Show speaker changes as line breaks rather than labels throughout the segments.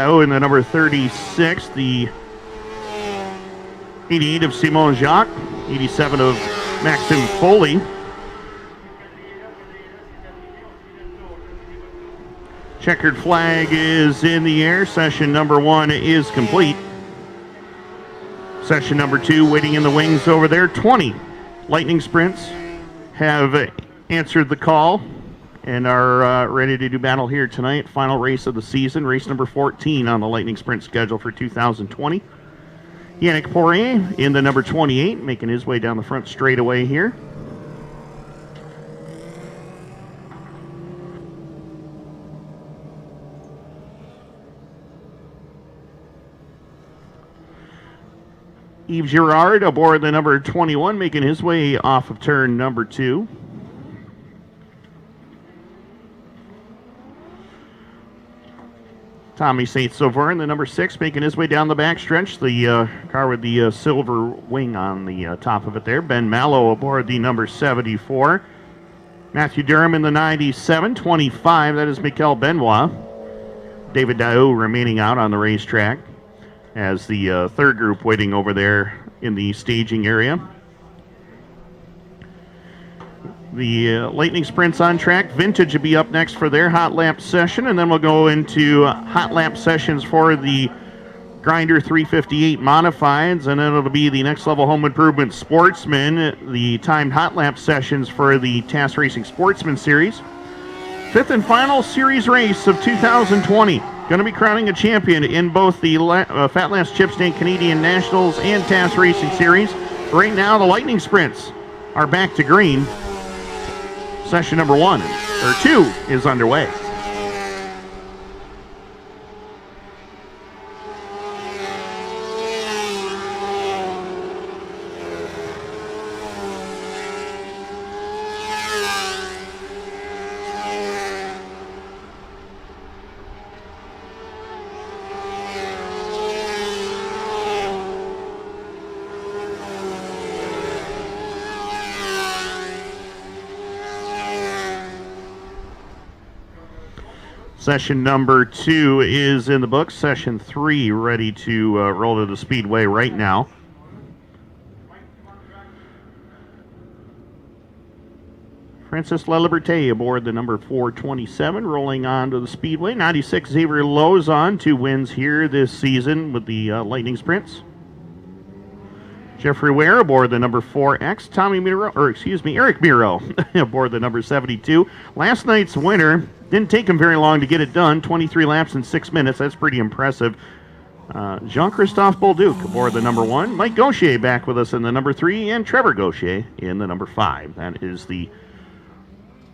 Oh, in the number 36, the 88 of Simon Jacques, 87 of Maxim Foley. Checkered flag is in the air. Session number 1 is complete. Session number 2 waiting in the wings over there. 20 Lightning Sprints have answered the call and are ready to do battle here tonight. Final race of the season, race number 14 on the Lightning Sprint schedule for 2020. Yannick Poirier in the number 28, making his way down the front straightaway here. Yves Girard aboard the number 21, making his way off of turn number 2. Tommy St. Sauveur in the number 6, making his way down the backstretch. The car with the silver wing on the top of it there. Ben Mallow aboard the number 74. Matthew Durham in the 97. 25, that is Mikel Benoit. David Daou remaining out on the racetrack as the third group waiting over there in the staging area. The Lightning Sprints on track. Vintage will be up next for their hot lap session, and then we'll go into hot lap sessions for the Grinder 358 Modifieds, and then it'll be the Next Level Home Improvement Sportsman, the timed hot lap sessions for the TAS Racing Sportsman Series. Fifth and final series race of 2020. Going to be crowning a champion in both the Fat Last Chip Stain Canadian Nationals and TAS Racing Series. Right now, the Lightning Sprints are back to green. Session number 2 is underway. Session number 2 is in the books. Session 3 ready to roll to the speedway right now. Francis Laliberté aboard the number 427, rolling on to the speedway. 96 Xavier Lozon, 2 wins here this season with the Lightning Sprints. Jeffrey Ware aboard the number 4X. Eric Miro aboard the number 72. Last night's winner, didn't take him very long to get it done. 23 laps in 6 minutes. That's pretty impressive. Jean-Christophe Bolduc aboard the number 1. Mike Gaucher back with us in the number 3. And Trevor Gaucher in the number 5. That is the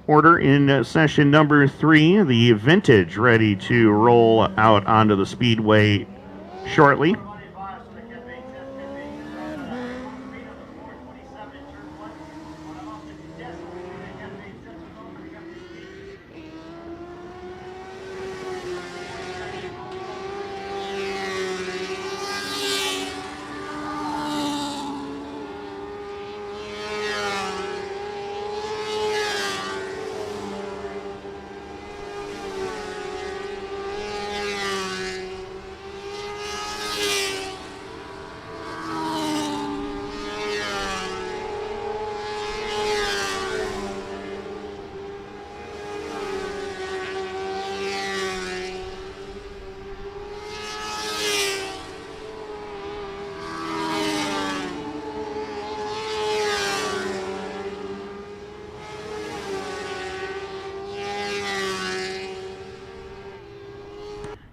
order in session number 3. The Vintage ready to roll out onto the speedway shortly.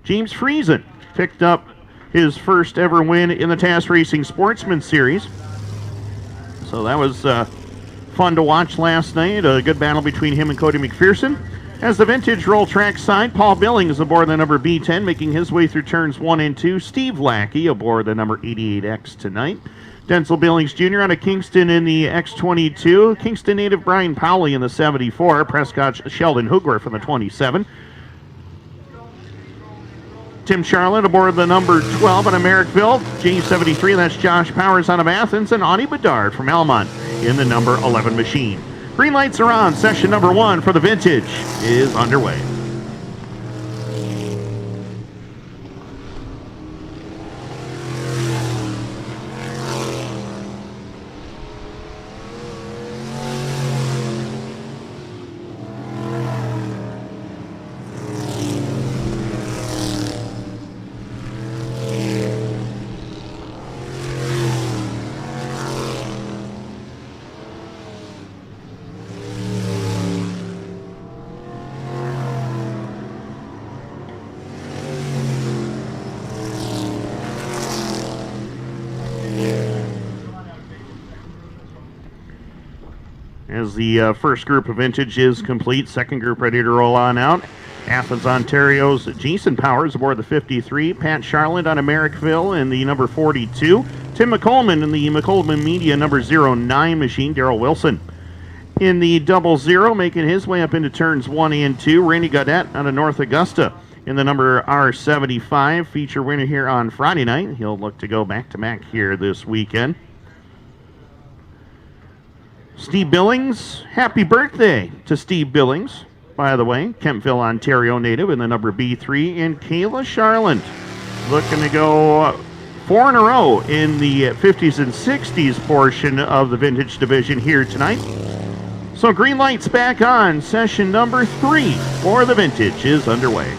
James Friesen picked up his first ever win in the TAS Racing Sportsman Series. So that was fun to watch last night. A good battle between him and Cody McPherson. As the Vintage roll track side, Paul Billings aboard the number B10, making his way through turns 1 and 2. Steve Lackey aboard the number 88X tonight. Denzel Billings Jr. out of Kingston in the X22. Kingston native Brian Powley in the 74. Prescott Sheldon Hoogarth in the 27. Tim Charlotte aboard the number 12 out of Merrickville. J73, that's Josh Powers out of Athens. And Audie Bedard from Almont in the number 11 machine. Green lights are on. Session number 1 for the Vintage is underway. as the first group of vintage is complete. Second group ready to roll on out. Athens, Ontario's Jason Powers aboard the 53. Pat Charlotte on a Merrickville in the number 42. Tim McColeman in the McColeman Media number 09 machine. Daryl Wilson in the 00, making his way up into turns 1 and 2. Randy Gaudette out of North Augusta in the number R75. Feature winner here on Friday night. He'll look to go back-to-back here this weekend. Steve Billings, happy birthday to Steve Billings, by the way. Kempville, Ontario native in the number B3. And Kayla Charland looking to go 4 in a row in the 50s and 60s portion of the vintage division here tonight. So green lights back on. Session number 3 for the vintage is underway.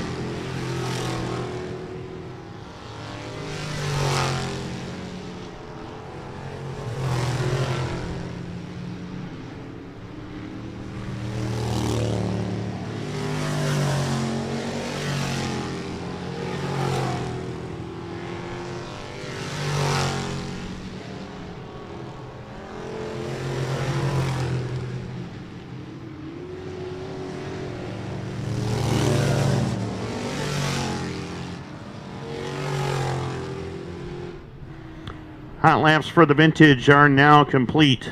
Hot laps for the vintage are now complete.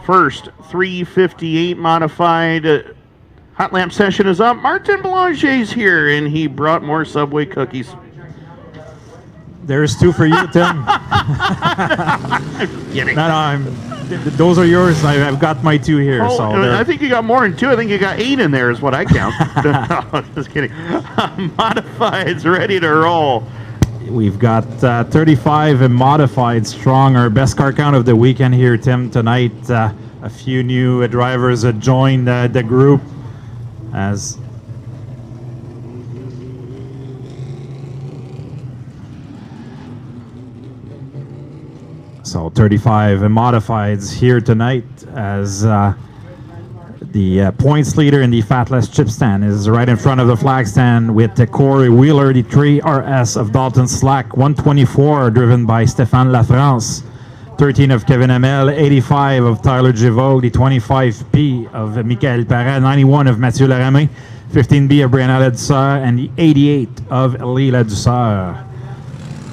First 358 modified hot lap session is up. Martin Blanger's here, and he brought more Subway cookies.
There's 2 for you, Tim.
I'm kidding.
Those are yours. I've got my 2 here.
Oh,
so
I think you got more than 2. I think you got 8 in there is what I count. No, just kidding. Modifieds ready to roll.
We've got 35 and modified strong, our best car count of the weekend here, Tim, tonight. A few new drivers joined the group as so 35 and modifieds here tonight as the points leader in the Fatless chip stand is right in front of the flag stand with the Corey Wheeler, the 3RS of Dalton Slack, 124 driven by Stéphane Lafrance, 13 of Kevin Hamel, 85 of Tyler Givaud, the 25P of Michael Parra, 91 of Mathieu Laramé, 15B of Brianna Ledusser, and the 88 of Lee Ledusser.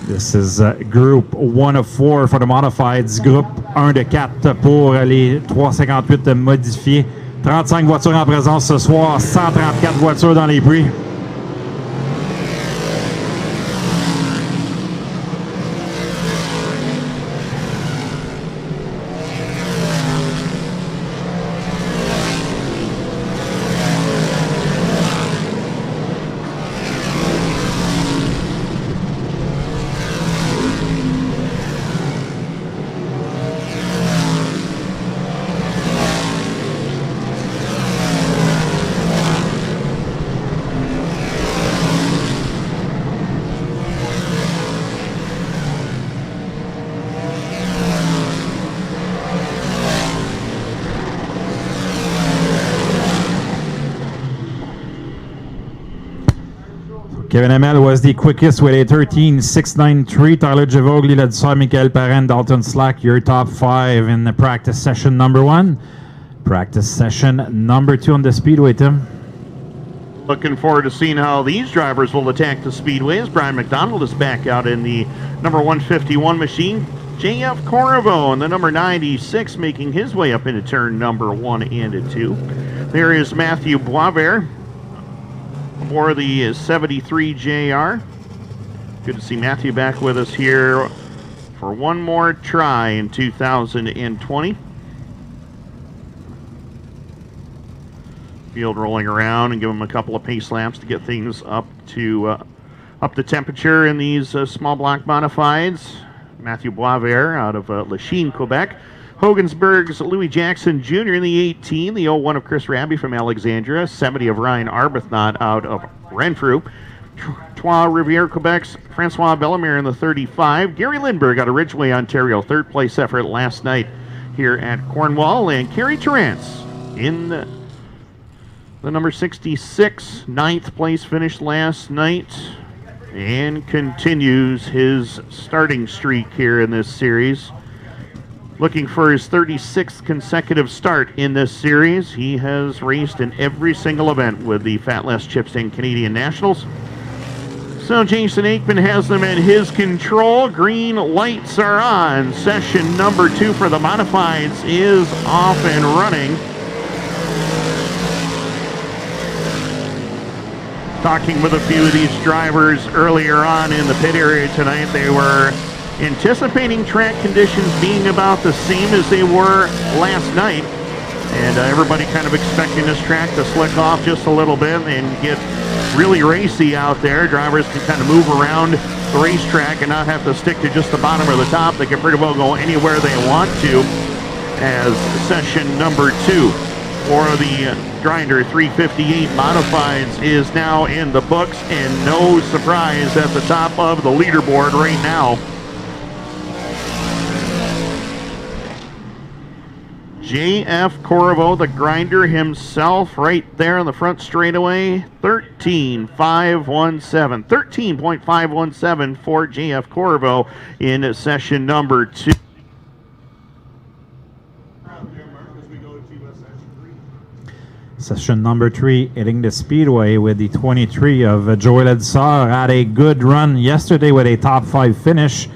This is group 1 of 4 for the modifieds, groupe 1 de 4 pour les 358 modifiés. 35 voitures en présence ce soir, 134 voitures dans les prix. Kevin Hamel was the quickest with a 13.693. Tyler Givaud, Lee Ledusser, Michael Parra, Dalton Slack, your top 5 in the practice session number 1. Practice session number 2 on the Speedway, Tim.
Looking forward to seeing how these drivers will attack the Speedways. Brian McDonald is back out in the number 151 machine. J.F. Corriveau in the number 96 making his way up into turn number 1 and 2. There is Matthew Boisvert for the 73 JR. Good to see Matthew back with us here for one more try in 2020. Field rolling around and give them a couple of pace laps to get things up to temperature in these small block modifieds. Matthew Boisvert out of Lachine, Quebec. Hogansburg's Louis Jackson Jr. in the 18, the 01 of Chris Rabby from Alexandria, 70 of Ryan Arbuthnot out of Renfrew, Trois-Rivières, Quebec's Francois Bellemare in the 35, Gary Lindbergh out of Ridgeway, Ontario, third place effort last night here at Cornwall, and Kerry Terrance in the number 66, ninth place finish last night, and continues his starting streak here in this series. looking for his 36th consecutive start in this series. He has raced in every single event with the Fat Les Chipstand Canadian Nationals. So Jason Aikman has them in his control. Green lights are on. Session number 2 for the Modifieds is off and running. Talking with a few of these drivers earlier on in the pit area tonight, they were anticipating track conditions being about the same as they were last night. And everybody kind of expecting this track to slick off just a little bit and get really racy out there. Drivers can kind of move around the racetrack and not have to stick to just the bottom or the top. They can pretty well go anywhere they want to, as session number 2 for the Grinder 358 Modifieds is now in the books, and no surprise at the top of the leaderboard right now. J.F. Corvo, the Grinder himself, right there on the front straightaway, 13.517. 13.517 for J.F. Corvo in session number 2.
Session number 3, hitting the speedway with the 23 of Joel Edsar. Had a good run yesterday with a top 5 finish.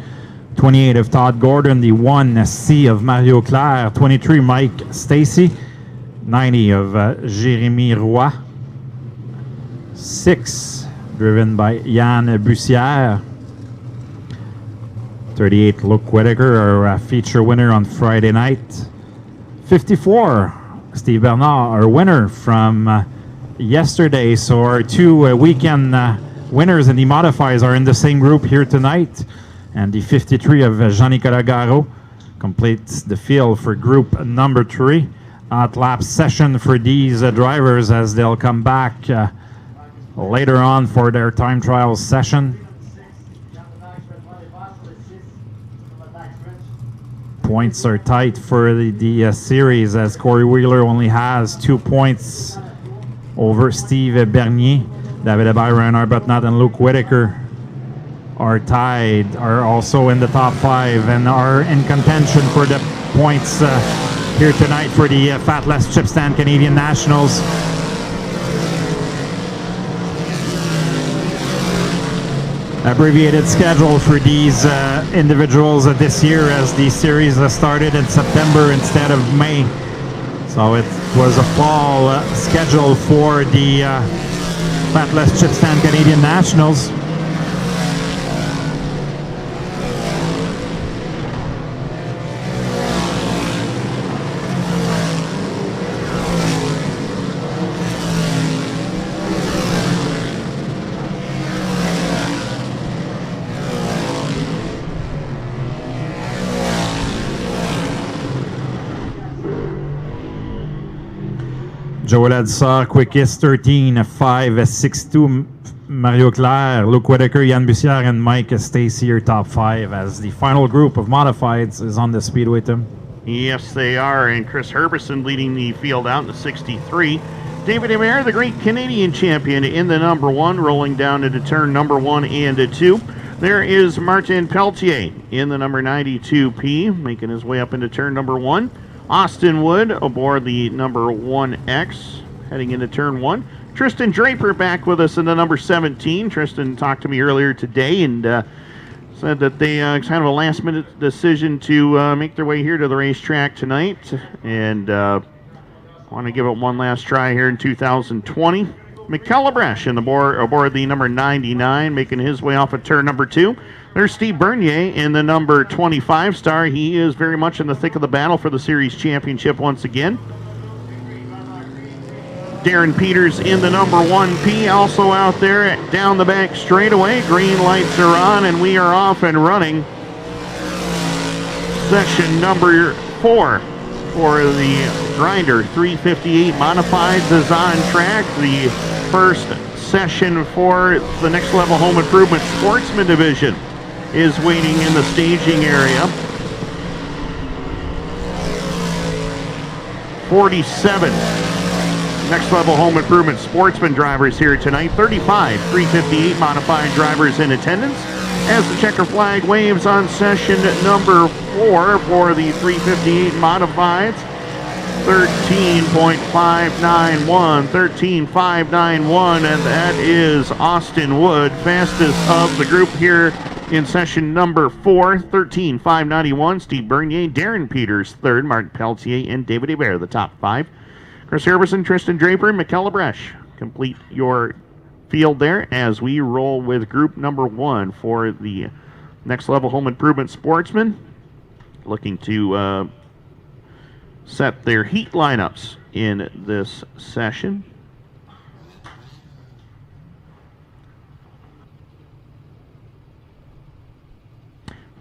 28 of Todd Gordon, the 1C of Mario Claire, 23 Mike Stacy, 90 of Jérémy Roy, 6 driven by Yann Bussière, 38 Luke Whitaker, our feature winner on Friday night, 54 Steve Bernard, our winner from yesterday. So our 2 weekend winners in the modifiers are in the same group here tonight. And the 53 of Jean-Nicolas Garot completes the field for group number 3. Out-lap session for these drivers as they'll come back later on for their time trial session. Points are tight for the series as Corey Wheeler only has 2 points over Steve Bernier. David Hebert, Ryan Arbuthnot, and Luke Whitaker are tied, are also in the top 5 and are in contention for the points here tonight for the Fat Les Chipstand Canadian Nationals. Abbreviated schedule for these individuals this year, as the series started in September instead of May. So it was a fall schedule for the Fat Les Chipstand Canadian Nationals. Joel Edsar, quickest 13.562. Mario Claire, Luke Whitaker, Yann Bussière, and Mike Stacy are top 5 as the final group of modifieds is on the speedway, Tim.
Yes, they are, and Chris Herberson leading the field out in the 63. David Hebert, the great Canadian champion, in the number 1, rolling down into turn number 1 and 2. There is Martin Pelletier in the number 92P, making his way up into turn number 1. Austin Wood aboard the number 1X, heading into turn 1. Tristan Draper back with us in the number 17. Tristan talked to me earlier today and said that they kind of a last-minute decision to make their way here to the racetrack tonight, and want to give it one last try here in 2020. McCallabresh aboard the number 99, making his way off at turn number 2. There's Steve Bernier in the number 25 star. He is very much in the thick of the battle for the series championship once again. Darren Peters in the number 1P, also out there down the back straightaway. Green lights are on, and we are off and running. Session number 4 for the Grinder 358 Modifieds is on track. The first session for the Next Level Home Improvement Sportsman Division is waiting in the staging area. 47 Next Level Home Improvement Sportsman drivers here tonight. 35 358 modified drivers in attendance as the checker flag waves on session number 4 for the 358 modifieds. 13.591, 13.591, and that is Austin Wood, fastest of the group here in session number 4. 13.591, Steve Bernier, Darren Peters, third, Mark Pelletier, and David Hebert, the top 5. Chris Herberson, Tristan Draper, and Michaela Bresch complete your field there as we roll with group number 1 for the Next Level Home Improvement Sportsman, looking to set their heat lineups in this session.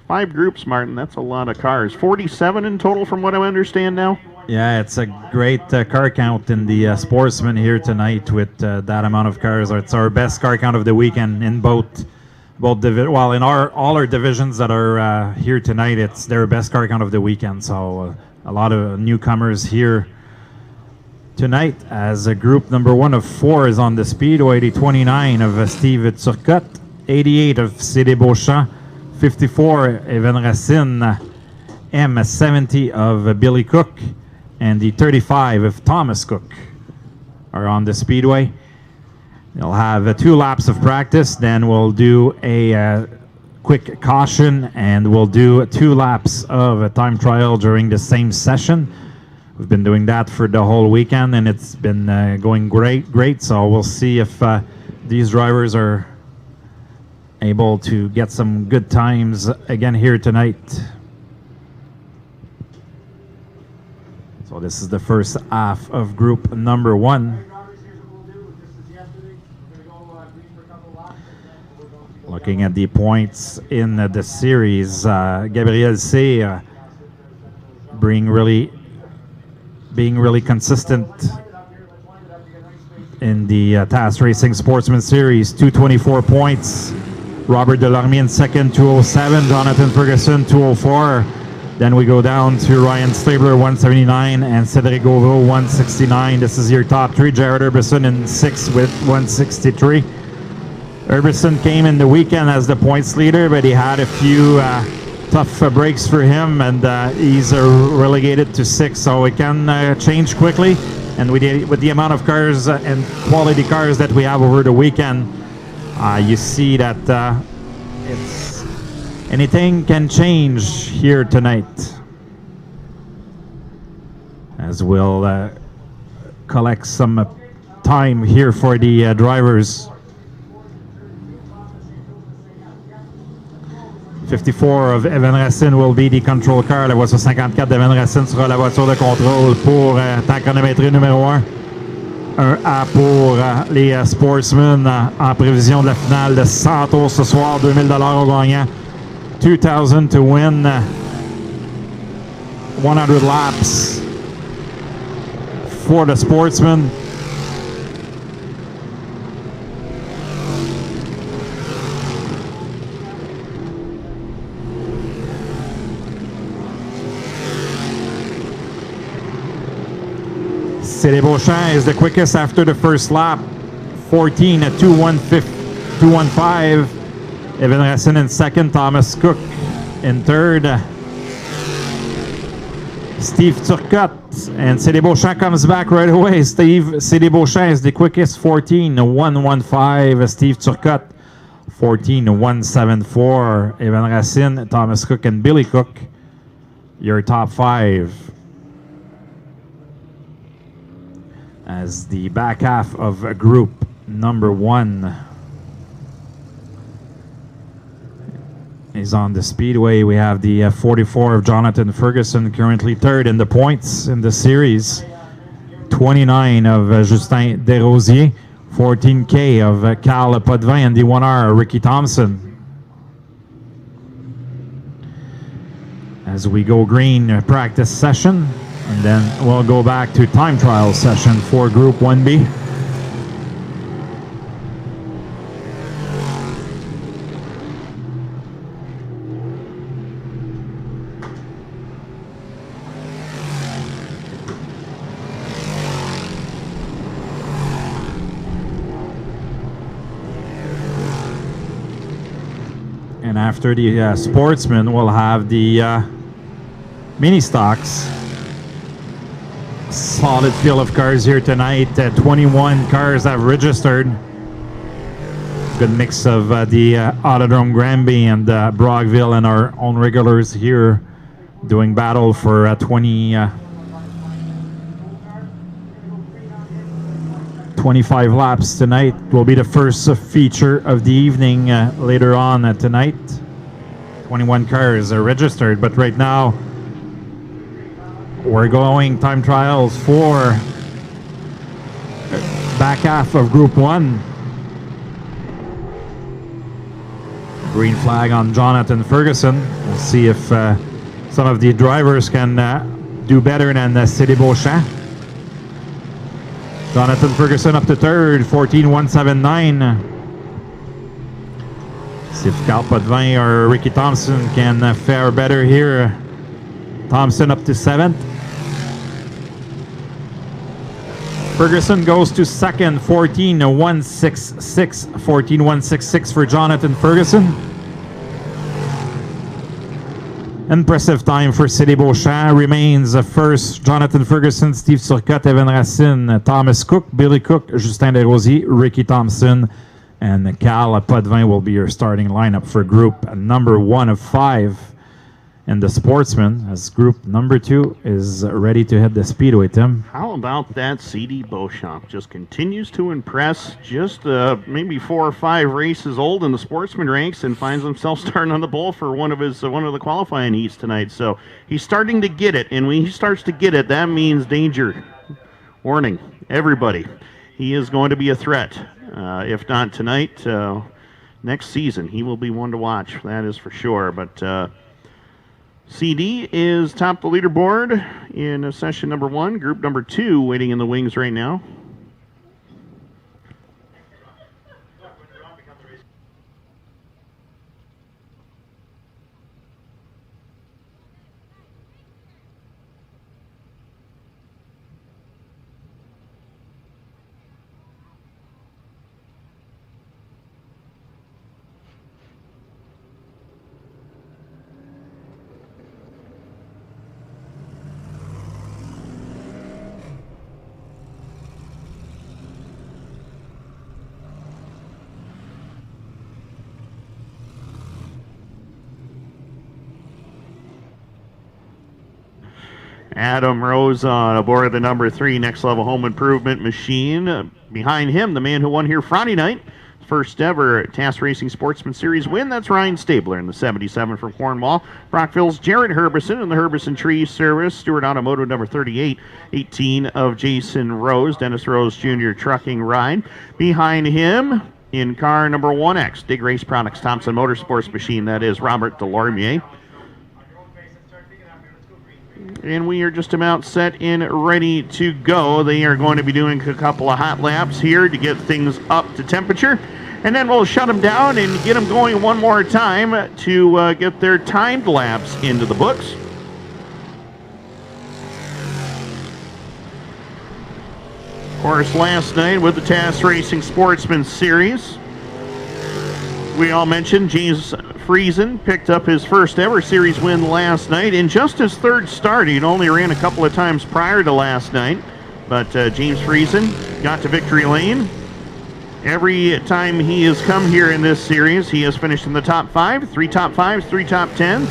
Five groups, Martin. That's a lot of cars. 47 in total from what I understand now.
Yeah, it's a great car count in the Sportsman here tonight with that amount of cars. It's our best car count of the weekend in both in all our divisions that are here tonight. It's their best car count of the weekend. So a lot of newcomers here tonight as a group number 1 of 4 is on the speedway. The 29 of Steve Turcotte, 88 of C.D. Beauchamp, 54 Evan Racine, M70 of Billy Cook, and the 35 of Thomas Cook are on the speedway. They'll have 2 laps of practice, then we'll do a quick caution, and we'll do 2 laps of a time trial during the same session. We've been doing that for the whole weekend, and it's been going great. So we'll see if these drivers are able to get some good times again here tonight. So this is the first half of group number 1. Looking at the points in the series, Gabriel C. being really consistent in the TAS Racing Sportsman Series. 224 points. Robert Delorme in second, 207. Jonathan Ferguson, 204. Then we go down to Ryan Stabler, 179, and Cedric Gauvreau, 169. This is your top 3. Jared Herbison in 6th with 163. Herbison came in the weekend as the points leader, but he had a few tough breaks for him, and he's relegated to 6th, so it can change quickly. And with the amount of cars and quality cars that we have over the weekend, you see that anything can change here tonight. As we'll collect some time here for the drivers. 54 of Evan Racine will be the control car. La voiture 54 d'Evan Racine sera la voiture de contrôle pour temps chronométré numéro 1. Un A pour les Sportsmen en prévision de la finale de 100 tours ce soir, $2000 au gagnant. 2,000 to win 100 laps for the Sportsmen. C.D. Beauchamp is the quickest after the first lap. 14 at 2:15. Evan Racine in second. Thomas Cook in third. Steve Turcotte and C.D. Beauchamp comes back right away. C.D. Beauchamp is the quickest. 14:115. Steve Turcotte 14:174. Evan Racine, Thomas Cook, and Billy Cook, your top 5. As the back half of group number 1 is on the speedway, we have the 44 of Jonathan Ferguson, currently 3rd in the points in the series. 29 of Justin Desrosiers, 14K of Carl Potvin, and the 1R Ricky Thompson. As we go green, practice session. And then we'll go back to time trial session for Group 1B. And after the Sportsman, we'll have the mini stocks. Solid field of cars here tonight. 21 cars have registered. Good mix of the Autodrome Granby and Brockville and our own regulars here doing battle for 25 laps tonight. Will be the first feature of the evening later on tonight. 21 cars are registered, but right now we're going time trials for back half of Group 1. Green flag on Jonathan Ferguson. We'll see if some of the drivers can do better than City Beauchamp. Jonathan Ferguson up to third, 14.179. See if Carl Potvin or Ricky Thompson can fare better here. Thompson up to seventh. Ferguson goes to second, 14.166. 14.166 for Jonathan Ferguson. Impressive time for City Beauchamp. Remains first Jonathan Ferguson, Steve Turcotte, Evan Racine, Thomas Cook, Billy Cook, Justin Desrosiers, Ricky Thompson, and Carl Potvin will be your starting lineup for group number 1 of 5. And the Sportsman, as group number 2, is ready to hit the speedway, Tim.
How about that CD Beauchamp? Just continues to impress. Just maybe 4 or 5 races old in the Sportsman ranks and finds himself starting on the pole for one of the qualifying heats tonight. So he's starting to get it, and when he starts to get it, that means danger. Warning, everybody. He is going to be a threat. If not tonight, next season he will be one to watch. That is for sure. But CD is top the leaderboard in session number 1. Group number 2 waiting in the wings right now. Adam Rose on aboard the number 3 Next Level Home Improvement machine. Behind him, the man who won here Friday night, first ever TAS Racing Sportsman Series win. That's Ryan Stabler in the 77 from Cornwall. Brockville's Jared Herbison in the Herbison Tree Service. Stewart Automotive number 38, 18 of Jason Rose. Dennis Rose Jr. trucking ride. Behind him, in car number 1X, Dig Race Products Thompson Motorsports machine, that is Robert Delormier. And we are just about set and ready to go. They are going to be doing a couple of hot laps here to get things up to temperature. And then we'll shut them down and get them going one more time to get their timed laps into the books. Of course, last night with the TAS Racing Sportsman Series, we all mentioned James Friesen picked up his first ever series win last night in just his 3rd start. He'd only ran a couple of times prior to last night, but James Friesen got to victory lane. Every time he has come here in this series, he has finished in the top 5, 3 top 5s, 3 top 10s.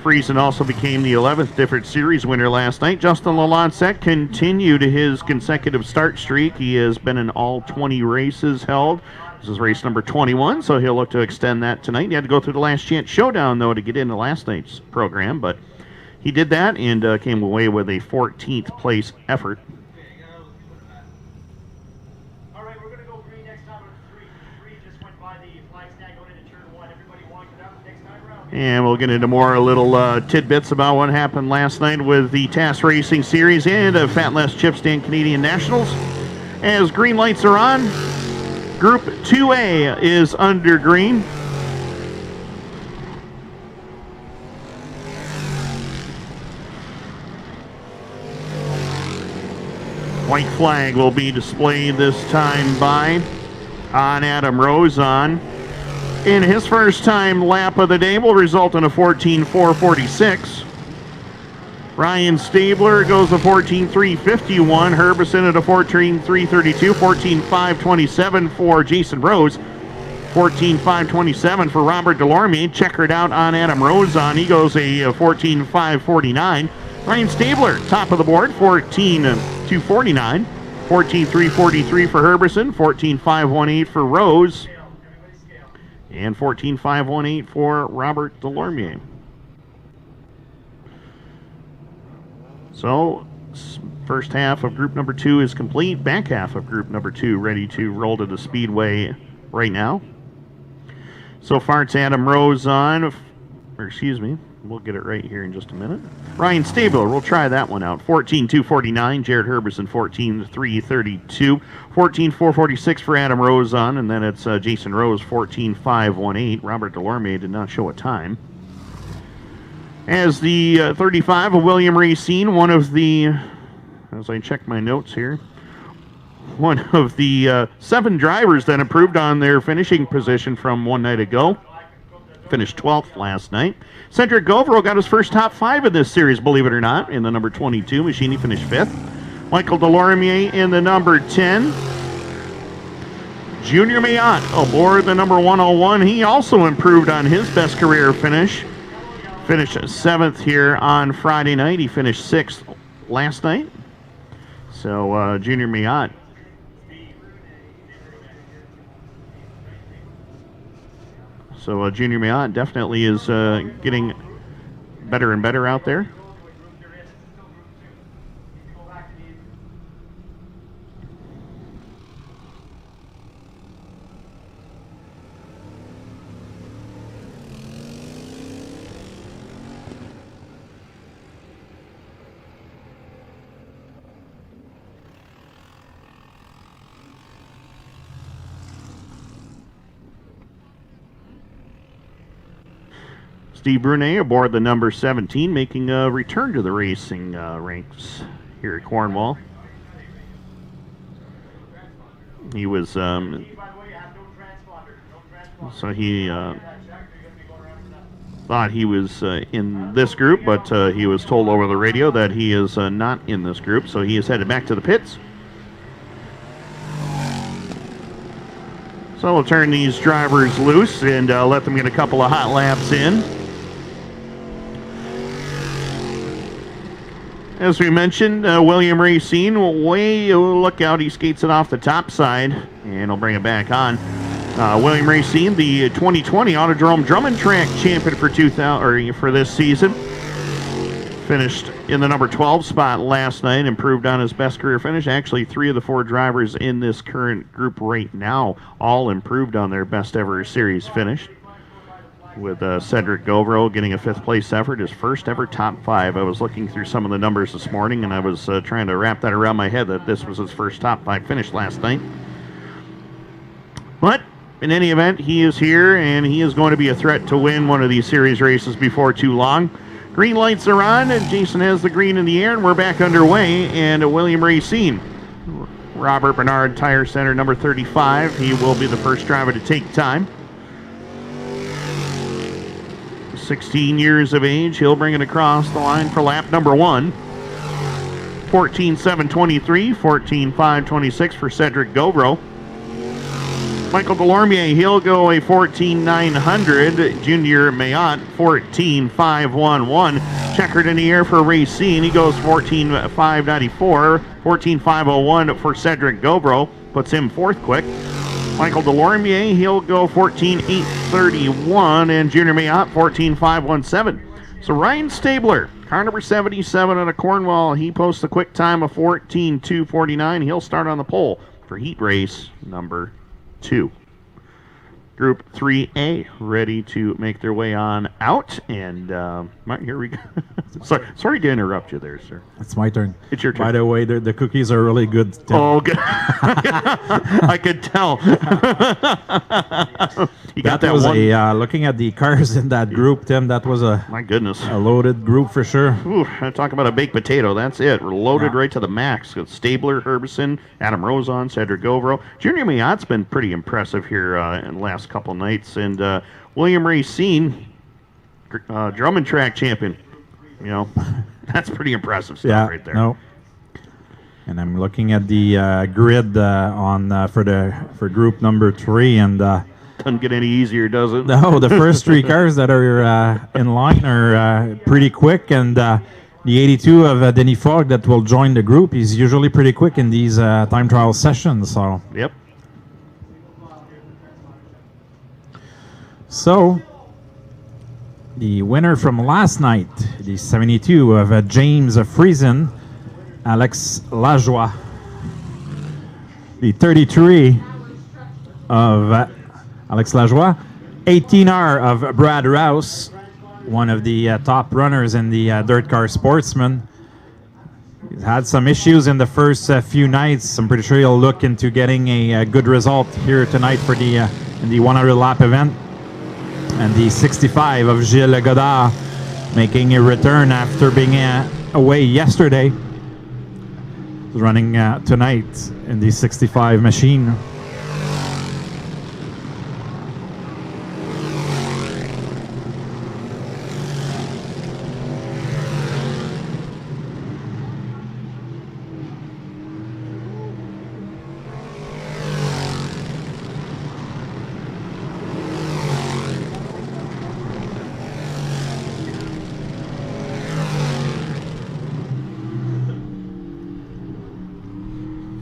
Friesen also became the 11th different series winner last night. Justin Lalancek continued his consecutive start streak. He has been in all 20 races held. This is race number 21, so he'll look to extend that tonight. He had to go through the last chance showdown, though, to get into last night's program, but he did that and came away with a 14th place effort.
All right, we're going to go green next time with 3. 3 just went by the flag stand going into turn 1. Everybody walked it up next time around.
And we'll get into more little tidbits about what happened last night with the TAS Racing Series and Fat Les Chip Stand Canadian Nationals. As green lights are on, Group 2A is under green. White flag will be displayed this time by on Adam Rose on. in his first time lap of the day will result in a 14.446. Ryan Stabler goes a 14.351. Herbison at a 14.332. 14.527 for Jason Rose. 14.527 for Robert Delorme. Checkered out on Adam Rozon. He goes a 14.549. Ryan Stabler, top of the board, 14.249. 14.343 for Herbison. 14.518 for Rose. And 14.518 for Robert Delorme. So, first half of group number 2 is complete. Back half of group number 2 ready to roll to the speedway right now. So far it's Adam Rozon, or excuse me, we'll get it right here in just a minute. Ryan Stabler, we'll try that one out. 14.249. Jared Herbison, 14.332. 14.446 for Adam Rozon, and then it's Jason Rose, 14.518. Robert Delorme did not show a time. As the 35 of William Racine, one of the, as I check my notes here, one of the 7 drivers that improved on their finishing position from one night ago. Finished 12th last night. Cedric Govero got his first top 5 of this series, believe it or not, in the number 22 machine. He finished 5th. Michael Delorme in the number 10. Junior Mayotte aboard the number 101. He also improved on his best career finish. Finished 7th here on Friday night. He finished 6th last night. So Junior Mayotte. So Junior Mayotte definitely is getting better and better out there. Steve Brunet aboard the number 17, making a return to the racing ranks here at Cornwall. He was, so he thought he was in this group, but he was told over the radio that he is not in this group, so he is headed back to the pits. So we'll turn these drivers loose and let them get a couple of hot laps in. As we mentioned, William Racine, look out, he skates it off the top side, and he'll bring it back on. William Racine, the 2020 Autodrome Drummond Track champion for for this season. Finished in the number 12 spot last night, improved on his best career finish. Actually, 3 of the 4 drivers in this current group right now all improved on their best ever series finish. With Cedric Govero getting a 5th place effort, his first ever top 5. I was looking through some of the numbers this morning, and I was trying to wrap that around my head that this was his first top 5 finish last night. But in any event, he is here, and he is going to be a threat to win one of these series races before too long. Green lights are on, and Jason has the green in the air, and we're back underway. And William Racine, Robert Bernard Tire Center, number 35. He will be the first driver to take time. 16 years of age, he'll bring it across the line for lap number 1. 14.723, 14.526 for Cedric Govero. Michael Delorme, he'll go a 14.900. Junior Mayotte, 14.511. Checkered in the air for Racine, he goes 14.594. 14.501 for Cedric Govero, puts him 4th quick. Michael Delorme, he'll go 14.831, and Junior Mayotte, 14.517. So Ryan Stabler, car number 77 out of Cornwall, he posts a quick time of 14.249. He'll start on the pole for heat race number 2. Group 3A ready to make their way on out, and here we go. Sorry to interrupt you there, sir.
It's my turn.
It's your turn.
By the way, the cookies are really good.
Oh, good. I could tell. You got
That
that
was
one.
looking at the cars in that group, Tim, that was a
My goodness.
loaded group for sure.
Ooh, talk about a baked potato. That's it. We're loaded
Yeah.
right to the max. Got Stabler, Herbison, Adam Rozon, Cedric Govro. Junior Miat's been pretty impressive here in the last couple nights. And William Racine, Drummond track champion. You know, that's pretty impressive stuff
Yeah,
right there.
no. And I'm looking at the grid for group number 3, and
Doesn't get any easier, does it?
no, the first 3 cars that are in line are pretty quick, and the 82 of Denis Fogg that will join the group is usually pretty quick in these time trial sessions.
Yep.
So the winner from last night, the 72 of James Friesen, Alex Lajoie. The 33 of Alex Lajoie. 18R of Brad Rouse, one of the top runners in the dirt car Sportsman. He's had some issues in the first few nights. I'm pretty sure he'll look into getting a good result here tonight for the in the 100 lap event. And the 65 of Gilles Godard making a return after being away yesterday. He's running tonight in the 65 machine.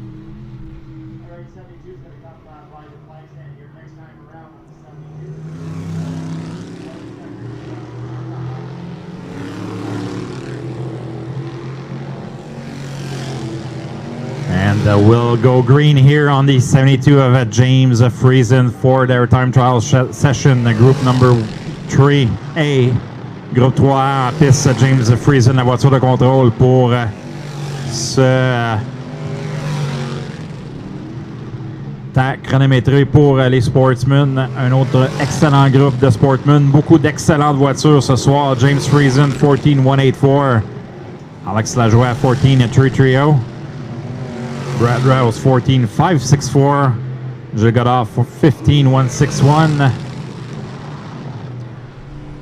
All right, 72 is going to come by the flag stand here next time around on the 72.
And we'll go green here on the 72 of James Friesen for their time trial session, group number 3A. Groupe 3 en piste, James Friesen, la voiture de contrôle pour ce temps chronométré pour les Sportsmen. Un autre excellent groupe de Sportsmen. Beaucoup d'excellentes voitures ce soir. James Friesen, 14.184. Alex Lajoie, 14.330. Brad Rouse, 14.564. Gilles Godard, 15.161.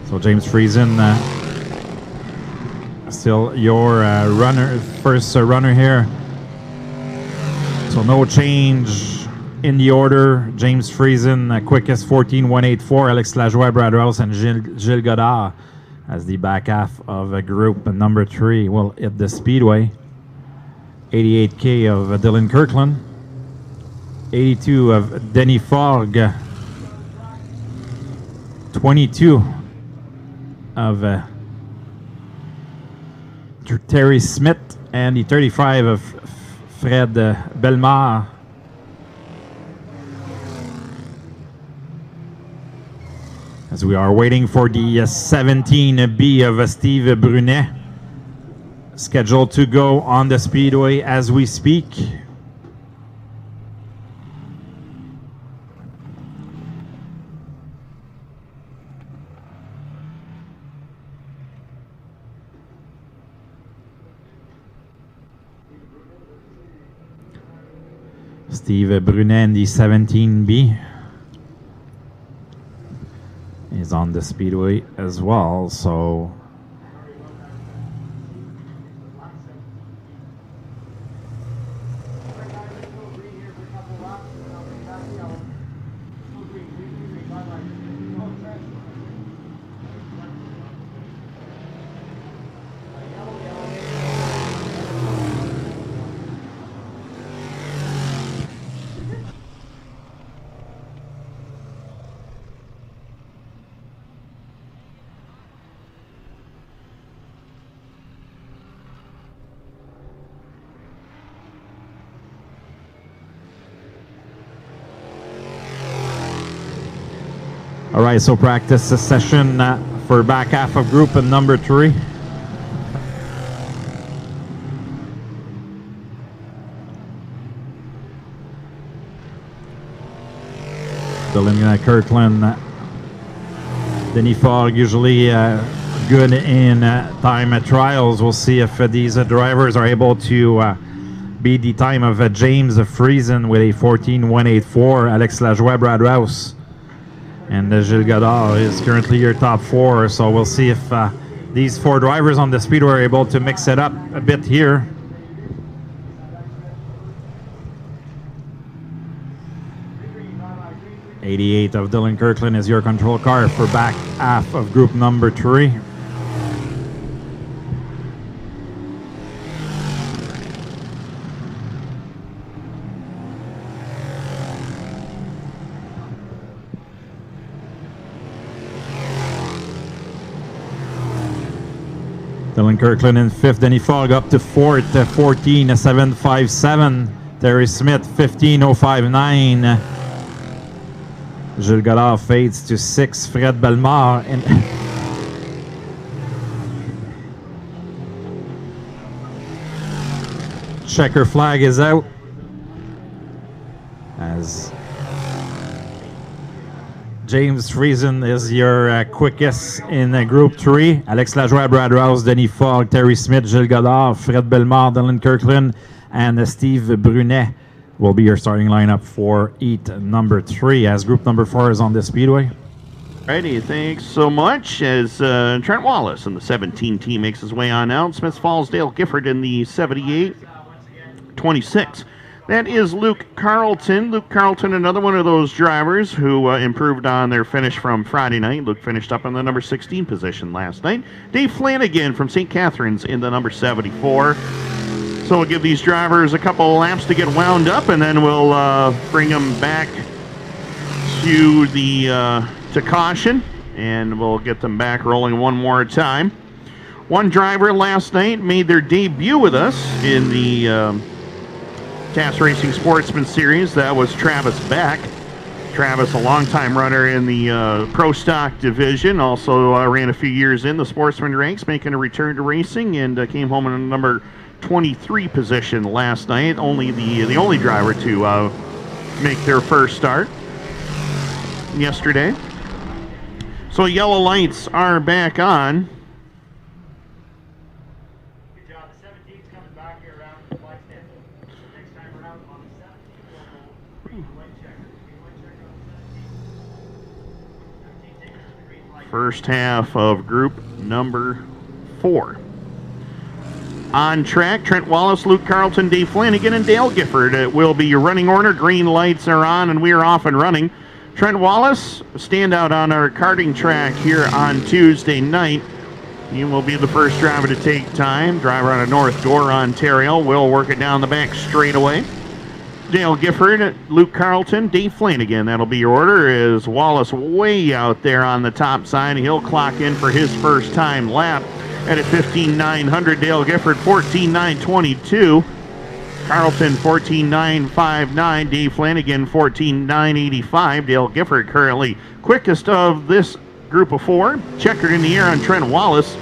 So James Friesen, still your first runner here. So no change in the order. James Friesen, quickest 14.184. Alex Lajoie, Brad Rouse, and Gilles Godard as the back half of group number 3 will hit the speedway. 88K of Dylan Kirkland. 82 of Denis Fogg. 22 of Terry Smith, and the 35 of Fred Belmar. As we are waiting for the 17B of Steve Brunet, scheduled to go on the speedway as we speak. Steve Brunet in the 17B is on the speedway as well, so all right, so practice session for back half of group number 3. Dylan Kirkland Denis Fogg usually good in time trials. We'll see if these drivers are able to beat the time of James Friesen with a 14.184. Alex Lajoie, Brad Rouse, and Gilles Godard is currently your top four. So we'll see if these four drivers on the speedway are able to mix it up a bit here. '88 of Dylan Kirkland is your control car for back half of group number 3. Dylan Kirkland in 5th, Denis Fogg up to 4th, 14.757. Terry Smith, 15.059. Gilles Godard fades to 6th, Fred Bellemare. And checker flag is out. As James Friesen is your quickest in Group 3. Alex Lajoie, Brad Rouse, Denis Fogg, Terry Smith, Gilles Godard, Fred Bellemare, Dylan Kirkland, and Steve Brunet will be your starting lineup for heat number 3 as group number 4 is on the speedway.
Righty, thanks so much. As Trent Wallace in the 17 team makes his way on out. Smith Falls, Dale Gifford in the 78-26. That is Luke Carlton. Luke Carlton, another one of those drivers who improved on their finish from Friday night. Luke finished up in the number 16 position last night. Dave Flanagan from St. Catharines in the number 74. So we'll give these drivers a couple of laps to get wound up, and then we'll bring them back to the to caution, and we'll get them back rolling one more time. One driver last night made their debut with us in the TAS Racing Sportsman Series. That was Travis Beck. Travis, a longtime runner in the Pro Stock division, also ran a few years in the Sportsman ranks, making a return to racing, and came home in a number 23 position last night. Only the only driver to make their first start yesterday. So yellow lights are back on.
Good job. The 17's coming back here around the flag stand. Next time around on the 17, we'll go green light checker. Green light checker on the 17. 17 takes the green light.
First half of group number 4. On track, Trent Wallace, Luke Carlton, Dave Flanagan, and Dale Gifford. It will be your running order. Green lights are on, and we are off and running. Trent Wallace, standout on our karting track here on Tuesday night. He will be the first driver to take time. Driver out of North Gore, Ontario. Will work it down the back straightaway. Dale Gifford, Luke Carlton, Dave Flanagan. That'll be your order. Is Wallace way out there on the top side. He'll clock in for his first time lap at a 15.900. Dale Gifford 14.922. Carlton 14.959. Dave Flanagan 14.985. Dale Gifford currently quickest of this group of 4. Checkered in the air on Trent Wallace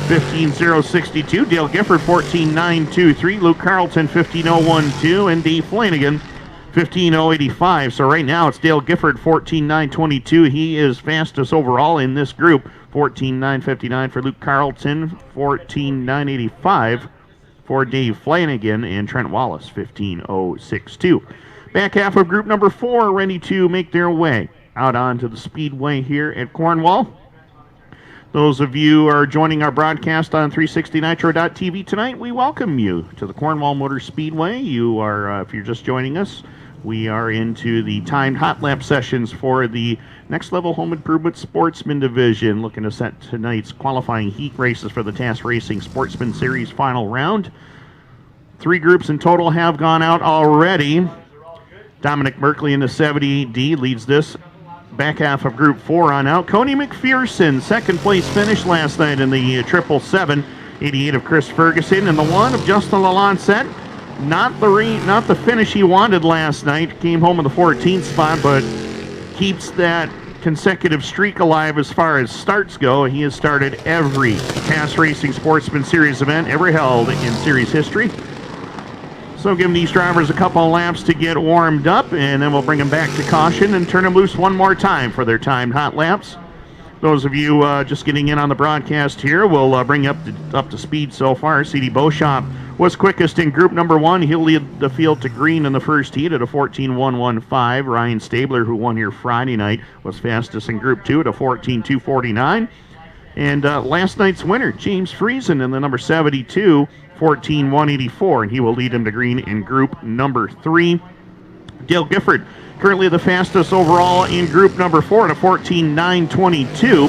15.062. Dale Gifford 14.923. Luke Carlton 15.012. And Dave Flanagan 15.085. So right now it's Dale Gifford 14.922. He is fastest overall in this group. 14.959 for Luke Carlton, 14.985 for Dave Flanagan, and Trent Wallace 15.062. Back half of group number 4 ready to make their way out onto the speedway here at Cornwall. Those of you who are joining our broadcast on 360nitro.tv tonight, we welcome you to the Cornwall Motor Speedway. You are, if you're just joining us, we are into the timed hot lap sessions for the Next Level Home Improvement Sportsman Division. Looking to set tonight's qualifying heat races for the TAS Racing Sportsman Series final round. 3 groups in total have gone out already. Dominic Merkley in the 78D leads this back half of Group 4 on out. Coney McPherson, second place finish last night in the 777. 88 of Chris Ferguson, and the 1 of Justin Lalancette. Not the finish he wanted last night. Came home in the 14th spot, but keeps that consecutive streak alive as far as starts go. He has started every TAS Racing Sportsman Series event ever held in series history. So giving these drivers a couple of laps to get warmed up, and then we'll bring them back to caution and turn them loose one more time for their timed hot laps. Those of you just getting in on the broadcast here, we'll bring you up to speed so far. C.D. Beauchamp was quickest in group number 1. He'll lead the field to green in the first heat at a 14.115. Ryan Stabler, who won here Friday night, was fastest in group 2 at a 14.249. And last night's winner, James Friesen, in the number 72, 14.184, and he will lead him to green in group number 3. Dale Gifford, currently the fastest overall in group number 4 at a 14.922.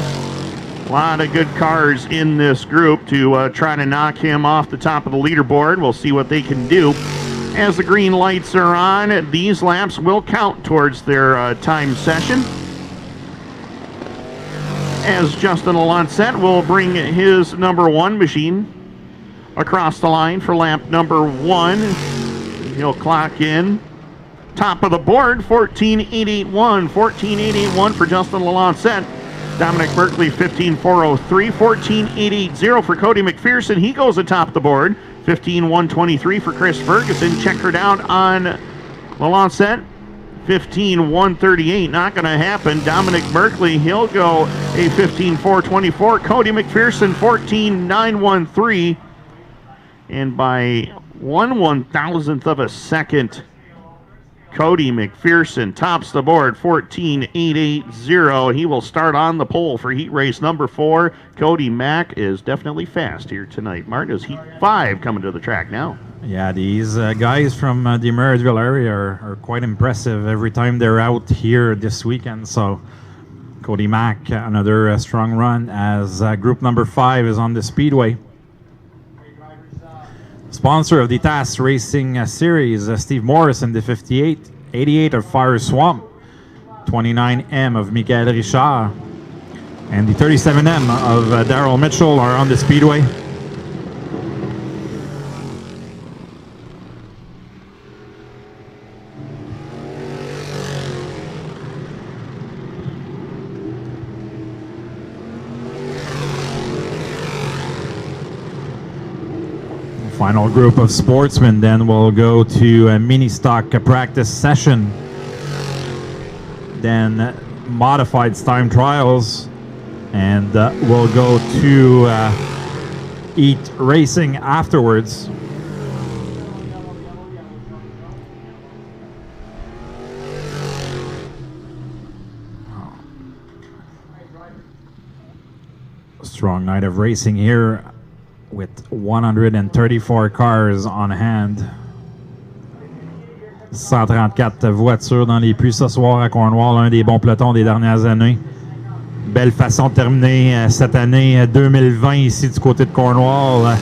A lot of good cars in this group to try to knock him off the top of the leaderboard. We'll see what they can do. As the green lights are on, these laps will count towards their time session. As Justin Lancette will bring his number 1 machine across the line for lap number 1. He'll clock in. Top of the board, 14.881. 14.881 for Justin Lancette. Dominic Berkeley, 15.403. 14.880 for Cody McPherson. He goes atop the board. 15.123 for Chris Ferguson. Checkered out on Lancette. 15.138, not going to happen. Dominic Berkeley, he'll go a 15.424. Cody McPherson, 14.913. And by 1/1000th of a second, Cody McPherson tops the board, 14.880. He will start on the pole for heat race number 4. Cody Mack is definitely fast here tonight. Martin, is heat 5 coming to the track now?
Yeah, these guys from the Merrittville area are quite impressive every time they're out here this weekend. So Cody Mack, another strong run as group number 5 is on the speedway. Sponsor of the TAS Racing Series, Steve Morris in the 58, 88 of Fire Swamp, 29M of Michael Richard, and the 37M of Darrell Mitchell are on the speedway. Final group of sportsmen then will go to a mini stock practice session, then modified time trials, and we'll go to eat racing afterwards. Strong night of racing here, with 134 cars on hand. 134 voitures dans les puits ce soir à Cornwall, un des bons pelotons des dernières années. Belle façon de terminer cette année 2020 ici du côté de Cornwall.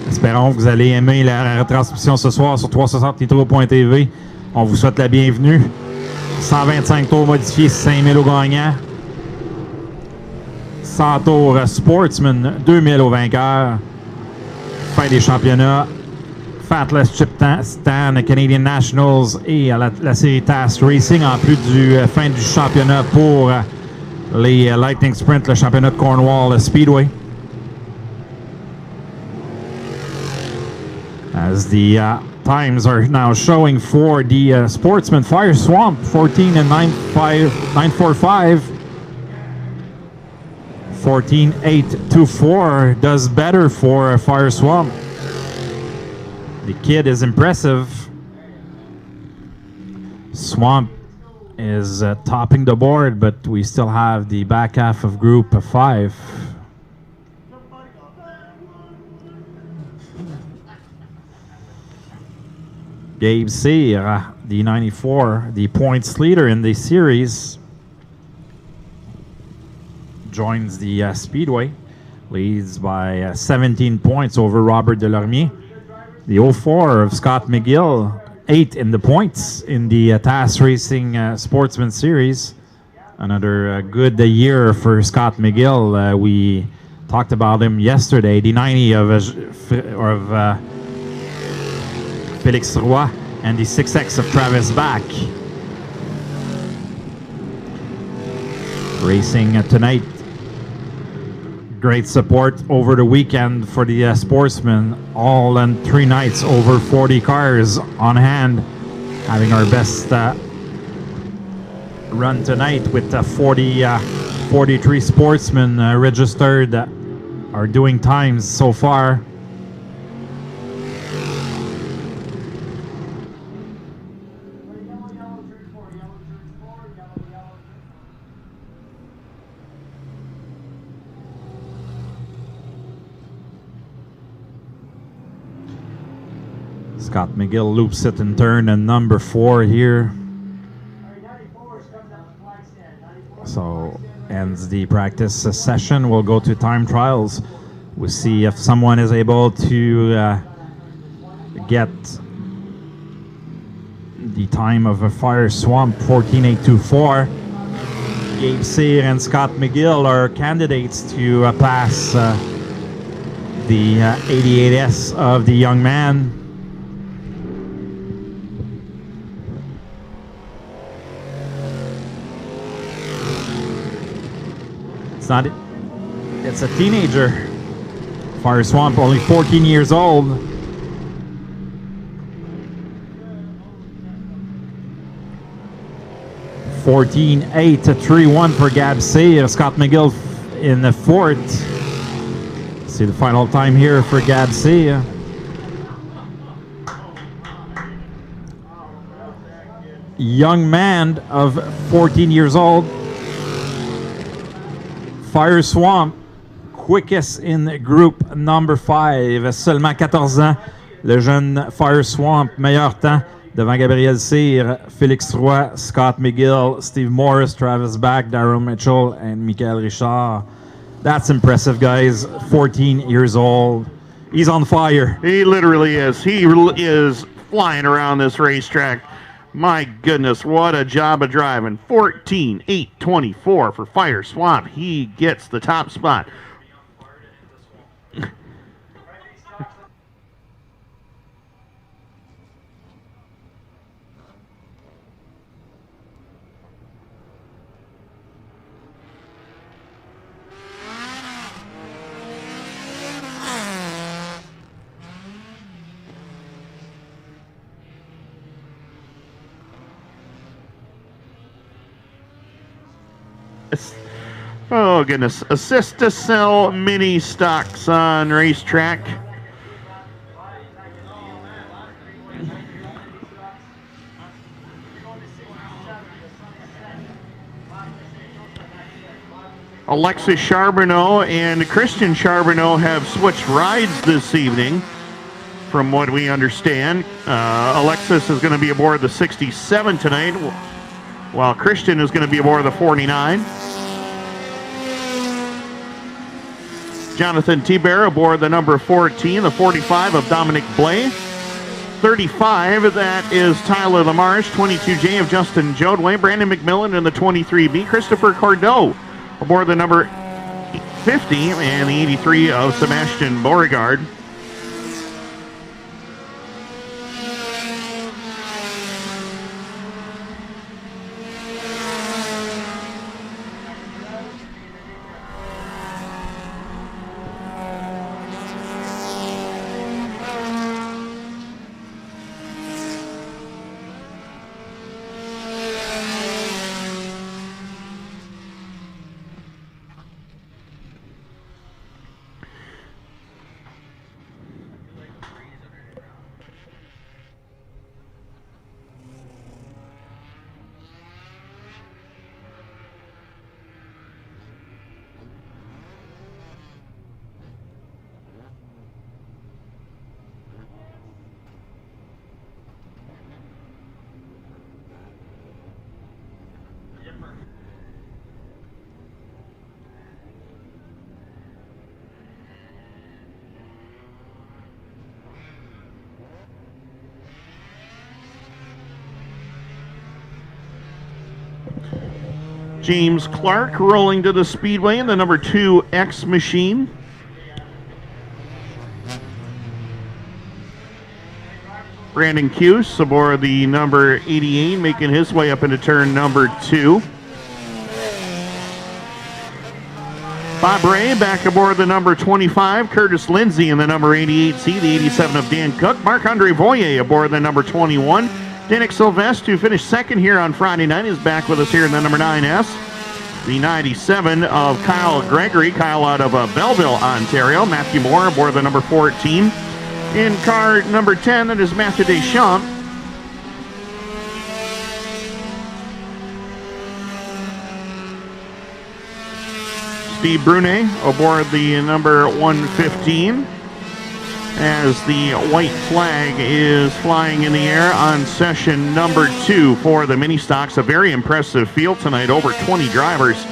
Espérons que vous allez aimer la retransmission ce soir sur 360nitro.tv. On vous souhaite la bienvenue. 125 tours modifiés, 5000 au gagnant. 100 tours Sportsman, 2000 au vainqueur. Fin des championnats, Fatless Chip Stand, Canadian Nationals et la série TAS Racing, en plus du fin du championnat pour les Lightning Sprint, le championnat de Cornwall Speedway. As the times are now showing for the Sportsman, Fire Swamp, 14 and 945. 14.824 does better for Fire Swamp. The kid is impressive. Swamp is topping the board, but we still have the back half of group 5. Gabe Cyr, the 94, the points leader in the series, joins the speedway, leads by 17 points over Robert Delormier. The 04 of Scott McGill, 8 in the points in the TAS Racing Sportsman Series. Another good year for Scott McGill. We talked about him yesterday. The 90 of Félix Roy and the 6X of Travis Bach. Racing tonight. Great support over the weekend for the sportsmen. All in 3 nights, over 40 cars on hand. Having our best run tonight with 40 43 sportsmen registered that are doing times so far. Scott McGill loops it in turn and number 4 here. So ends the practice session. We'll go to time trials. We'll see if someone is able to get the time of a Fire Swamp 14.824. Gabe Cyr and Scott McGill are candidates to pass the 88S of the young man. It's a teenager. Fire Swamp, only 14 years old. (14.831) for Gab Cyr. Scott McGill in the 4th. See the final time here for Gab Cyr. Young man of 14 years old. Fire Swamp, quickest in group number 5, seulement 14 ans. Le jeune Fire Swamp, meilleur temps devant Gabriel Cyr, Félix Roy, Scott McGill, Steve Morris, Travis Back, Daryl Mitchell, and Michael Richard. That's impressive, guys. 14 years old. He's on fire.
He literally is. He is flying around this racetrack. My goodness, what a job of driving. 14.824 for Fire Swamp. He gets the top spot. Oh goodness, assist to sell mini stocks on racetrack. Alexis Charbonneau and Christian Charbonneau have switched rides this evening, from what we understand. Alexis is going to be aboard the 67 tonight, while Christian is going to be aboard the 49. Jonathan Tiber aboard the number 14, the 45 of Dominic Blais. 35, that is Tyler Lamarche. 22J of Justin Jodway. Brandon McMillan in the 23B. Christopher Cordeau aboard the number 50 and the 83 of Sebastian Beauregard. James Clark rolling to the speedway in the number 2 X machine. Brandon Cuse aboard the number 88, making his way up into turn number 2. Bob Ray back aboard the number 25. Curtis Lindsay in the number 88C, the 87 of Dan Cook. Marc-Andre Voyer aboard the number 21. Danik Sylvestre, who finished second here on Friday night, is back with us here in the number 9S. The 97 of Kyle Gregory. Kyle out of Belleville, Ontario. Matthew Moore aboard the number 14. In car number 10, that is Matthew Deschamps. Steve Brunet aboard the number 115 as the white flag is flying in the air on session number 2 for the mini stocks. A very impressive field tonight, over 20 drivers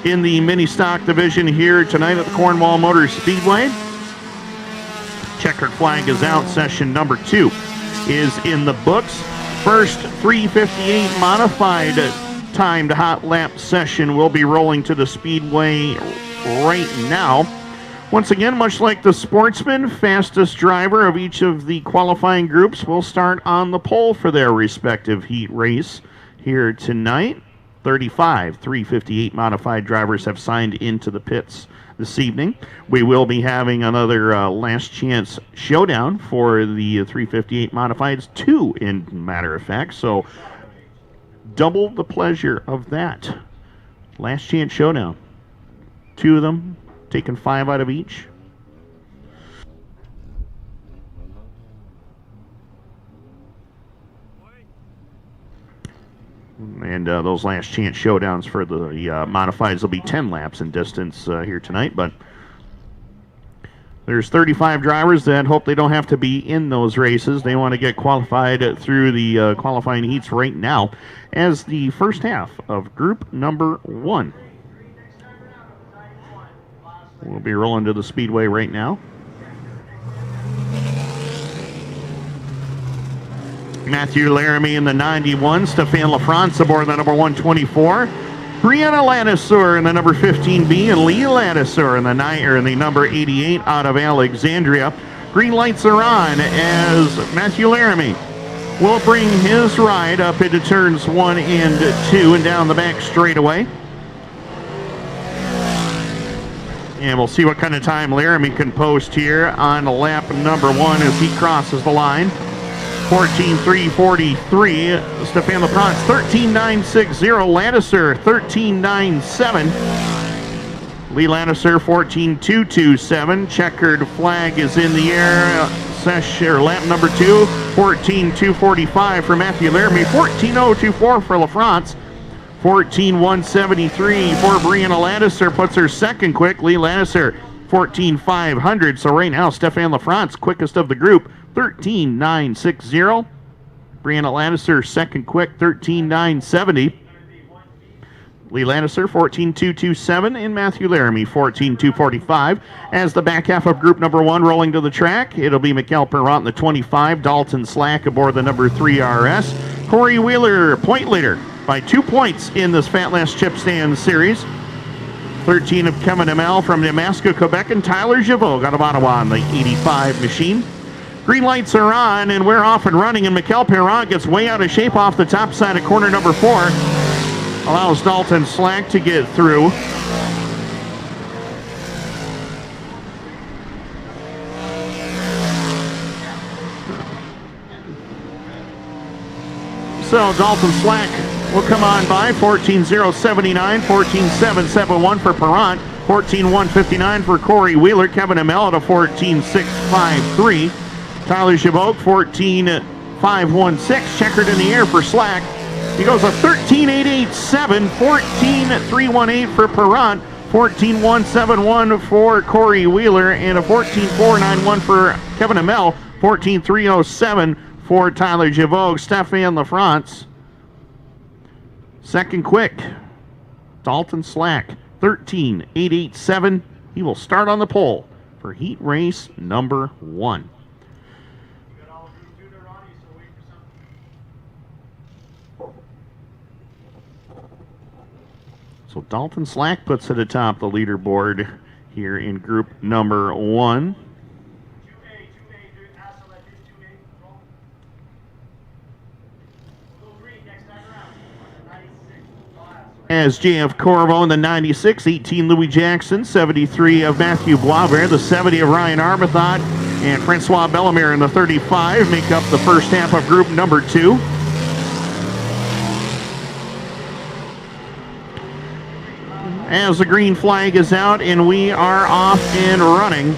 in the mini stock division here tonight at the Cornwall Motor Speedway. Checkered flag is out. Session number 2 is in the books. First 3:58 modified timed hot lap session will be rolling to the speedway right now. Once again, much like the Sportsman, fastest driver of each of the qualifying groups will start on the pole for their respective heat race here tonight. 35 3:58 modified drivers have signed into the pits this evening. We will be having another last chance showdown for the 3:58 modifieds, 2 in matter of fact, so double the pleasure of that. Last chance showdown. 2 of them, taking 5 out of each. And those last chance showdowns for the modifieds will be 10 laps in distance here tonight. But there's 35 drivers that hope they don't have to be in those races. They want to get qualified through the qualifying heats right now as the first half of group number 1. We'll be rolling to the speedway right now. Matthew Laramie in the 91, Stefan LaFrance aboard the number 124, Brianna Ladiseur in the number 15B, and Lee Ladiseur in the number 88 out of Alexandria. Green lights are on as Matthew Laramie will bring his ride up into turns 1 and 2 and down the back straightaway. And we'll see what kind of time Laramie can post here on lap number 1 as he crosses the line. 14.343, Stefan LaFrance, 13.960, Ladiseur, 13.97. Lee Ladiseur, 14.227. Checkered flag is in the air. Lap number 2, 14.245 for Matthew Laramie, 14.024 for LaFrance, 14.173 for Brianna Ladiseur, puts her second quick. Lee Ladiseur, 14.500. So right now, Stefan LaFrance, quickest of the group, 13.960. Brianna Ladiseur, second quick, 13.970. Lee Ladiseur, 14.227, and Matthew Laramie, 14.245. As the back half of group number 1 rolling to the track, it'll be Mikkel Perrant in the 25, Dalton Slack aboard the number 3 RS. Corey Wheeler, point leader by 2 points in this Fat Last Chip Stand Series. 13 of Kevin Amel from Nemaska, Quebec, and Tyler Giveau out of Ottawa on the 85 machine. Green lights are on, and we're off and running, and Mikkel Perrant gets way out of shape off the top side of corner number 4. Allows Dalton Slack to get through. So Dalton Slack will come on by, 14.079, 14.771 for Perrant, 14.159 for Corey Wheeler. Kevin Amel at a 14.653. Tyler Giveau, 14.516, checkered in the air for Slack. He goes a 13.887, 14.318 for Perrant, 14.171 for Corey Wheeler, and a 14.491 for Kevin Amel, 14.307 for Tyler Giveau. Stefan LaFrance, second quick. Dalton Slack, 13.887. He will start on the pole for heat race number 1. So Dalton Slack puts it atop the leaderboard here in group number 1. As JF Corvo in the 96, 18 Louis Jackson, 73 of Matthew Boisvert, the 70 of Ryan Arbethot, and Francois Bellemare in the 35 make up the first half of group number 2. as the green flag is out, and we are off and running.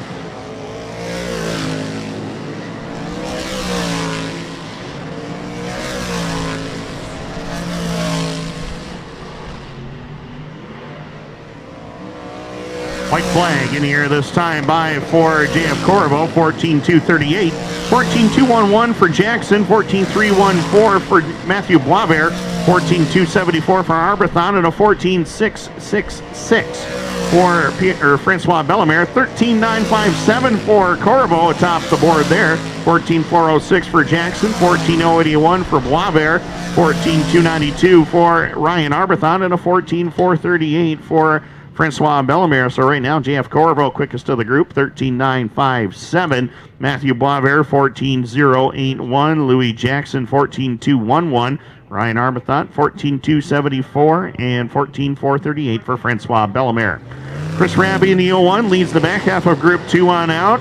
White flag in the air this time for JF Corvo, 14.238. 14.211 for Jackson, 14.314 for Matthew Boisvert, 14.274 for Arbathon, and a 14.666 for Francois Bellemare. 13.957 for Corvo atop the board there. 14.406 for Jackson, 14.081 for Boisvert, 14.292 for Ryan Arbathon, and a 14.438 for Francois Bellemare. So right now, JF Corvo quickest of the group, 13.957. Matthew Boisvert, 14.081. Louis Jackson, 14.211. Ryan Arbathon, 14.274. And 14.438 for Francois Bellemare. Chris Raby in the 01 leads the back half of Group 2 on out.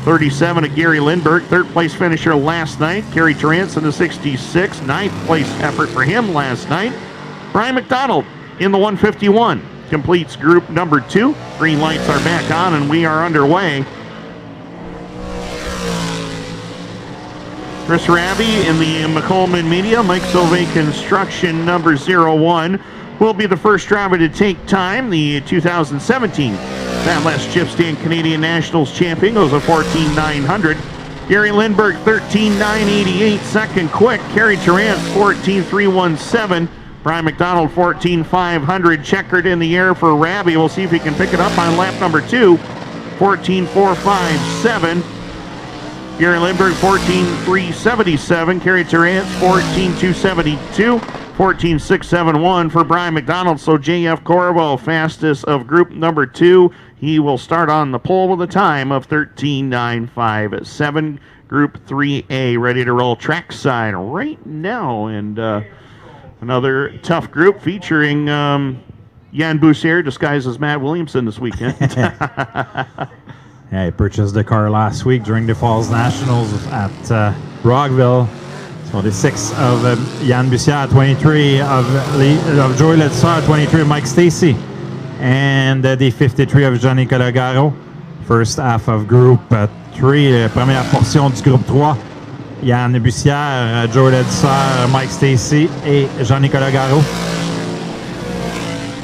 37 of Gary Lindbergh, third place finisher last night. Kerry Terrence in the 66, ninth place effort for him last night. Brian McDonald in the 151. Completes group number 2. Green lights are back on and we are underway. Chris Raby in the McColeman Media. Mike Sauvé Construction number 01 will be the first driver to take time. The 2017 Atlas Chip Stand Canadian Nationals champion goes a 14.900. Gary Lindbergh 13.988. Second quick. Kerry Terrence 14.317. Brian McDonald, 14.500, checkered in the air for Raby. We'll see if he can pick it up on lap number 2. 14.457. Gary Lindbergh, 14.377. Kerry Terrence, 14.272. 14.671 for Brian McDonald. So JF Corvo, fastest of group number 2. He will start on the pole with a time of 13.957. Group 3A ready to roll trackside right now. And another tough group featuring Jan Boussier disguised as Matt Williamson this weekend.
Yeah, he purchased the car last week during the Falls Nationals at Rockville. So the 6 of Jan Boussier, 23 of Joey Ledesar, 23 of Mike Stacy, and the 53 of Jean-Nicolas Garot. First half of Group 3, première portion du Groupe 3. Yann Bussière, Joe Ledesar, Mike Stacy et Jean-Nicolas Garot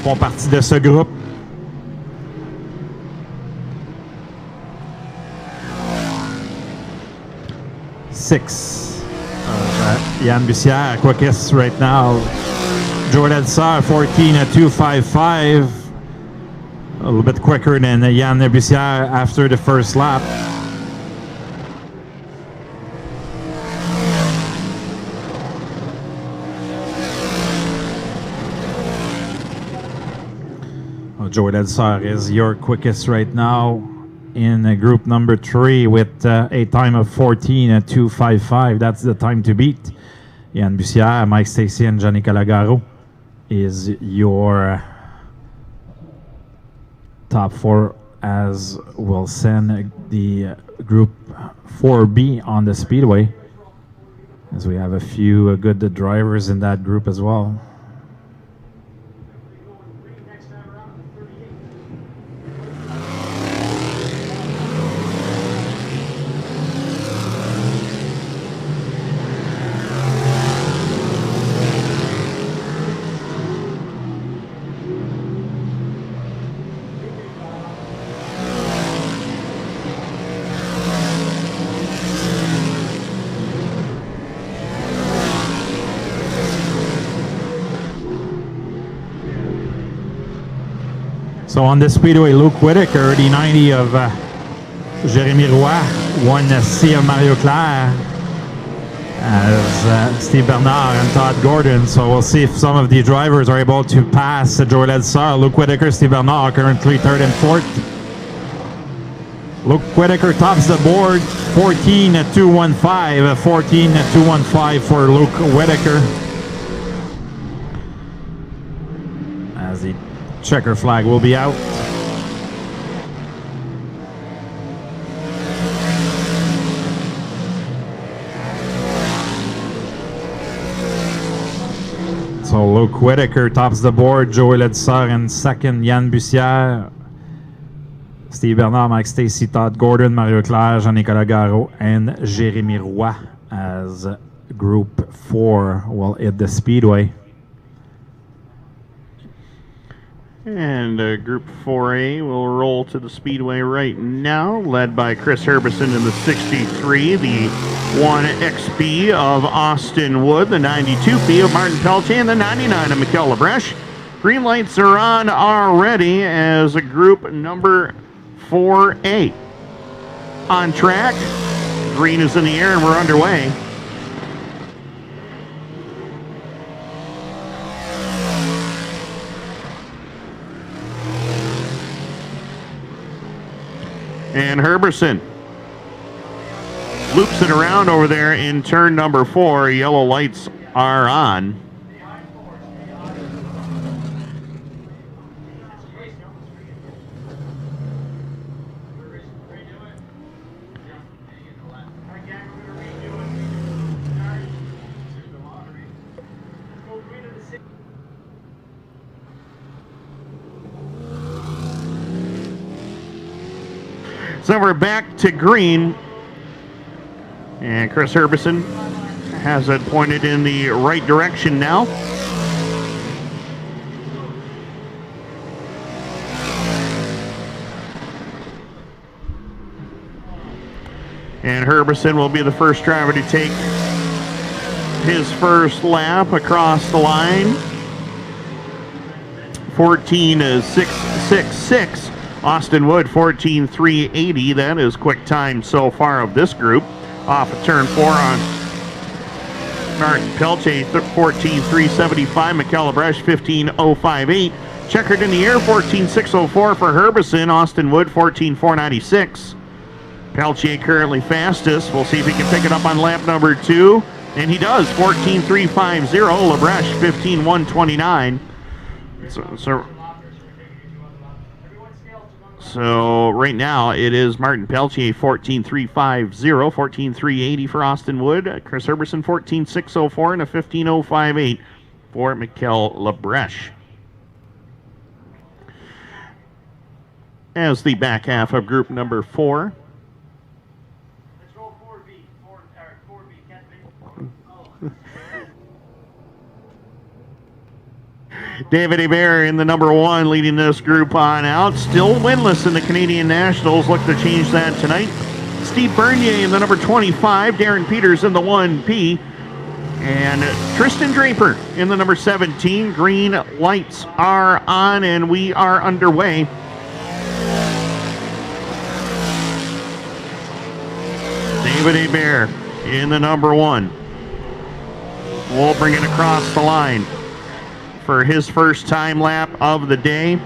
font partie de ce groupe. Six. Yann Bussière, quickest right now. Joe Ledesar, 14.255. A little bit quicker than Yann Bussière after the first lap. Joe Ledesar is your quickest right now in group number 3 with a time of 14.255. That's the time to beat. Yann Bussière, Mike Stacy, and Jean-Nicolas Garot is your top 4, as we'll send the group 4B on the speedway, as we have a few good drivers in that group as well. So on the speedway, Luke Whitaker, the 90 of Jérémy Roy, 1C of Mario Claire, as Steve Bernard and Todd Gordon. So we'll see if some of the drivers are able to pass Joe Ledesar. Luke Whitaker, Steve Bernard currently 3rd and 4th. Luke Whitaker tops the board, 14.215, 14.215 for Luke Whitaker. As the checker flag will be out. So So Luke Whitaker tops the board, Joey Ledessar in second, Yann Bussière, Steve Bernard, Mike Stacy, Todd Gordon, Mario Claire, Jean-Nicolas Garot, and Jérémy Roy as Group 4 will hit the speedway.
And Group 4A will roll to the speedway right now, led by Chris Herbison in the 63, the 1XP of Austin Wood, the 92P of Martin Peltier, and the 99 of Mikkel Lebrecht. Green lights are on already as a group number 4A. On track, green is in the air and we're underway. And Herberson loops it around over there in turn number 4. Yellow lights are on. So we're back to green, and Chris Herbison has it pointed in the right direction now. And Herbison will be the first driver to take his first lap across the line. 14.666. Austin Wood, 14.380. That is quick time so far of this group. Off of turn 4 on Martin Peltier, 14.375. Mikkel Lebrecht, 15.058. Checkered in the air, 14.604 for Herbison. Austin Wood, 14.496. Peltier currently fastest. We'll see if he can pick it up on lap number 2. And he does, 14.350. Lebrecht, 15.129. So right now it is Martin Peltier 14.350, 14.380 for Austin Wood. Chris Herbison 14.604 and a 15.058 for Mikkel Lebrecht. As the back half of group number 4.
Let's roll 4B. 4B. Can't be.
David Hebert in the number 1 leading this group on out. Still winless in the Canadian Nationals. Look to change that tonight. Steve Bernier in the number 25. Darren Peters in the 1P. And Tristan Draper in the number 17. Green lights are on and we are underway. David Hebert in the number 1. We'll bring it across the line for his first time lap of the day.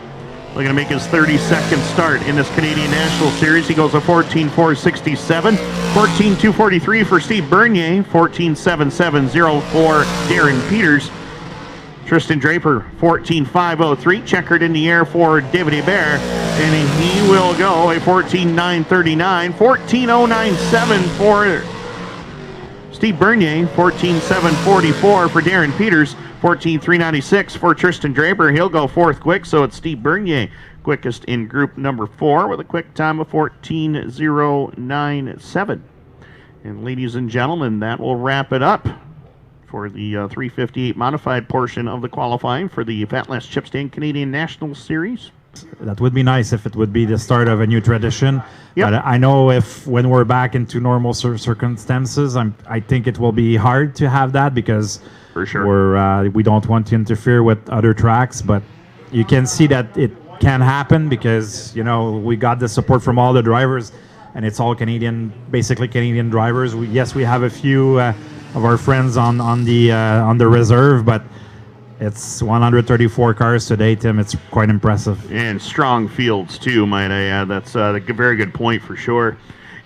Looking to make his 32nd start in this Canadian National Series. He goes a 14.467, 14.243 for Steve Bernier, 14.770 for Darren Peters. Tristan Draper, 14.503, checkered in the air for David Hebert, and he will go a 14.939, 14.097 for Steve Bernier, 14.744 for Darren Peters, 14.396 for Tristan Draper. He'll go 4th quick, so it's Steve Bernier quickest in group number 4 with a quick time of 14.097. And ladies and gentlemen, that will wrap it up for the 358 modified portion of the qualifying for the Fat Last Chip Stand Canadian National Series.
That would be nice if it would be the start of a new tradition.
Yep.
But I know if when we're back into normal circumstances, I think it will be hard to have that because
for sure
we don't want to interfere with other tracks. But you can see that it can happen because we got the support from all the drivers, and it's all Canadian, basically Canadian drivers. Yes, we have a few of our friends on the reserve, but it's 134 cars today, Tim. It's quite impressive.
And strong fields, too, might I add. That's a very good point for sure.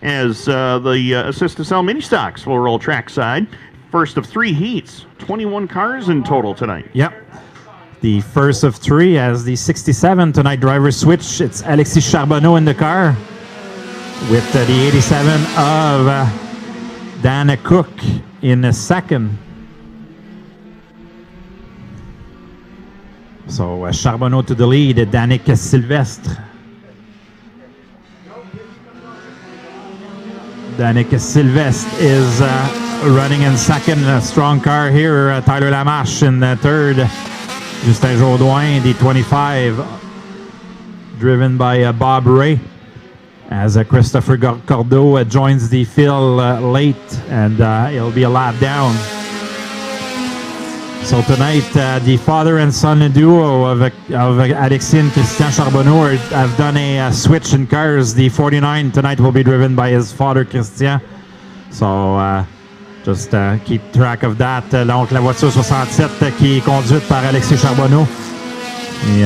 As the Assist Cell Mini Stocks will roll trackside. First of 3 heats. 21 cars in total tonight.
Yep. The first of 3 as the 67 tonight driver switch. It's Alexis Charbonneau in the car with the 87 of Dana Cook in a second. So Charbonneau to the lead, Danick Sylvestre. Danick Sylvestre is running in second. A strong car here. Tyler Lamarche in third. Justin Jourdouin, the 25, driven by Bob Ray. As Christopher Cordeau joins the field late, and he'll be a lap down. So tonight, the father and son duo of Alexis and Christian Charbonneau have done a switch in cars. The 49 tonight will be driven by his father, Christian. So just keep track of that. Donc la voiture 67 qui est conduite par Alexis Charbonneau. Et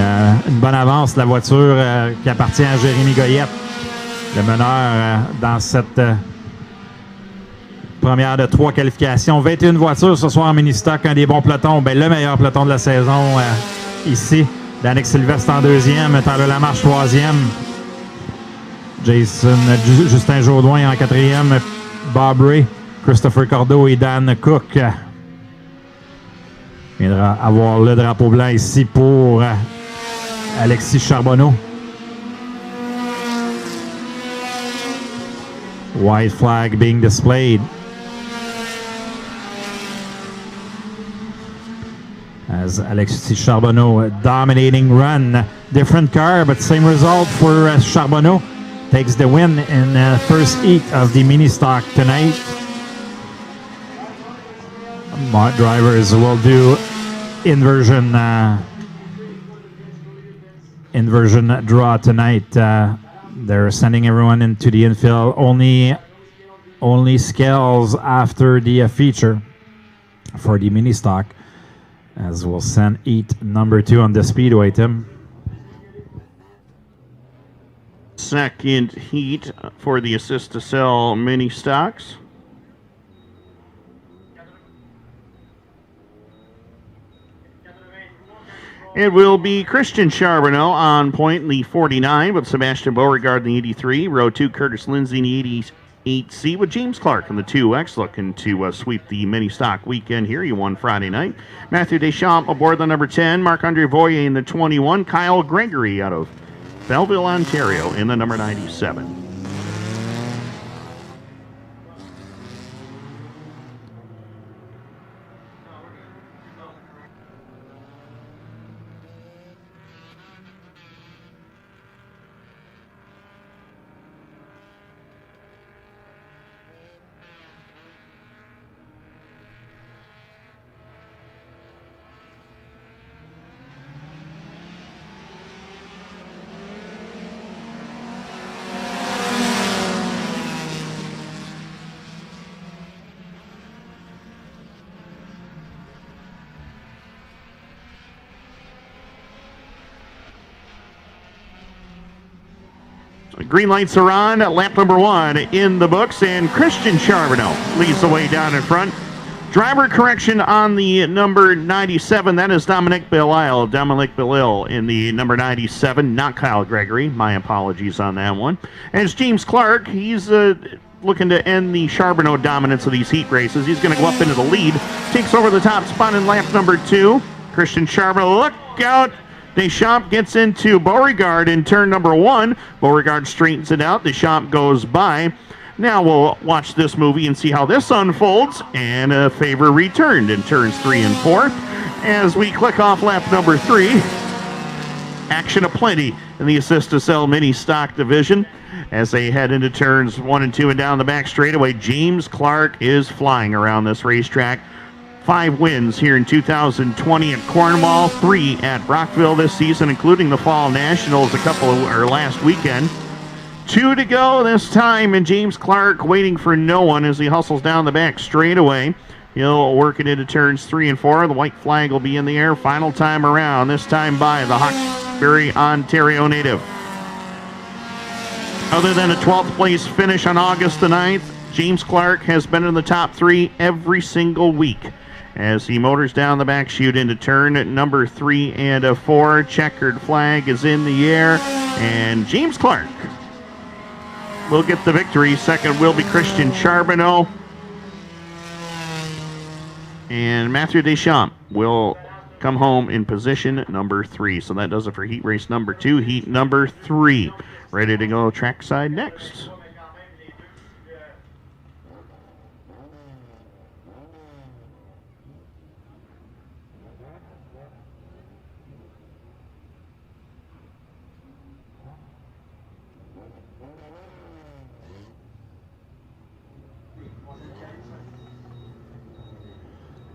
une bonne avance, la voiture qui appartient à Jérémy Goyette, le meneur dans cette première de 3 qualifications. 21 voitures ce soir en mini-stock, un des bons pelotons, ben, le meilleur peloton de la saison ici. Danick Sylvestre en deuxième, Tyler Lamarche troisième, Justin Jourdouin en quatrième, Bob Ray, Christopher Cordeau et Dan Cook. Il viendra avoir le drapeau blanc ici pour Alexis Charbonneau. White flag being displayed. As Alexis Charbonneau, dominating run. Different car, but same result for Charbonneau. Takes the win in first heat of the mini stock tonight. Drivers will do inversion draw tonight. They're sending everyone into the infield. Only scales after the feature for the mini stock. As we'll send heat number 2 on the speedway, Tim.
Second heat for the assist to sell mini stocks. It will be Christian Charbonneau on point in the 49 with Sebastian Beauregard in the 83. Row 2, Curtis Lindsay in the 88C with James Clark in the 2X, looking to sweep the mini stock weekend here. He won Friday night. Matthew Deschamps aboard the number 10. Marc-Andre Voyer in the 21. Kyle Gregory out of Belleville, Ontario in the number 97. Green lights are on. Lap number 1 in the books, and Christian Charbonneau leads the way down in front. Driver correction on the number 97. That is Dominic Belisle. Dominic Belisle in the number 97, not Kyle Gregory. My apologies on that one. And it's James Clark. He's looking to end the Charbonneau dominance of these heat races. He's going to go up into the lead. Takes over the top spot in lap number 2. Christian Charbonneau, look out. Deschamps gets into Beauregard in turn number 1. Beauregard straightens it out. Deschamps goes by. Now we'll watch this movie and see how this unfolds. And a favor returned in turns 3 and 4. As we click off lap number 3. Action aplenty in the assist to sell mini stock division. As they head into turns 1 and 2 and down the back straightaway, James Clark is flying around this racetrack. 5 wins here in 2020 at Cornwall, 3 at Rockville this season, including the Fall Nationals last weekend. 2 to go this time, and James Clark waiting for no one as he hustles down the back straightaway. He'll work it into turns 3 and 4. The white flag will be in the air final time around, this time by the Hawkesbury, Ontario native. Other than a 12th place finish on August the 9th, James Clark has been in the top 3 every single week. As he motors down the back chute into turn number 3 and 4. Checkered flag is in the air, and James Clark will get the victory. Second will be Christian Charbonneau. And Matthew Deschamps will come home in position number 3. So that does it for heat race number 2. Heat number 3, ready to go trackside next.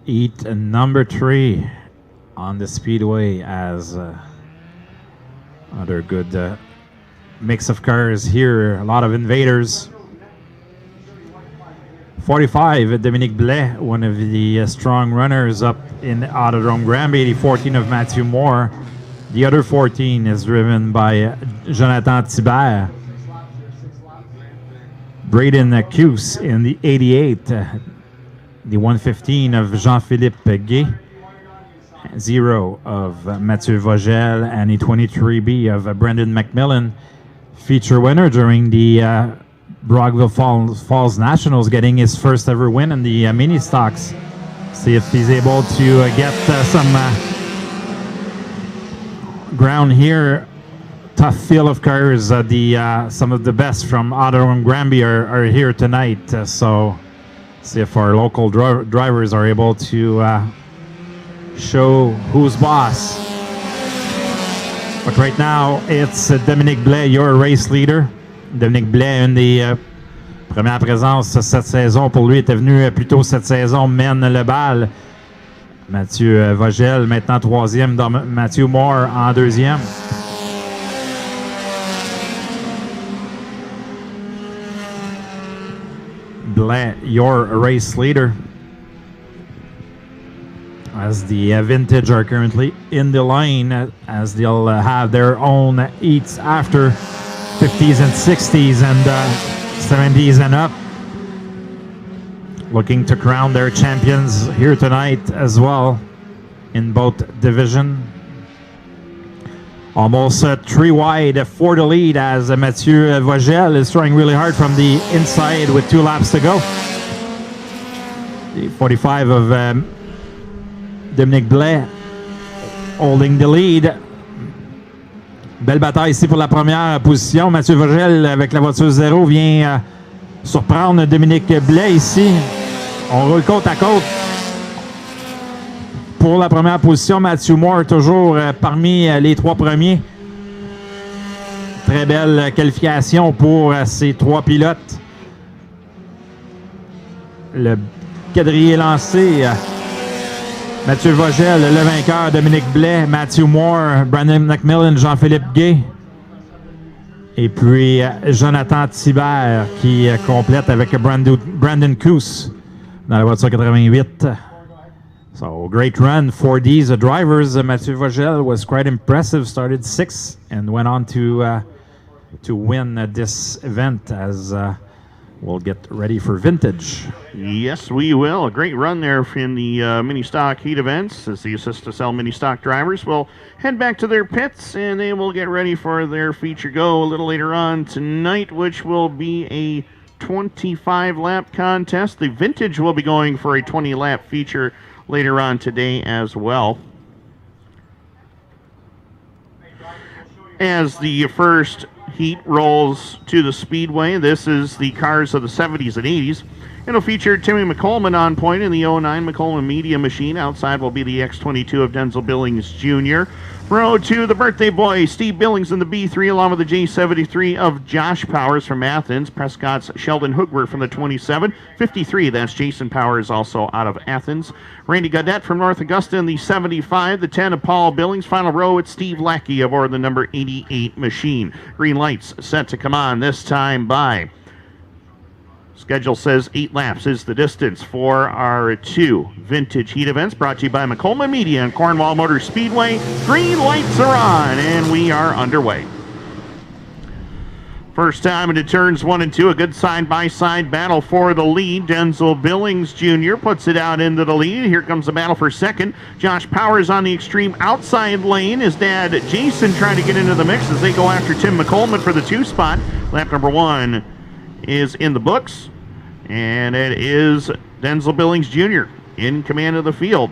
Heat number 3 on the speedway as another good mix of cars here. A lot of invaders. 45, Dominique Blais, one of the strong runners up in Autodrome Granby. The 14 of Matthew Moore. The other 14 is driven by Jonathan Thibert. Braden Cuse in the 88. The 115 of Jean-Philippe Gay. 0 of Mathieu Vogel, and the 23B of Brendan McMillan. Feature winner during the Brockville Falls Nationals, getting his first ever win in the mini stocks. See if he's able to get some ground here. Tough field of cars. Some of the best from Autodrome Granby are here tonight. So see if our local drivers are able to show who's boss. But right now, it's Dominique Blais, your race leader. Dominique Blais, une des premières présences cette saison pour lui, était venu plus tôt cette saison, mène le bal. Mathieu Vogel, maintenant 3e, Matthew Moore en 2e. Blais, your race leader. As the Vintage are currently in the line, as they'll have their own heats after 50s and 60s and 70s and up. Looking to crown their champions here tonight as well in both divisions. Almost 3 wide for the lead as Mathieu Vogel is trying really hard from the inside with 2 laps to go. The 45 of Dominique Blais holding the lead. Belle bataille ici pour la première position. Mathieu Vogel avec la voiture 0 vient surprendre Dominique Blais ici. On roule côte à côte. Pour la première position, Matthew Moore toujours parmi les 3 premiers. Très belle qualification pour ces 3 pilotes. Le quadrillé lancé. Mathieu Vogel, le vainqueur, Dominique Blais, Matthew Moore, Brandon McMillan, Jean-Philippe Gay. Et puis Jonathan Thibert qui complète avec Brandon Cuse dans la voiture 88. So, great run for these drivers. Mathieu Vogel was quite impressive, started 6th and went on to win this event as we'll get ready for Vintage.
Yes, we will. A great run there in the mini stock heat events as the Assist to Sell mini stock drivers will head back to their pits and they will get ready for their feature go a little later on tonight, which will be a 25-lap contest. The Vintage will be going for a 20-lap feature later on today as well. As the first heat rolls to the speedway, this is the cars of the 70s and 80s. It'll feature Timmy McCollman on point in the 09 McCollman Media Machine. Outside will be the X22 of Denzel Billings Jr. Row 2, the birthday boy, Steve Billings in the B3, along with the J73 of Josh Powers from Athens. Prescott's Sheldon Hoogwer from the 27. 53, that's Jason Powers, also out of Athens. Randy Gaudette from North Augusta in the 75. The 10 of Paul Billings. Final row, it's Steve Lackey aboard the number 88 machine. Green lights set to come on, this time by... Schedule says 8 laps is the distance for our 2 Vintage heat events, brought to you by McCollman Media and Cornwall Motor Speedway. Green lights are on, and we are underway. First time into turns 1 and 2, a good side-by-side battle for the lead. Denzel Billings Jr. puts it out into the lead. Here comes the battle for second. Josh Powers on the extreme outside lane. His dad, Jason, trying to get into the mix as they go after Tim McCollman for the 2 spot. Lap number 1 is in the books, and it is Denzel Billings Jr. in command of the field.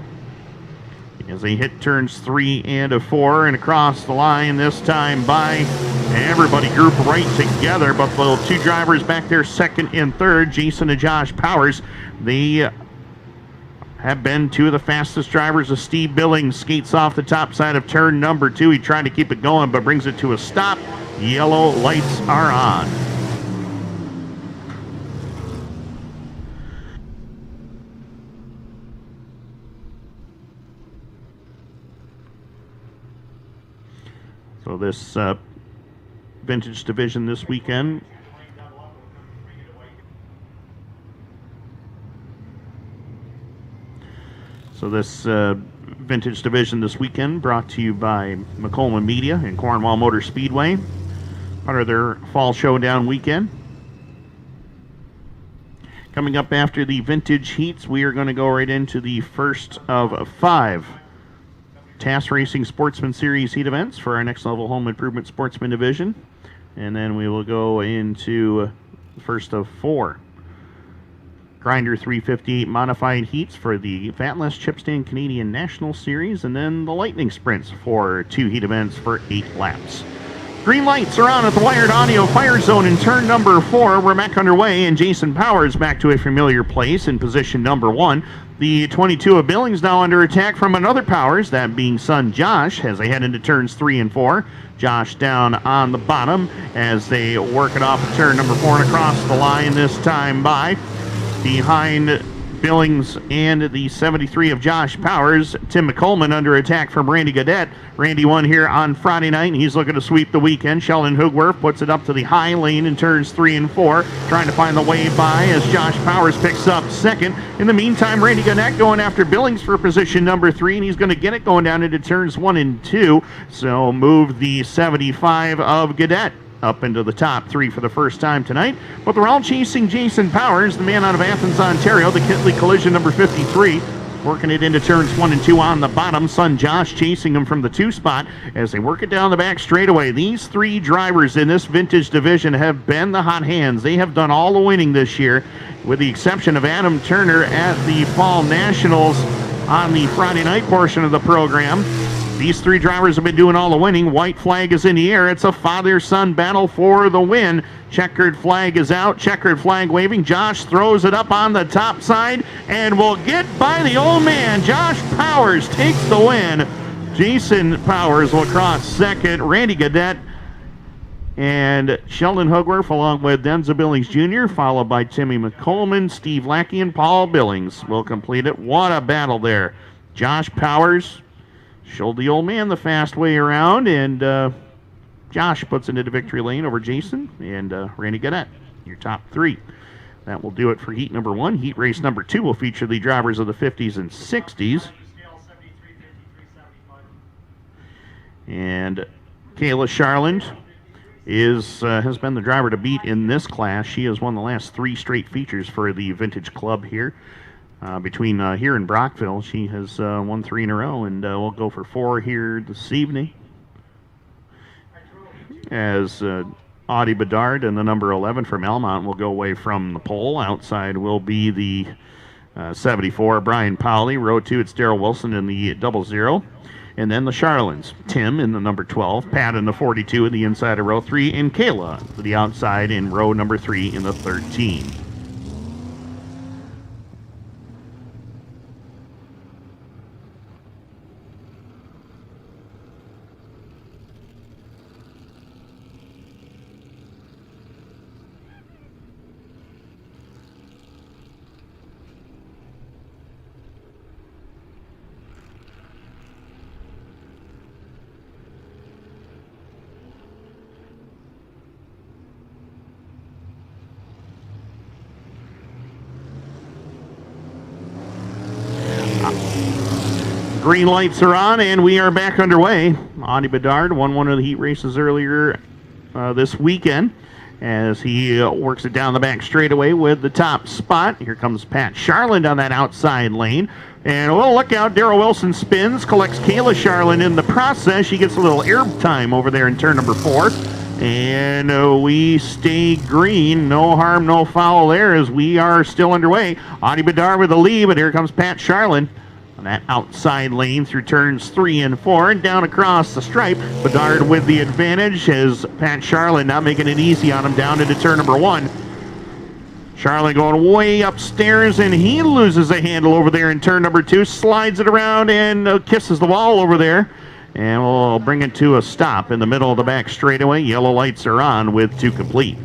as they hit turns 3 and 4 and across the line this time by everybody grouped right together, but the two drivers back there, second and third, Jason and Josh Powers, they have been two of the fastest drivers. As Steve Billings skates off the top side of turn number 2. He tried to keep it going but brings it to a stop. Yellow lights are on. So this vintage division this weekend. So this vintage division this weekend brought to you by McCollum Media and Cornwall Motor Speedway, part of their fall showdown weekend. Coming up after the vintage heats, we are going to go right into the first of 5 TAS Racing Sportsman Series heat events for our next level home improvement sportsman division. And then we will go into the first of 4 Grinder 358 modified heats for the Fatless Chipstand Canadian National Series, and then the Lightning Sprints for 2 heat events for 8 laps. Green lights are on at the Wired Audio Fire Zone in turn number 4. We're back underway, and Jason Powers back to a familiar place in position number 1. The 22 of Billings now under attack from another Powers, that being son Josh, as they head into turns 3 and 4. Josh down on the bottom as they work it off of turn number 4 and across the line this time by. Behind Billings and the 73 of Josh Powers, Tim McCollman under attack from Randy Gaudette. Randy won here on Friday night, and he's looking to sweep the weekend. Sheldon Hugworth puts it up to the high lane in turns 3 and 4, trying to find the way by as Josh Powers picks up second. In the meantime, Randy Gaudette going after Billings for position number 3, and he's going to get it going down into turns 1 and 2. So move the 75 of Gaudette up into the top 3 for the first time tonight. But they're all chasing Jason Powers, the man out of Athens, Ontario, the Kitley Collision number 53. Working it into turns 1 and 2 on the bottom. Son Josh chasing him from the 2 spot as they work it down the back straightaway. These 3 drivers in this vintage division have been the hot hands. They have done all the winning this year, with the exception of Adam Turner at the Fall Nationals on the Friday night portion of the program. These 3 drivers have been doing all the winning. White flag is in the air. It's a father-son battle for the win. Checkered flag is out. Checkered flag waving. Josh throws it up on the top side and will get by the old man. Josh Powers takes the win. Jason Powers will cross second. Randy Gaudette and Sheldon Hugworth along with Denza Billings Jr., followed by Timmy McCollman, Steve Lackey, and Paul Billings will complete it. What a battle there. Josh Powers showed the old man the fast way around, and Josh puts it into victory lane over Jason and Randy Gaudette, your top 3. That will do it for heat number 1. Heat race number 2 will feature the drivers of the 50s and 60s. And Kayla Charland has been the driver to beat in this class. She has won the last 3 straight features for the Vintage Club here. Between here and Brockville, she has won 3 in a row, and we'll go for 4 here this evening. As Audie Bedard and the number 11 from Elmont will go away from the pole. Outside will be the 74, Brian Powley. Row 2, it's Darrell Wilson in the 00. And then the Charlins, Tim in the number 12, Pat in the 42 in the inside of row 3, and Kayla to the outside in row number 3 in the 13. Green lights are on, and we are back underway. Audie Bedard won one of the heat races earlier this weekend as he works it down the back straightaway with the top spot. Here comes Pat Charland on that outside lane. And well, look out, Darrell Wilson spins, collects Kayla Charland in the process. She gets a little air time over there in turn number 4. And we stay green. No harm, no foul there as we are still underway. Audie Bedard with the lead, but here comes Pat Charland on that outside lane through turns 3 and 4 and down across the stripe. Bedard with the advantage as Pat Charlin not making it easy on him down into turn number 1. Charlin going way upstairs, and he loses a handle over there in turn number 2, slides it around and kisses the wall over there. And we'll bring it to a stop in the middle of the back straightaway. Yellow lights are on with 2 complete.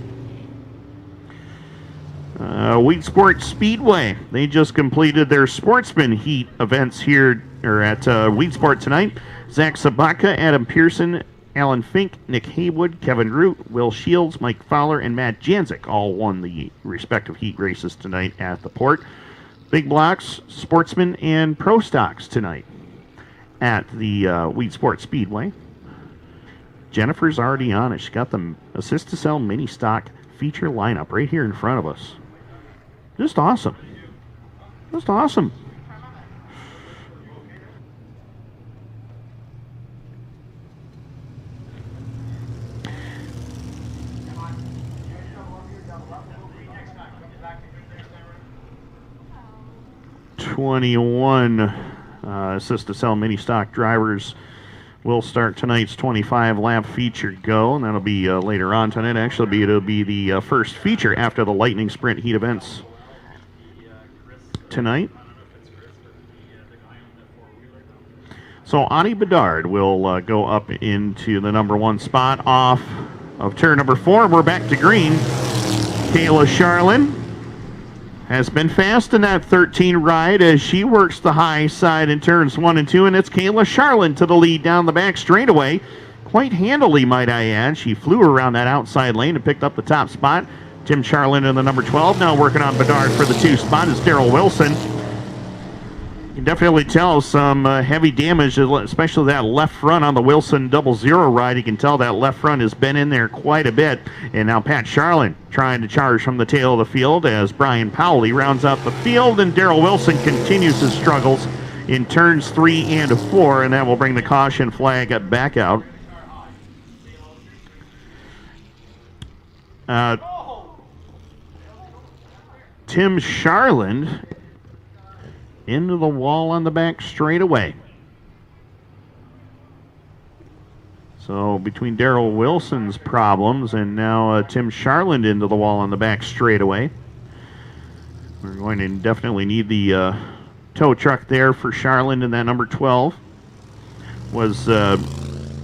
Wheat Sport Speedway, they just completed their Sportsman heat events here at Wheat Sport tonight. Zach Sabaka, Adam Pearson, Alan Fink, Nick Haywood, Kevin Root, Will Shields, Mike Fowler, and Matt Janzik all won the respective heat races tonight at the port. Big blocks, Sportsman, and Pro Stocks tonight at the Wheat Sport Speedway. Jennifer's already on it. She's got the Assist to Sell mini stock feature lineup right here in front of us. Just awesome. Just awesome. '21 Assist to Sell mini stock drivers will start tonight's 25 lap feature go, and that'll be later on tonight. Actually, it'll be the first feature after the Lightning Sprint heat events tonight. So Ani Bedard will go up into the number 1 spot off of turn number 4. We're back to green. Kayla Charlin has been fast in that 13 ride as she works the high side in turns 1 and 2, and it's Kayla Charlin to the lead down the back straightaway. Quite handily, might I add. She flew around that outside lane and picked up the top spot. Tim Charlin in the number 12, now working on Bedard for the 2 spot is Daryl Wilson. You can definitely tell some heavy damage, especially that left front on the Wilson 00 ride. You can tell that left front has been in there quite a bit. And now Pat Charlin trying to charge from the tail of the field as Brian Powley rounds out the field, and Daryl Wilson continues his struggles in turns 3 and 4, and that will bring the caution flag back out. Tim Charlin into the wall on the back straightaway. So between Daryl Wilson's problems and now Tim Charlin into the wall on the back straightaway, we're going to definitely need the tow truck there for Charlin in that number 12. Was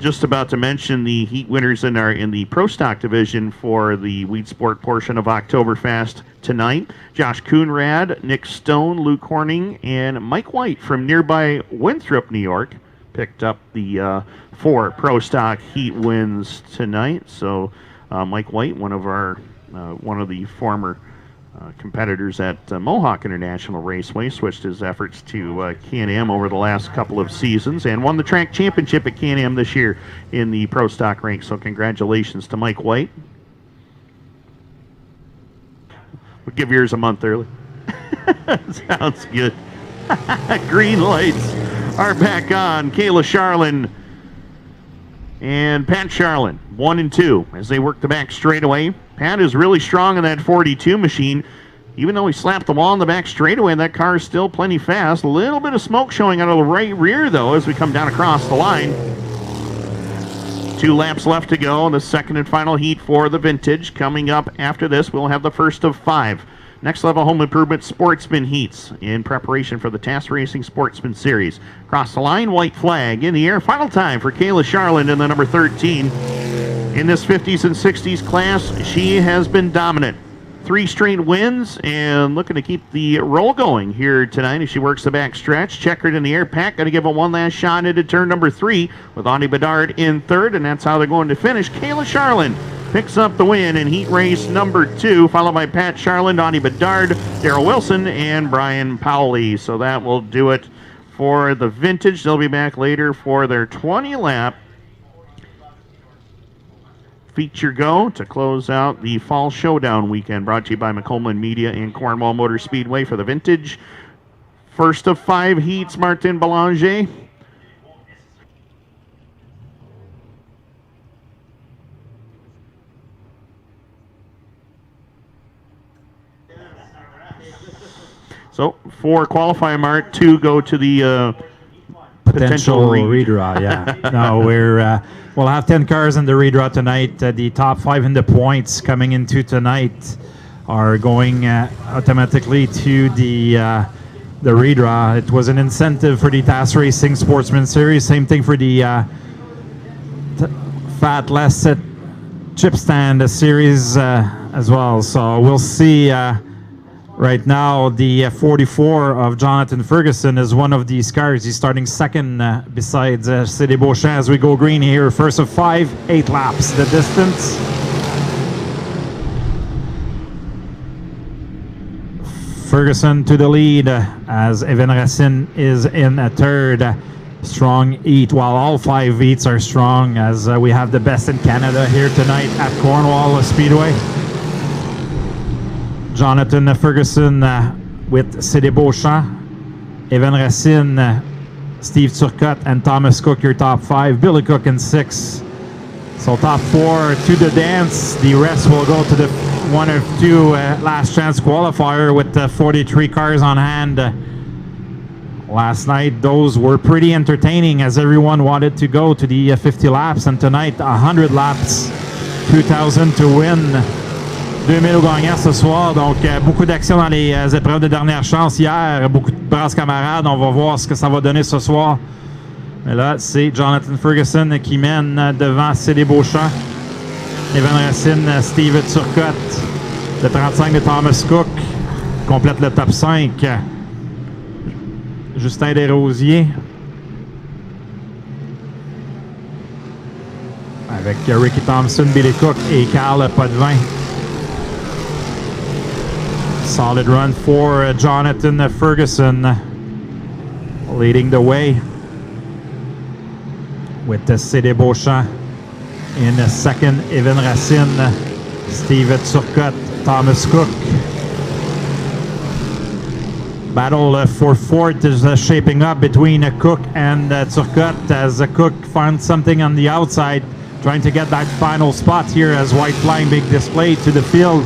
just about to mention the heat winners in the Pro Stock division for the Wheat Sport portion of Oktoberfest tonight. Josh Coonrad, Nick Stone, Luke Horning, and Mike White from nearby Winthrop, New York, picked up the 4 Pro Stock heat wins tonight. So Mike White, one of the former competitors at Mohawk International Raceway, switched his efforts to Can-Am over the last couple of seasons and won the track championship at Can-Am this year in the Pro Stock ranks. So congratulations to Mike White. We'll give yours a month early. Sounds good. Green lights are back on. Kayla Charlin and Pat Charlin, 1 and 2, as they work the back straightaway. Pat is really strong in that 42 machine. Even though he slapped the wall in the back straightaway, that car is still plenty fast. A little bit of smoke showing out of the right rear, though, as we come down across the line. 2 laps left to go in the second and final heat for the Vintage. Coming up after this, we'll have the first of 5 Next Level Home Improvement Sportsman heats in preparation for the TAS Racing Sportsman Series. Across the line, white flag in the air. Final time for Kayla Charlin in the number 13. In this 50s and 60s class, she has been dominant. 3 straight wins and looking to keep the roll going here tonight as she works the back stretch. Checkered in the air. Pat got to give it one last shot into turn number 3 with Ani Bedard in third, and that's how they're going to finish. Kayla Charlin picks up the win in heat race number 2, followed by Pat Charlin, Ani Bedard, Daryl Wilson, and Brian Powley. So that will do it for the Vintage. They'll be back later for their 20-lap feature go to close out the Fall Showdown weekend, brought to you by McCollum Media and Cornwall Motor Speedway for the Vintage. First of 5 heats, Martin Belanger. So 4 qualify mark, 2 go to the
Potential
read.
redraw, yeah. No, we'll have 10 cars in the redraw tonight. The top 5 in the points coming into tonight are going automatically to the redraw. It was an incentive for the TAS Racing Sportsman Series. Same thing for the Fat Less Chip Stand Series as well. So we'll see. Right now, the 44 of Jonathan Ferguson is one of these cars. He's starting second besides Cédé Beauchamp as we go green here. First of 5, 8 laps. The distance. Ferguson to the lead as Evan Racine is in a third. Strong heat, while all 5 heats are strong as we have the best in Canada here tonight at Cornwall Speedway. Jonathan Ferguson with Cédé Beauchamp, Evan Racine, Steve Turcotte, and Thomas Cook, your top 5. Billy Cook in 6. So top 4 to the dance. The rest will go to the 1 or 2 last chance qualifier with 43 cars on hand. Last night, those were pretty entertaining as everyone wanted to go to the 50 laps. And tonight, 100 laps, 2,000 to win. 2000 au gagnant ce soir, donc beaucoup d'action dans les épreuves de dernière chance hier, beaucoup de brasses camarades, on va voir ce que ça va donner ce soir. Mais là, c'est Jonathan Ferguson qui mène devant Cédé Beauchamp, Evan Racine, Steve Turcotte, le 35 de Thomas Cook, complète le top 5. Justin Desrosiers, avec Ricky Thompson, Billy Cook et Carl Potvin. Solid run for Jonathan Ferguson, leading the way with Cédé Beauchamp in second, Evan Racine, Steve Turcotte, Thomas Cook. Battle for fourth is shaping up between Cook and Turcotte as Cook finds something on the outside, trying to get that final spot here as white flying being displayed to the field.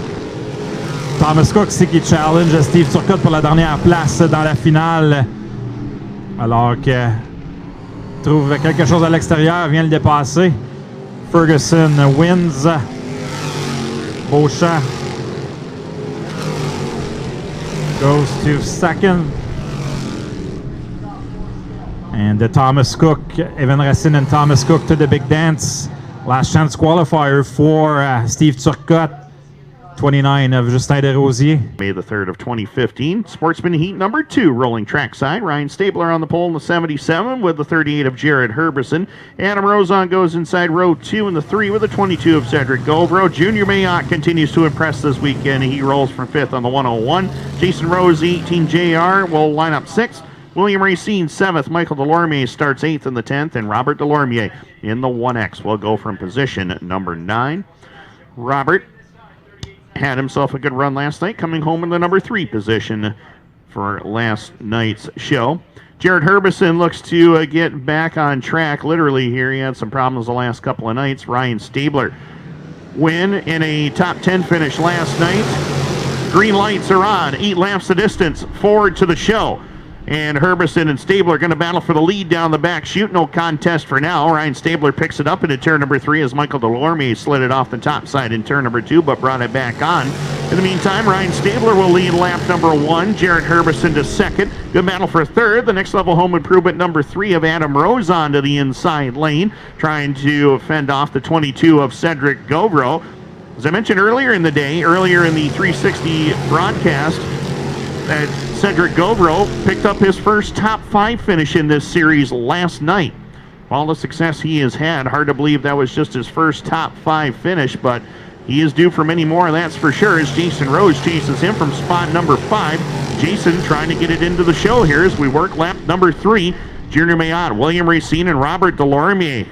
Thomas Cook, c'est qui challenge Steve Turcotte pour la dernière place dans la finale. Alors que trouve quelque chose à l'extérieur, vient le dépasser. Ferguson wins. Beauchamp goes to second. And Thomas Cook, Evan Racine and Thomas Cook to the big dance. Last chance qualifier for Steve Turcotte. 29 of Justin Desrosiers.
May the 3rd of 2015. Sportsman heat number 2, rolling trackside. Ryan Stabler on the pole in the 77 with the 38 of Jared Herbison. Adam Rozon goes inside row 2 in the 3 with the 22 of Cedric Govro. Junior Mayotte continues to impress this weekend. He rolls from 5th on the 101. Jason Rose, 18 JR, will line up 6th. William Racine, 7th. Michael Delormier starts 8th in the 10th. And Robert Delormier in the 1X will go from position number 9. Robert had himself a good run last night, coming home in the number 3 position for last night's show. Jared Herbison looks to get back on track literally here. He had some problems the last couple of nights. Ryan Stabler win in a top 10 finish last night. Green lights are on. 8 laps the distance forward to the show. And Herbison and Stabler are going to battle for the lead down the back chute. No contest for now. Ryan Stabler picks it up into turn number 3 as Michael Delormier slid it off the top side in turn number 2, but brought it back on. In the meantime, Ryan Stabler will lead lap number 1. Jared Herbison to second. Good battle for third. The next level home improvement number 3 of Adam Rose onto the inside lane, trying to fend off the 22 of Cedric Govro. As I mentioned earlier in the day, earlier in the 360 broadcast, that Cedric Govro picked up his first top 5 finish in this series last night. All the success he has had, hard to believe that was just his first top 5 finish, but he is due for many more, that's for sure, as Jason Rose chases him from spot number 5. Jason trying to get it into the show here as we work lap number 3. Junior Mayotte, William Racine, and Robert Delormier.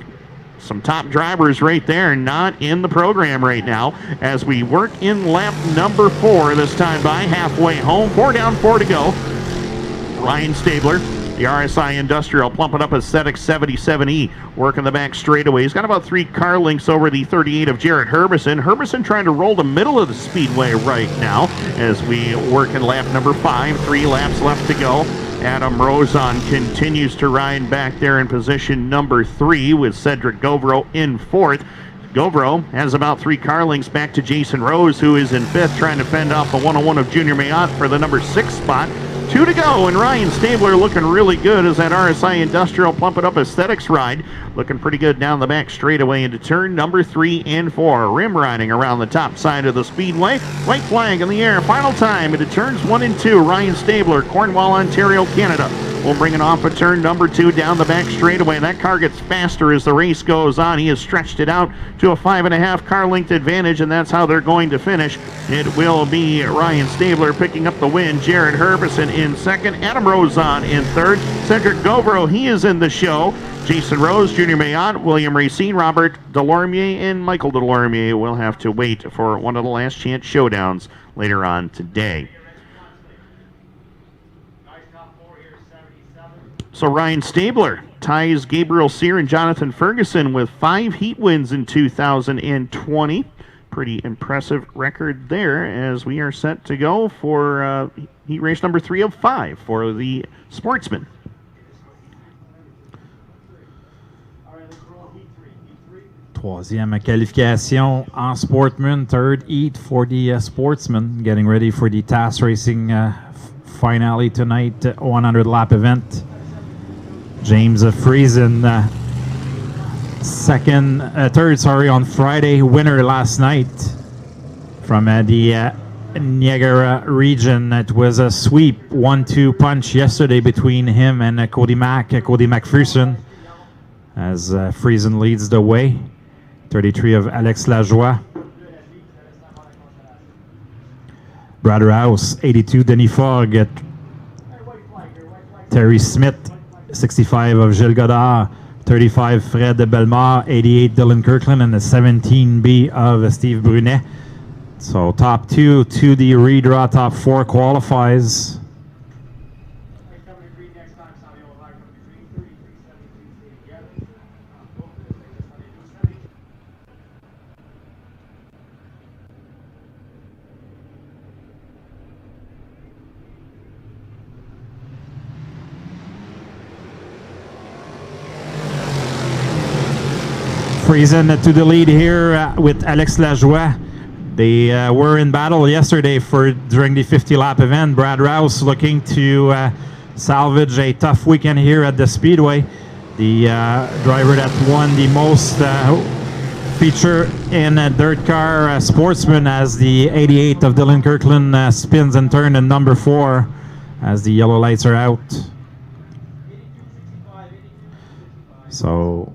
Some top drivers right there, not in the program right now, as we work in lap number 4 this time by halfway home. 4 down, 4 to go. Ryan Stabler The RSI Industrial plumping up Aesthetic 77E, working the back straightaway. He's got about 3 car lengths over the 38 of Jared Herbison. Herbison trying to roll the middle of the speedway right now as we work in lap number 5. 3 laps left to go. Adam Rozon continues to ride back there in position number 3 with Cedric Govro in 4th. Govro has about 3 car lengths back to Jason Rose, who is in 5th, trying to fend off the 101 of Junior Mayotte for the number 6 spot. 2 to go, and Ryan Stabler looking really good as that RSI Industrial Plump It Up Aesthetics ride. Looking pretty good down the back straightaway into turn number 3 and 4. Rim riding around the top side of the speedway. White flag in the air. Final time into turns 1 and 2. Ryan Stabler, Cornwall, Ontario, Canada. We'll bring it off at turn number 2 down the back straightaway. That car gets faster as the race goes on. He has stretched it out to a 5.5 car length advantage, and that's how they're going to finish. It will be Ryan Stabler picking up the win. Jared Herbison in 2nd. Adam Rozon in 3rd. Cedric Govro, he is in the show. Jason Rose, Junior Mayotte, William Racine, Robert Delormier, and Michael Delormier will have to wait for one of the last chance showdowns later on today. So Ryan Stabler ties Gabriel Sear and Jonathan Ferguson with 5 heat wins in 2020. Pretty impressive record there as we are set to go for heat race number 3 of 5 for the Sportsman.
Troisième qualification en Sportsman, 3rd heat for the Sportsman, getting ready for the TAS Racing finale tonight, 100 lap event. James Friesen, third on Friday, winner last night from the Niagara region. It was a sweep 1-2 punch yesterday between him and Cody McPherson as Friesen leads the way. 33 of Alex Lajoie. Brad Rouse, 82 Denis Fogg. Terry Smith, 65 of Gilles Godard, 35 Fred Bellemare, 88 Dylan Kirkland, and the 17B of Steve Brunet. So top 2 to the redraw, top 4 qualifies. Friesen to the lead here with Alex Lajoie. They were in battle yesterday during the 50-lap event. Brad Rouse looking to salvage a tough weekend here at the Speedway. The driver that won the most feature in a dirt car Sportsman as the 88 of Dylan Kirkland spins and turns in number 4 as the yellow lights are out. So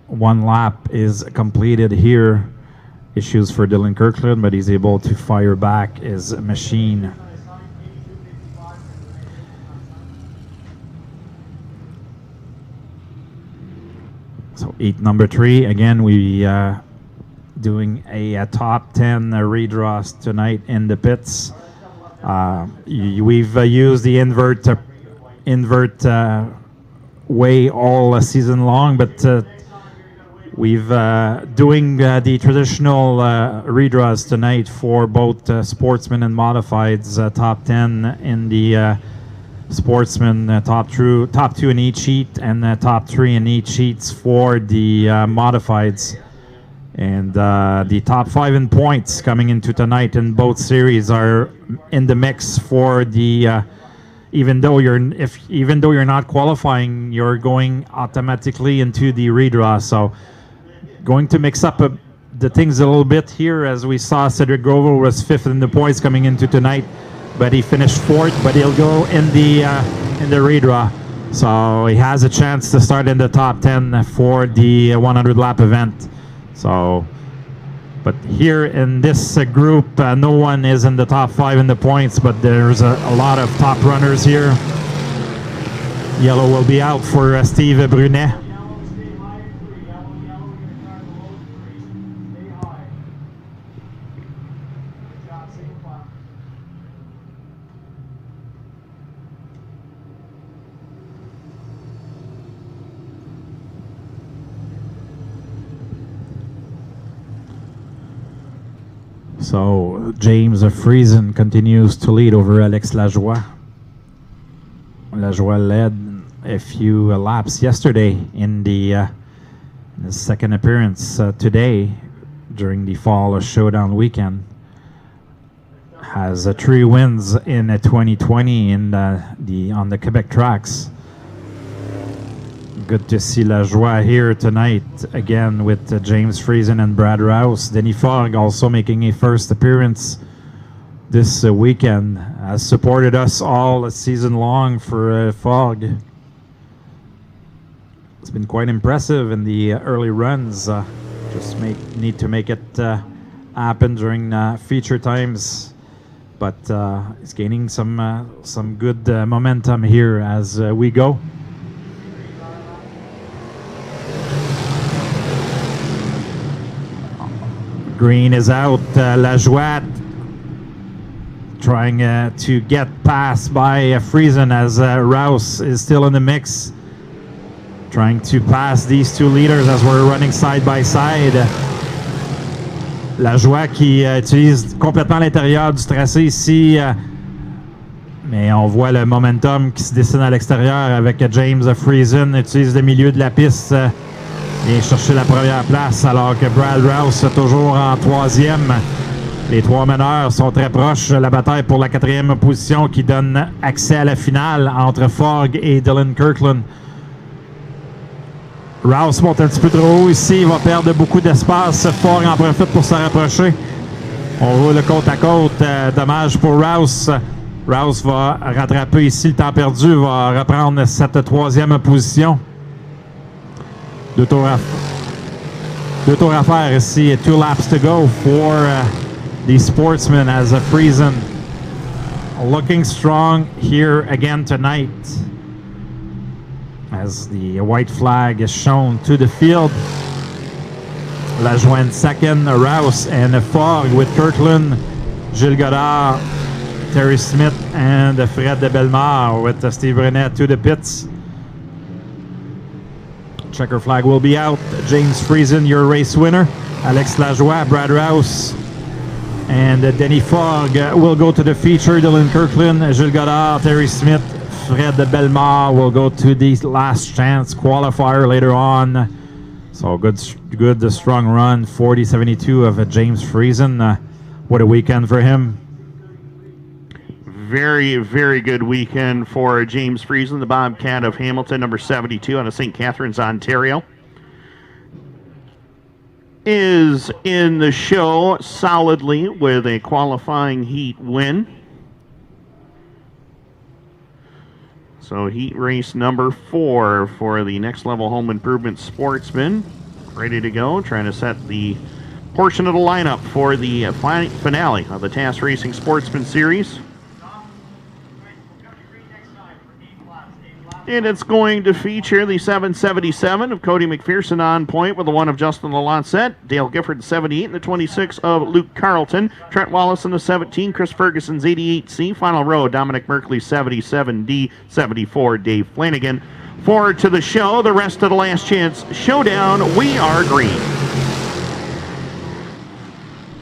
1 lap is completed here. Issues for Dylan Kirkland, but he's able to fire back his machine. So heat number 3. Again, we doing a top 10 redraws tonight in the pits. We've used the invert way all season long, but we've doing the traditional redraws tonight for both Sportsman and Modifieds. Top 10 in the Sportsman, top 2 in each heat, and top 3 in each heats for the Modifieds. And the top 5 in points coming into tonight in both series are in the mix for the. Even though you're not qualifying, you're going automatically into the redraw. So going to mix up the things a little bit here, as we saw Cedric Grover was 5th in the points coming into tonight, but he finished 4th, but he'll go in the redraw. So he has a chance to start in the top 10 for the 100 lap event. So, but here in this group, no one is in the top 5 in the points, but there's a lot of top runners here. Yellow will be out for Steve Brunet. So James Friesen continues to lead over Alex Lajoie. Lajoie led a few laps yesterday in the second appearance today during the Fall Showdown weekend. Has 3 wins in 2020 on the Quebec tracks. Good to see Lajoie here tonight again with James Friesen and Brad Rouse. Denis Forg also making a first appearance this weekend. Has supported us all season long for Forg. It's been quite impressive in the early runs. Just need to make it happen during feature times. But it's gaining some good momentum here as we go. Green is out. Lajoie trying to get passed by Friesen as Rouse is still in the mix. Trying to pass these two leaders as we're running side by side. Lajoie qui utilise complètement l'intérieur du tracé ici. Mais on voit le momentum qui se dessine à l'extérieur avec James Friesen. Utilise le milieu de la piste. Vient chercher la première place alors que Brad Rouse toujours en 3e. Les 3 meneurs sont très proches. La bataille pour la 4e position qui donne accès à la finale entre Forg et Dylan Kirkland. Rouse monte un petit peu trop haut ici. Il va perdre beaucoup d'espace. Forg en profite pour se rapprocher. On roule côte à côte. Dommage pour Rouse. Rouse va rattraper ici le temps perdu. Va reprendre cette 3e position. Deux tours à faire ici. 2 laps to go for the Sportsman as Friesen looking strong here again tonight. As the white flag is shown to the field. Lajoie in second, Rouse and Forg with Kirkland, Gilles Godard, Terry Smith, and Fred de Bellemare with Steve Brunet to the pits. Checker flag will be out. James Friesen, your race winner. Alex Lajoie, Brad Rouse, and Denis Forg will go to the feature. Dylan Kirkland, Gilles Godard, Terry Smith, Fred de Bellemare will go to the last chance qualifier later on. So good strong run. 40.72 of James Friesen. What a weekend for him.
Very, very good weekend for James Friesen, the Bobcat of Hamilton, number 72 out of St. Catharines, Ontario. Is in the show solidly with a qualifying heat win. So heat race number 4 for the Next Level Home Improvement Sportsman. Ready to go, trying to set the portion of the lineup for the finale of the TAS Racing Sportsman Series. And it's going to feature the 777 of Cody McPherson on point with the 1 of Justin Lalancette, Dale Gifford, 78, and the 26 of Luke Carlton, Trent Wallace in the 17, Chris Ferguson's 88C, final row, Dominic Merkley, 77D, 74, Dave Flanagan. Forward to the show, the rest of the Last Chance Showdown, we are green.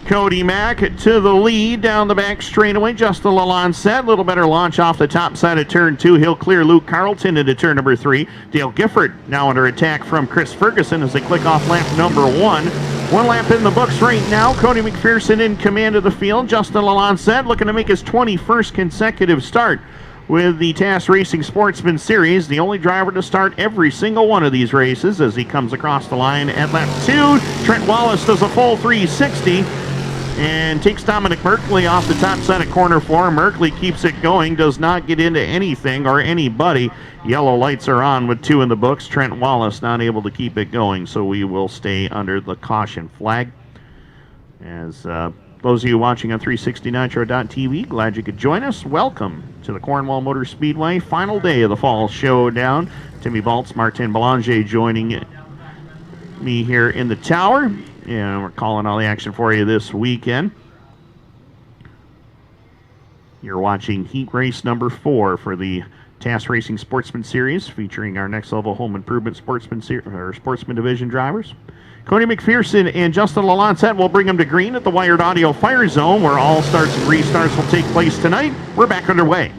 Cody Mack to the lead down the back straightaway. Justin Lalancette, a little better launch off the top side of turn 2. He'll clear Luke Carlton into turn number 3. Dale Gifford now under attack from Chris Ferguson as they click off lap number 1. 1 lap in the books right now. Cody McPherson in command of the field. Justin Lalancette looking to make his 21st consecutive start with the TAS Racing Sportsman Series. The only driver to start every single one of these races as he comes across the line at lap 2. Trent Wallace does a full 360. And takes Dominic Merkley off the top side of corner 4. Merkley keeps it going, does not get into anything or anybody. Yellow lights are on with 2 in the books. Trent Wallace not able to keep it going, so we will stay under the caution flag. As those of you watching on 360nitro.tv, glad you could join us. Welcome to the Cornwall Motor Speedway, final day of the Fall Showdown. Timmy Baltz, Martin Belanger joining me here in the tower. And we're calling all the action for you this weekend. You're watching heat race number 4 for the TAS Racing Sportsman Series, featuring our Next Level Home Improvement Sportsman Division drivers. Cody McPherson and Justin Lalancette will bring them to green at the Wired Audio Fire Zone, where all starts and restarts will take place tonight. We're back underway.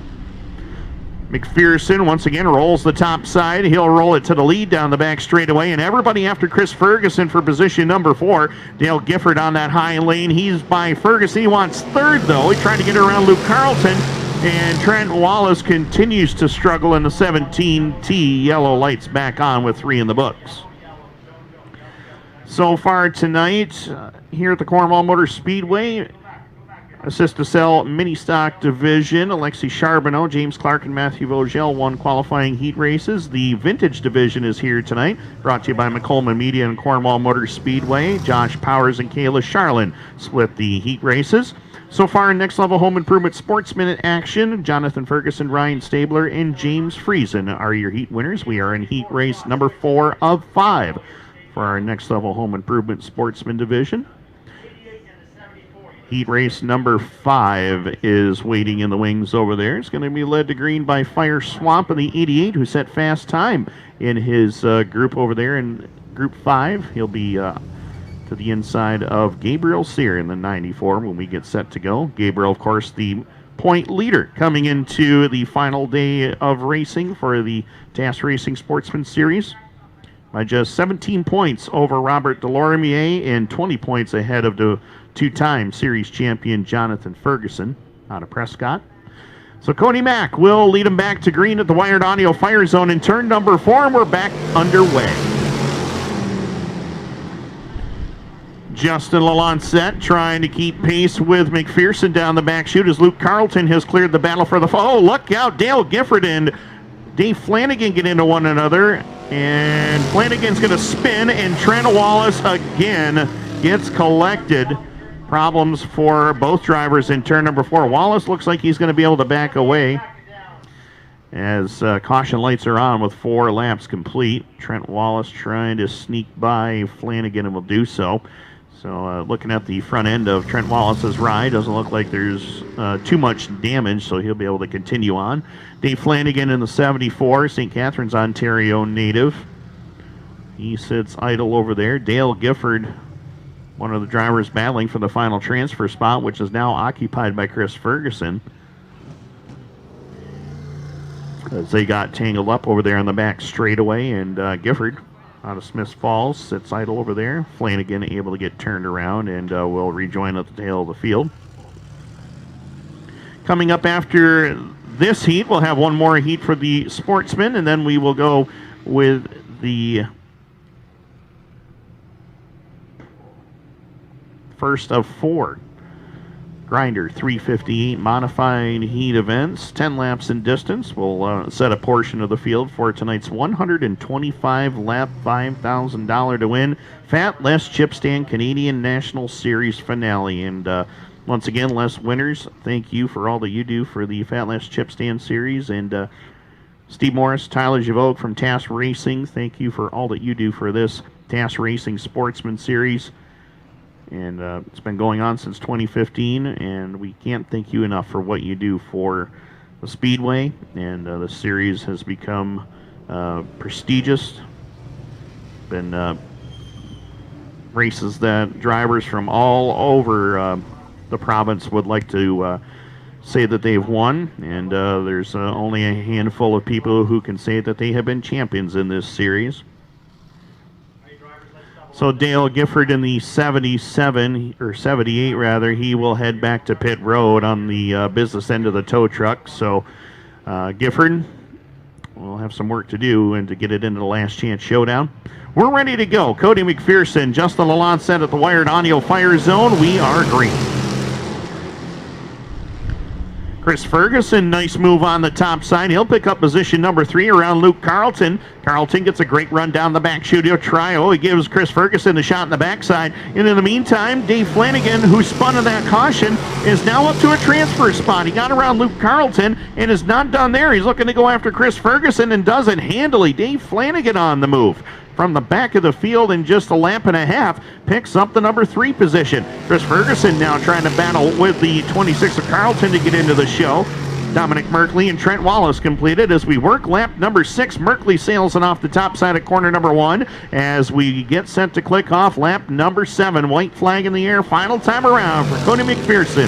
McPherson once again rolls the top side. He'll roll it to the lead down the back straightaway, and everybody after Chris Ferguson for position number 4. Dale Gifford on that high lane. He's by Ferguson. He wants third, though. He tried to get around Luke Carlton, and Trent Wallace continues to struggle in the 17T. Yellow lights back on with 3 in the books. So far tonight, here at the Cornwall Motor Speedway, Assist to Sell Mini Stock Division, Alexi Charbonneau, James Clark, and Matthew Vogel won qualifying heat races. The Vintage Division is here tonight, brought to you by McColeman Media and Cornwall Motor Speedway. Josh Powers and Kayla Charlin split the heat races. So far, Next Level Home Improvement Sportsman in action. Jonathan Ferguson, Ryan Stabler, and James Friesen are your heat winners. We are in heat race number 4 of 5. For our Next Level Home Improvement Sportsman Division. Heat race number 5 is waiting in the wings over there. It's going to be led to green by Fire Swamp in the 88, who set fast time in his group over there in Group 5. He'll be to the inside of Gabriel Sear in the 94 when we get set to go. Gabriel, of course, the point leader coming into the final day of racing for the TAS Racing Sportsman Series, by just 17 points over Robert Delormier and 20 points ahead of the 2-time series champion Jonathan Ferguson out of Prescott. So Cody Mack will lead him back to green at the Wired Audio Fire Zone in turn number 4, and we're back underway. Justin Lalancette trying to keep pace with McPherson down the back chute as Luke Carlton has cleared the battle for the fall. Oh, look out, Dale Gifford and Dave Flanagan get into one another, and Flanagan's going to spin, and Trent Wallace again gets collected. Problems for both drivers in turn number 4. Wallace looks like he's going to be able to back away as caution lights are on with 4 laps complete. Trent Wallace trying to sneak by Flanagan and will do so. So looking at the front end of Trent Wallace's ride, doesn't look like there's too much damage, so he'll be able to continue on. Dave Flanagan in the 74, St. Catharines, Ontario native. He sits idle over there. Dale Gifford, one of the drivers battling for the final transfer spot, which is now occupied by Chris Ferguson, as they got tangled up over there on the back straightaway, and Gifford out of Smiths Falls sits idle over there. Flanagan able to get turned around and will rejoin at the tail of the field. Coming up after this heat, we'll have one more heat for the Sportsmen, and then we will go with the first of 4 Grinder 358 modified heat events, 10 laps in distance. We'll set a portion of the field for tonight's 125 lap, $5,000 to win Fat Les Chip Stand Canadian National Series finale. And once again, Les winners, thank you for all that you do for the Fat Les Chip Stand Series. And Steve Morris, Tyler Javogue from TAS Racing, thank you for all that you do for this TAS Racing Sportsman Series. And it's been going on since 2015, and we can't thank you enough for what you do for the Speedway. And the series has become prestigious. Been races that drivers from all over the province would like to say that they've won, and there's only a handful of people who can say that they have been champions in this series. So Dale Gifford in the 77, or 78 rather, he will head back to pit road on the business end of the tow truck. So Gifford will have some work to do and to get it into the last chance showdown. We're ready to go. Cody McPherson, Justin Lalancette at the Wired Audio Fire Zone. We are green. Chris Ferguson, nice move on the top side. He'll pick up position number 3 around Luke Carlton. Carlton gets a great run down the back chute. He'll try. Oh, he gives Chris Ferguson the shot in the backside. And in the meantime, Dave Flanagan, who spun on that caution, is now up to a transfer spot. He got around Luke Carlton and is not done there. He's looking to go after Chris Ferguson and does it handily. Dave Flanagan on the move from the back of the field in just a lap and a half, picks up the number 3 position. Chris Ferguson now trying to battle with the 26 of Carlton to get into the show. Dominic Merkley and Trent Wallace completed as we work lap number 6. Merkley sails in off the top side of corner number 1 as we get set to click off lap number 7. White flag in the air, final time around for Cody McPherson,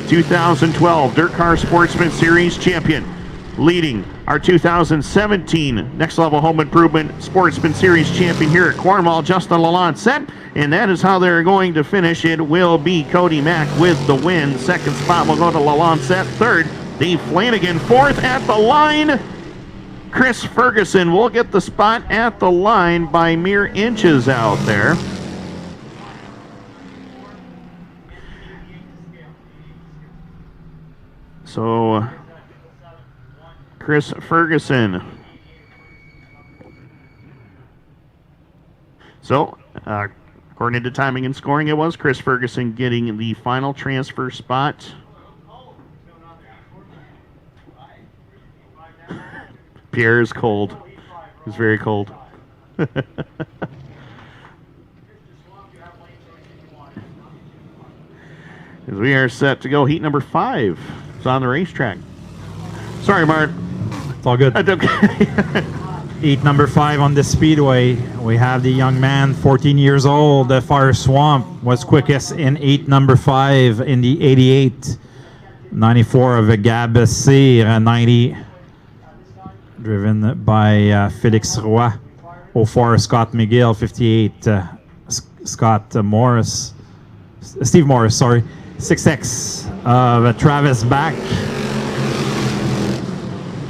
2012 Dirt Car Sportsman Series champion. Leading our 2017 Next Level Home Improvement Sportsman Series champion here at Cornwall, Justin Lalancette. And that is how they're going to finish. It will be Cody Mack with the win. Second spot will go to Lalancette. Third, Dave Flanagan. Fourth at the line, Chris Ferguson will get the spot at the line by mere inches out there. So, Chris Ferguson. So, according to timing and scoring, it was Chris Ferguson getting the final transfer spot. Pierre is cold. He's very cold. As we are set to go, heat number 5 is on the racetrack. Sorry, Mart.
It's all good. Heat number 5 on the speedway. We have the young man, 14 years old, the Fire Swamp, was quickest in heat number 5 in the 88. 94 of a Gab C, 90 driven by Felix Roy. 04 Scott McGill, 58 Steve Morris, sorry. 6X of Travis Back.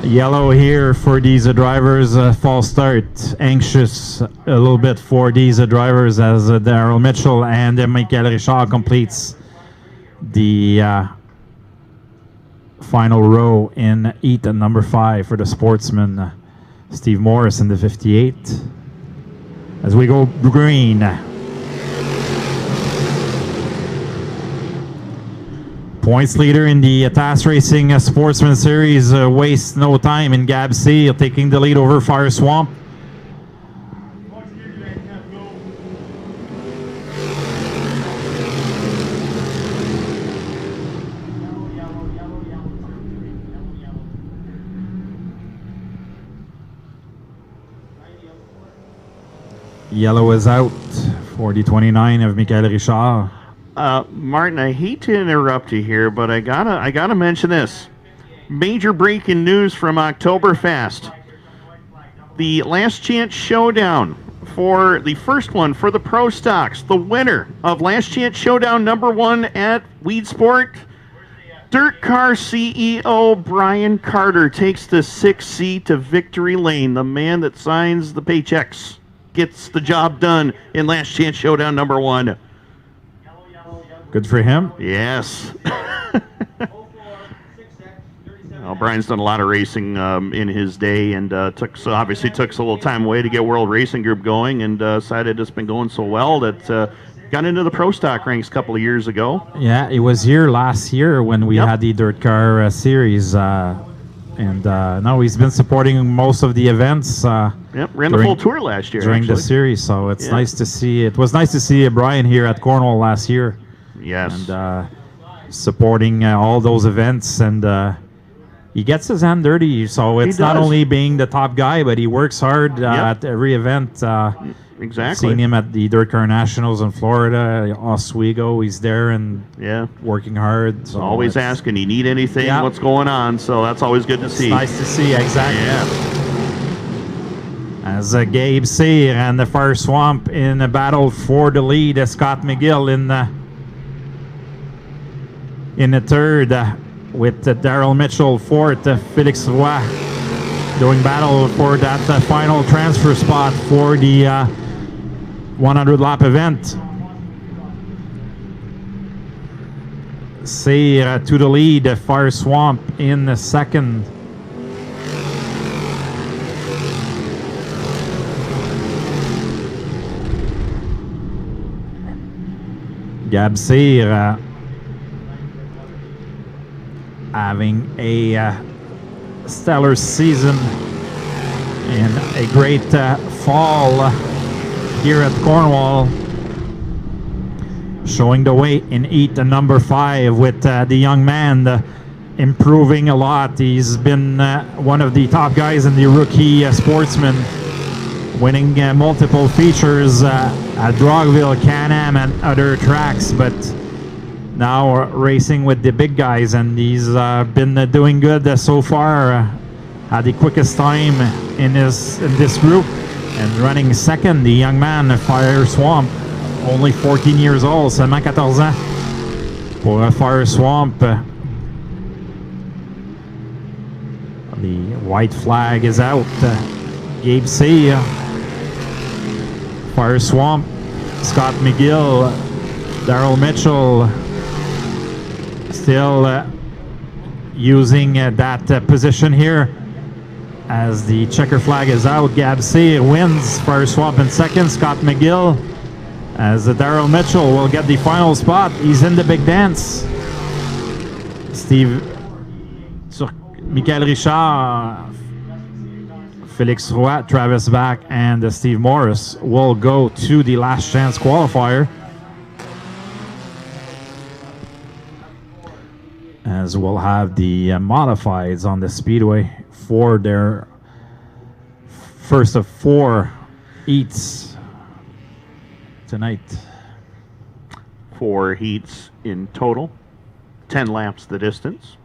Yellow here for these drivers, false start. Anxious a little bit for these drivers as Daryl Mitchell and Michael Richard completes the final row in heat number 5 for the Sportsman. Steve Morris in the 58. As we go green. Points leader in the TAS Racing Sportsman Series wastes no time in Gab C, taking the lead over Fire Swamp. Yellow is out for the 29 of Michael Richard.
Martin, I hate to interrupt you here, but I gotta mention this. Major breaking news from Oktoberfest. The Last Chance Showdown for the first one for the Pro Stocks. The winner of Last Chance Showdown number 1 at Weed Sport, Dirt Car CEO Brian Carter takes the 6th seat to victory lane. The man that signs the paychecks gets the job done in Last Chance Showdown number 1.
Good for him.
Yes. Well, Brian's done a lot of racing in his day, and obviously took a little time away to get World Racing Group going, and decided it's been going so well that got into the Pro Stock ranks a couple of years ago.
Yeah, it was here last year when we had the Dirt Car Series, and no, he's been supporting most of the events.
Ran the full tour last year
during the series, so it's nice to see. It was nice to see Brian here at Cornwall last year.
Yes.
And supporting all those events, and he gets his hand dirty, so it's not only being the top guy, but he works hard at every event.
Exactly.
Seen him at the Dirt Car Nationals in Florida, Oswego. He's there and working hard. So
always asking, you need anything, what's going on, so that's always good to see.
Nice to see, exactly.
Yeah.
As Gabe Sear and the Fire Swamp in a battle for the lead, Scott McGill in the third, with Daryl Mitchell fourth, Felix Roy doing battle for that final transfer spot for the 100-lap event. Sear to the lead, Fire Swamp in the second. Gab Sear having a stellar season and a great fall here at Cornwall, showing the way in heat number 5 with the young man improving a lot. He's been one of the top guys in the rookie Sportsman, winning multiple features at Brockville, Can-Am, and other tracks, but now racing with the big guys, and he's been doing good so far. Had the quickest time in this group, and running second, the young man, Fire Swamp, only 14 years old, seulement 14 ans pour Fire Swamp. The white flag is out. Gabe C, Fire Swamp, Scott McGill, Daryl Mitchell, still using that position here as the checker flag is out. Gab C wins, Fire Swamp in second, Scott McGill, as Daryl Mitchell will get the final spot. He's in the big dance. Michael Richard, Félix Roy, Travis Back, and Steve Morris will go to the last chance qualifier, as we'll have the modifieds on the speedway for their first of 4 heats tonight.
4 heats in total, 10 laps the distance.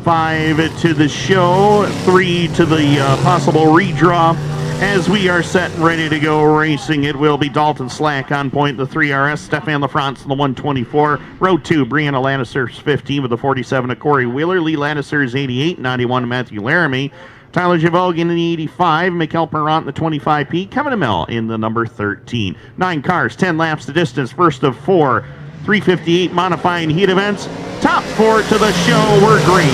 Five to the show, 3 to the possible redraw. As we are set and ready to go racing, it will be Dalton Slack on point, the 3RS, Stefan LaFrance in the 124, row 2, Brianna Lannister's 15 with the 47 of Corey Wheeler, Lee Lannister's 88, 91 Matthew Laramie, Tyler Javogue in the 85, Mikkel Perrant in the 25P, Kevin Amell in the number 13. 9 cars, 10 laps the distance, first of 4 358 modifying heat events. Top 4 to the show were green.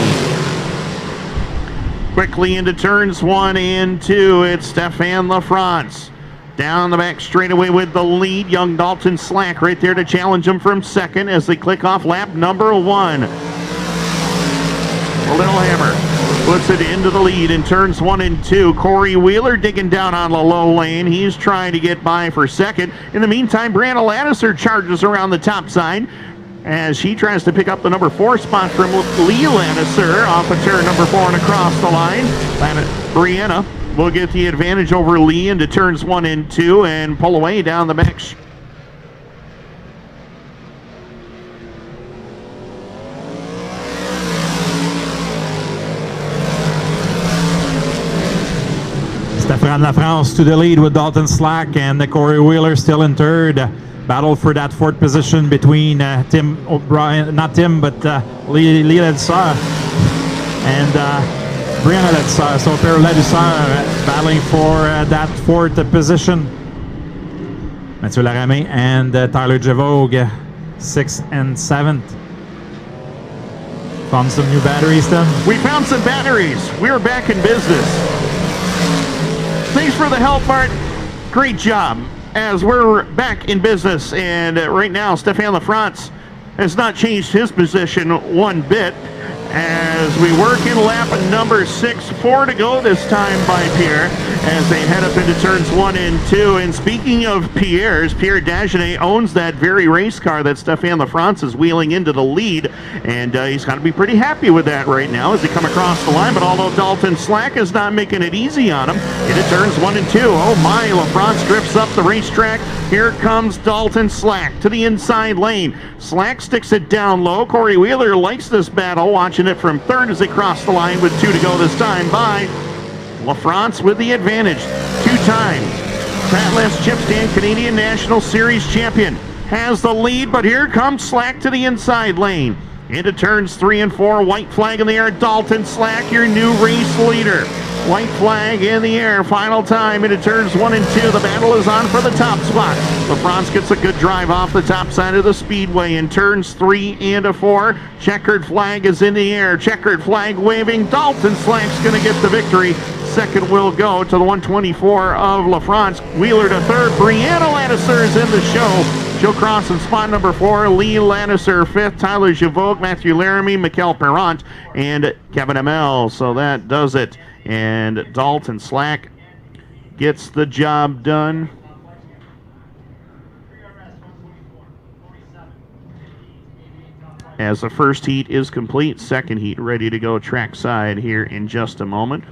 Quickly into turns 1 and 2, it's Stefan LaFrance. Down the back straightaway with the lead. Young Dalton Slack right there to challenge him from second as they click off lap number 1. Littlehammer puts it into the lead in turns 1 and 2. Corey Wheeler digging down on the low lane. He's trying to get by for second. In the meantime, Brianna Lannister charges around the top side as she tries to pick up the number 4 spot from Lee Lannister off of turn number 4 and across the line. Brianna will get the advantage over Lee into turns 1 and 2 and pull away down the back.
Stefan LaFrance to the lead with Dalton Slack, and Corey Wheeler still in third. Battle for that 4th position between Tim O'Brien, not Tim, but Lee Ledusar and Brianna Ledusar. So Pierre Ledusar battling for that 4th position. Mathieu Laramie and Tyler Javogue, 6th and 7th. Found some new batteries, Tim?
We found some batteries. We're back in business. Thanks for the help, Bart. Great job. As we're back in business, and right now, Stefan LaFrance has not changed his position one bit. As we work in lap number 6, 4 to go this time by Pierre, as they head up into turns 1 and 2. And speaking of Pierre's, Pierre Dagenet owns that very race car that Stefan LaFrance is wheeling into the lead, and he's got to be pretty happy with that right now as they come across the line. But although Dalton Slack is not making it easy on him, into turns 1 and 2. Oh my, LaFrance drifts up the racetrack. Here comes Dalton Slack to the inside lane. Slack sticks it down low. Corey Wheeler likes this battle, watching it from third as they cross the line with 2 to go this time by LaFrance with the advantage. 2-time Fatlass Chip Stand Canadian National Series champion has the lead, but here comes Slack to the inside lane. Into turns 3 and 4, white flag in the air. Dalton Slack, your new race leader. White flag in the air, final time into turns 1 and 2. The battle is on for the top spot. LaFrance gets a good drive off the top side of the speedway in turns 3 and 4. Checkered flag is in the air. Checkered flag waving. Dalton Slack's going to get the victory. Second will go to the 124 of LaFrance. Wheeler to third. Brianna Lannister is in the show. Joe Cross in spot number 4, Lee Lannister 5th, Tyler Javogue, Matthew Laramie, Mikkel Perrant, and Kevin Amell. So that does it. And Dalton Slack gets the job done. As the first heat is complete, second heat ready to go trackside here in just a moment.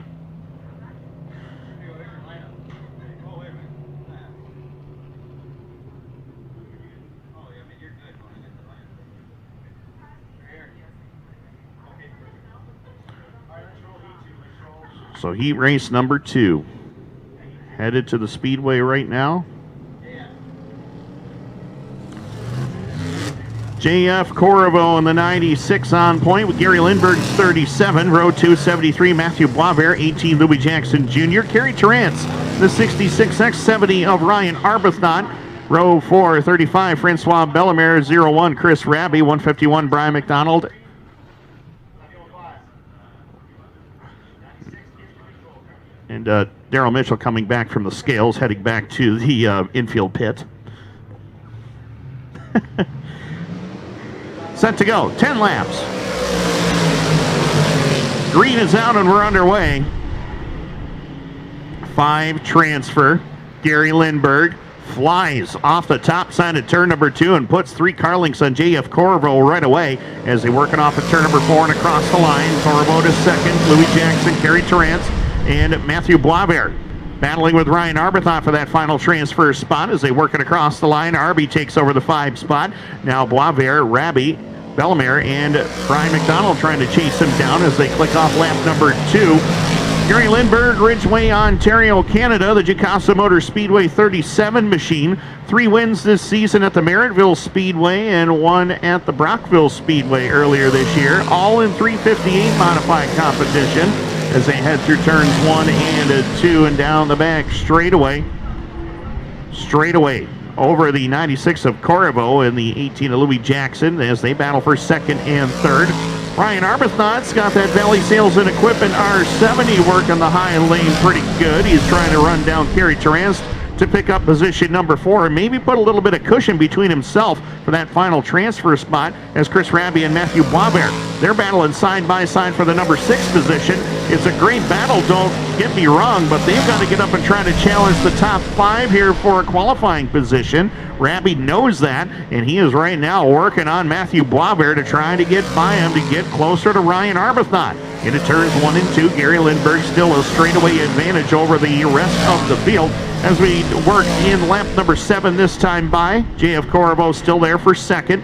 So heat race number 2, headed to the speedway right now. JF Corriveau in the 96 on point with Gary Lindbergh's 37, row 273, Matthew Boisvert, 18, Louis Jackson Jr., Kerry Terrance, the 66X 70 of Ryan Arbuthnot, row 435, Francois Bellemare, 01, Chris Raby, 151, Brian McDonald. And Daryl Mitchell coming back from the scales, heading back to the infield pit. Set to go, 10 laps. Green is out and we're underway. 5 transfer. Gary Lindbergh flies off the top side of turn number 2 and puts 3 car links on JF Corriveau right away as they're working off at turn number 4 and across the line. Corriveau to second, Louis Jackson, Kerry Terrance, and Matthew Boisvert battling with Ryan Arbuthnot for that final transfer spot as they work it across the line. Arby takes over the 5 spot. Now Boisvert, Raby, Bellemare, and Brian McDonald trying to chase him down as they click off lap number 2. Gary Lindbergh, Ridgeway, Ontario, Canada, the Jacasa Motor Speedway 37 machine. 3 wins this season at the Merrittville Speedway and 1 at the Brockville Speedway earlier this year, all in 358 modified competition as they head through turns 1 and 2 and down the back straightaway over the 96 of Corriveau and the 18 of Louis Jackson as they battle for second and third. Ryan Arbuthnot's got that Valley Sales and Equipment R70 working the high lane pretty good. He's trying to run down Kerry Terrance to pick up position number 4 and maybe put a little bit of cushion between himself for that final transfer spot as Chris Raby and Matthew Boisvert, they're battling side by side for the number 6 position. It's a great battle, don't get me wrong, but they've got to get up and try to challenge the top 5 here for a qualifying position. Raby knows that, and he is right now working on Matthew Boisvert to try to get by him to get closer to Ryan Arbuthnot. Into turns 1 and 2, Gary Lindbergh still a straightaway advantage over the rest of the field as we work in lap number 7 this time by. JF Corriveau still there for second.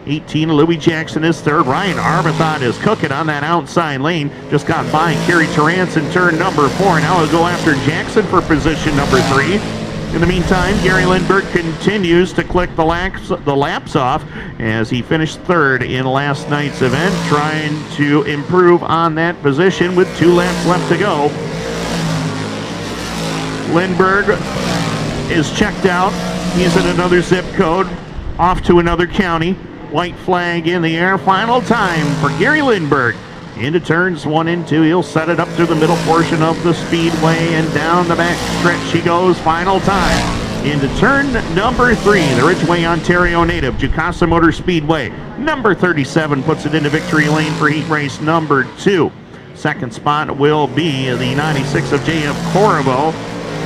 18, Louis Jackson is third. Ryan Arbuthnot is cooking on that outside lane. Just got by Kerry Terrance in turn number 4. Now he'll go after Jackson for position number 3. In the meantime, Gary Lindbergh continues to click the laps off as he finished third in last night's event, trying to improve on that position with 2 laps left to go. Lindbergh is checked out. He's in another zip code, off to another county. White flag in the air. Final time for Gary Lindbergh. Into turns 1 and 2. He'll set it up through the middle portion of the speedway and down the back stretch he goes. Final time. Into turn number 3. The Ridgeway, Ontario native, Jacasa Motor Speedway. Number 37 puts it into victory lane for heat race number 2. Second spot will be the 96 of JF Corriveau.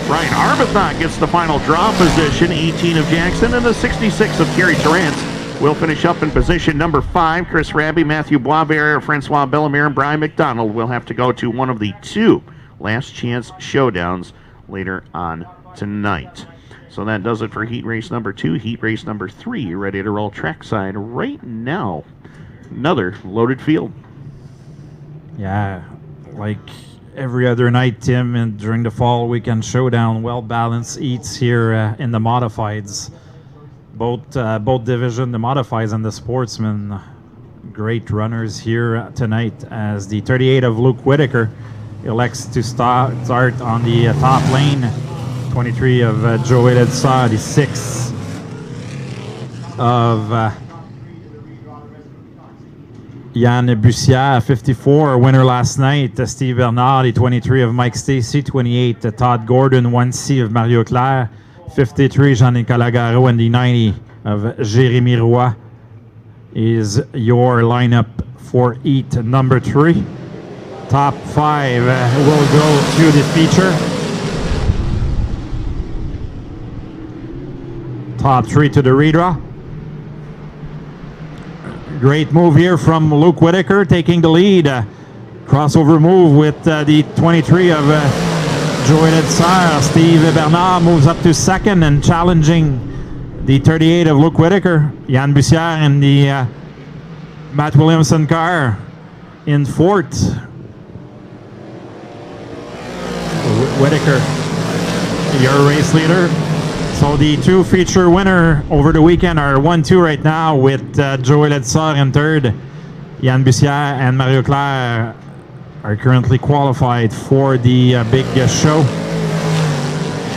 Ryan Arbuthnot gets the final draw position. 18 of Jackson and the 66 of Kerry Terrance will finish up in position number 5. Chris Raby, Matthew Boisvert, Francois Bellemare, and Brian McDonald will have to go to one of the 2 last chance showdowns later on tonight. So that does it for heat race number 2. Heat race number 3 ready to roll trackside right now. Another loaded field.
Yeah, like every other night, Tim, and during the fall weekend showdown, well-balanced heats here in the modifieds. Both division, the modifieds and the Sportsman, great runners here tonight as the 38 of Luke Whitaker elects to start on the top lane. 23 of Joey Edsa, the 6 of Yann Bussière, 54, winner last night. Steve Bernard, the 23 of Mike Stacy, 28 Todd Gordon, 1C of Mario Claire, 53 Jean-Nicolas Garreau, and the 90 of Jérémy Roy is your lineup for heat number 3. Top 5 will go to the feature. Top 3 to the redraw. Great move here from Luke Whitaker, taking the lead. Crossover move with the 23 of Joël Edsar. Steve Bernard moves up to second and challenging the 38 of Luke Whitaker. Yann Bussière in the Matt Williamson car in fourth. Whitaker, your race leader. So the 2 feature winner over the weekend are 1-2 right now with Joël Edsar in third. Yann Bussière and Mario Claire are currently qualified for the big show.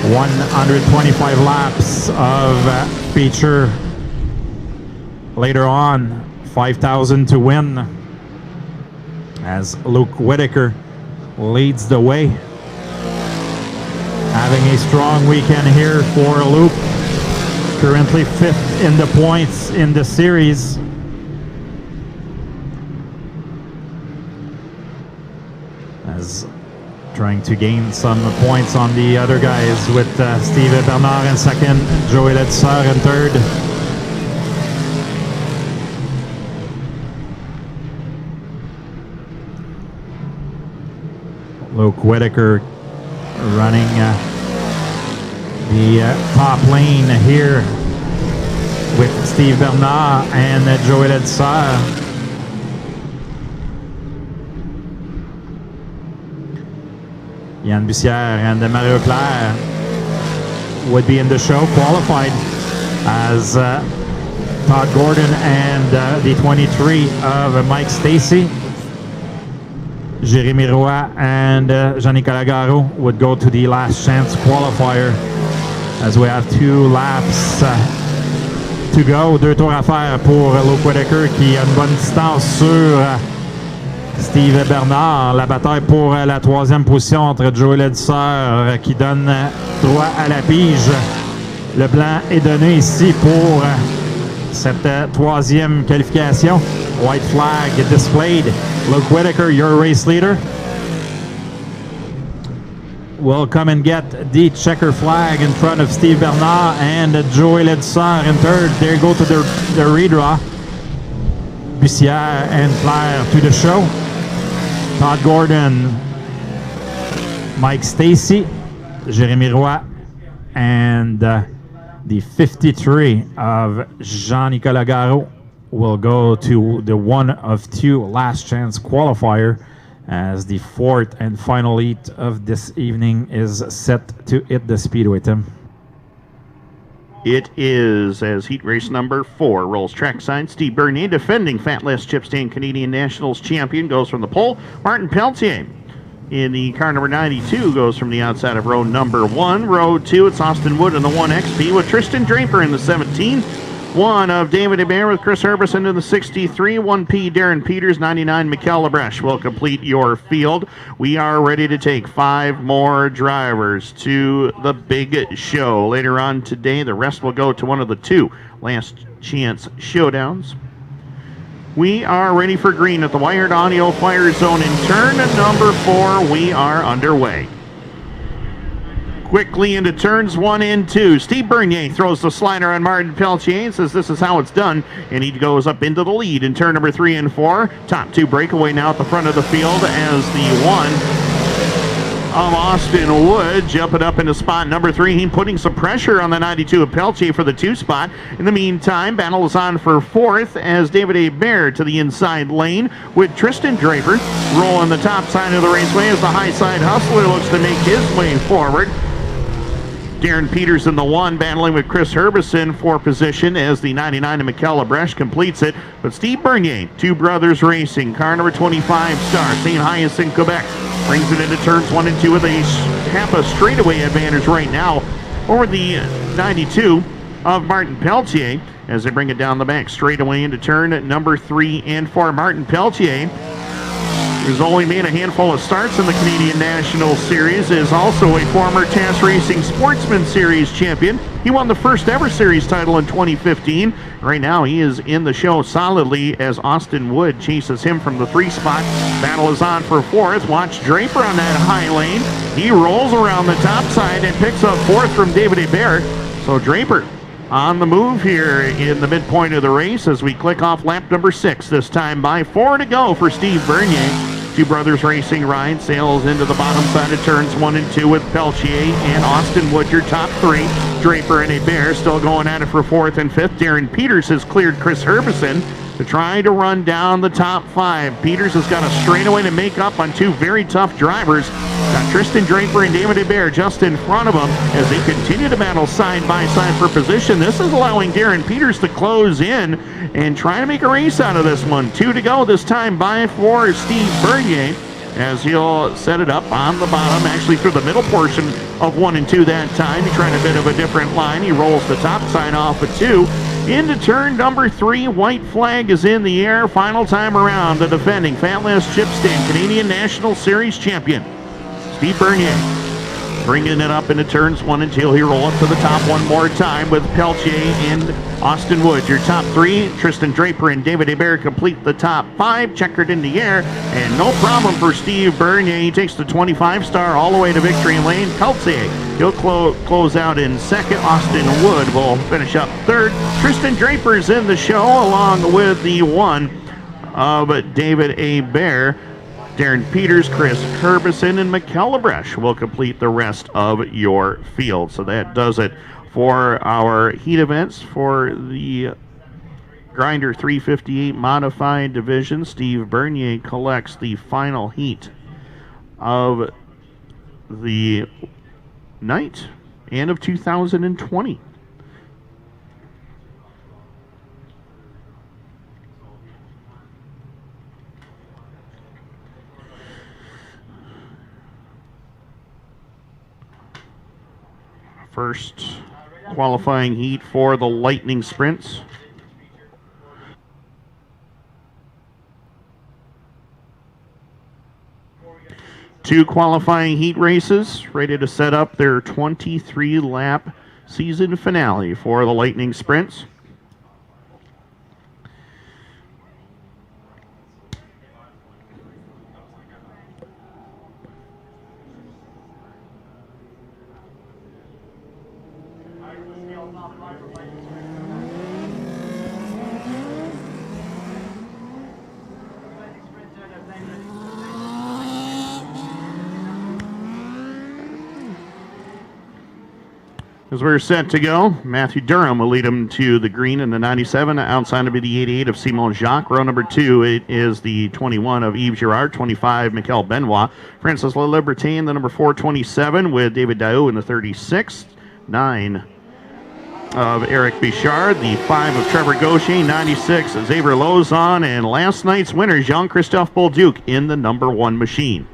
125 laps of feature. Later on, 5,000 to win as Luke Whitaker leads the way. Having a strong weekend here for Luke. Currently 5th in the points in the series. As trying to gain some points on the other guys with Steve Bernard in second, Joël Edsar in third. Luke Whitaker running the top lane here with Steve Bernard and Joël Edsar. Yann Bussière and Mario Claire would be in the show, qualified as Todd Gordon and the 23 of Mike Stacy. Jérémy Roy and Jean-Nicolas Garot would go to the last chance qualifier as we have 2 laps to go. 2 tours à faire pour Luke Whitaker qui a une bonne distance sur Steve Bernard. La bataille pour la 3e position entre Joël Edsar qui donne droit à la pige. Le blanc est donné ici pour cette 3e qualification. White flag displayed. Luke Whitaker, your race leader, will come and get the checker flag in front of Steve Bernard and Joël Edsar in third. There go to the redraw. Bussière and Claire to the show. Todd Gordon, Mike Stacy, Jérémy Roy, and the 53 of Jean-Nicolas Garot will go to the 1 of 2 last chance qualifier as the 4th and final heat of this evening is set to hit the speedway, Tim.
It is, as heat race number 4 rolls trackside. Steve Bernier, defending Fatless Chip Stand Canadian Nationals champion, goes from the pole. Martin Pelletier in the car number 92 goes from the outside of row number 1. Row 2, it's Austin Wood in the 1XP with Tristan Draper in the 17. 1 of David Hebert with Chris Herbison in the 63. 1P Darren Peters, 99 Mikel Lebrecht will complete your field. We are ready to take 5 more drivers to the big show. Later on today, the rest will go to one of the 2 last chance showdowns. We are ready for green at the Wired Audio Fire Zone in turn number 4. We are underway. Quickly into turns 1 and 2. Steve Bernier throws the slider on Martin Pelletier and says this is how it's done. And he goes up into the lead in turn number 3 and 4. Top 2 breakaway now at the front of the field as the 1 of Austin Wood jumping up into spot number 3. He putting some pressure on the 92 of Pelletier for the 2 spot. In the meantime, battle is on for 4th as David Hebert to the inside lane with Tristan Draper rolling the top side of the raceway as the high side hustler looks to make his way forward. Darren Peters in the 1 battling with Chris Herbison for position as the 99 of Mikel Lebrecht completes it. But Steve Bernier, 2 Brothers Racing, car number 25 star, St. Hyacinthe in Quebec, brings it into turns 1 and 2 with a half a straightaway advantage right now over the 92 of Martin Pelletier as they bring it down the back straightaway into turn number 3 and 4. Martin Pelletier who's only made a handful of starts in the Canadian National Series, is also a former TAS Racing Sportsman Series champion. He won the first ever series title in 2015. Right now he is in the show solidly as Austin Wood chases him from the 3 spot. Battle is on for 4th. Watch Draper on that high lane. He rolls around the top side and picks up 4th from David Hebert. So Draper on the move here in the midpoint of the race as we click off lap number 6. This time by 4 to go for Steve Bernier. Two Brothers Racing ride sails into the bottom side of turns 1 and 2 with Peltier and Austin Wood, your top 3. Draper and Hebert still going at it for 4th and 5th. Darren Peters has cleared Chris Herbison to try to run down the top 5. Peters has got a straightaway to make up on 2 very tough drivers. Got Tristan Draper and David Hebert just in front of them as they continue to battle side by side for position. This is allowing Darren Peters to close in and try to make a race out of this one. 2 to go this time by 4 Steve Bernier as he'll set it up on the bottom, actually through the middle portion of 1 and 2 that time. He tried a bit of a different line. He rolls the top side off of 2. Into turn number 3, white flag is in the air. Final time around, the defending Fatless Chip Stand Canadian National Series champion, Steve Bernier, bringing it up into turns 1 and 2. He roll up to the top one more time with Peltier and Austin Wood. Your top 3, Tristan Draper and David Hebert complete the top 5, checkered in the air, and no problem for Steve Bernier. He takes the 25 star all the way to victory lane. Peltier, he'll close out in 2nd. Austin Wood will finish up 3rd. Tristan Draper's in the show along with the 1 of David Hebert. Darren Peters, Chris Herbison, and Mikkel Lebrecht will complete the rest of your field. So that does it for our heat events for the Grinder 358 Modified Division. Steve Bernier collects the final heat of the night and of 2020. First qualifying heat for the Lightning Sprints. Two qualifying heat races ready to set up their 23-lap season finale for the Lightning Sprints. As we're set to go, Matthew Durham will lead him to the green in the 97. Outside will be the 88 of Simon Jacques. Row number 2, it is the 21 of Yves Girard. 25, Michael Benoit. Francis Laliberté, the number 427 with David Daou in the 36. 9 of Eric Bichard. The 5 of Trevor Gaucher. 96, Xavier Lauzon. And last night's winner, Jean-Christophe Bolduc in the number 1 machine.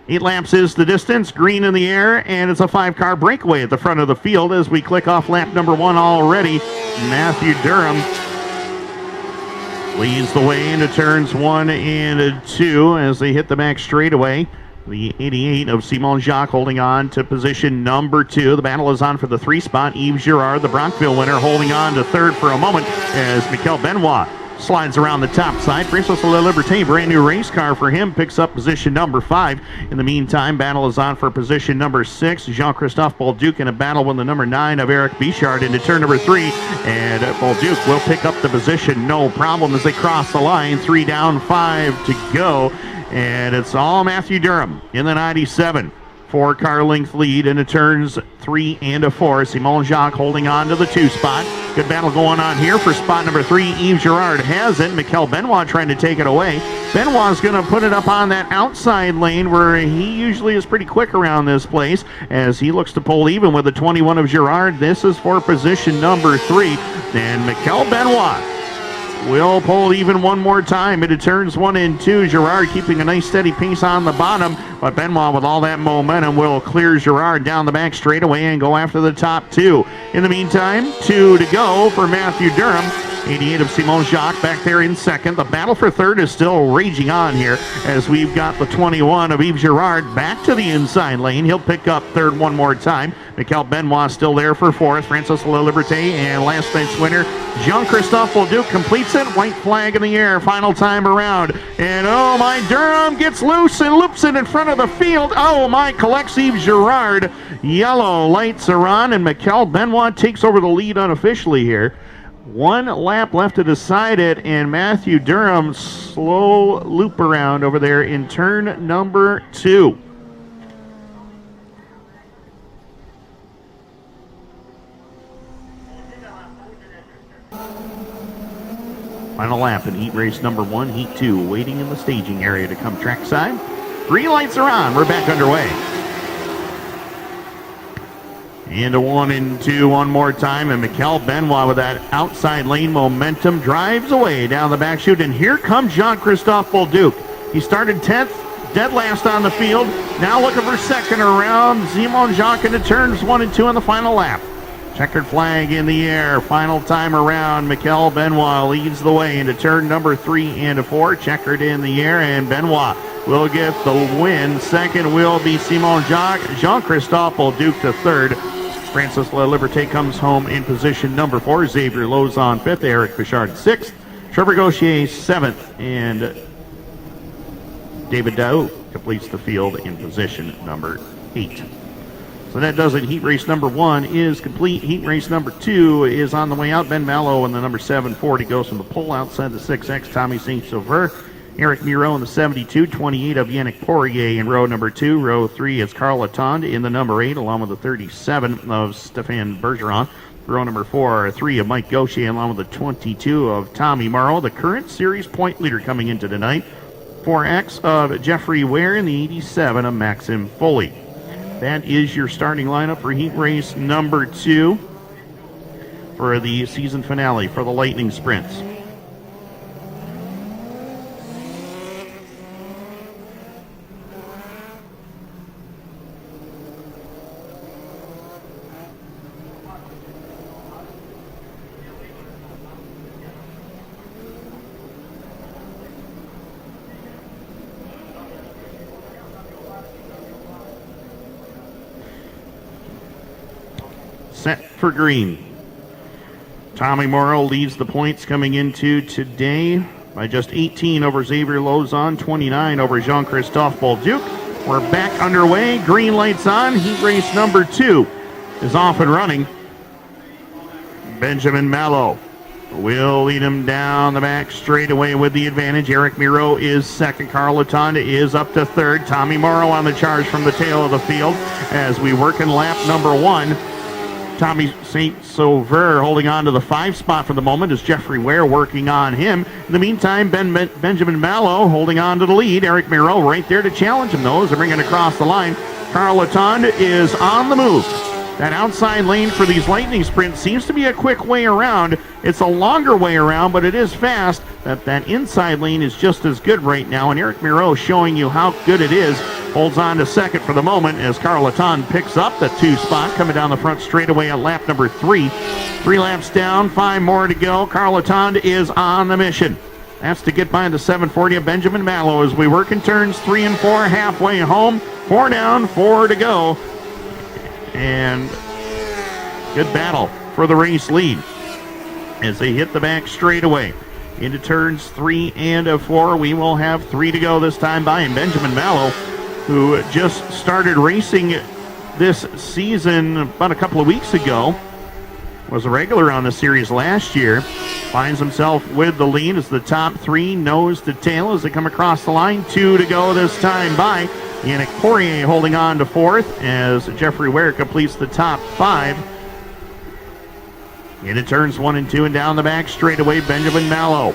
8 laps is the distance, green in the air, and it's a 5-car breakaway at the front of the field as we click off lap number 1 already. Matthew Durham leads the way into turns 1 and 2 as they hit the back straightaway. The 88 of Simon Jacques holding on to position number 2. The battle is on for the 3 spot. Yves Girard, the Brockville winner, holding on to 3rd for a moment as Michael Benoit slides around the top side. Francis Laliberté, brand new race car for him, picks up position number 5. In the meantime, battle is on for position number 6. Jean-Christophe Bolduc in a battle with the number 9 of Eric Bichard into turn number 3. And Bolduc will pick up the position, no problem, as they cross the line. 3 down, 5 to go. And it's all Matthew Durham in the 97. 4-car length lead into turns 3 and 4. Simon Jacques holding on to the 2 spot. Good battle going on here for spot number 3. Yves Girard has it. Michael Benoit trying to take it away. Benoit's going to put it up on that outside lane where he usually is pretty quick around this place as he looks to pull even with the 21 of Girard. This is for position number 3. And Michael Benoit will pull even one more time into turns 1 and 2. Girard keeping a nice steady pace on the bottom, but Benoit with all that momentum will clear Girard down the back straightaway and go after the top 2. In the meantime, 2 to go for Matthew Durham. 88 of Simon Jacques back there in second. The battle for third is still raging on here as we've got the 21 of Yves Girard back to the inside lane. He'll pick up third one more time. Michael Benoit still there for fourth. Francis Laliberté and last night's winner, Jean-Christophe Bolduc completes it. White flag in the air, final time around. And oh my, Durham gets loose and loops it in front of the field. Oh my, collects Yves Girard. Yellow lights are on and Michael Benoit takes over the lead unofficially here. One lap left to decide it, and Matthew Durham slow loop around over there in turn number 2. Final lap in heat race number 1, heat 2, waiting in the staging area to come trackside. Green lights are on, we're back underway. Into 1 and 2 one more time, and Michael Benoit with that outside lane momentum drives away down the back chute, and here comes Jean-Christophe Bolduc. He started 10th, dead last on the field, now looking for second around Simon Jacques into turns 1 and 2 on the final lap. Checkered flag in the air, final time around. Michael Benoit leads the way into turn number 3 and 4, checkered in the air, and Benoit will get the win. Second will be Simon Jacques, Jean-Christophe Bolduc to third. Francis Laliberté comes home in position number 4. Xavier Lauzon 5th. Eric Bouchard 6th. Trevor Gauthier 7th. And David Daou completes the field in position number 8. So that does it. Heat race number 1 is complete. Heat race number 2 is on the way out. Ben Mallow in the number 740 goes from the pole outside the 6X. Tommy St. Sauveur. Eric Miro in the 72, 28 of Yannick Poirier in row number 2. Row 3 is Carl Latande in the number 8, along with the 37 of Stéphane Bergeron. Row number 4, 3 of Mike Gauthier, along with the 22 of Tommy Morrow. The current series point leader coming into tonight, 4X of Jeffrey Ware in the 87 of Maxim Foley. That is your starting lineup for heat race number 2 for the season finale for the Lightning Sprints. Set for green. Tommy Morrow leads the points coming into today by just 18 over Xavier Lauzon, 29 over Jean-Christophe Bolduc. We're back underway. Green lights on. Heat race number 2 is off and running. Benjamin Mallow will lead him down the back straightaway with the advantage. Eric Miro is second. Carl Latande is up to third. Tommy Morrow on the charge from the tail of the field as we work in lap number 1. Tommy St. Sauveur holding on to the 5 spot for the moment as Jeffrey Ware working on him. In the meantime, Benjamin Mallow holding on to the lead. Eric Miro right there to challenge him, though, as they're bringing it across the line. Carl Latande is on the move. That outside lane for these Lightning Sprints seems to be a quick way around. It's a longer way around, but it is fast. That inside lane is just as good right now, and Eric Miro showing you how good it is. Holds on to second for the moment as Carl Latande picks up the 2 spot coming down the front straightaway at lap number 3. 3 laps down, 5 more to go. Carl Latande is on the mission. That's to get by the 740 of Benjamin Mallow as we work in turns 3 and 4, halfway home. 4 down, 4 to go. And good battle for the race lead as they hit the back straightaway. Into turns 3 and 4. We will have 3 to go this time by. And Benjamin Mallow, who just started racing this season about a couple of weeks ago, was a regular on the series last year, finds himself with the lead as the top 3 nose to tail as they come across the line. 2 to go this time by. Yannick Poirier holding on to 4th as Jeffrey Ware completes the top 5. Into turns 1 and 2 and down the back straightaway, Benjamin Mallow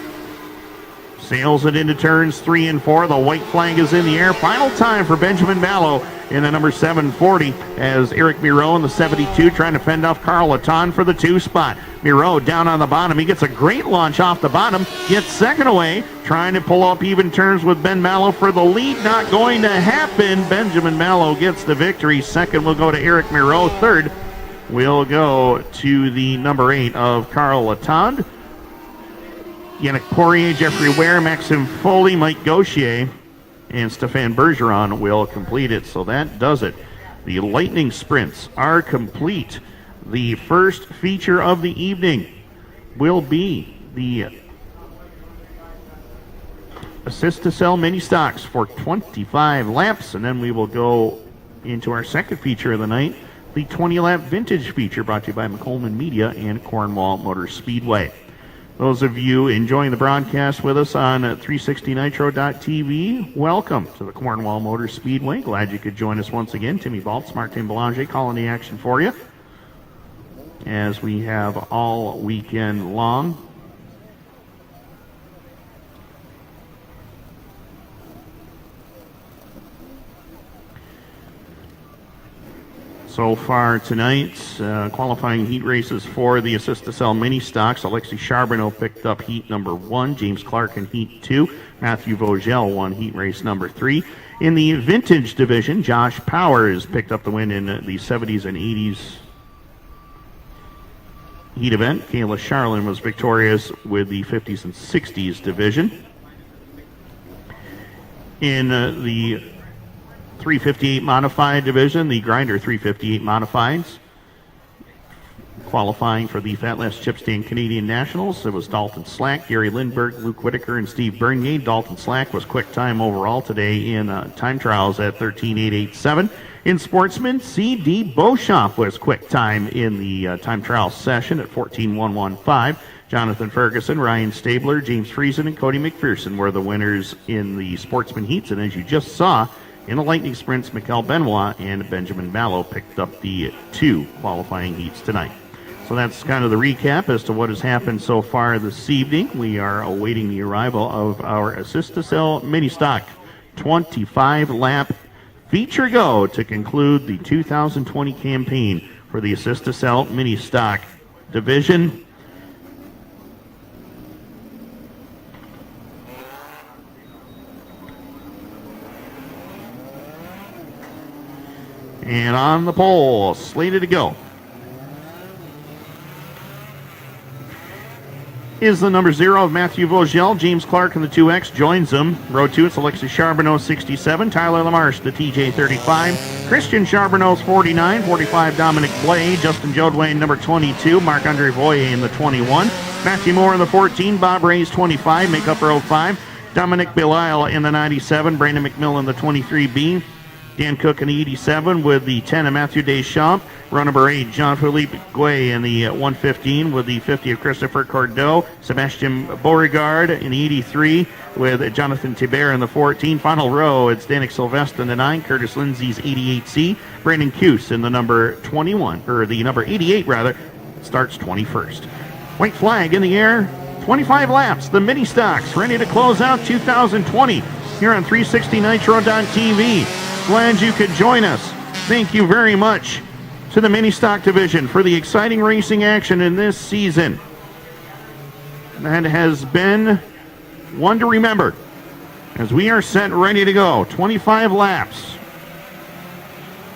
sails it into turns 3 and 4. The white flag is in the air. Final time for Benjamin Mallow in the number 740 as Eric Miro in the 72 trying to fend off Carl Latande for the 2 spot. Miro down on the bottom. He gets a great launch off the bottom. Gets second away. Trying to pull up even turns with Ben Mallow for the lead. Not going to happen. Benjamin Mallow gets the victory. Second will go to Eric Miro. Third will go to the number 8 of Carl Latande. Yannick Poirier, Jeffrey Ware, Maxime Foley, Mike Gaucher, and Stéphane Bergeron will complete it. So that does it. The lightning sprints are complete. The first feature of the evening will be the assist to sell mini stocks for 25 laps, and then we will go into our second feature of the night, the 20-lap vintage feature brought to you by McColeman Media and Cornwall Motor Speedway. Those of you enjoying the broadcast with us on 360nitro.tv, welcome to the Cornwall Motor Speedway. Glad you could join us once again. Timmy Baltz, Martin Belanger calling the action for you, as we have all weekend long. So far tonight, qualifying heat races for the assist to sell mini stocks. Alexis Charbonneau picked up heat number 1. James Clark in heat 2. Matthew Vogel won heat race number 3. In the vintage division, Josh Powers picked up the win in the 70s and 80s heat event. Kayla Charlin was victorious with the 50s and 60s division. In the 358 modified division, the Grinder 358 modifieds, qualifying for the Fat Laps Chip Stand Canadian Nationals. It was Dalton Slack, Gary Lindbergh, Luke Whitaker, and Steve Bernier. Dalton Slack was quick time overall today in time trials at 13.887. In Sportsman, C.D. Beauchamp was quick time in the time trial session at 14.115. Jonathan Ferguson, Ryan Stabler, James Friesen, and Cody McPherson were the winners in the Sportsman heats. And as you just saw, in the lightning sprints, Mikel Benoit and Benjamin Mallow picked up the 2 qualifying heats tonight. So that's kind of the recap as to what has happened so far this evening. We are awaiting the arrival of our assist to sell mini stock 25-lap feature go to conclude the 2020 campaign for the assist to sell mini stock division. And on the pole, slated to go, is the number 0 of Matthew Vogel. James Clark in the 2X joins him. Row 2, it's Alexis Charbonneau, 67. Tyler Lamarche, the TJ, 35. Christian Charbonneau's 49. 45, Dominic Blay. Justin Jodway, number 22. Marc-Andre Voyer in the 21. Matthew Moore in the 14. Bob Ray's 25. Make up row 5. Dominic Belisle in the 97. Brandon McMillan in the 23B. Dan Cook in the 87 with the 10 of Matthew Deschamps. Row number 8, Jean-Philippe Gouet in the 115 with the 50 of Christopher Cordeau. Sebastian Beauregard in the 83 with Jonathan Thibert in the 14. Final row, it's Danik Sylvestre in the 9, Curtis Lindsay's 88C. Brandon Cuse in the number 21, or the number 88 rather, starts 21st. White flag in the air, 25 laps, the mini stocks ready to close out 2020 here on 360nitro.tv. Glad you could join us. Thank you very much to the mini stock division for the exciting racing action in this season. That has been one to remember as we are set ready to go. 25 laps.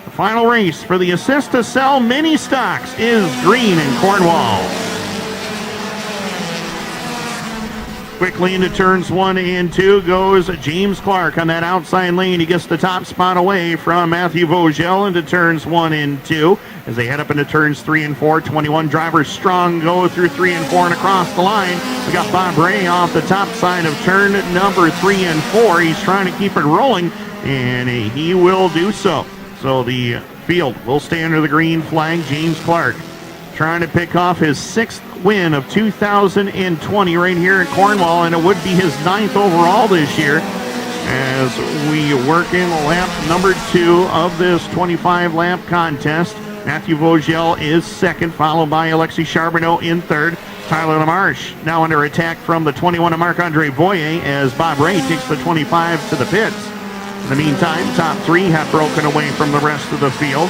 The final race for the assist to sell mini stocks is green in Cornwall. Quickly into turns 1 and 2 goes James Clark on that outside lane. He gets the top spot away from Matthew Vogel into turns 1 and 2. As they head up into turns 3 and 4, 21 drivers strong go through 3 and 4 and across the line. We got Bob Ray off the top side of turn number 3 and 4. He's trying to keep it rolling, and he will do so. So the field will stay under the green flag. James Clark trying to pick off his 6th win of 2020 right here in Cornwall, and it would be his 9th overall this year as we work in lap number 2 of this 25-lap contest. Matthew Vogel is 2nd, followed by Alexis Charbonneau in 3rd. Tyler Lamarche now under attack from the 21 of Marc-Andre Voyer as Bob Ray takes the 25 to the pits. In the meantime, top 3 have broken away from the rest of the field.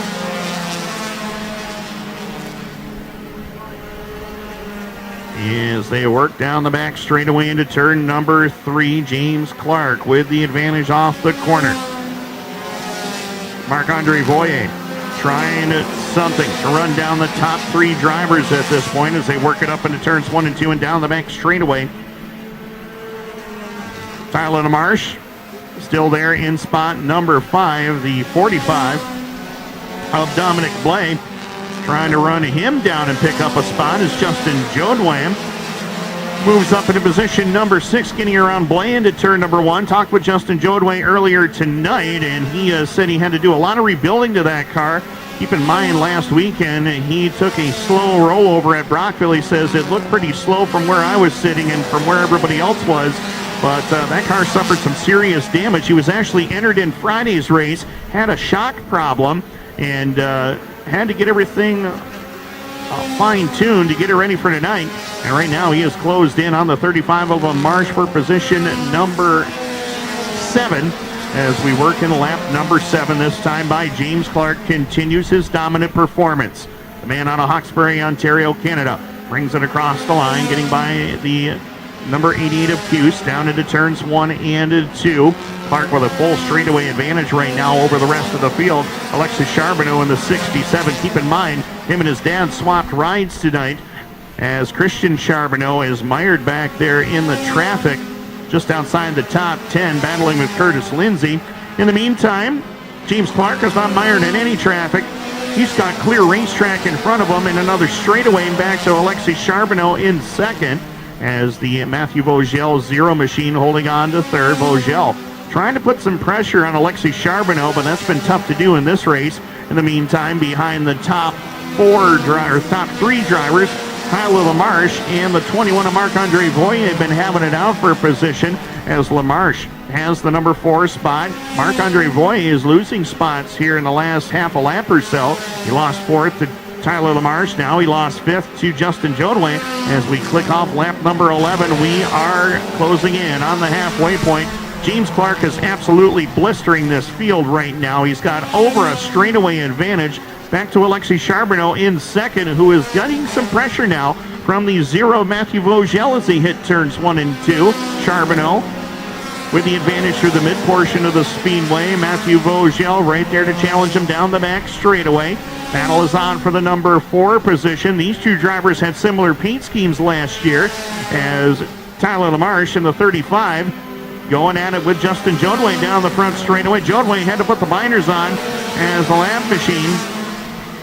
As they work down the back straightaway into turn number 3, James Clark with the advantage off the corner. Marc-Andre Voyer trying something to run down the top 3 drivers at this point as they work it up into turns 1 and 2 and down the back straightaway. Tyler LaMarche still there in spot number 5, the 45 of Dominic Blay. Trying to run him down and pick up a spot as Justin Jodwam moves up into position number 6, getting around Blay into turn number 1. Talked with Justin Jodway earlier tonight, and he said he had to do a lot of rebuilding to that car. Keep in mind, last weekend he took a slow rollover at Brockville. He says it looked pretty slow from where I was sitting and from where everybody else was, but that car suffered some serious damage. He was actually entered in Friday's race, had a shock problem, and had to get everything fine-tuned to get it ready for tonight. And right now he is closed in on the 35 of LaMarche for position number 7. As we work in lap number 7, this time by James Clark, continues his dominant performance. The man out of Hawkesbury, Ontario, Canada, brings it across the line, getting by the number 88 of Cuse down into turns 1 and 2. Clark with a full straightaway advantage right now over the rest of the field. Alexis Charbonneau in the 67. Keep in mind, him and his dad swapped rides tonight as Christian Charbonneau is mired back there in the traffic just outside the top 10, battling with Curtis Lindsay. In the meantime, James Clark is not mired in any traffic. He's got clear racetrack in front of him and another straightaway back to Alexis Charbonneau in second as the Matthew Vogel Zero machine holding on to third. Vogel trying to put some pressure on Alexis Charbonneau, but that's been tough to do in this race. In the meantime, behind the top 3 drivers, Tyler LaMarche and the 21 of Marc-Andre Voyer have been having it out for position as LaMarche has the number 4 spot. Marc-Andre Voyer is losing spots here in the last half a lap or so. He lost 4th to Tyler LaMarche. Now he lost 5th to Justin Jodway. As we click off lap number 11, we are closing in on the halfway point. James Clark is absolutely blistering this field right now. He's got over a straightaway advantage. Back to Alexis Charbonneau in second, who is getting some pressure now from the 0 Matthew Vogel as he hit turns 1 and 2. Charbonneau with the advantage through the mid portion of the speedway. Matthew Vogel right there to challenge him down the back straightaway. Battle is on for the number 4 position. These two drivers had similar paint schemes last year as Tyler LaMarche in the 35 going at it with Justin Jodway down the front straightaway. Jodway had to put the binders on as the lap machine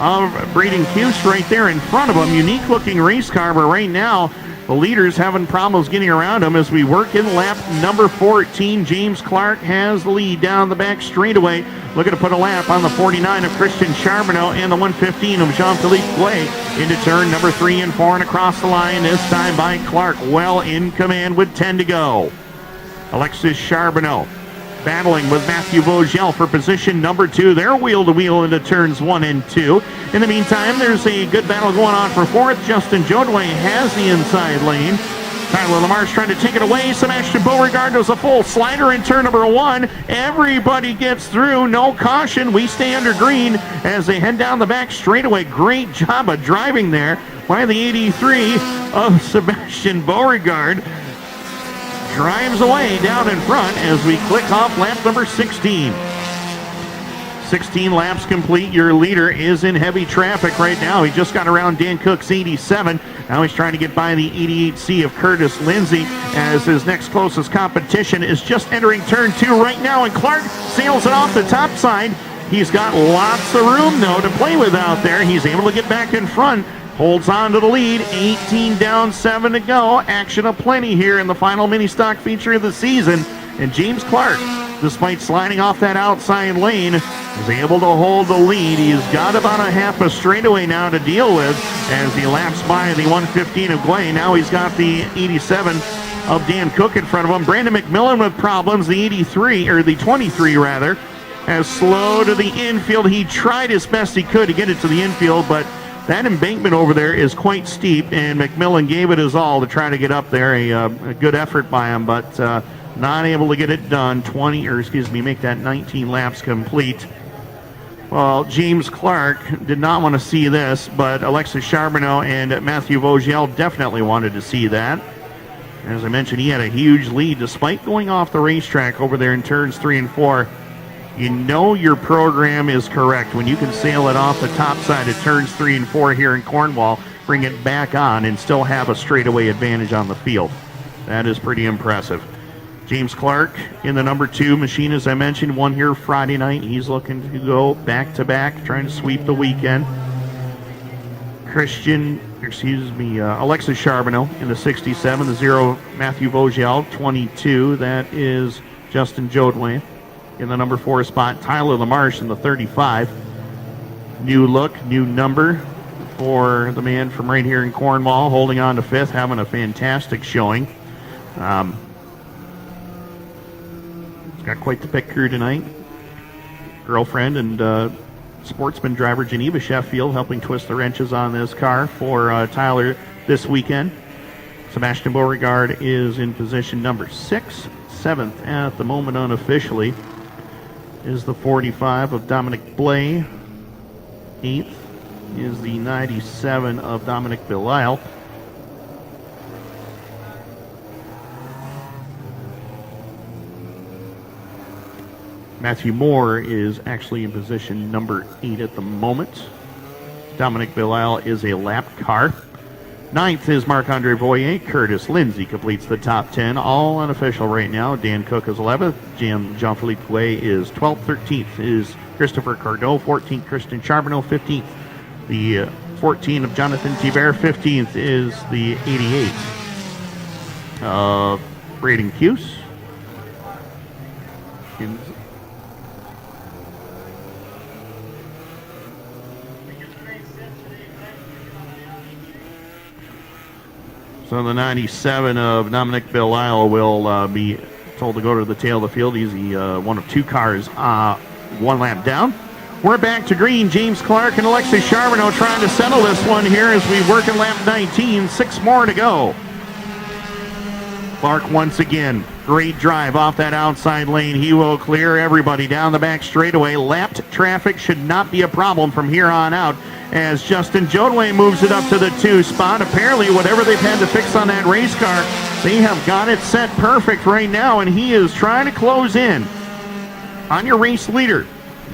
of Braden Cuse right there in front of him. Unique looking race car, but right now the leader's having problems getting around him as we work in lap number 14. James Clark has the lead down the back straightaway, looking to put a lap on the 49 of Christian Charbonneau and the 115 of Jean-Philippe Blay into turn number 3 and 4 and across the line, this time by Clark, well in command with 10 to go. Alexis Charbonneau battling with Matthew Vogel for position number 2. They're wheel-to-wheel into turns 1 and 2. In the meantime, there's a good battle going on for 4th. Justin Jodway has the inside lane. Tyler LaMarche trying to take it away. Sebastian Beauregard does a full slider in turn number 1. Everybody gets through. No caution. We stay under green as they head down the back straightaway. Great job of driving there by the 83 of Sebastian Beauregard. Drives away down in front as we click off lap number 16. 16 laps complete. Your leader is in heavy traffic right now. He just got around Dan Cook's 87. Now he's trying to get by the 88C of Curtis Lindsay as his next closest competition is just entering turn 2 right now, and Clark sails it off the top side. He's got lots of room, though, to play with out there. He's able to get back in front. Holds on to the lead, 18 down, 7 to go. Action aplenty here in the final mini stock feature of the season. And James Clark, despite sliding off that outside lane, is able to hold the lead. He's got about a half a straightaway now to deal with as he laps by the 115 of Glay. Now he's got the 87 of Dan Cook in front of him. Brandon McMillan with problems, the 83, or the 23 rather, has slow to the infield. He tried as best he could to get it to the infield, but that embankment over there is quite steep, and McMillan gave it his all to try to get up there. A good effort by him, but not able to get it done. Make that 19 laps complete. Well, James Clark did not want to see this, but Alexis Charbonneau and Matthew Vogel definitely wanted to see that. As I mentioned, he had a huge lead despite going off the racetrack over there in turns 3 and 4. You know your program is correct when you can sail it off the top side of turns 3 and 4 here in Cornwall, bring it back on, and still have a straightaway advantage on the field. That is pretty impressive. James Clark in the number 2 machine, as I mentioned, won here Friday night. He's looking to go back-to-back, trying to sweep the weekend. Alexis Charbonneau in the 67, the 0, Matthew Vogel, 22. That is Justin Jodway in the number 4 spot. Tyler LaMarche in the 35. New look, new number for the man from right here in Cornwall, holding on to 5th, having a fantastic showing. Got quite the pick crew tonight. Girlfriend and Sportsman driver Geneva Sheffield helping twist the wrenches on this car for Tyler this weekend. Sebastian Beauregard is in position number 6. 7th at the moment unofficially is the 45 of Dominic Blay. 8th is the 97 of Dominic Belisle. Matthew Moore is actually in position number 8 at the moment. Dominic Belisle is a lap car. 9th is Marc-Andre Voyer. Curtis Lindsay completes the top 10. All unofficial right now. Dan Cook is 11th. Jean-Philippe Couet is 12th. 13th is Christopher Cardot. 14th, Christian Charbonneau. 15th, the 14 of Jonathan Thibert. 15th is the 88 of Braden Cuse. So the 97 of Dominic Belisle will be told to go to the tail of the field. He's the one of 2 cars 1 lap down. We're back to green. James Clark and Alexis Charbonneau trying to settle this one here as we work in lap 19. 6 more to go. Clark once again, great drive off that outside lane. He will clear everybody down the back straightaway. Lapped traffic should not be a problem from here on out as Justin Jodway moves it up to the 2 spot. Apparently, whatever they've had to fix on that race car, they have got it set perfect right now, and he is trying to close in on your race leader,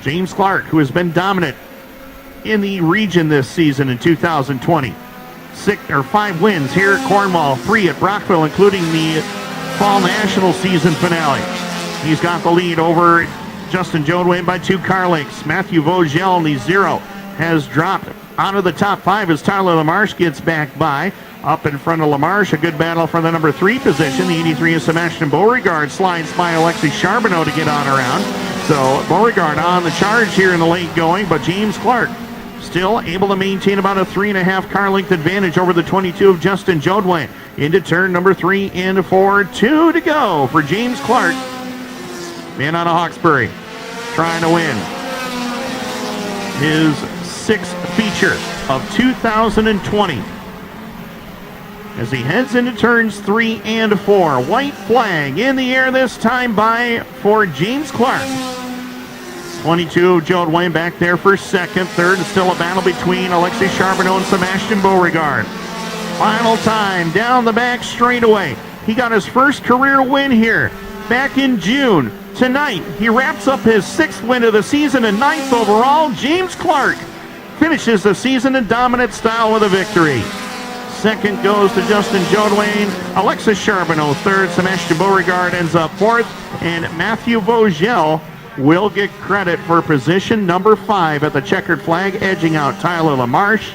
James Clark, who has been dominant in the region this season in 2020. 5 wins here at Cornwall, 3 at Brockville, including the Fall National season finale. He's got the lead over Justin Jodway by 2 car lengths. Matthew Vogel in the 0 has dropped out of the top 5 as Tyler LaMarche gets back by. Up in front of LaMarche, a good battle for the number 3 position. The 83 is Sebastian Beauregard slides by Alexis Charbonneau to get on around. So Beauregard on the charge here in the late going, but James Clark still able to maintain about a 3.5 car length advantage over the 22 of Justin Jodway. Into turn number 3 and 4. 2 to go for James Clark. Man out of Hawkesbury trying to win his 6th feature of 2020. As he heads into turns 3 and 4. White flag in the air this time for James Clark. 22 of Jodway back there for 2nd. 3rd is still a battle between Alexis Charbonneau and Sebastian Beauregard. Final time down the back straightaway. He got his first career win here back in June. Tonight, he wraps up his 6th win of the season and 9th overall. James Clark finishes the season in dominant style with a victory. 2nd goes to Justin Jodway. Alexis Charbonneau 3rd. Sebastian Beauregard ends up 4th. And Matthew Vogel will get credit for position number 5 at the checkered flag, edging out Tyler LaMarche.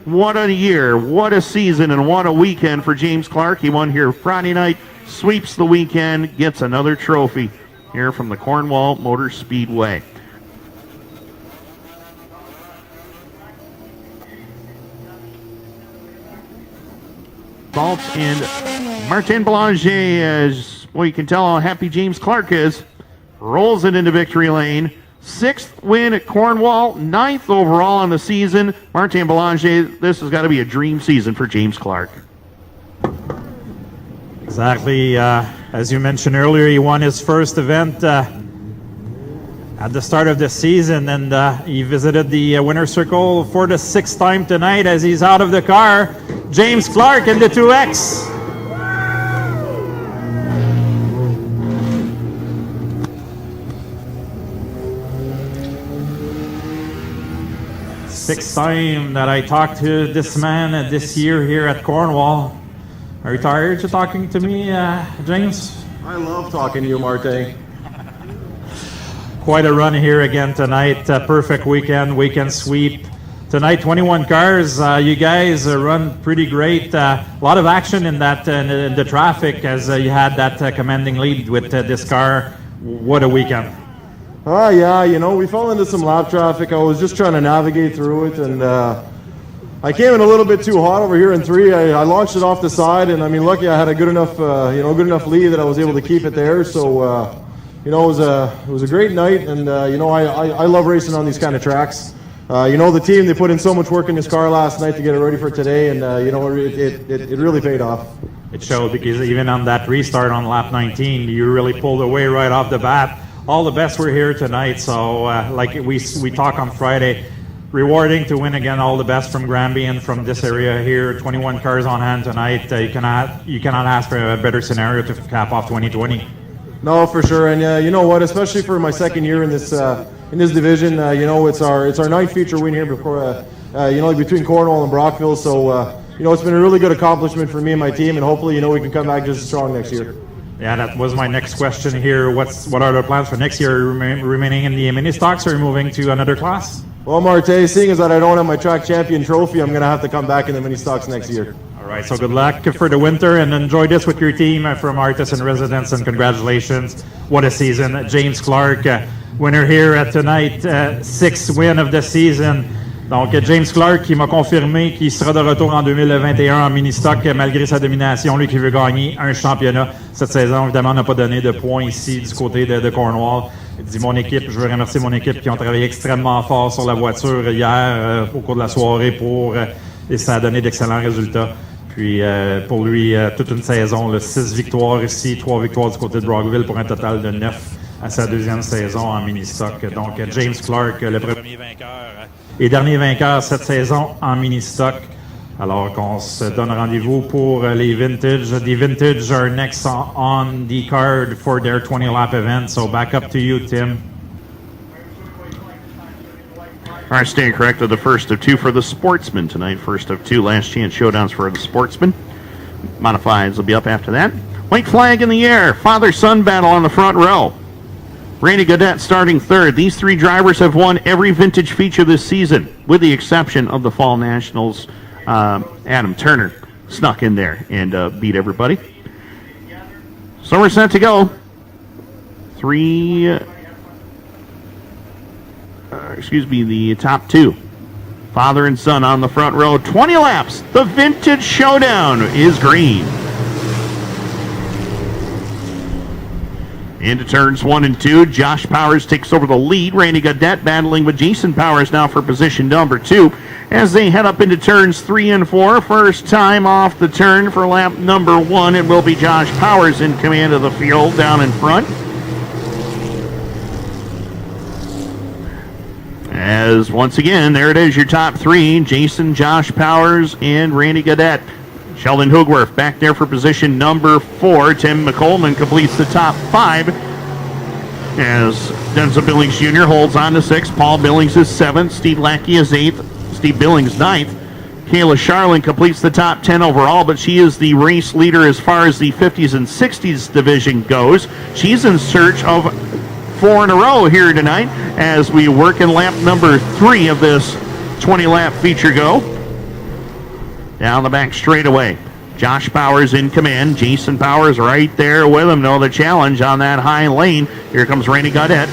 What a year, what a season, and what a weekend for James Clark. He won here Friday night, sweeps the weekend, gets another trophy here from the Cornwall Motor Speedway. Salt and Martin Belanger, as well, you can tell how happy James Clark is. Rolls it into victory lane. 6th win at Cornwall, 9th overall on the season. Martin Belanger, this has got to be a dream season for James Clark.
Exactly. As you mentioned earlier, he won his first event at the start of the season, and he visited the winner's circle for the 6th time tonight as he's out of the car. James Clark in the 2X. Sixth time that I talked to this man this year here at Cornwall. Are you tired of talking to me, James?
I love talking to you, Marte.
Quite a run here again tonight. Perfect weekend sweep. Tonight, 21 cars. You guys run pretty great. A lot of action in that in the traffic as you had that commanding lead with this car. What a weekend.
Yeah, you know, we fell into some lap traffic. I was just trying to navigate through it, and I came in a little bit too hot over here in 3. I launched it off the side, and I mean, lucky I had a good enough lead that I was able to keep it there. So, you know, it was a great night, and you know, I love racing on these kind of tracks. You know, the team, they put in so much work in this car last night to get it ready for today, and you know, it really paid off.
It showed because even on that restart on lap 19, you really pulled away right off the bat. All the best were here tonight, so like we talk on Friday, rewarding to win again. All the best from Granby and from this area here. 21 cars on hand tonight. You cannot ask for a better scenario to cap off 2020.
No, for sure, and you know what? Especially for my second year in this division, you know, it's our 9th feature win here before, you know, between Cornwall and Brockville. So you know, it's been a really good accomplishment for me and my team, and hopefully, you know, we can come back just as strong next year.
Yeah, that was my next question here. What are the plans for next year? Remaining in the mini stocks or moving to another class?
Well, Marte, seeing as that I don't have my track champion trophy, I'm going to have to come back in the mini stocks next year.
All right, so good luck for the winter and enjoy this with your team from Artists and Residents, and congratulations. What a season. James Clark, winner here tonight, 6th win of the season. Donc, James Clark qui m'a confirmé qu'il sera de retour en 2021 en mini-stock malgré sa domination. Lui qui veut gagner un championnat cette saison. Évidemment, on n'a pas donné de points ici du côté de Cornwall. Il dit mon équipe, je veux remercier mon équipe qui ont travaillé extrêmement fort sur la voiture hier au cours de la soirée et ça a donné d'excellents résultats. Puis pour lui, toute une saison, 6 victoires ici, 3 victoires du côté de Brockville pour un total de 9 à sa 2e saison en mini-stock. Donc, James Clark, le premier vainqueur et dernier vainqueur cette saison en mini-stock. Alors qu'on se donne rendez-vous pour les vintage. The vintage are next on the card for their 20-lap event. So back up to you, Tim.
All right, staying correct, the first of 2 for the Sportsman tonight. First of 2 last chance showdowns for the Sportsman. Modifieds will be up after that. White flag in the air. Father-son battle on the front row. Randy Gaudette starting 3rd. These 3 drivers have won every vintage feature this season, with the exception of the Fall Nationals. Adam Turner snuck in there and beat everybody. So we're set to go. The top 2. Father and son on the front row. 20 laps. The vintage showdown is green. Into turns 1 and 2. Josh Powers takes over the lead. Randy Gaudette battling with Jason Powers now for position number 2 as they head up into turns 3 and 4. First time off the turn for lap number 1. It will be Josh Powers in command of the field down in front. As once again, there it is, your top 3. Jason, Josh Powers, and Randy Gaudette. Sheldon Hoogworth back there for position number 4. Tim McCollman completes the top 5 as Denzel Billings Jr. holds on to 6. Paul Billings is 7th. Steve Lackey is 8th. Steve Billings 9th. Kayla Charlin completes the top 10 overall, but she is the race leader as far as the 50s and 60s division goes. She's in search of 4 in a row here tonight as we work in lap number 3 of this 20-lap feature go. Down the back straightaway. Josh Powers in command. Jason Powers right there with him. No, the challenge on that high lane. Here comes Randy Gaudette.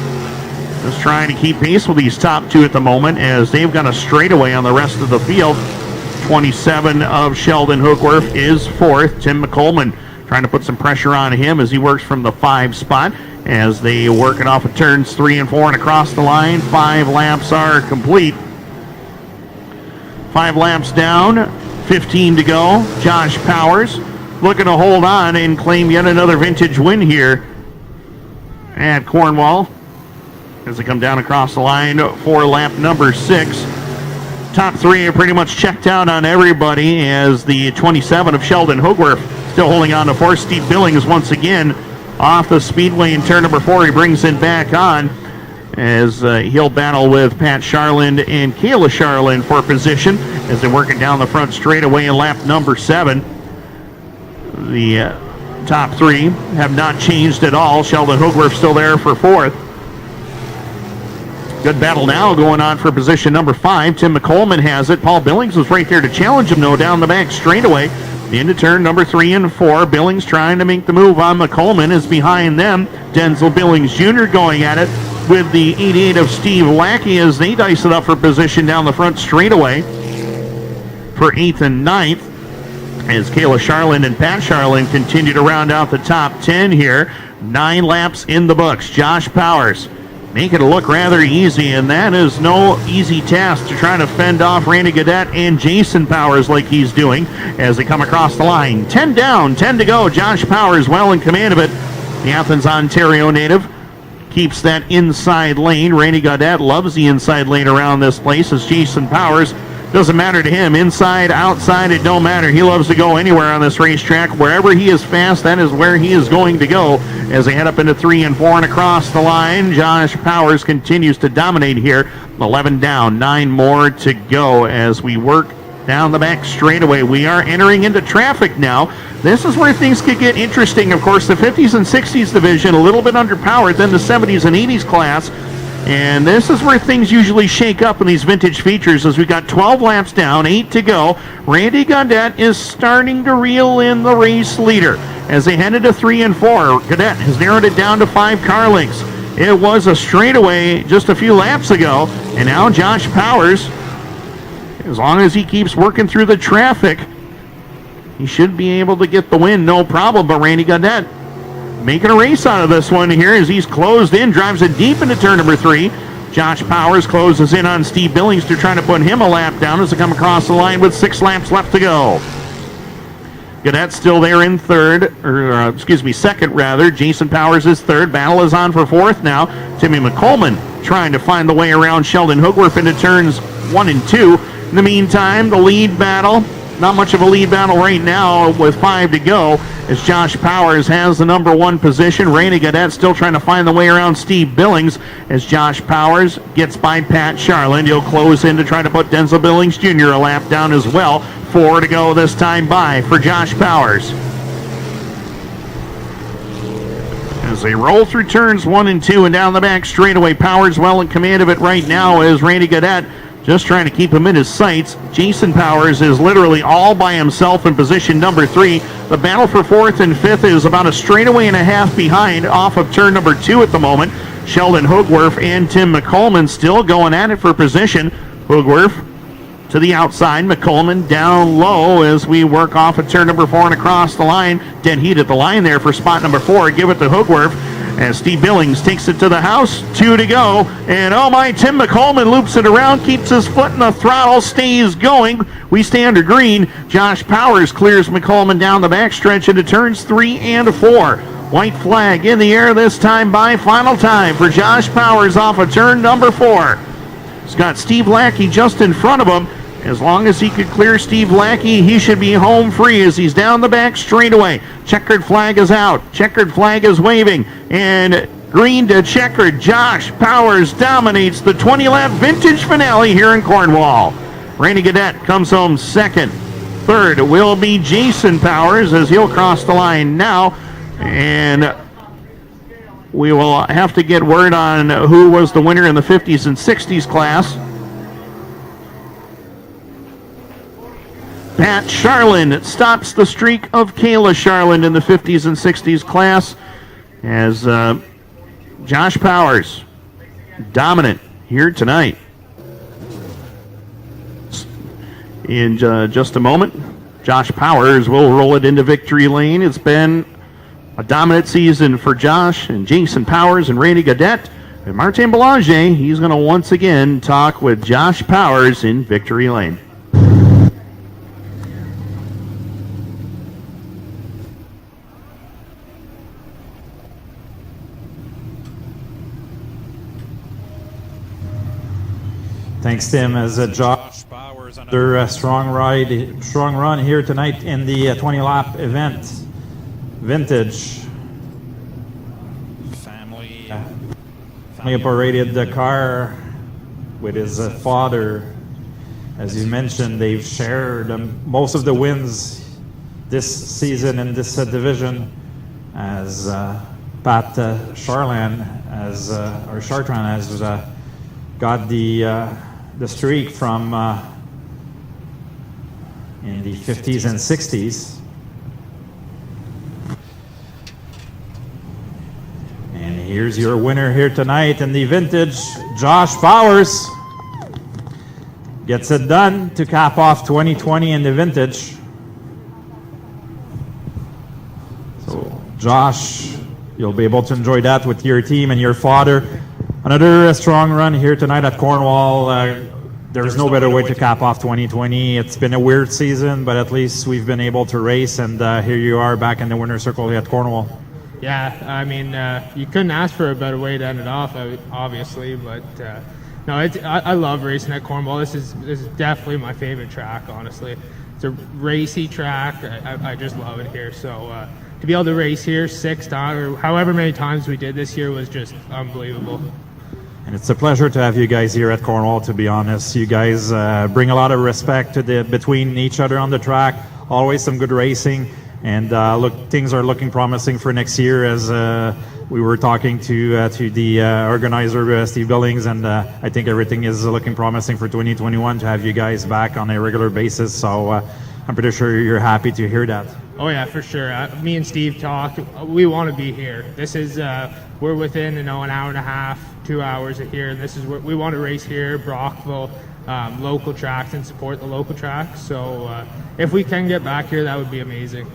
Just trying to keep pace with these top 2 at the moment as they've got a straightaway on the rest of the field. 27 of Sheldon Hookworth is 4th. Tim McCollman trying to put some pressure on him as he works from the 5 spot as they work it off of turns 3 and 4 and across the line. 5 laps are complete. 5 laps down. 15 to go. Josh Powers looking to hold on and claim yet another vintage win here at Cornwall as they come down across the line for lap number 6. Top 3 are pretty much checked out on everybody as the 27 of Sheldon Hoogworth still holding on to 4. Steve Billings once again off the speedway in turn number 4. He brings it back on as he'll battle with Pat Charland and Kayla Charland for position as they're working down the front straightaway in lap number 7. The top three have not changed at all. Sheldon Hoogworth still there for fourth. Good battle now going on for position number 5. Tim McColeman has it. Paul Billings was right there to challenge him, though, down the back straightaway. Into turn number 3 and 4. Billings trying to make the move on McColeman is behind them. Denzel Billings Jr. going at it with the 88 of Steve Lackey as they dice it up for position down the front straightaway for 8th and 9th. As Kayla Charland and Pat Charland continue to round out the top 10 here. 9 laps in the books. Josh Powers making it look rather easy, and that is no easy task to try to fend off Randy Gaudette and Jason Powers like he's doing as they come across the line. 10 down, 10 to go. Josh Powers well in command of it. The Athens, Ontario native keeps that inside lane. Randy Gaudette loves the inside lane around this place as Jason Powers, doesn't matter to him. Inside, outside, it don't matter. He loves to go anywhere on this racetrack. Wherever he is fast, that is where he is going to go as they head up into 3 and 4 and across the line. Josh Powers continues to dominate here. 11 down, 9 more to go as we work down the back straightaway. We are entering into traffic now. This is where things could get interesting. Of course, the 50s and 60s division a little bit underpowered than the 70s and 80s class. And this is where things usually shake up in these vintage features as we got 12 laps down, 8 to go. Randy Gaudette is starting to reel in the race leader as they head into 3 and 4. Gaudette has narrowed it down to 5 car lengths. It was a straightaway just a few laps ago, and now Josh Powers, as long as he keeps working through the traffic, he should be able to get the win, no problem. But Randy Gaudette making a race out of this one here as he's closed in, drives it deep into turn number 3. Josh Powers closes in on Steve Billings to try to put him a lap down as they come across the line with 6 laps left to go. Gaudette's still there in second rather. Jason Powers is third. Battle is on for fourth now. Timmy McColeman trying to find the way around Sheldon Hoogworth into turns 1 and 2. In the meantime, the lead battle, not much of a lead battle right now with 5 to go as Josh Powers has the number 1 position. Randy Gaudette still trying to find the way around Steve Billings as Josh Powers gets by Pat Charland. He'll close in to try to put Denzel Billings Jr. a lap down as well. 4 to go this time by for Josh Powers. As they roll through turns 1 and 2 and down the back straightaway, Powers well in command of it right now as Randy Gaudette just trying to keep him in his sights. Jason Powers is literally all by himself in position number 3. The battle for 4th and 5th is about a straightaway and a half behind off of turn number 2 at the moment. Sheldon Hoogworth and Tim McColeman still going at it for position. Hoogworth to the outside, McColeman down low as we work off of turn number 4 and across the line. Dead heat at the line there for spot number 4. Give it to Hoogworth as Steve Billings takes it to the house. 2 to go. And oh my, Tim McColeman loops it around, keeps his foot in the throttle, stays going. We stay under green. Josh Powers clears McColeman down the backstretch into turns 3 and 4. White flag in the air this time by final time for Josh Powers off of turn number 4. He's got Steve Lackey just in front of him. As long as he could clear Steve Lackey, he should be home free as he's down the back straightaway. Checkered flag is out. Checkered flag is waving. And green to checkered. Josh Powers dominates the 20-lap vintage finale here in Cornwall. Randy Gaudette comes home second. Third will be Jason Powers as he'll cross the line now. And we will have to get word on who was the winner in the 50s and 60s class. Pat Charland stops the streak of Kayla Charland in the 50s and 60s class as Josh Powers dominant here tonight. In just a moment, Josh Powers will roll it into victory lane. It's been a dominant season for Josh and Jason Powers and Randy Gaudette. And Martin Belanger, he's going to once again talk with Josh Powers in victory lane.
Thanks, Tim. As Josh Powers under a strong run here tonight in the 20-lap event, vintage. Family operated the car with his father. As you mentioned, they've shared most of the wins this season in this division. as Pat Charland has or Chartrand has got the streak from in the 50s and 60s. And here's your winner here tonight in the vintage, Josh Powers. Gets it done to cap off 2020 in the vintage. So, Josh, you'll be able to enjoy that with your team and your father. Another strong run here tonight at Cornwall. There's no better way to cap off 2020. It's been a weird season, but at least we've been able to race, and here you are back in the winner's circle here at Cornwall.
Yeah, I mean, you couldn't ask for a better way to end it off, obviously, but no, I love racing at Cornwall. This is definitely my favorite track, honestly. It's a racy track. I just love it here. So to be able to race here 6 times, or however many times we did this year, was just unbelievable.
And it's a pleasure to have you guys here at Cornwall, to be honest. You guys bring a lot of respect to between each other on the track. Always some good racing. And look, things are looking promising for next year, as we were talking to the organizer, Steve Billings, and I think everything is looking promising for 2021 to have you guys back on a regular basis. So I'm pretty sure you're happy to hear that.
Oh yeah, for sure. Me and Steve talked. We want to be here. This is we're within an hour and a half, 2 hours of here, and this is where we want to race here, Brockville, local tracks, and support the local tracks. So if we can get back here, that would be amazing.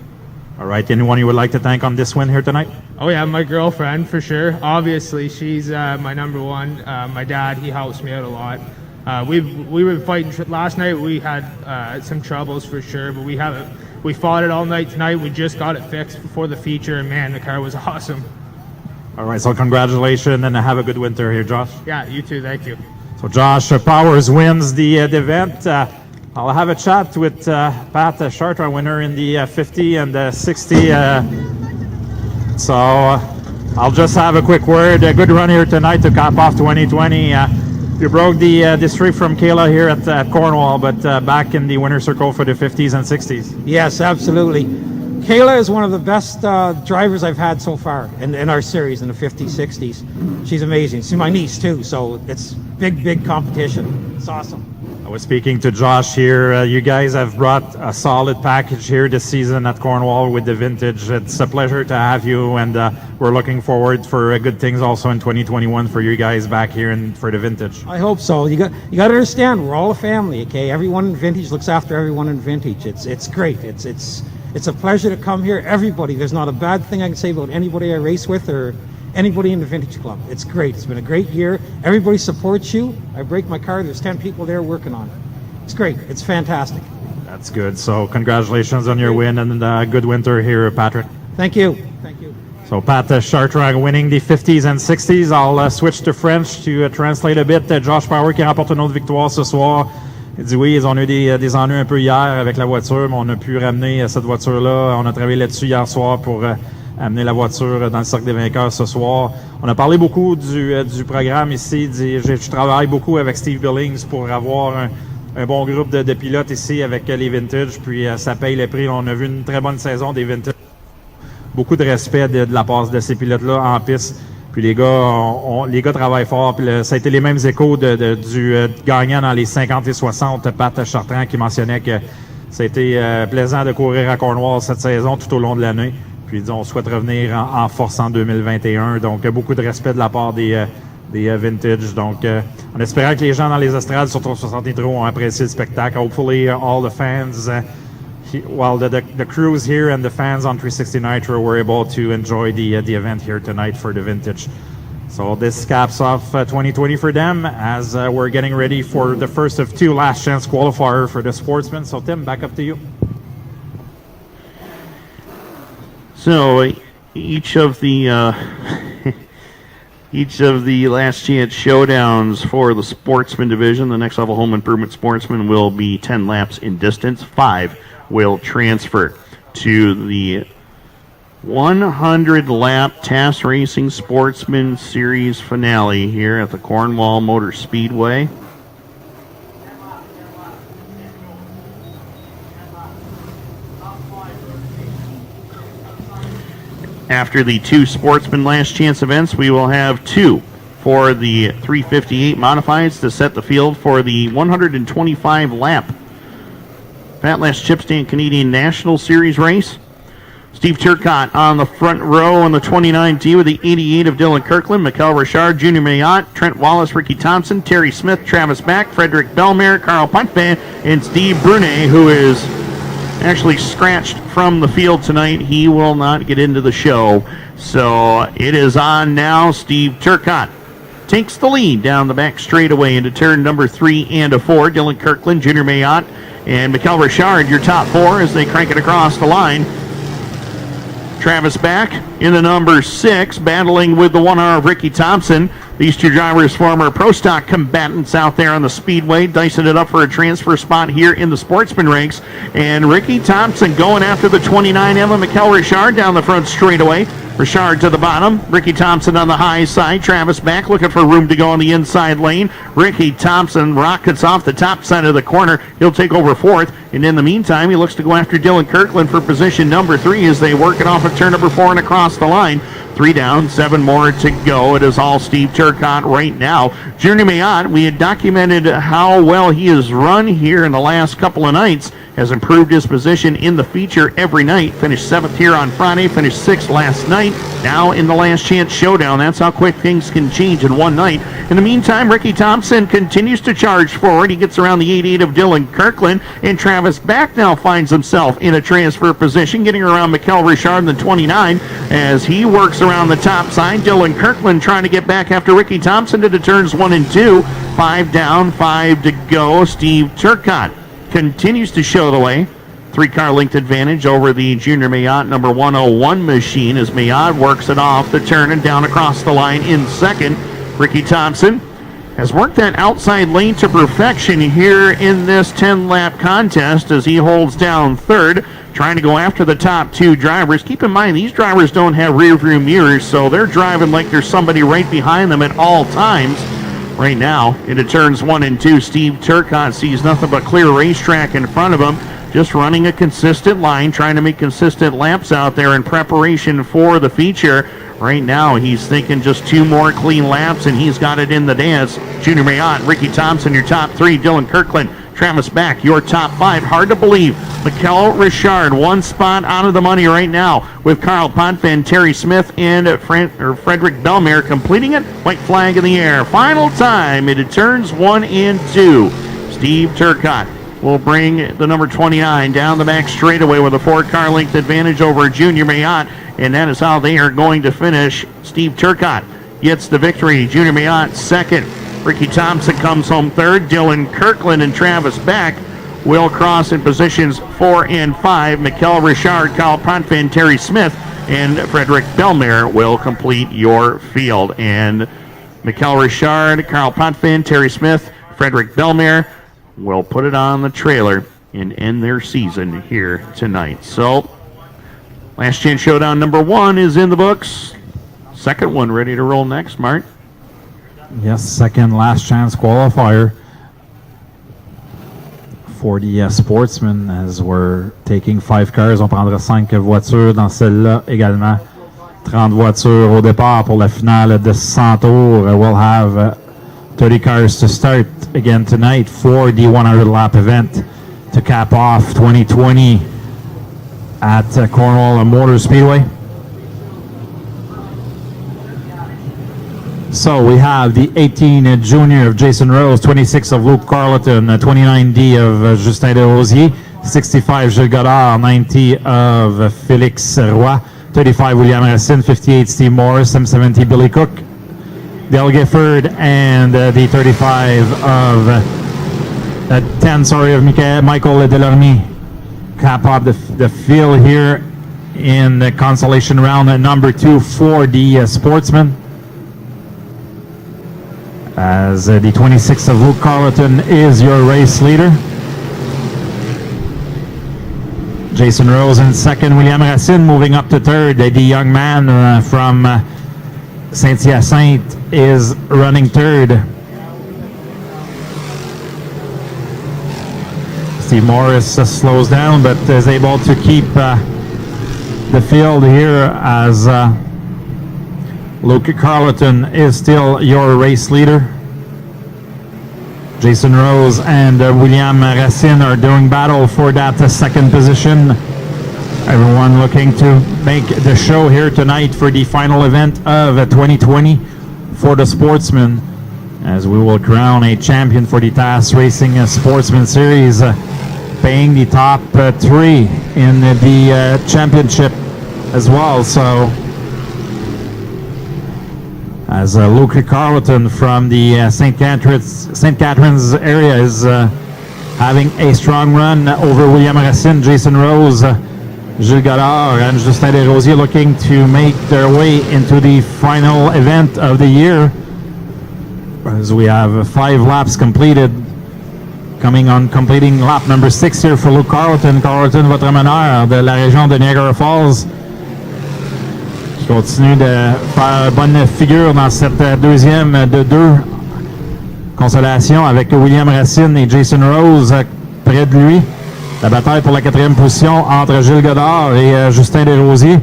All right. Anyone you would like to thank on this win here tonight?
Oh yeah, my girlfriend for sure. Obviously, she's my number one. My dad, he helps me out a lot. We were fighting last night. We had some troubles for sure, but we fought it all night tonight. We just got it fixed before the feature, and man, the car was awesome.
All right. So congratulations, and have a good winter here, Josh.
Yeah, you too. Thank you.
So Josh Powers wins the event. I'll have a chat with Pat Chartrand, winner in the 50 and the 60. So I'll just have a quick word. A good run here tonight to cap off 2020. You broke the streak from Kayla here at Cornwall, but back in the winner's circle for the 50s and 60s.
Yes, absolutely. Kayla is one of the best drivers I've had so far in our series in the 50s, 60s. She's amazing. She's my niece too, so it's big competition. It's awesome.
I was speaking to Josh here. You guys have brought a solid package here this season at Cornwall with the vintage. It's a pleasure to have you, and we're looking forward for good things also in 2021 for you guys back here and for the vintage.
I hope so. You got to understand, we're all a family. Okay, everyone in vintage looks after everyone in vintage. It's great. It's a pleasure to come here. Everybody, there's not a bad thing I can say about anybody I race with or anybody in the vintage club. It's great. It's been a great year. Everybody supports you. I break my car. There's 10 people there working on it. It's great. It's fantastic.
That's good. So congratulations on your win, and good winter here, Patrick.
Thank you. Thank you.
So Pat Chartrand winning the 50s and 60s. I'll switch to French to translate a bit. Josh Power qui remporte une autre victoire ce soir. Il dit oui, ils ont eu des ennuis un peu hier avec la voiture, mais on a pu ramener cette voiture-là. On a travaillé là-dessus hier soir pour amener la voiture dans le cercle des vainqueurs ce soir. On a parlé beaucoup du programme ici. Je travaille beaucoup avec Steve Billings pour avoir un bon groupe de pilotes ici avec les vintage, puis ça paye le prix. On a vu une très bonne saison des vintage. Beaucoup de respect de la part de ces pilotes-là en piste. Puis les gars travaillent fort. Puis ça a été les mêmes échos du gagnant dans les 50 et 60, Pat Chartrand, qui mentionnait que ça a été plaisant de courir à Cornwall cette saison tout au long de l'année. Puis on souhaite revenir en force en 2021. Donc beaucoup de respect de la part des vintage. Donc en espérant que les gens dans les estrades sur 360 Nitro ont apprécié le spectacle. Hopefully all the fans, while the crews here and the fans on 360 Nitro were able to enjoy the event here tonight for the vintage. So this caps off 2020 for them as we're getting ready for the first of 2 last chance qualifier for the Sportsman. So Tim, back up to you.
So each of the last chance showdowns for the Sportsman division, the next level home improvement Sportsman, will be 10 laps in distance. 5 will transfer to the 100 lap TAS Racing Sportsman Series finale here at the Cornwall Motor Speedway. After the 2 Sportsman last chance events, we will have 2 for the 358 modifieds to set the field for the 125 lap Fat Last Chip Stand Canadian National Series race. Steve Turcotte on the front row on the 29D with the 88 of Dylan Kirkland, Mikel Richard, Junior Mayotte, Trent Wallace, Ricky Thompson, Terry Smith, Travis Back, Frederick Bellemare, Carl Potvin, and Steve Brunet, who is actually scratched from the field tonight. He will not get into the show. So it is on now. Steve Turcotte takes the lead down the back straightaway into turn number 3 and 4. Dylan Kirkland, Junior Mayotte, and Mikel Richard, your top 4 as they crank it across the line. Travis Back in the number 6, battling with the 1R of Ricky Thompson. These 2 drivers, former Pro Stock combatants out there on the Speedway, dicing it up for a transfer spot here in the Sportsman ranks. And Ricky Thompson going after the 29 Emma Mikel Richard down the front straightaway. Richard to the bottom, Ricky Thompson on the high side, Travis Back looking for room to go on the inside lane. Ricky Thompson rockets off the top side of the corner. He'll take over 4th, and in the meantime, he looks to go after Dylan Kirkland for position number 3 as they work it off at turn number 4 and across the line. 3 down, 7 more to go. It is all Steve Turcotte right now. Junior Mayotte, we had documented how well he has run here in the last couple of nights, has improved his position in the feature every night. Finished 7th here on Friday, finished 6th last night. Now in the last chance showdown. That's how quick things can change in one night. In the meantime, Ricky Thompson continues to charge forward. He gets around the 88 of Dylan Kirkland, and Travis Back now finds himself in a transfer position, getting around Mikel Richard in the 29 as he works around the top side. Dylan Kirkland trying to get back after Ricky Thompson to the turns 1 and 2. 5 down, 5 to go. Steve Turcotte continues to show the way. 3-car length advantage over the Junior Mayotte number 101 machine as Mayotte works it off the turn and down across the line in second. Ricky Thompson has worked that outside lane to perfection here in this 10-lap contest as he holds down third, trying to go after the top 2 drivers. Keep in mind, these drivers don't have rear-view mirrors, so they're driving like there's somebody right behind them at all times. Right now, into turns 1 and 2, Steve Turcotte sees nothing but clear racetrack in front of him, just running a consistent line, trying to make consistent laps out there in preparation for the feature. Right now, he's thinking just 2 more clean laps, and he's got it in the dance. Junior Mayotte, Ricky Thompson, your top 3, Dylan Kirkland, Travis Back, your top 5. Hard to believe. Mikel Richard, 1 spot out of the money right now with Carl Potvin, Terry Smith, and Frederick Bellemare completing it. White flag in the air. Final time into turns 1 and 2. Steve Turcotte will bring the number 29 down the back straightaway with a 4-car length advantage over Junior Mayotte, and that is how they are going to finish. Steve Turcotte gets the victory. Junior Mayotte second. Ricky Thompson comes home third. Dylan Kirkland and Travis Back will cross in positions 4 and 5. Mikel Richard, Carl Potvin, Terry Smith, and Frederick Bellemare will complete your field. And Mikel Richard, Carl Potvin, Terry Smith, Frederick Bellemare will put it on the trailer and end their season here tonight. So, last chance showdown number 1 is in the books. Second one ready to roll next, Mark.
Yes, second last chance qualifier for the Sportsman as we're taking 5 cars. On prendra 5 voitures dans celle-là également. 30 voitures au départ pour la finale de 100 tours. We'll have 30 cars to start again tonight for the 100 lap event to cap off 2020 at Cornwall Motor Speedway. So we have the 18 junior of Jason Rose, 26 of Luke Carleton, 29D of Justin Desrosiers, 65 Gilles Godard, 90 of Félix Roy, 35 William Racine, 58 Steve Morris, M70 Billy Cook, Dale Gifford, and the 35 of 10, of Michael Delorme. Cap off the field here in the consolation round number 2 for the Sportsman. As the 26th of Luke Carleton is your race leader. Jason Rose in second, William Racine moving up to third. The young man from Saint-Hyacinthe is running third. Steve Morris slows down but is able to keep the field here as Luke Carleton is still your race leader. Jason Rose and William Racine are doing battle for that second position. Everyone looking to make the show here tonight for the final event of 2020 for the Sportsman, as we will crown a champion for the TAS Racing Sportsman Series, paying the top three in the championship as well. So as Luke Carleton from the St. Catharines area is having a strong run over William Racine, Jason Rose, Gilles Goddard, and Justin Desrosiers looking to make their way into the final event of the year, as we have 5 laps completed. Coming on completing lap number 6 here for Luke Carleton. Carleton, votre meneur de la région de Niagara Falls, qui continue de faire bonne figure dans cette deuxième de 2 consolations avec William Racine et Jason Rose près de lui. La bataille pour la 4e position entre Gilles Goddard et Justin Desrosiers.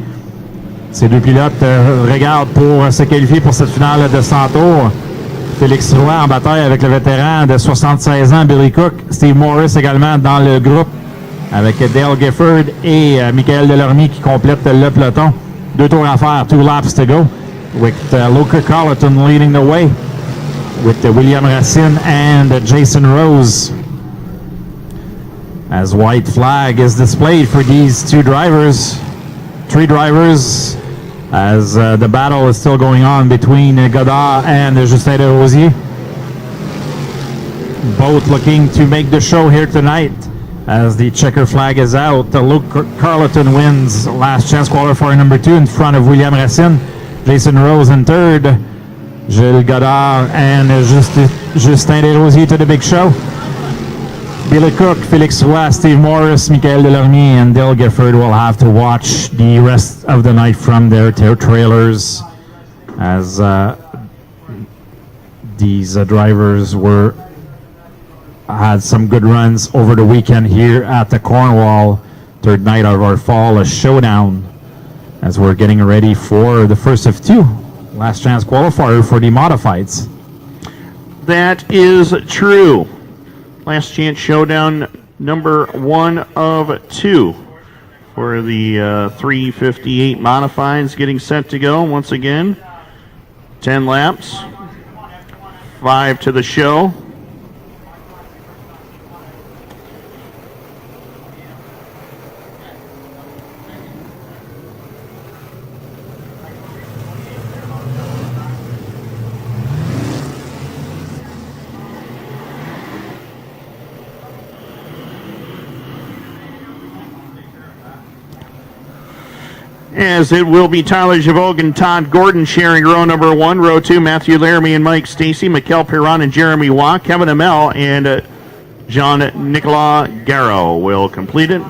Ces deux pilotes regardent pour se qualifier pour cette finale de 100 tours. Félix Roy en bataille avec le vétéran de 76 ans, Billy Cook. Steve Morris également dans le groupe avec Dale Gifford et Michael Delormy qui complètent le peloton. 2 tours à faire, 2 laps to go, with Luke Carleton leading the way with William Racine and Jason Rose. As white flag is displayed for these 3 drivers, as the battle is still going on between Goddard and Justin Desrosiers. Both looking to make the show here tonight. As the checker flag is out, Luke Carleton wins last chance qualifier number 2 in front of William Racine. Jason Rose in 3rd. Gilles Goddard and Justin Desrosiers to the big show. Billy Cook, Félix Roy, Steve Morris, Michael Delormy, and Dale Gifford will have to watch the rest of the night from their trailers, as these drivers had some good runs over the weekend here at the Cornwall, 3rd night of our fall showdown, as we're getting ready for the first of 2 last chance qualifier for the modifieds.
That is true. Last chance showdown number 1 of 2 for the 358 modifieds getting set to go once again. 10 laps, 5 to the show. As it will be Tyler Javogue and Todd Gordon sharing row number 1, row 2, Matthew Laramie and Mike Stacy, Mikel Perron and Jeremy Waugh, Kevin Amell and Jean-Nicolas Garreau will complete it.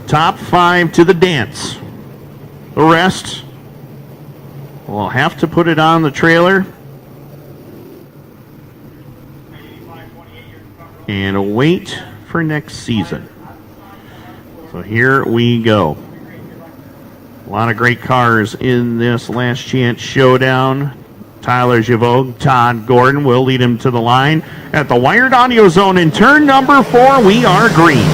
Top 5 to the dance. The rest, we'll have to put it on the trailer and wait for next season. So here we go. A lot of great cars in this last chance showdown. Tyler Javogue, Todd Gordon will lead him to the line at the wired audio zone in turn number 4. We are green.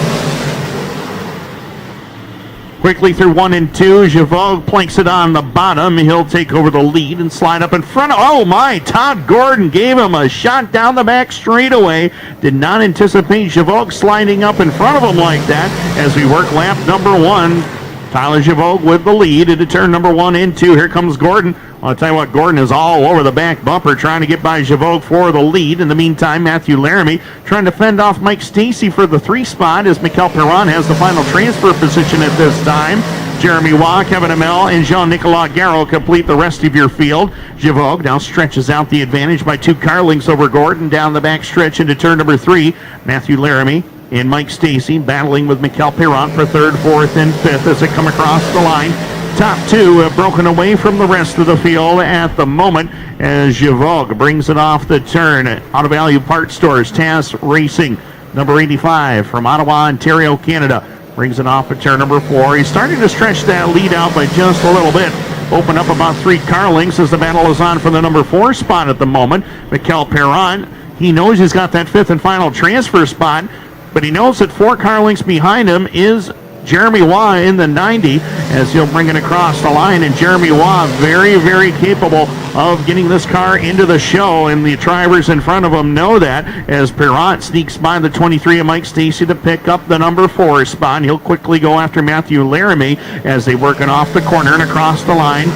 Quickly through 1 and 2, Javogue planks it on the bottom. He'll take over the lead and slide up in front of, oh my, Todd Gordon gave him a shot down the back straightaway. Did not anticipate Javogue sliding up in front of him like that as we work lap number 1. Tyler Javogue with the lead into turn number 1 and 2. Here comes Gordon. I'll tell you what, Gordon is all over the back bumper trying to get by Javogue for the lead. In the meantime, Matthew Laramie trying to fend off Mike Stacy for the 3 spot as Mikel Perron has the final transfer position at this time. Jeremy Waugh, Kevin Amell, and Jean-Nicolas Garreau complete the rest of your field. Javogue now stretches out the advantage by 2 car lengths over Gordon down the back stretch into turn number 3. Matthew Laramie and Mike Stacy battling with Mikel Perron for 3rd, 4th, and 5th as they come across the line. Top 2 have broken away from the rest of the field at the moment as Javogue brings it off the turn. Auto Value Parts Stores, TAS Racing, number 85 from Ottawa, Ontario, Canada. Brings it off at turn number 4. He's starting to stretch that lead out by just a little bit. Open up about 3 car lengths as the battle is on for the number 4 spot at the moment. Mikel Perron, he knows he's got that 5th and final transfer spot, but he knows that 4 car lengths behind him is Jeremy Waugh in the 90 as he'll bring it across the line. And Jeremy Waugh very, very capable of getting this car into the show, and the drivers in front of him know that as Perrant sneaks by the 23 of Mike Stacey to pick up the number 4 spot. And he'll quickly go after Matthew Laramie as they work it off the corner and across the line.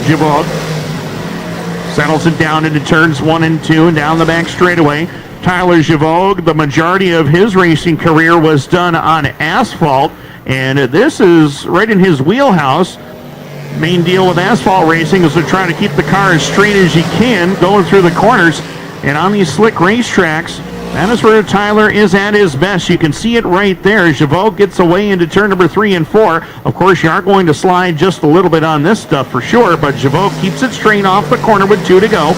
Gibault settles it down into turns 1 and 2 and down the back straightaway. Tyler Givogue, the majority of his racing career was done on asphalt, and this is right in his wheelhouse. Main deal with asphalt racing is to try to keep the car as straight as you can going through the corners, and on these slick racetracks, that is where Tyler is at his best. You can see it right there. Givogue gets away into turn number 3 and 4. Of course, you are going to slide just a little bit on this stuff for sure, but Givogue keeps it straight off the corner with 2 to go.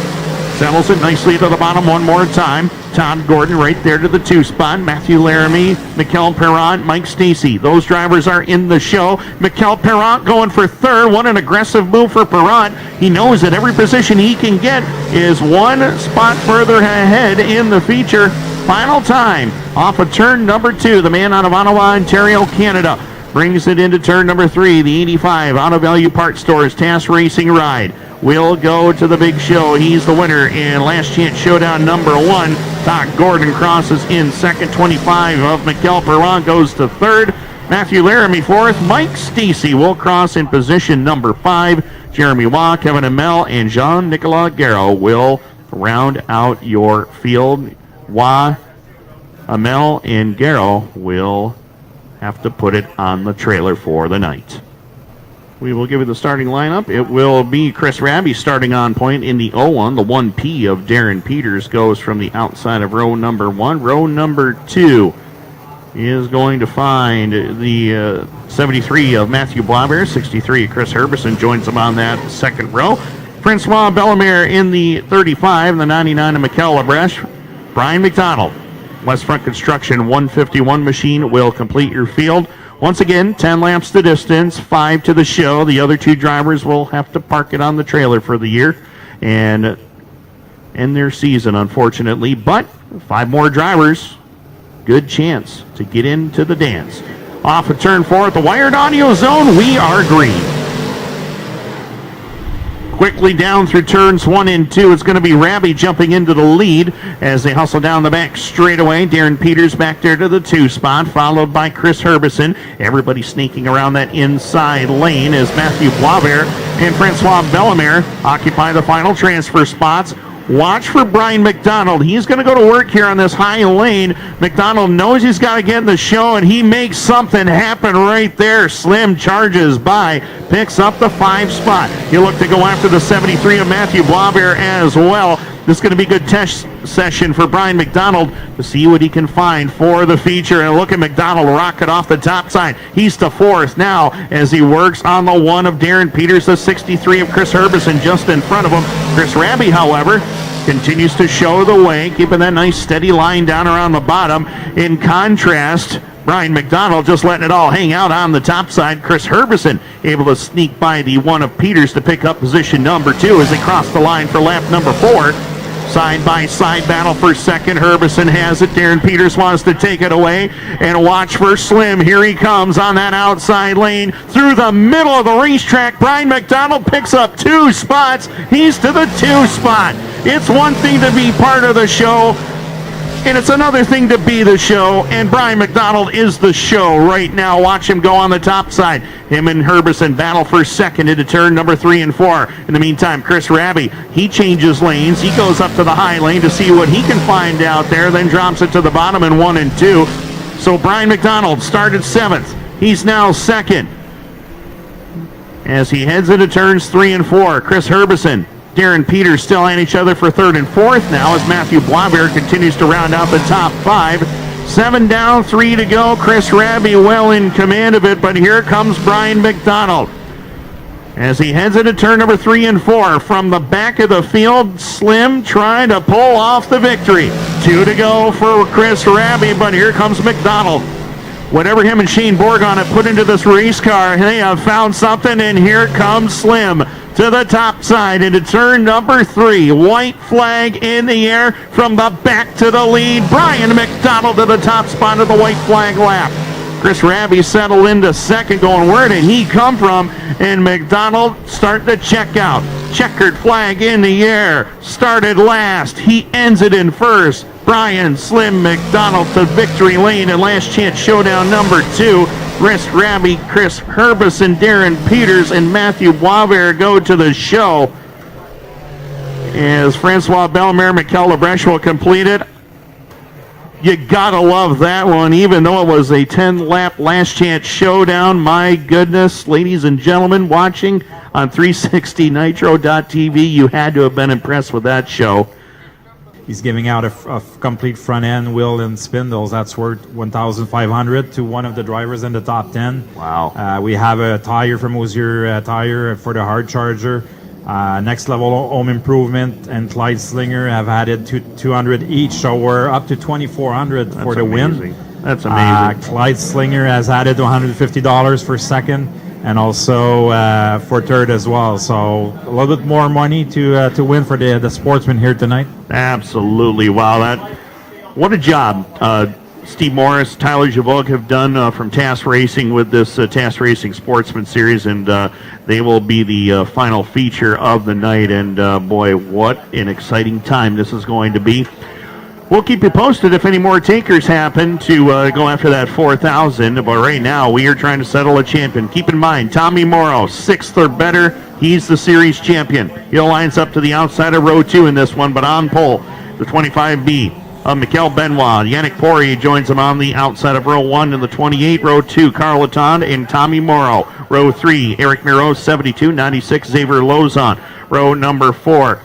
Settles it nicely to the bottom one more time. Todd Gordon right there to the 2 spot. Matthew Laramie, Mikel Perrant, Mike Stacey. Those drivers are in the show. Mikel Perrant going for 3rd. What an aggressive move for Perrant. He knows that every position he can get is 1 spot further ahead in the feature. Final time off of turn number 2. The man out of Ottawa, Ontario, Canada, brings it into turn number 3. The 85 Auto Value Parts Stores TAS Racing Ride will go to the big show. He's the winner in Last Chance Showdown number 1. Todd Gordon crosses in second. 25 of Mikel Perrant goes to 3rd. Matthew Laramie 4th. Mike Stacey will cross in position number 5. Jeremy Waugh, Kevin Amell, and Jean-Nicolas Garreau will round out your field. Waugh, Amell, and Garreau will have to put it on the trailer for the night. We will give you the starting lineup. It will be Chris Rabby starting on point in the 01. The 1P of Darren Peters goes from the outside of row number 1. Row number 2 is going to find the 73 of Matthew Blaubert. 63 of Chris Herbison joins him on that second row. Francois Bellemare in the 35. The 99 of Mikel Labreche. Brian McDonald, West Front Construction 151 machine will complete your field. Once again, 10 laps the distance, 5 to the show. The other 2 drivers will have to park it on the trailer for the year and end their season, unfortunately. But 5 more drivers, good chance to get into the dance. Off of turn 4 at the wired audio zone, we are green. Quickly down through turns 1 and 2. It's going to be Rabby jumping into the lead as they hustle down the back straightaway. Darren Peters back there to the 2 spot, followed by Chris Herbison. Everybody sneaking around that inside lane as Matthew Blaubert and Francois Bellemare occupy the final transfer spots. Watch for Brian McDonald. He's going to go to work here on this high lane. McDonald knows he's got to get in the show, and he makes something happen right there. Slim charges by, picks up the 5 spot. He'll look to go after the 73 of Matthew Blaubert as well. This is going to be a good test session for Brian McDonald to see what he can find for the feature. And look at McDonald rocket off the top side. He's to 4th now as he works on the 1 of Darren Peters, the 63 of Chris Herbison just in front of him. Chris Rabby, however, continues to show the way, keeping that nice steady line down around the bottom. In contrast, Brian McDonald just letting it all hang out on the top side. Chris Herbison able to sneak by the 1 of Peters to pick up position number 2 as they cross the line for lap number 4. Side-by-side battle for second. Herbison has it. Darren Peters wants to take it away. And watch for Slim. Here he comes on that outside lane through the middle of the racetrack. Brian McDonald picks up 2 spots. He's to the 2 spot. It's one thing to be part of the show, and it's another thing to be the show, and Brian McDonald is the show right now. Watch him go on the top side. Him and Herbison battle for second into turn number 3 and 4. In the meantime, Chris Rabby, he changes lanes. He goes up to the high lane to see what he can find out there, then drops it to the bottom in 1 and 2. So Brian McDonald started 7th. He's now 2nd. As he heads into turns 3 and 4, Chris Herbison, Darren Peters still on each other for 3rd and 4th now as Matthew Blaubert continues to round out the top 5. 7 down, 3 to go. Chris Rabby well in command of it, but here comes Brian McDonald. As he heads into turn number 3 and 4, from the back of the field, Slim trying to pull off the victory. 2 to go for Chris Raby, but here comes McDonald. Whatever him and Shane Borgon have put into this race car, they have found something, and here comes Slim to the top side into turn number 3. White flag in the air from the back to the lead. Brian McDonald to the top spot of the white flag lap. Chris Raby settled into second, going, where did he come from? And McDonald starting to check out. Checkered flag in the air. Started last. He ends it in first. Brian Slim McDonald to victory lane and last chance showdown number 2. Chris Raby, Chris Herbison, Darren Peters, and Matthew Boisvert go to the show. As Francois Bellemare, Mikel Lebrecht will complete it. You gotta love that one, even though it was a 10-lap last chance showdown. My goodness, ladies and gentlemen watching on 360nitro.tv, you had to have been impressed with that show.
He's giving out a complete front end wheel and spindles. That's worth $1,500 to one of the drivers in the top 10.
Wow.
We have a tire from Osier Tire for the hard charger. Next Level Home Improvement and Clyde Slinger have added $200 each, so we're up to $2,400 for the win.
That's amazing.
Clyde Slinger has added $150 for second, and also for third as well. So a little bit more money to win for the Sportsman here tonight.
Absolutely. Wow, what a job Steve Morris, Tyler Javok have done from TAS Racing with this TAS Racing Sportsman Series, and they will be the final feature of the night. And boy, what an exciting time this is going to be. We'll keep you posted if any more takers happen to go after that 4,000. But right now, we are trying to settle a champion. Keep in mind, Tommy Morrow, 6th or better. He's the series champion. He lines up to the outside of row 2 in this one, but on pole, the 25B. Mikel Benoit. Yannick Poirier joins him on the outside of row 1 in the 28. Row 2, Carl Latond and Tommy Morrow. Row 3, Eric Miro, 72, 96, Xavier Lozon. Row number 4,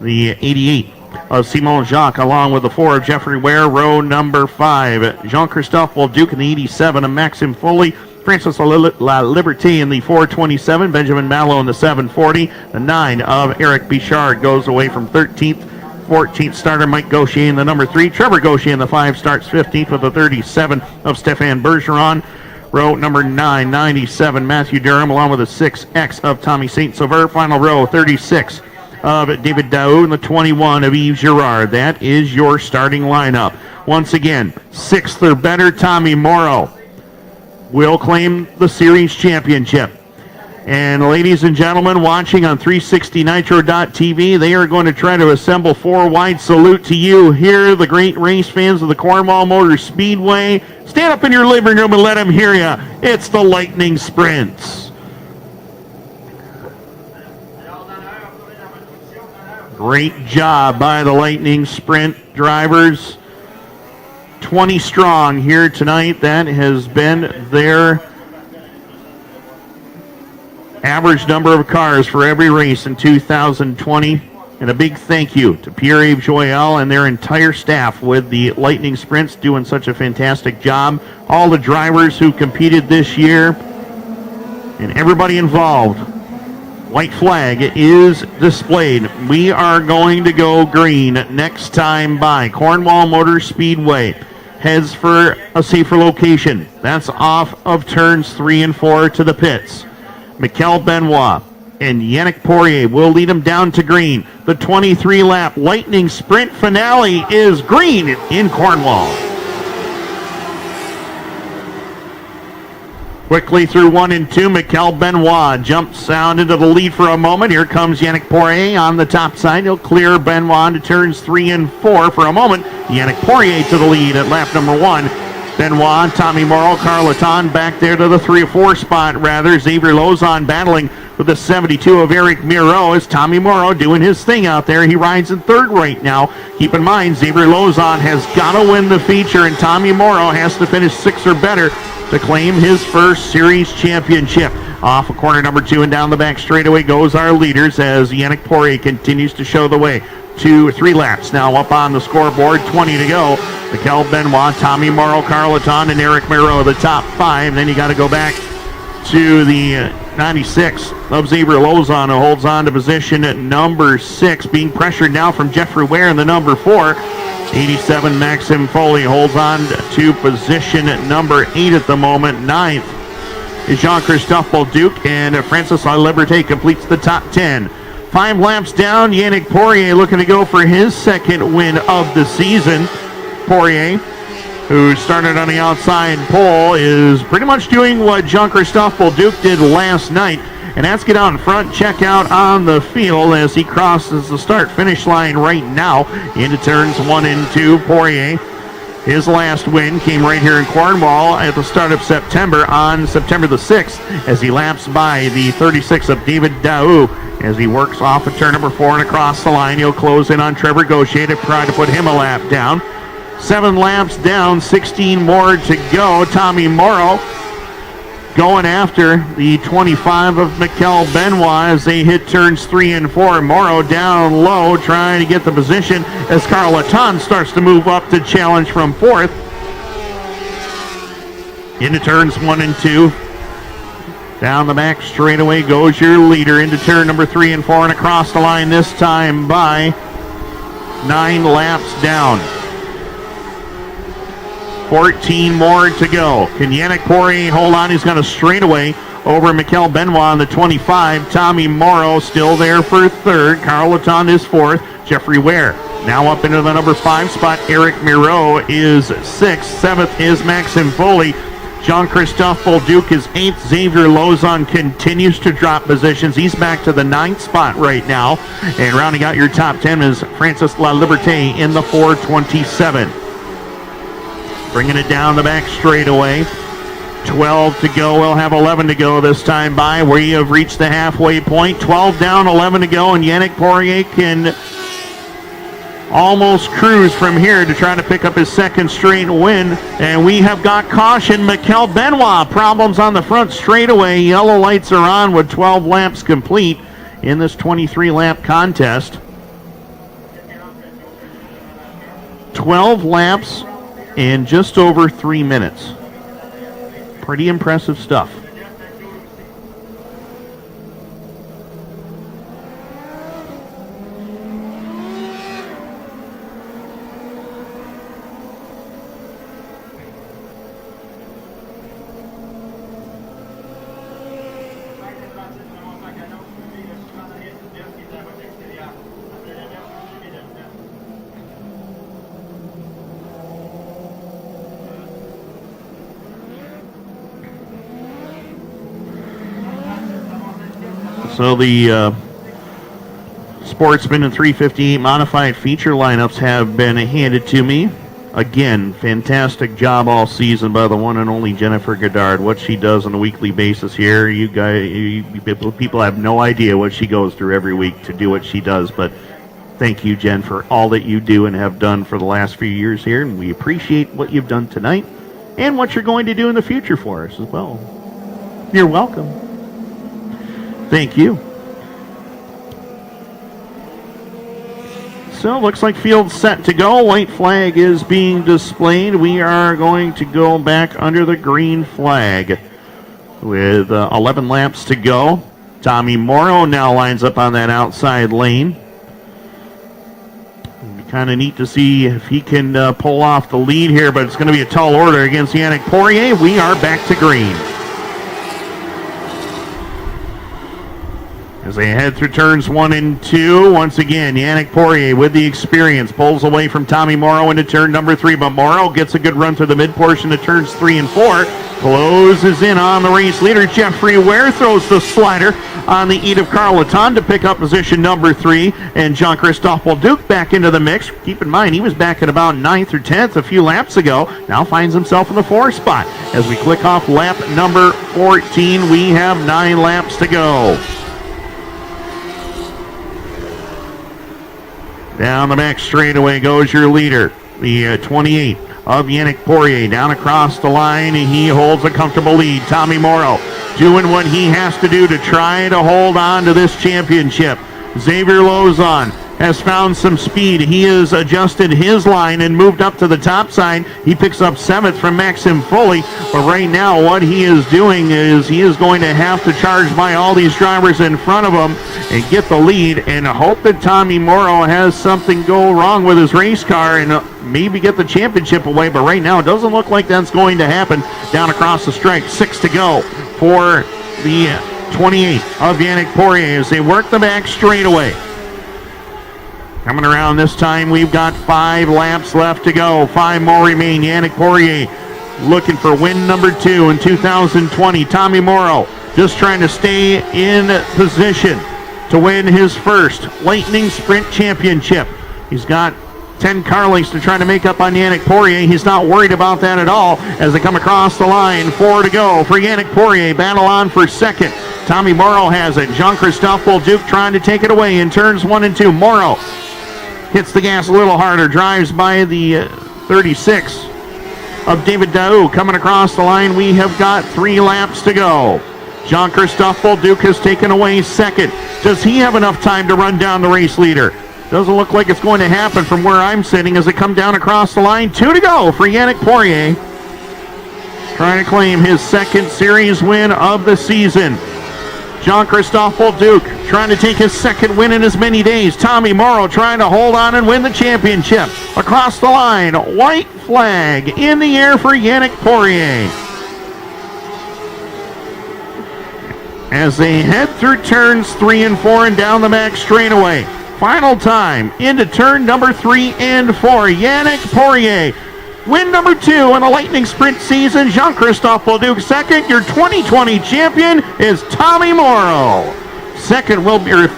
the 88 of Simon Jacques, along with the 4 of Jeffrey Ware. Row number 5, Jean-Christophe Bolduc in the 87 of Maxim Foley. Francis La Liberté in the 427, Benjamin Mallow in the 740. The 9 of Eric Bichard goes away from 13th. 14th starter Mike Gaucher in the number 3. Trevor Gaucher in the 5 starts 15th with the 37 of Stéphane Bergeron. Row number 9, 97, Matthew Durham, along with the 6X of Tommy Saint-Sauveur. Final row, 36 of David Daou and the 21 of Yves Girard. That is your starting lineup. Once again, 6th or better Tommy Morrow will claim the series championship. And ladies and gentlemen watching on 360nitro.tv, they are going to try to assemble 4 wide salute to you here, the great race fans of the Cornwall Motor Speedway. Stand up in your living room and let them hear you. It's the Lightning Sprints. Great job by the Lightning Sprint drivers. 20 strong here tonight. That has been their average number of cars for every race in 2020. And a big thank you to Pierre-Yves Joyal and their entire staff with the Lightning Sprints doing such a fantastic job. All the drivers who competed this year and everybody involved. White flag is displayed. We are going to go green next time by. Cornwall Motor Speedway heads for a safer location. That's off of turns 3 and 4 to the pits. Mikel Benoit and Yannick Poirier will lead him down to green. The 23-lap Lightning Sprint finale is green in Cornwall. Quickly through 1 and 2, Mikel Benoit jumps out into the lead for a moment. Here comes Yannick Poirier on the top side. He'll clear Benoit to turns 3 and 4 for a moment. Yannick Poirier to the lead at lap number 1. Benoit, Tommy Morrow, Carl Latond back there to the 3 or 4 spot, rather. Xavier Lozon battling with the 72 of Eric Miro. Is Tommy Morrow doing his thing out there? He rides in 3rd right now. Keep in mind, Xavier Lozon has got to win the feature, and Tommy Morrow has to finish 6th or better to claim his first series championship. Off of corner number 2 and down the back straightaway goes our leaders as Yannick Poirier continues to show the way. 2 or 3 laps now up on the scoreboard, 20 to go. Mikel Benoit, Tommy Morrow, Carl Latond, and Eric Miro, the top 5. Then you got to go back to the 96 of Xavier Lozon, who holds on to position at number 6, being pressured now from Jeffrey Ware in the number 4. 87 Maxim Foley holds on to position at number 8 at the moment. 9th is Jean-Christophe Bolduc, and Francis Liberté completes the top 10. 5 laps down, Yannick Poirier looking to go for his second win of the season. Poirier, who started on the outside pole, is pretty much doing what Jean-Christophe Bolduc did last night, and that's get out in front, check out on the field as he crosses the start-finish line right now into turns 1 and 2. Poirier, his last win came right here in Cornwall at the start of September, on September the 6th, as he laps by the 36 of David Daou as he works off of turn number 4 and across the line. He'll close in on Trevor Gaucher to try to put him a lap down. 7 laps down, 16 more to go. Tommy Morrow going after the 25 of Mikel Benoit as they hit turns 3 and 4. Morrow down low trying to get the position as Carl Laton starts to move up to challenge from 4th. Into turns 1 and 2. Down the back straightaway goes your leader into turn number 3 and 4 and across the line, this time by 9 laps down. 14 more to go. Can Yannick Poirier hold on? He's going to straightaway over Mikel Benoit on the 25. Tommy Morrow still there for 3rd. Carl Laton is 4th. Jeffrey Ware now up into the number 5 spot. Eric Miro is 6th. 7th is Maxim Foley. Jean-Christophe Bolduc is 8th. Xavier Lozon continues to drop positions. He's back to the 9th spot right now. And rounding out your top 10 is Francis Liberté in the 427. Bringing it down the back straightaway. 12 to go. We'll have 11 to go this time by. We have reached the halfway point. 12 down, 11 to go, and Yannick Poirier can almost cruise from here to try to pick up his second straight win. And we have got caution. Mikel Benoit, problems on the front straightaway. Yellow lights are on with 12 laps complete in this 23-lap contest. 12 laps in just over 3 minutes. Pretty impressive stuff. So the Sportsman and 358 modified feature lineups have been handed to me. Again, fantastic job all season by the one and only Jennifer Goddard. What she does on a weekly basis here, you people have no idea what she goes through every week to do what she does. But thank you, Jen, for all that you do and have done for the last few years here. And we appreciate what you've done tonight and what you're going to do in the future for us as well. You're welcome. Thank you. So looks like field's set to go. White flag is being displayed. We are going to go back under the green flag with 11 laps to go. Tommy Morrow now lines up on that outside lane. Kind of neat to see if he can pull off the lead here, but it's going to be a tall order against Yannick Poirier. We are back to green. As they head through turns 1 and 2, once again, Yannick Poirier with the experience pulls away from Tommy Morrow into turn number 3, but Morrow gets a good run through the mid portion of turns 3 and 4, closes in on the race leader. Jeffrey Ware throws the slider on the eat of Carl Laton to pick up position number 3, and Jean-Christophe Bolduc back into the mix. Keep in mind, he was back at about 9th or 10th a few laps ago, now finds himself in the 4th spot. As we click off lap number 14, we have 9 laps to go. Down the back straightaway goes your leader, the 28 of Yannick Poirier. Down across the line, he holds a comfortable lead. Tommy Morrow doing what he has to do to try to hold on to this championship. Xavier Lozon has found some speed. He has adjusted his line and moved up to the top side. He picks up 7th from Maxim Foley. But right now what he is doing is he is going to have to charge by all these drivers in front of him and get the lead and hope that Tommy Morrow has something go wrong with his race car and maybe get the championship away. But right now it doesn't look like that's going to happen. Down across the stripe, 6 to go for the 28 of Yannick Poirier as they work the back straightaway. Coming around this time, we've got 5 laps left to go. 5 more remain. Yannick Poirier looking for win number 2 in 2020. Tommy Morrow just trying to stay in position to win his first Lightning Sprint Championship. He's got 10 car lengths to try to make up on Yannick Poirier. He's not worried about that at all as they come across the line. 4 to go for Yannick Poirier. Battle on for second. Tommy Morrow has it. Jean-Christophe Bolduc trying to take it away in turns 1 and 2. Morrow hits the gas a little harder, drives by the 36 of David Daou. Coming across the line, we have got 3 laps to go. Jean-Christophe Bolduc has taken away second. Does he have enough time to run down the race leader? Doesn't look like it's going to happen from where I'm sitting as they come down across the line. 2 to go for Yannick Poirier. Trying to claim his second series win of the season. Jean-Christophe Bolduc trying to take his second win in as many days. Tommy Morrow trying to hold on and win the championship. Across the line, white flag in the air for Yannick Poirier. As they head through turns 3 and 4 and down the back straightaway. Final time into turn number 3 and 4. Yannick Poirier. Win number 2 in the Lightning Sprint season. Jean-Christophe Bolduc second. Your 2020 champion is Tommy Morrow.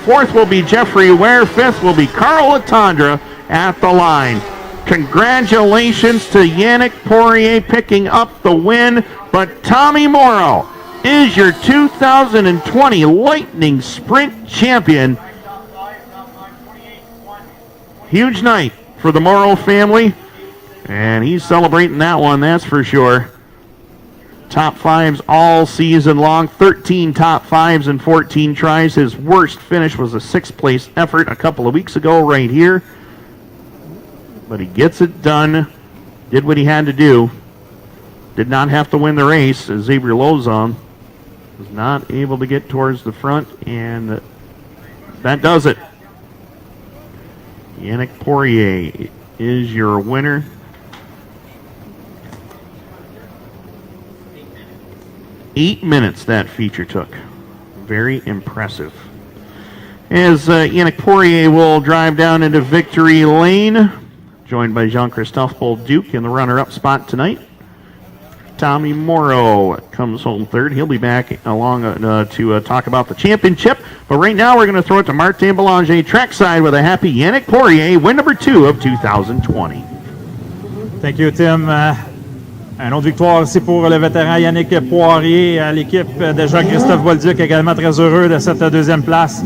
Fourth will be Jeffrey Ware. Fifth will be Carl Latondra at the line. Congratulations to Yannick Poirier picking up the win. But Tommy Morrow is your 2020 Lightning Sprint champion. Huge night for the Morrow family. And he's celebrating that one, that's for sure. Top 5s all season long. 13 top 5s and 14 tries. His worst finish was a 6th place effort a couple of weeks ago right here. But he gets it done. Did what he had to do. Did not have to win the race as Xavier Lozon was not able to get towards the front. And that does it. Yannick Poirier is your winner. 8 minutes that feature took. Very impressive. As Yannick Poirier will drive down into victory lane, joined by Jean-Christophe Bolduc in the runner-up spot tonight. Tommy Morrow comes home third. He'll be back along to talk about the championship. But right now we're going to throw it to Martin Belanger trackside with a happy Yannick Poirier, win number 2 of 2020.
Thank you, Tim. Un autre victoire ici pour le vétéran Yannick Poirier. L'équipe de Jean-Christophe Bolduc également très heureux de cette deuxième place.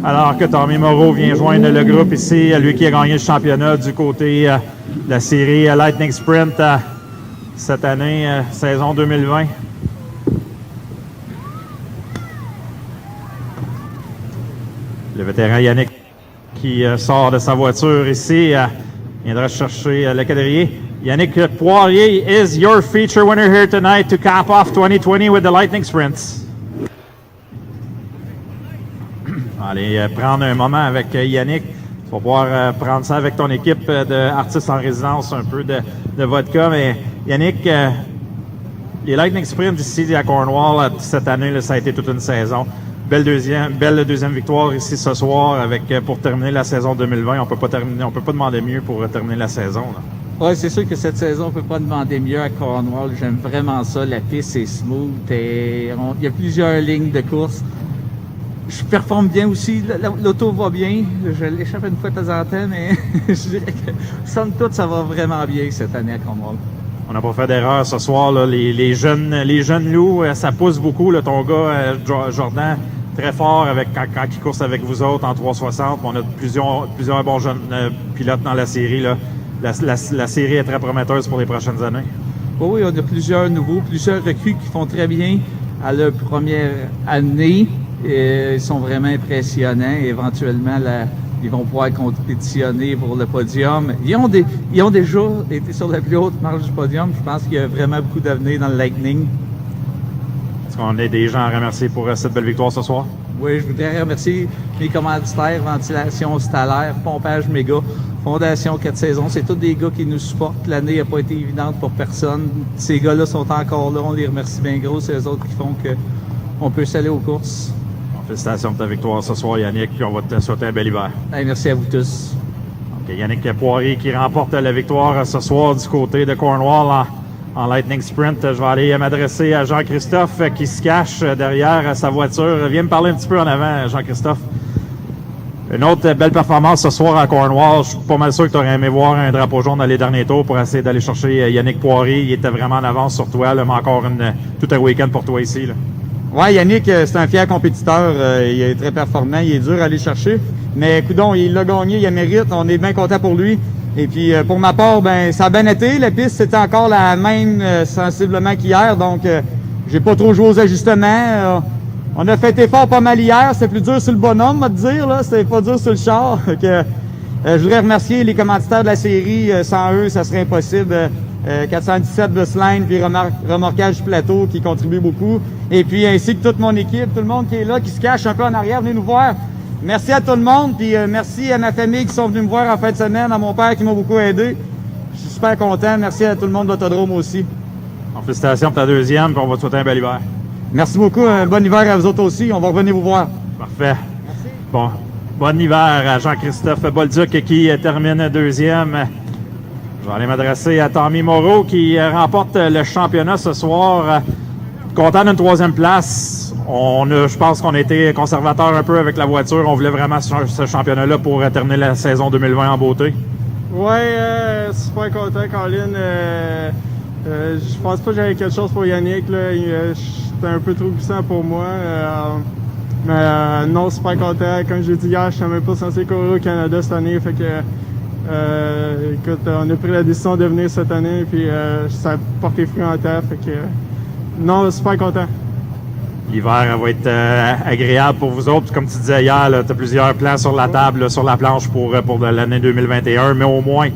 Alors que Tommy Morrow vient joindre le groupe ici, lui qui a gagné le championnat du côté de la série Lightning Sprint cette année, saison 2020. Le vétéran Yannick qui sort de sa voiture ici viendra chercher le quadrillé. Yannick Poirier is your feature winner here tonight to cap off 2020 with the Lightning Sprints. Allez prendre un moment avec Yannick. Tu vas pouvoir prendre ça avec ton équipe d'artistes en résidence, un peu de vodka. Mais Yannick, les Lightning Sprints ici à Cornwall cette année, là, ça a été toute une saison. Belle deuxième victoire ici ce soir pour terminer la saison 2020. On peut pas demander mieux pour terminer la saison.
Oui, c'est sûr que cette saison, on ne peut pas demander mieux à Cornwall. J'aime vraiment ça. La piste est smooth. Il y a plusieurs lignes de course. Je performe bien aussi. L'auto va bien. Je l'échappe une fois de temps en temps, mais je dirais que, somme toute, ça va vraiment bien cette année à Cornwall.
On n'a pas fait d'erreur ce soir. Là. Les jeunes loups, ça pousse beaucoup. Là. Ton gars, Jordan, très fort quand il course avec vous autres en 360. On a plusieurs bons jeunes pilotes dans la série. Là. La série est très prometteuse pour les prochaines années.
Oui, on a plusieurs nouveaux, plusieurs recrues qui font très bien à leur première année. Et ils sont vraiment impressionnants. Et éventuellement, ils vont pouvoir compétitionner pour le podium. Ils ont déjà été sur la plus haute marge du podium. Je pense qu'il y a vraiment beaucoup d'avenir dans le Lightning.
Est-ce qu'on a des gens à remercier pour cette belle victoire ce soir?
Oui, je voudrais remercier mes commanditaires, Ventilation Stellaire, Pompage Méga, Fondation 4 saisons. C'est tous des gars qui nous supportent. L'année n'a pas été évidente pour personne. Ces gars-là sont encore là. On les remercie bien gros. C'est eux autres qui font qu'on peut s'aller aux courses.
Bon, félicitations pour ta victoire ce soir, Yannick. Puis on va te souhaiter un bel hiver.
Hey, merci à vous tous.
Okay, Yannick Poirier qui remporte la victoire ce soir du côté de Cornwall en Lightning Sprint. Je vais aller m'adresser à Jean-Christophe qui se cache derrière sa voiture. Viens me parler un petit peu en avant, Jean-Christophe. Une autre belle performance ce soir à Cornwall. Je suis pas mal sûr que tu aurais aimé voir un drapeau jaune dans les derniers tours pour essayer d'aller chercher Yannick Poirier. Il était vraiment en avance sur toi, là, mais encore tout un week-end pour toi ici. Là.
Ouais, Yannick, c'est un fier compétiteur. Il est très performant. Il est dur à aller chercher. Mais coudonc, il l'a gagné, il a mérite. On est bien content pour lui. Et puis, pour ma part, ben ça a bien été. La piste, c'était encore la même sensiblement qu'hier. Donc, j'ai pas trop joué aux ajustements. On a fait effort pas mal hier. C'était plus dur sur le bonhomme, à te dire. Là. C'était pas dur sur le char. Je voudrais remercier les commanditaires de la série. Sans eux, ça serait impossible. 417 Busline, puis remorquage plateau qui contribue beaucoup. Et puis, ainsi que toute mon équipe, tout le monde qui est là, qui se cache un peu en arrière, venez nous voir. Merci à tout le monde, puis merci à ma famille qui sont venus me voir en fin de semaine, à mon père qui m'a beaucoup aidé. Je suis super content. Merci à tout le monde de l'Autodrome aussi.
En félicitations pour ta deuxième, puis on va te souhaiter un bel hiver.
Merci beaucoup. Un bon hiver à vous autres aussi. On va revenir vous voir.
Parfait. Merci. Bon hiver à Jean-Christophe Bolduc qui termine deuxième. Je vais aller m'adresser à Tommy Moreau qui remporte le championnat ce soir. Content d'une troisième place. Je pense qu'on a été conservateur un peu avec la voiture. On voulait vraiment ce championnat-là pour terminer la saison 2020 en beauté.
Ouais, super content, Colin. Je pense pas que j'avais quelque chose pour Yannick. C'était un peu trop puissant pour moi. Mais non, super content. Comme je l'ai dit hier, je ne suis même pas censé courir au Canada cette année. Fait que, écoute, on a pris la décision de venir cette année. Puis ça a porté fruit en terre. Fait que, non, super content.
L'hiver va être agréable pour vous autres. Comme tu disais hier, tu as plusieurs plans sur la table, là, sur la planche pour l'année 2021. Mais au moins,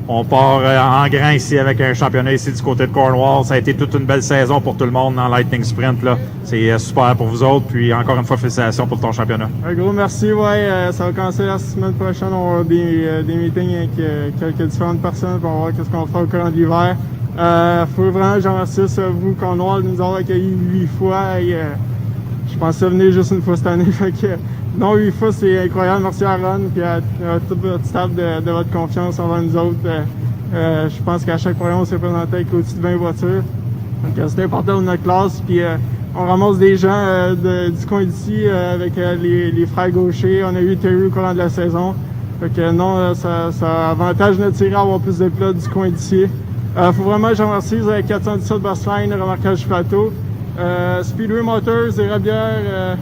on part en grand ici avec un championnat ici du côté de Cornwall. Ça a été toute une belle saison pour tout le monde dans Lightning Sprint. Là. C'est super pour vous autres. Puis encore une fois, félicitations pour ton championnat.
Un gros merci. Ouais, ça va commencer la semaine prochaine. On va avoir des meetings avec quelques différentes personnes pour voir qu'est-ce qu'on va faire au courant de l'hiver. Faut vraiment que j'en remercie vous, Cornwall, de nous avoir accueillis 8 fois. Et, je pensais venir juste une fois cette année. Fait que, non, 8 fois, c'est incroyable. Merci à Ron et à toute votre staff de votre confiance envers nous autres. Je pense qu'à chaque programme, on s'est présenté avec au-dessus de 20 voitures. Donc, c'est important dans notre classe. Puis, on ramasse des gens du coin d'ici avec les frères gauchers. On a eu Terry au courant de la saison. Fait que non, ça avantage notre série à avoir plus de plats du coin d'ici. Faut vraiment que je remercie 417 Busline, remorquage plateau, Speedway Motors, Érabière,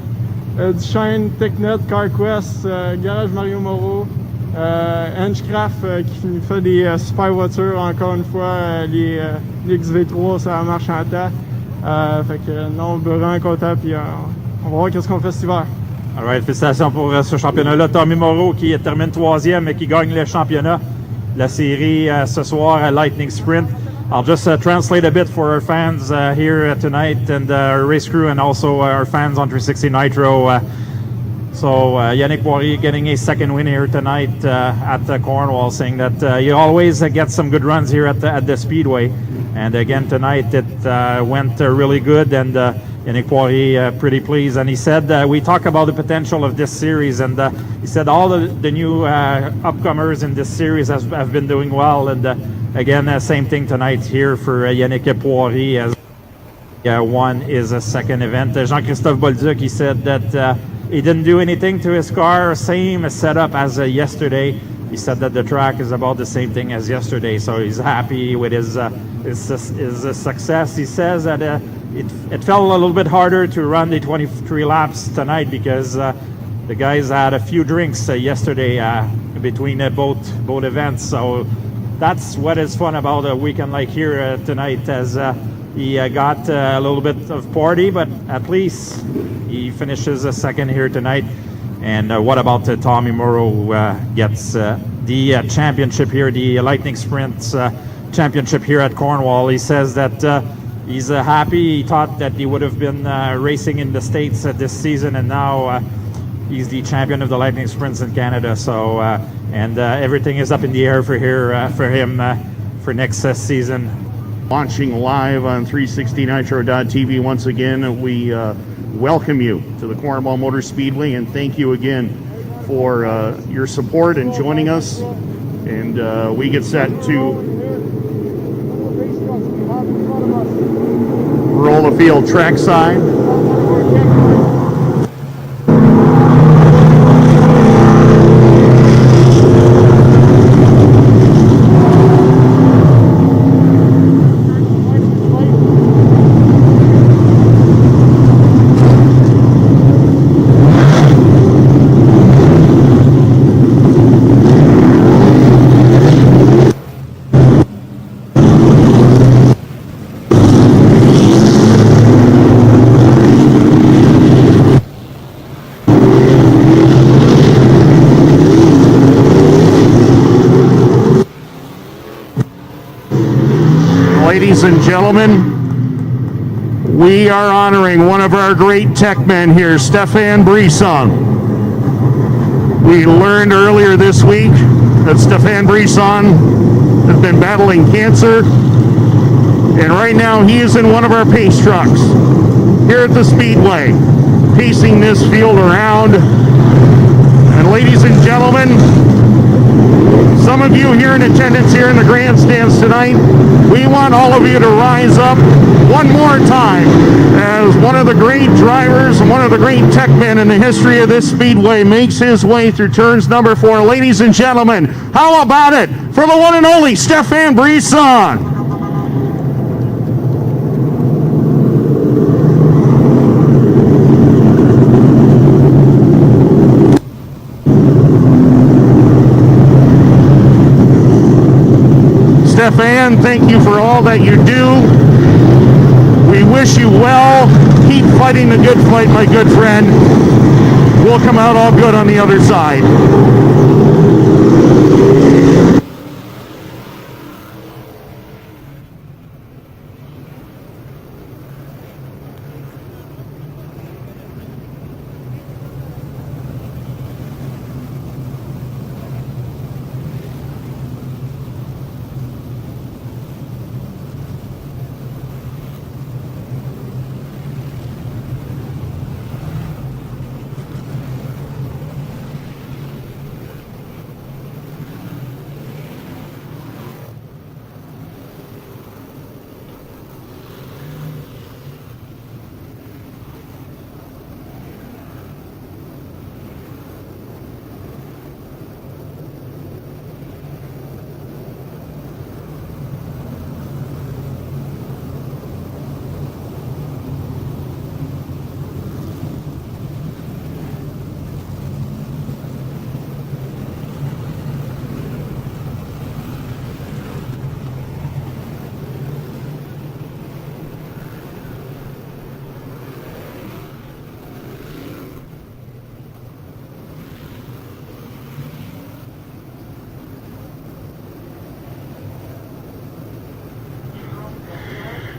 Duchesne, Technet, CarQuest, Garage Mario Moreau, Henchcraft qui nous fait des super voitures, encore une fois, les XV3, ça marche en temps. Fait que non, vraiment content, puis on va voir qu'est-ce qu'on fait cet hiver.
All right, félicitations pour ce championnat-là. Tommy Moreau qui termine troisième et qui gagne le championnat. La série ce soir à Lightning Sprint. I'll just translate a bit for our fans here tonight and our race crew and also our fans on 360 Nitro. So Yannick Poirier getting a second win here tonight at Cornwall, saying that you always get some good runs here at the Speedway. And again tonight it went really good and Yannick Poirier pretty pleased. And he said, we talk about the potential of this series and he said all the new upcomers in this series have been doing well. And again, same thing tonight here for Yannick Poirier as one is a second event. Jean-Christophe Bolduc, he said that he didn't do anything to his car, same setup as yesterday. He said that the track is about the same thing as yesterday, so he's happy with his success. He says that it felt a little bit harder to run the 23 laps tonight because the guys had a few drinks yesterday between both events. So that's what is fun about a weekend like here tonight, as he got a little bit of party, but at least he finishes a second here tonight. And what about Tommy Morrow, who gets the championship here, the Lightning Sprint championship here at Cornwall? He says that he's happy. He thought that he would have been racing in the States this season, and now he's the champion of the Lightning Sprints in Canada. So, and everything is up in the air for him for next season.
Watching live on 360nitro.tv once again, we welcome you to the Cornwall Motor Speedway, and thank you again for your support and joining us. And we get set to roll the field trackside. Ladies and gentlemen, we are honoring one of our great tech men here, Stefan Brisson. We learned earlier this week that Stefan Brisson has been battling cancer, and right now he is in one of our pace trucks here at the Speedway, pacing this field around. And ladies and gentlemen, some of you here in attendance here in the grandstands tonight, we want all of you to rise up one more time as one of the great drivers and one of the great tech men in the history of this Speedway makes his way through turns number 4. Ladies and gentlemen, how about it for the one and only Stefan Brisson? Stefan, thank you for all that you do. We wish you well. Keep fighting the good fight, my good friend. We'll come out all good on the other side.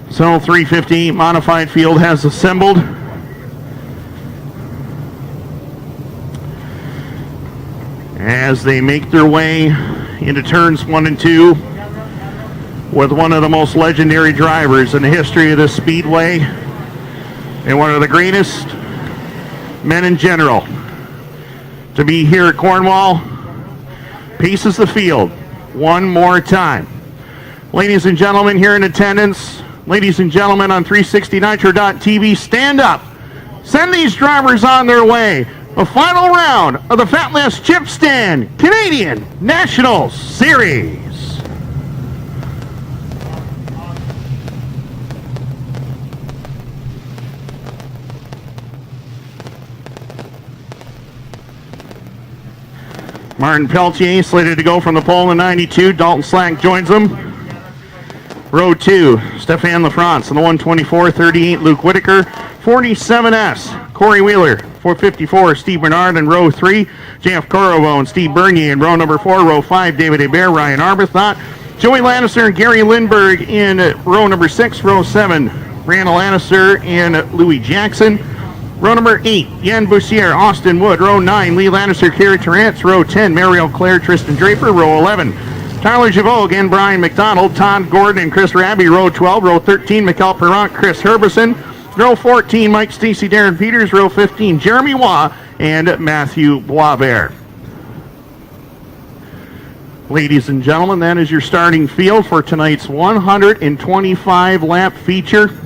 So 350 modified field has assembled. As they make their way into turns 1 and 2 with one of the most legendary drivers in the history of this Speedway and one of the greatest men in general to be here at Cornwall, paces the field one more time. Ladies and gentlemen here in attendance, ladies and gentlemen on 360nitro.tv, stand up. Send these drivers on their way. The final round of the Fatless Chip Stand Canadian National Series. Martin Pelletier slated to go from the pole in 92. Dalton Slack joins him. Row 2, Stefan LaFrance on the 124, 38, Luke Whitaker, 47S, Corey Wheeler, 454, Steve Bernard in row 3. Jeff Corovo and Steve Bernier in row number 4. Row 5, David Hebert, Ryan Arbuthnot. Joey Lannister and Gary Lindberg in row number 6. Row 7, Randall Lannister and Louis Jackson. Row number 8, Yen Boussier, Austin Wood. Row 9, Lee Lannister, Kerry Terrence. Row 10, Mariel Claire, Tristan Draper. Row 11, Tyler Javot and Brian McDonald. Todd Gordon and Chris Rabby. Row 12, row 13, Mikkel Perrant, Chris Herbison. Row 14, Mike Stacy, Darren Peters. Row 15, Jeremy Waugh and Matthew Boisvert. Ladies and gentlemen, that is your starting field for tonight's 125 lap feature.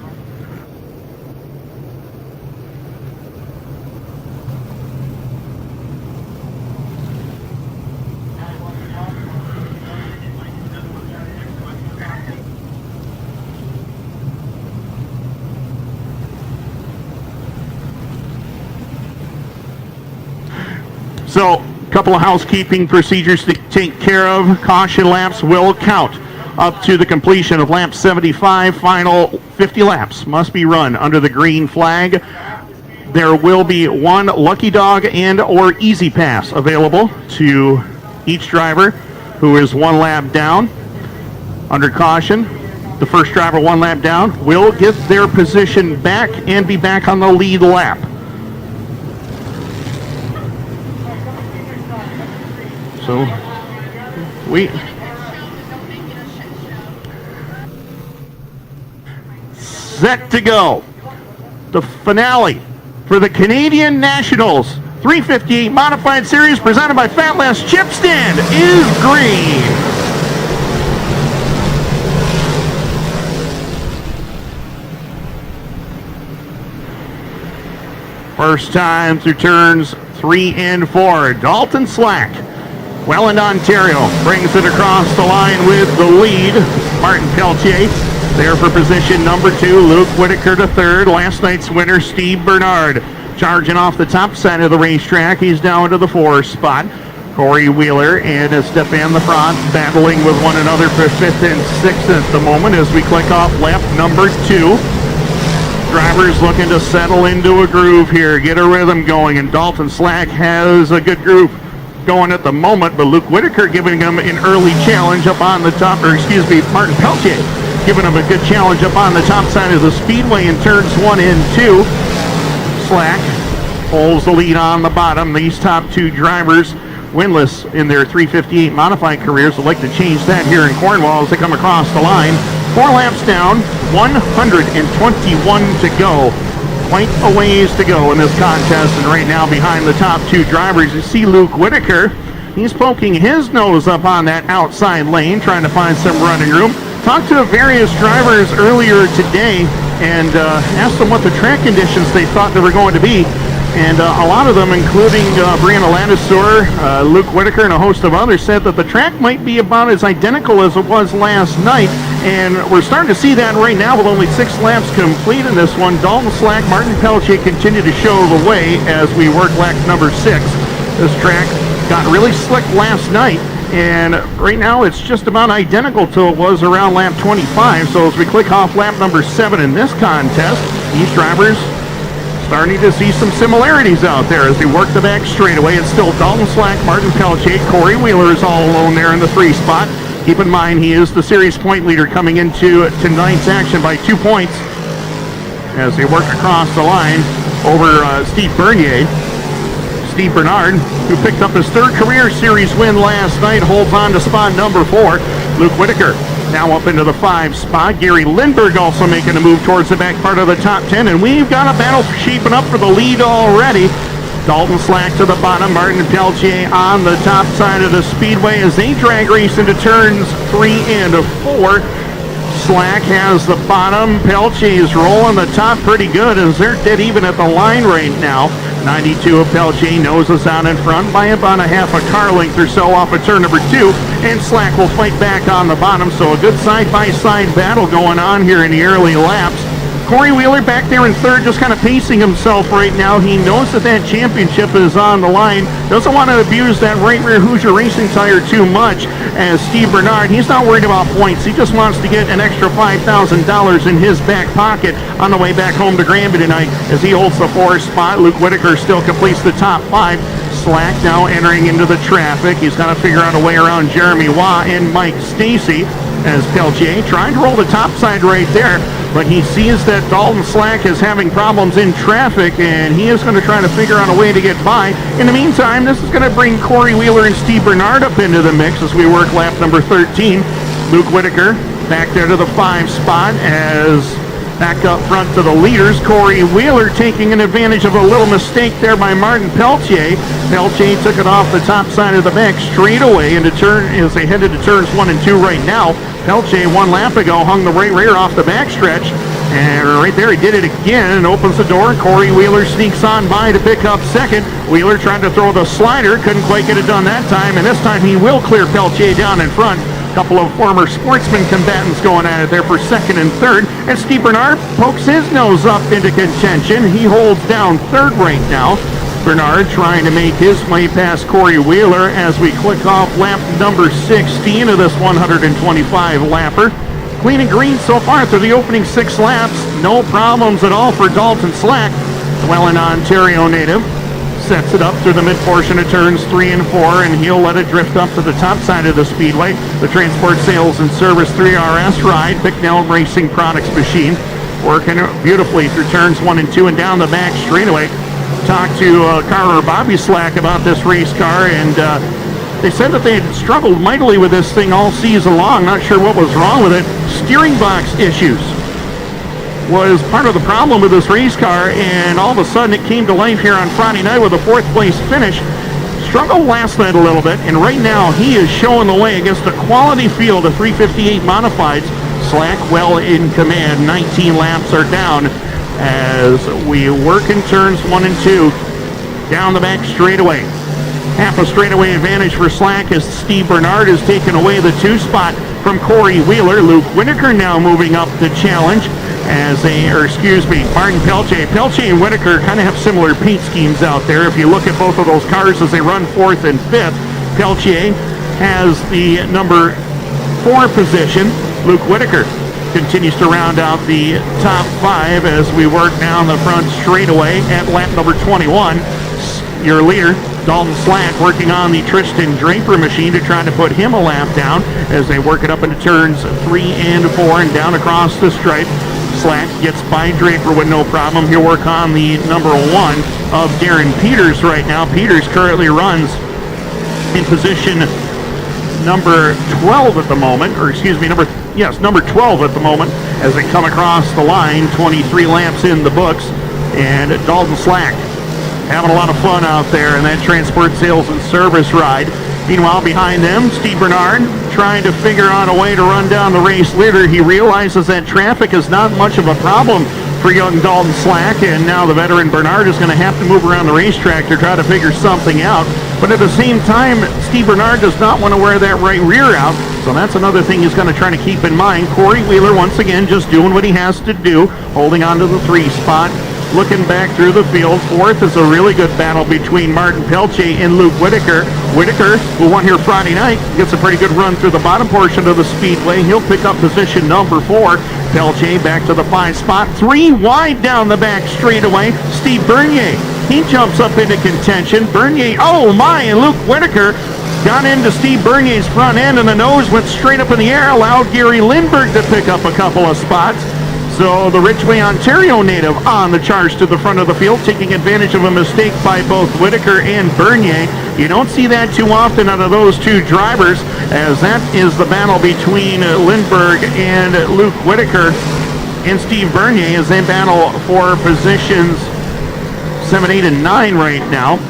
So, a couple of housekeeping procedures to take care of. Caution laps will count up to the completion of lap 75. Final 50 laps must be run under the green flag. There will be one lucky dog and or easy pass available to each driver who is one lap down. Under caution, the first driver one lap down will get their position back and be back on the lead lap. So we set to go. The finale for the Canadian Nationals 358 Modified Series presented by Fatlass Chip Stand is green. First time through turns 3 and 4. Dalton Slack, Welland, Ontario, brings it across the line with the lead. Martin Pelletier there for position number 2. Luke Whitaker to third. Last night's winner, Steve Bernard, charging off the top side of the racetrack. He's down to the 4 spot. Corey Wheeler and Stefan Lafrance battling with one another for 5th and 6th at the moment as we click off lap number 2. Drivers looking to settle into a groove here, get a rhythm going, and Dalton Slack has a good groove going at the moment, but Luke Whitaker giving him an early challenge up on the top, Martin Pelletier giving him a good challenge up on the top side of the speedway in turns 1 and 2. Slack holds the lead on the bottom. These top 2 drivers winless in their 358 modified careers would like to change that here in Cornwall as they come across the line. 4 laps down, 121 to go. Quite a ways to go in this contest, and right now behind the top 2 drivers you see Luke Whitaker. He's poking his nose up on that outside lane, trying to find some running room. Talked to various drivers earlier today and asked them what the track conditions they thought they were going to be, and a lot of them, including Brianna Landisor, Luke Whitaker, and a host of others, said that the track might be about as identical as it was last night. And we're starting to see that right now with only 6 laps complete in this one. Dalton Slack, Martin Pelletier continue to show the way as we work lap number 6. This track got really slick last night, and right now it's just about identical to it was around lap 25. So as we click off lap number 7 in this contest, these drivers starting to see some similarities out there as they work the back straightaway. It's still Dalton Slack, Martin Pelletier, Corey Wheeler is all alone there in the 3 spot. Keep in mind, he is the series point leader coming into tonight's action by 2 points as they work across the line over Steve Bernier. Steve Bernard, who picked up his 3rd career series win last night, holds on to spot number 4. Luke Whitaker now up into the 5 spot. Gary Lindberg also making a move towards the back part of the top 10, and we've got a battle shaping up for the lead already. Dalton Slack to the bottom, Martin Pelletier on the top side of the speedway as they drag race into turns 3 and 4. Slack has the bottom, Pelletier is rolling the top pretty good as they're dead even at the line right now. 92 of Pelletier noses out in front by about a half a car length or so off of turn number 2, and Slack will fight back on the bottom, so a good side-by-side battle going on here in the early laps. Corey Wheeler back there in third, just kind of pacing himself right now. He knows that championship is on the line. Doesn't want to abuse that right rear Hoosier Racing tire too much. As Steve Bernard, he's not worried about points. He just wants to get an extra $5,000 in his back pocket on the way back home to Granby tonight. As he holds the 4th spot, Luke Whitaker still completes the top 5. Slack now entering into the traffic. He's got to figure out a way around Jeremy Waugh and Mike Stacy, as Peltier trying to roll the top side right there, but he sees that Dalton Slack is having problems in traffic, and he is going to try to figure out a way to get by. In the meantime, this is going to bring Corey Wheeler and Steve Bernard up into the mix as we work lap number 13. Luke Whitaker back there to the 5 spot, as back up front to the leaders. Corey Wheeler taking an advantage of a little mistake there by Martin Peltier. Peltier took it off the top side of the back straight away into turn as they headed to turns 1 and 2 right now. Peltier 1 lap ago hung the right rear off the backstretch, and right there he did it again and opens the door. Corey Wheeler sneaks on by to pick up second. Wheeler tried to throw the slider, couldn't quite get it done that time, and this time he will clear Peltier down in front. Couple of former Sportsman combatants going at it there for second and third, and Steve Bernard pokes his nose up into contention. He holds down third right now. Bernard trying to make his way past Corey Wheeler as we click off lap number 16 of this 125 lapper. Clean and green so far through the opening 6 laps. No problems at all for Dalton Slack. Welland, Ontario native, sets it up through the mid-portion of turns 3 and 4, and he'll let it drift up to the top side of the speedway. The Transport Sales and Service 3RS ride, Bicknell Racing Products machine, working beautifully through turns 1 and 2 and down the back straightaway. Talked to Carter Bobby Slack about this race car, and they said that they had struggled mightily with this thing all season long. Not sure what was wrong with it. Steering box issues was part of the problem with this race car, and all of a sudden it came to life here on Friday night with a 4th place finish. Struggled last night a little bit, and right now he is showing the way against a quality field of 358 modifieds. Slack well in command. 19 laps are down as we work in turns 1 and 2 down the back straightaway. Half a straightaway advantage for Slack as Steve Bernard has taken away the 2 spot from Corey Wheeler. Luke Whitaker now moving up the challenge as Martin Peltier. Peltier and Whitaker kind of have similar paint schemes out there. If you look at both of those cars as they run 4th and 5th, Peltier has the number 4 position. Luke Whitaker continues to round out the top 5 as we work down the front straightaway at lap number 21. Your leader, Dalton Slack, working on the Tristan Draper machine to try to put him a lap down as they work it up into turns 3 and 4 and down across the stripe. Slack gets by Draper with no problem. He'll work on the number 1 of Darren Peters right now. Peters currently runs in position number 12 at the moment, number 12 at the moment as they come across the line. 23 laps in the books, and Dalton Slack having a lot of fun out there in that Transport Sales and Service ride. Meanwhile, behind them, Steve Bernard trying to figure out a way to run down the race leader. He realizes that traffic is not much of a problem for young Dalton Slack, and now the veteran Bernard is going to have to move around the racetrack to try to figure something out. But at the same time, Steve Bernard does not want to wear that right rear out, so that's another thing he's going to try to keep in mind. Corey Wheeler, once again, just doing what he has to do, holding on to the 3 spot. Looking back through the field, 4th is a really good battle between Martin Peltier and Luke Whitaker. Whitaker, who won here Friday night, gets a pretty good run through the bottom portion of the speedway. He'll pick up position number 4. Peltier back to the 5 spot. 3 wide down the back straightaway. Steve Bernier, he jumps up into contention. Bernier, oh my, and Luke Whitaker got into Steve Bernier's front end, and the nose went straight up in the air, allowed Gary Lindbergh to pick up a couple of spots. So the Ridgeway, Ontario native on the charge to the front of the field, taking advantage of a mistake by both Whitaker and Bernier. You don't see that too often out of those 2 drivers, as that is the battle between Lindbergh and Luke Whitaker and Steve Bernier as they battle for positions 7, 8, and 9 right now.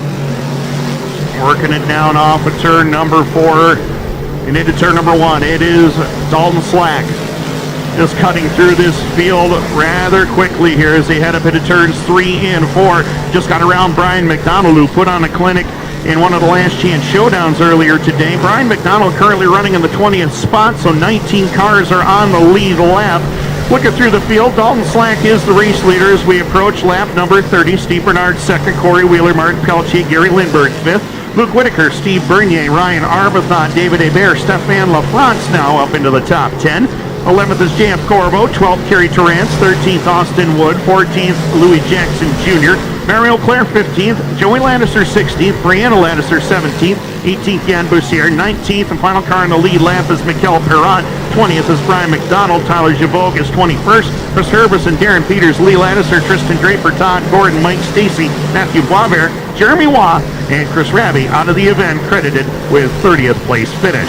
Working it down off of turn number 4 and into turn number 1. It is Dalton Slack just cutting through this field rather quickly here as they head up into turns 3 and 4. Just got around Brian McDonald, who put on a clinic in one of the last chance showdowns earlier today. Brian McDonald currently running in the 20th spot, so 19 cars are on the lead lap. Looking through the field, Dalton Slack is the race leader as we approach lap number 30. Steve Bernard second, Corey Wheeler, Martin Peltier, Gary Lindbergh fifth. Luke Whitaker, Steve Bernier, Ryan Arbuthnot, David Hebert, Stefan LaFrance now up into the top 10. 11th is JF Corbo, 12th Kerry Torrance, 13th Austin Wood, 14th Louis Jackson Jr., Mario Claire 15th, Joey Lannister 16th, Brianna Lannister 17th, 18th Jan Bussier, 19th, and final car in the lead lap is Mikel Perrot, 20th is Brian McDonald, Tyler Javogue is 21st, Chris Herbison, Darren Peters, Lee Lannister, Tristan Draper, Todd Gordon, Mike Stacy, Matthew Boisvert, Jeremy Waugh, and Chris Raby out of the event credited with 30th place finish.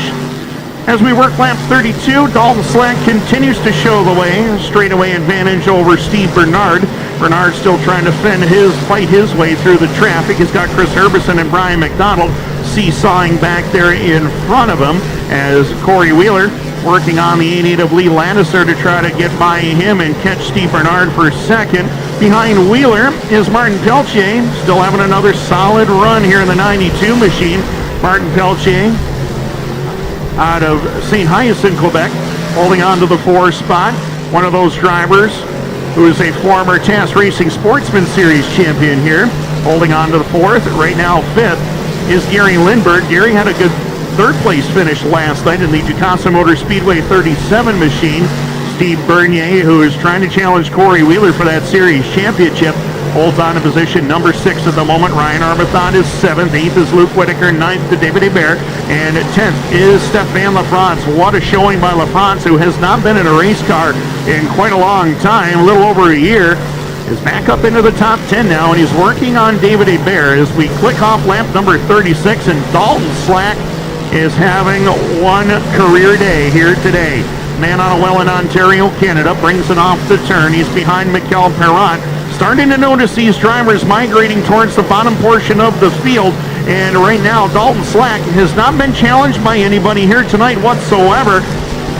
As we work lap 32, Dalton Slack continues to show the way. Straightaway advantage over Steve Bernard. Bernard still trying to fight his way through the traffic. He's got Chris Herbison and Brian McDonald seesawing back there in front of him as Corey Wheeler working on the 88 of Lee Lannister to try to get by him and catch Steve Bernard for second. Behind Wheeler is Martin Peltier, still having another solid run here in the 92 machine. Martin Peltier out of St. Hyacinthe, Quebec, holding on to the 4 spot. One of those drivers who is a former TAS Racing Sportsman Series champion here, holding on to the 4th. Right now, 5th is Gary Lindbergh. Gary had a good 3rd place finish last night in the Jacasa Motor Speedway 37 machine. Steve Bernier, who is trying to challenge Corey Wheeler for that series championship, holds on to position number 6 at the moment. Ryan Arbuthnot is 7th. 8th is Luke Whitaker. 9th to David Hebert. And 10th is Stefan LaFrance. What a showing by LaFrance, who has not been in a race car in quite a long time, a little over a year. Is back up into the top 10 now, and he's working on David Hebert as we click off lap number 36, and Dalton Slack is having one career day here today. Man on a well in Ontario, Canada, brings it off the turn. He's behind Mikel Perrot. Starting to notice these drivers migrating towards the bottom portion of the field, and right now Dalton Slack has not been challenged by anybody here tonight whatsoever,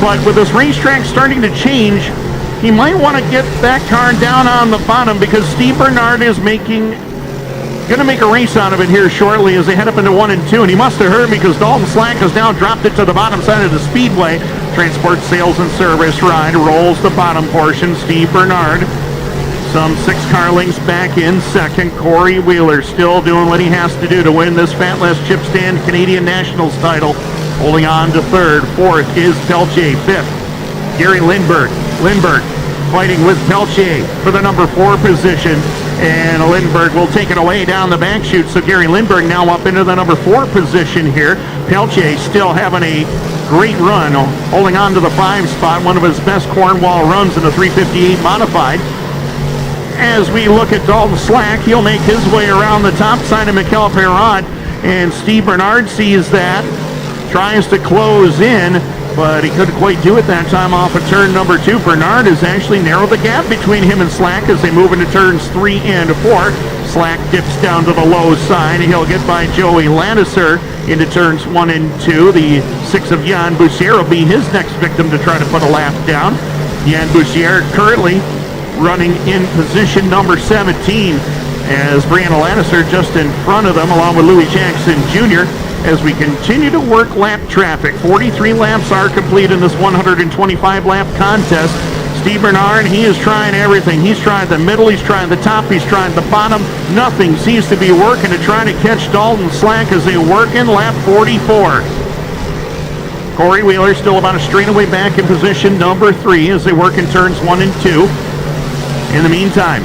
but with this racetrack starting to change, he might want to get that car down on the bottom because Steve Bernard is going to make a race out of it here shortly as they head up into 1 and 2, and he must have heard because Dalton Slack has now dropped it to the bottom side of the speedway. Transport Sales and Service ride rolls the bottom portion. Steve Bernard some 6 car lengths back in second. Corey Wheeler still doing what he has to do to win this Fatless Chip Stand Canadian Nationals title, holding on to 3rd. 4th is Peltier. 5th, Gary Lindbergh fighting with Peltier for the number 4 position, and Lindbergh will take it away down the back chute, so Gary Lindbergh now up into the number 4 position here. Peltier still having a great run, holding on to the 5 spot, one of his best Cornwall runs in the 358 modified. As we look at Dalton Slack, he'll make his way around the top side of Mikel Perrot, and Steve Bernard sees that, tries to close in, but he couldn't quite do it that time off of turn number 2. Bernard has actually narrowed the gap between him and Slack as they move into turns 3 and 4. Slack dips down to the low side. He'll get by Joey Lannister into turns 1 and 2. The 6 of Jan Bussier will be his next victim to try to put a lap down. Jan Bussier currently running in position number 17 as Brianna Lannister just in front of them along with Louis Jackson Jr. as we continue to work lap traffic. 43 laps are complete in this 125 lap contest. Steve Bernard, he is trying everything. He's trying the middle, he's trying the top, he's trying the bottom. Nothing seems to be working to try to catch Dalton Slack as they work in lap 44. Corey Wheeler still about a straightaway back in position number 3 as they work in turns 1 and 2. In the meantime,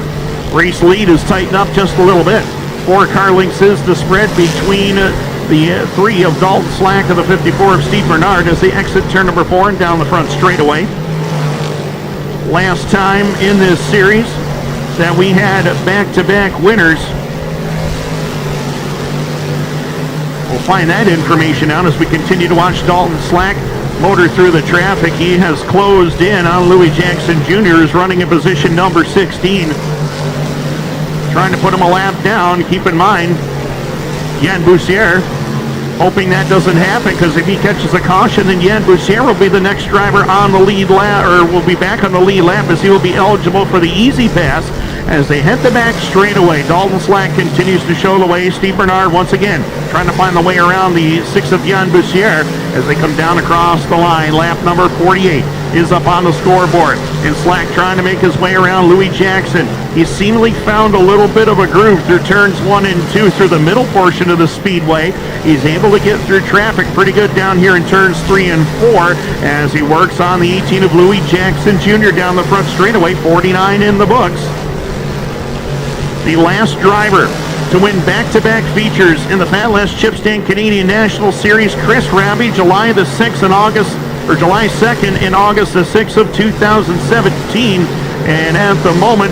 race lead is tightened up just a little bit. 4 car lengths is the spread between the 3 of Dalton Slack and the 54 of Steve Bernard as they exit turn number 4 and down the front straightaway. Last time in this series that we had back-to-back winners. We'll find that information out as we continue to watch Dalton Slack motor through the traffic. He has closed in on Louis Jackson Jr., who's running in position number 16. Trying to put him a lap down. Keep in mind, Jan Bussier hoping that doesn't happen, because if he catches a caution, then Jan Bussier will be the next driver on the lead lap, or will be back on the lead lap as he will be eligible for the easy pass as they head the back straightaway. Dalton Slack continues to show the way. Steve Bernard once again trying to find the way around the 6 of Jan Bussière as they come down across the line. Lap number 48 is up on the scoreboard. And Slack trying to make his way around Louis Jackson. He's seemingly found a little bit of a groove through turns 1 and 2 through the middle portion of the speedway. He's able to get through traffic pretty good down here in turns 3 and 4 as he works on the 18 of Louis Jackson Jr. down the front straightaway. 49 in the books. The last driver to win back-to-back features in the Fat Less Chip Stand Canadian National Series, Chris Raby, July the 6th in August, or July 2nd and August the 6th of 2017. And at the moment,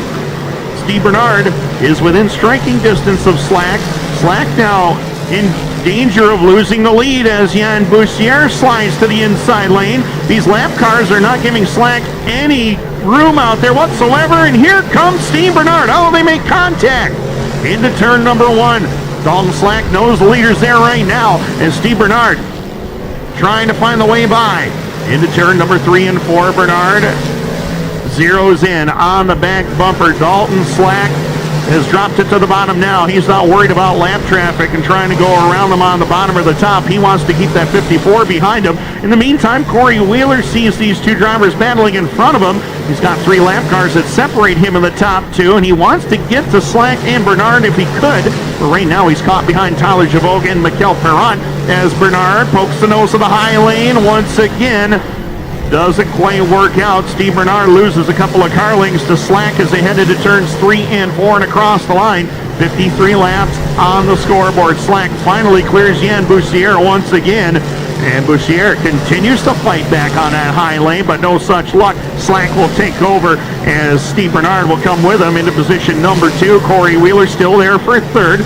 Steve Bernard is within striking distance of Slack. Slack now in danger of losing the lead as Jan Bussière slides to the inside lane. These lap cars are not giving Slack any room out there whatsoever, and here comes Steve Bernard. Oh, they make contact into turn number 1. Dalton Slack knows the leader's there right now, and Steve Bernard trying to find the way by. Into turn number 3 and 4, Bernard zeroes in on the back bumper. Dalton Slack has dropped it to the bottom now. He's not worried about lap traffic and trying to go around them on the bottom or the top. He wants to keep that 54 behind him. In the meantime, Corey Wheeler sees these two drivers battling in front of him. He's got 3 lap cars that separate him in the top 2, and he wants to get to Slack and Bernard if he could. But right now he's caught behind Tyler Javoga and Mikel Perrant as Bernard pokes the nose of the high lane once again. Doesn't quite work out. Steve Bernard loses a couple of car lengths to Slack as they head into turns 3 and 4 and across the line. 53 laps on the scoreboard. Slack finally clears Jan Bussière once again. And Bussière continues to fight back on that high lane, but no such luck. Slack will take over as Steve Bernard will come with him into position number 2. Corey Wheeler still there for 3rd.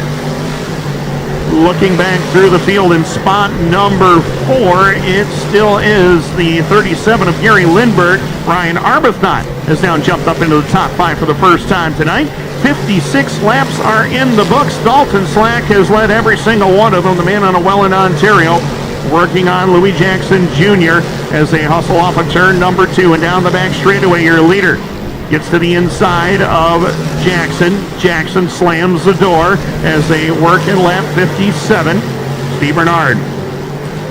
Looking back through the field in spot number 4, it still is the 37 of Gary Lindbergh. Ryan Arbuthnot has now jumped up into the top 5 for the first time tonight. 56 laps are in the books. Dalton Slack has led every single one of them. The man on a well in Ontario working on Louis Jackson Jr. as they hustle off of turn number 2 and down the back straightaway. Your leader gets to the inside of Jackson. Jackson slams the door as they work in lap 57. Steve Bernard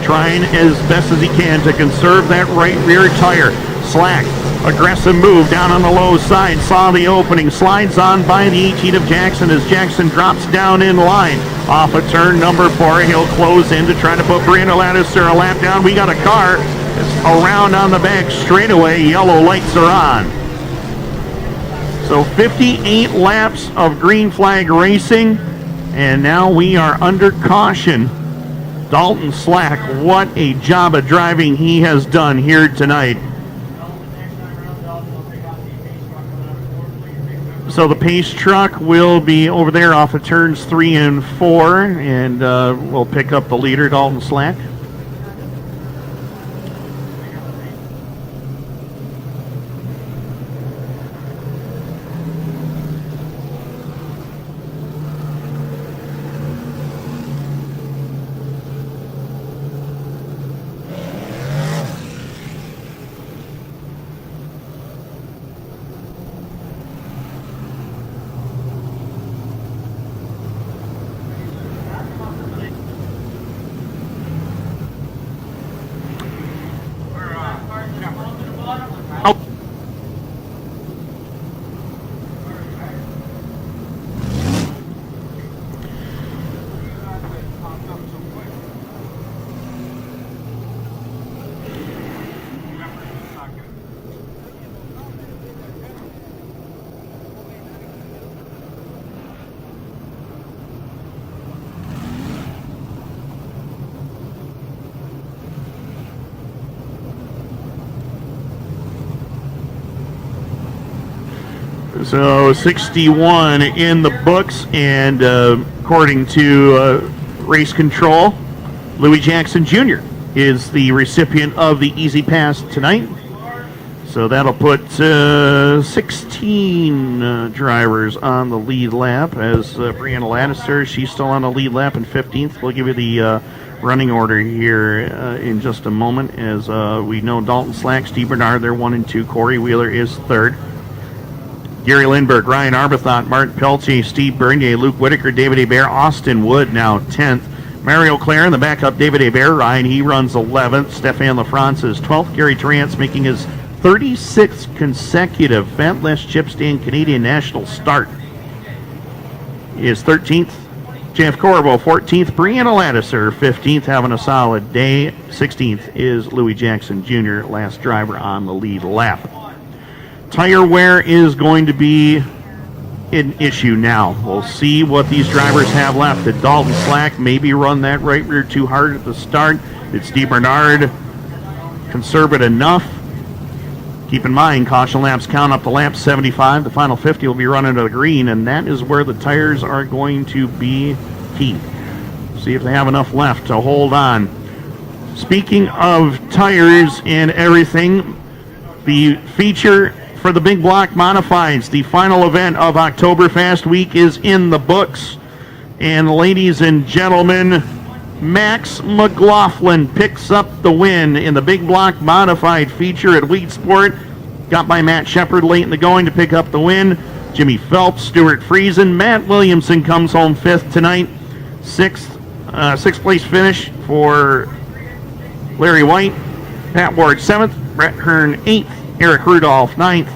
trying as best as he can to conserve that right rear tire. Slack, aggressive move down on the low side. Saw the opening. Slides on by the 18 of Jackson as Jackson drops down in line. Off of turn number 4, he'll close in to try to put Brianna Laddister a lap down. We got a car that's around on the back straightaway. Yellow lights are on. So 58 laps of green flag racing, and now we are under caution. Dalton Slack, what a job of driving he has done here tonight. So the pace truck will be over there off of turns 3 and 4, and we'll pick up the leader, Dalton Slack. So 61 in the books, and according to race control, Louis Jackson Jr. is the recipient of the Easy Pass tonight. So that'll put 16 drivers on the lead lap as Brianna Laddister, she's still on the lead lap in 15th. We'll give you the running order here in just a moment as we know Dalton Slack, Steve Bernard, they're 1 and 2. Corey Wheeler is 3rd. Gary Lindbergh, Ryan Arbuthnot, Martin Peltier, Steve Bernier, Luke Whitaker, David Hebert, Austin Wood now 10th. Mario Clare in the backup, David Hebert. Ryan, he runs 11th. Stefan LaFrance is 12th. Gary Trance making his 36th consecutive Fatless Chip Stand Canadian National start is 13th. Jeff Corbo, 14th. Brianna Lattiser, 15th, having a solid day. 16th is Louis Jackson Jr., last driver on the lead lap. Tire wear is going to be an issue now. We'll see what these drivers have left. Did Dalton Slack maybe run that right rear too hard at the start? Did Steve Bernard conserve it enough? Keep in mind, caution laps count up to lap 75. The final 50 will be running to the green, and that is where the tires are going to be key. See if they have enough left to hold on. Speaking of tires and everything, the feature for the Big Block Modifieds, the final event of Oktoberfest week, is in the books. And ladies and gentlemen, Max McLaughlin picks up the win in the Big Block Modified feature at Wheat Sport. Got by Matt Shepard late in the going to pick up the win. Jimmy Phelps, Stuart Friesen, Matt Williamson comes home 5th tonight. Sixth place finish for Larry White. Pat Ward 7th, Brett Hearn 8th, Eric Rudolph 9th,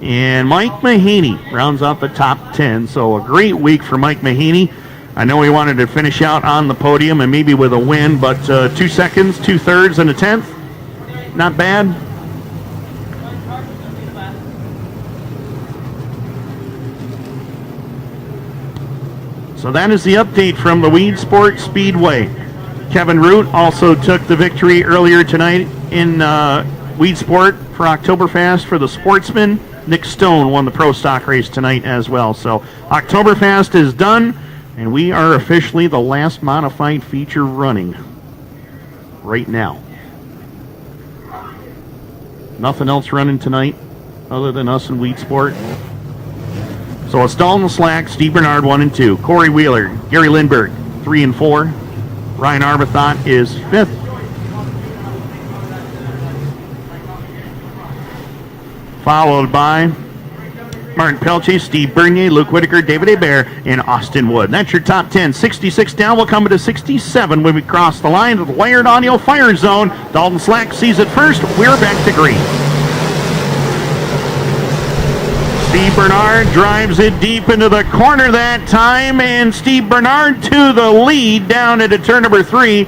and Mike Mahaney rounds out the top 10. So a great week for Mike Mahaney. I know he wanted to finish out on the podium and maybe with a win, but 2 seconds, 2/3, and a 10th. Not bad. So that is the update from the Weed Sport Speedway. Kevin Root also took the victory earlier tonight in Weed Sport for Oktoberfest for the Sportsman. Nick Stone won the Pro Stock race tonight as well. So Oktoberfest is done, and we are officially the last modified feature running right now. Nothing else running tonight other than us and Weed Sport. So it's Dalton Slack, Steve Bernard 1 and 2, Corey Wheeler, Gary Lindbergh 3 and 4, Ryan Arbuthnot is 5th. Followed by Martin Peltier, Steve Bernier, Luke Whitaker, David Hebert, and Austin Wood. That's your top 10. 66 down. We'll come to 67 when we cross the line of the Wired Audio Fire Zone. Dalton Slack sees it first. We're back to green. Steve Bernard drives it deep into the corner that time, and Steve Bernard to the lead down into turn number 3.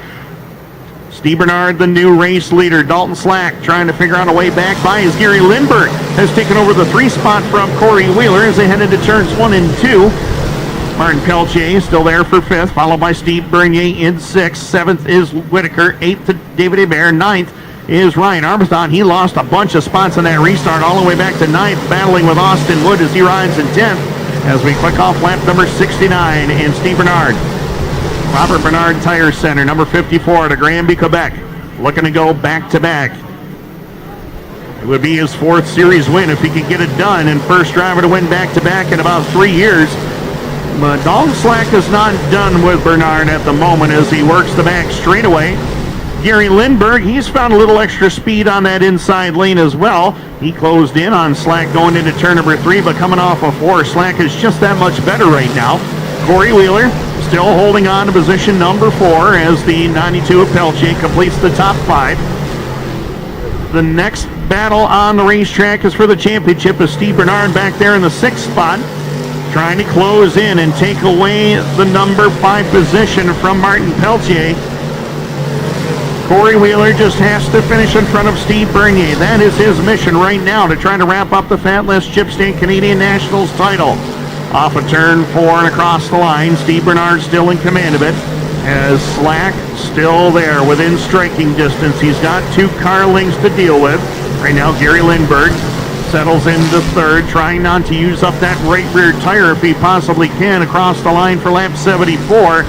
Steve Bernard, the new race leader. Dalton Slack trying to figure out a way back by as Gary Lindbergh has taken over the 3 spot from Corey Wheeler as they head into turns 1 and 2. Martin Peltier still there for 5th, followed by Steve Bernier in 6th. 7th is Whitaker. 8th to David Hebert. 9th is Ryan Arbuthnot. He lost a bunch of spots on that restart all the way back to 9th, battling with Austin Wood as he rides in 10th. As we click off lap number 69, and Steve Bernard, Robert Bernard Tire Center, number 54 to Granby, Quebec, looking to go back-to-back. It would be his 4th series win if he could get it done, and first driver to win back-to-back in about 3 years. But Dalton Slack is not done with Bernard at the moment as he works the back straightaway. Gary Lindbergh, he's found a little extra speed on that inside lane as well. He closed in on Slack going into turn number 3, but coming off of 4, Slack is just that much better right now. Corey Wheeler still holding on to position number 4 as the 92 of Peltier completes the top 5. The next battle on the racetrack is for the championship as Steve Bernard back there in the 6th spot, trying to close in and take away the number 5 position from Martin Peltier. Corey Wheeler just has to finish in front of Steve Bernier. That is his mission right now, to try to wrap up the Fatless Chip Stand Canadian Nationals title. Off of turn 4 and across the line, Steve Bernard still in command of it, as Slack still there within striking distance. He's got 2 car links to deal with. Right now, Gary Lindbergh settles into 3rd, trying not to use up that right rear tire if he possibly can across the line for lap 74.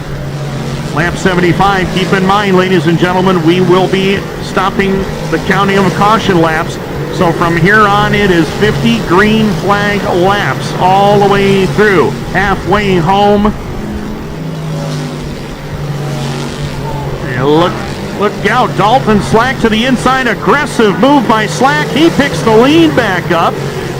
Lap 75, keep in mind, ladies and gentlemen, we will be stopping the counting of caution laps. So from here on, it is 50 green flag laps all the way through. Halfway home. And look out, Dalton Slack to the inside. Aggressive move by Slack. He picks the lead back up.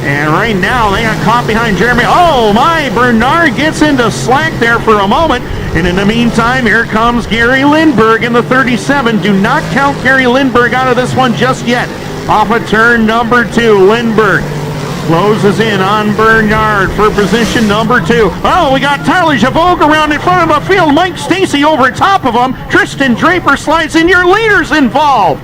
And right now, they got caught behind Jeremy. Oh, my! Bernard gets into slack there for a moment. And in the meantime, here comes Gary Lindberg in the 37. Do not count Gary Lindberg out of this one just yet. Off of turn number 2, Lindberg closes in on Bernard for position number 2. Oh, we got Tyler Javogue around in front of the field. Mike Stacy over top of him. Tristan Draper slides in. Your leader's involved.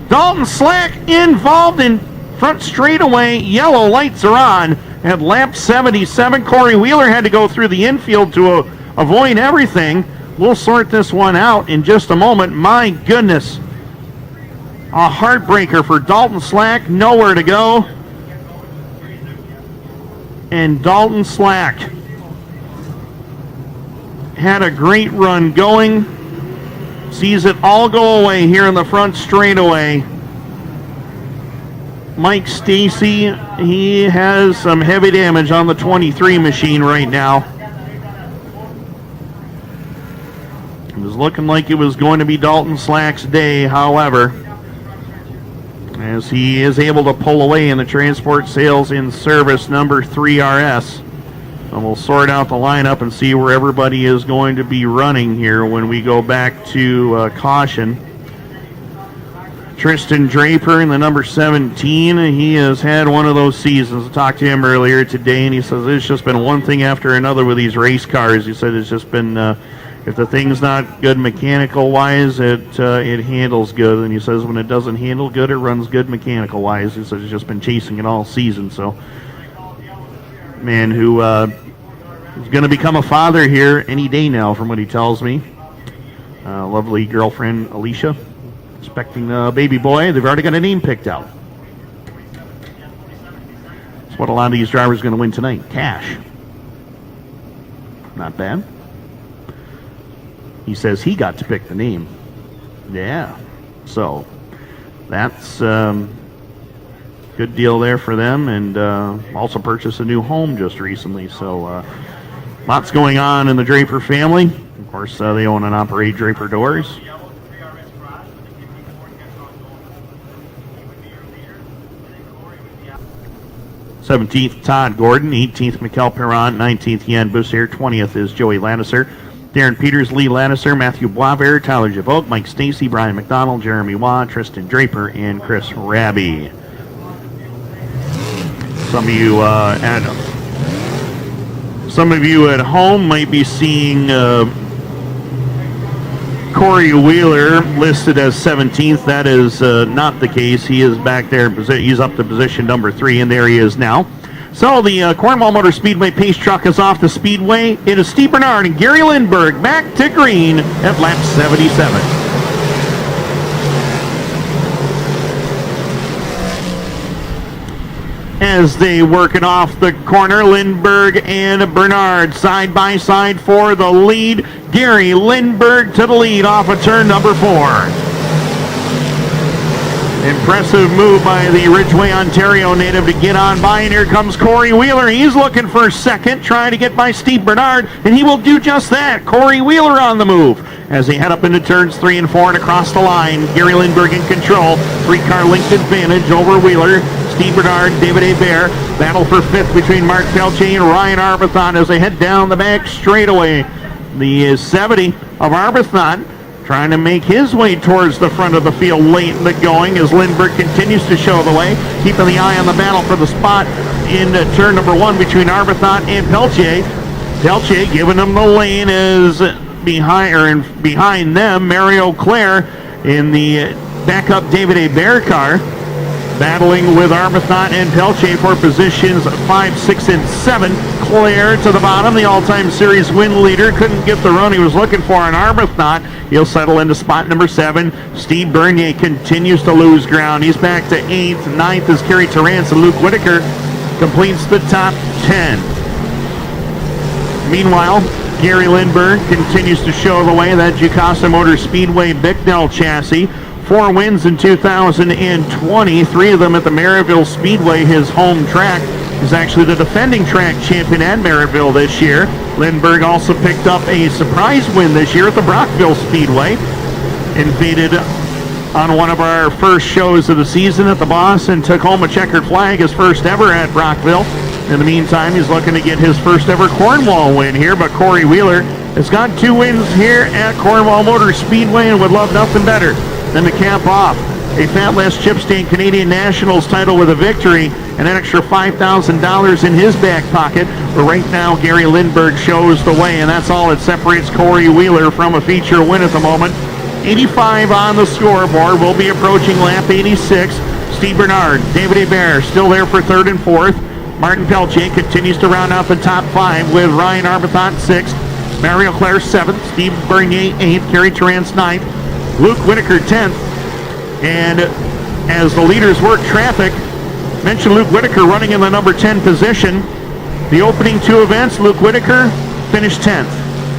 Dalton Slack involved in front straightaway. Yellow lights are on at lap 77. Corey Wheeler had to go through the infield to avoid everything. We'll sort this one out in just a moment. My goodness. A heartbreaker for Dalton Slack. Nowhere to go. And Dalton Slack had a great run going. Sees it all go away here in the front straightaway. Mike Stacy, he has some heavy damage on the 23 machine right now. It was looking like it was going to be Dalton Slack's day, however, as he is able to pull away in the Transport Sales in Service number 3 RS. And we'll sort out the lineup and see where everybody is going to be running here when we go back to caution. Tristan Draper in the number 17. He has had one of those seasons. I talked to him earlier today, and he says it's just been one thing after another with these race cars. He said it's just been, if the thing's not good mechanical-wise, it handles good. And he says when it doesn't handle good, it runs good mechanical-wise. He says he's just been chasing it all season. So, man who is going to become a father here any day now, from what he tells me. Lovely girlfriend, Alicia. Expecting a baby boy. They've already got a name picked out. That's what a lot of these drivers are going to win tonight. Cash. Not bad. He says he got to pick the name. Yeah. So that's good deal there for them. And also purchased a new home just recently. So lots going on in the Draper family. Of course, they own and operate Draper Doors. 17th, Todd Gordon. 18th, Mikel Perron. 19th, Jan Bussier. 20th is Joey Lannister. Darren Peters, Lee Lannister, Matthew Boisvert, Tyler Javogue, Mike Stacy, Brian McDonald, Jeremy Waugh, Tristan Draper, and Chris Raby. Some of you at home might be seeing Corey Wheeler listed as 17th. That is not the case. He is back there. He's up to position number 3, and there he is now. So the Cornwall Motor Speedway pace truck is off the speedway. It is Steve Bernard and Gary Lindberg back to green at lap 77. As they work it off the corner, Lindberg and Bernard side by side for the lead. Gary Lindberg to the lead off of turn number 4. Impressive move by the Ridgeway, Ontario native to get on by, and here comes Corey Wheeler. He's looking for second, trying to get by Steve Bernard, and he will do just that. Corey Wheeler on the move as they head up into turns 3 and 4 and across the line. Gary Lindberg in control. 3-car linked advantage over Wheeler. Steve Bernard, David Hebert. Battle for 5th between Mark Peltier and Ryan Arbuthnot as they head down the back straightaway. The 70 of Arbuthnot trying to make his way towards the front of the field late in the going as Lindberg continues to show the way, keeping the eye on the battle for the spot in turn number 1 between Arbuthnot and Peltier. Peltier giving them the lane is behind them, Mario Claire in the backup David Hebert car, battling with Arbuthnot and Peltier for positions 5, 6, and 7. Claire to the bottom, the all-time series win leader, couldn't get the run he was looking for on Arbuthnot. He'll settle into spot number 7. Steve Bernier continues to lose ground. He's back to 8th. 9th is Kerry Terrance, and Luke Whitaker completes the top 10. Meanwhile, Gary Lindberg continues to show the way. That Jukasa Motor Speedway Bicknell chassis. 4 wins in 2020, 3 of them at the Maryville Speedway, his home track. He's actually the defending track champion at Maryville this year. Lindberg also picked up a surprise win this year at the Brockville Speedway. Invaded on one of our first shows of the season at the Boss and took home a checkered flag, his first ever at Brockville. In the meantime, he's looking to get his first ever Cornwall win here, but Corey Wheeler has got 2 wins here at Cornwall Motor Speedway and would love nothing better than to cap off a Fat Less Chip Stand Canadian Nationals title with a victory and an extra $5,000 in his back pocket. But right now, Gary Lindbergh shows the way, and that's all that separates Corey Wheeler from a feature win at the moment. 85 on the scoreboard. We'll be approaching lap 86. Steve Bernard, David Hebert still there for 3rd and 4th. Martin Peltier continues to round out the top 5 with Ryan Arbethon 6th, Mario Claire 7th, Steve Bernier 8th, Kerry Terrance 9th, Luke Whitaker 10th. And as the leaders work traffic, mentioned Luke Whitaker running in the number 10 position. The opening 2 events, Luke Whitaker finished 10th.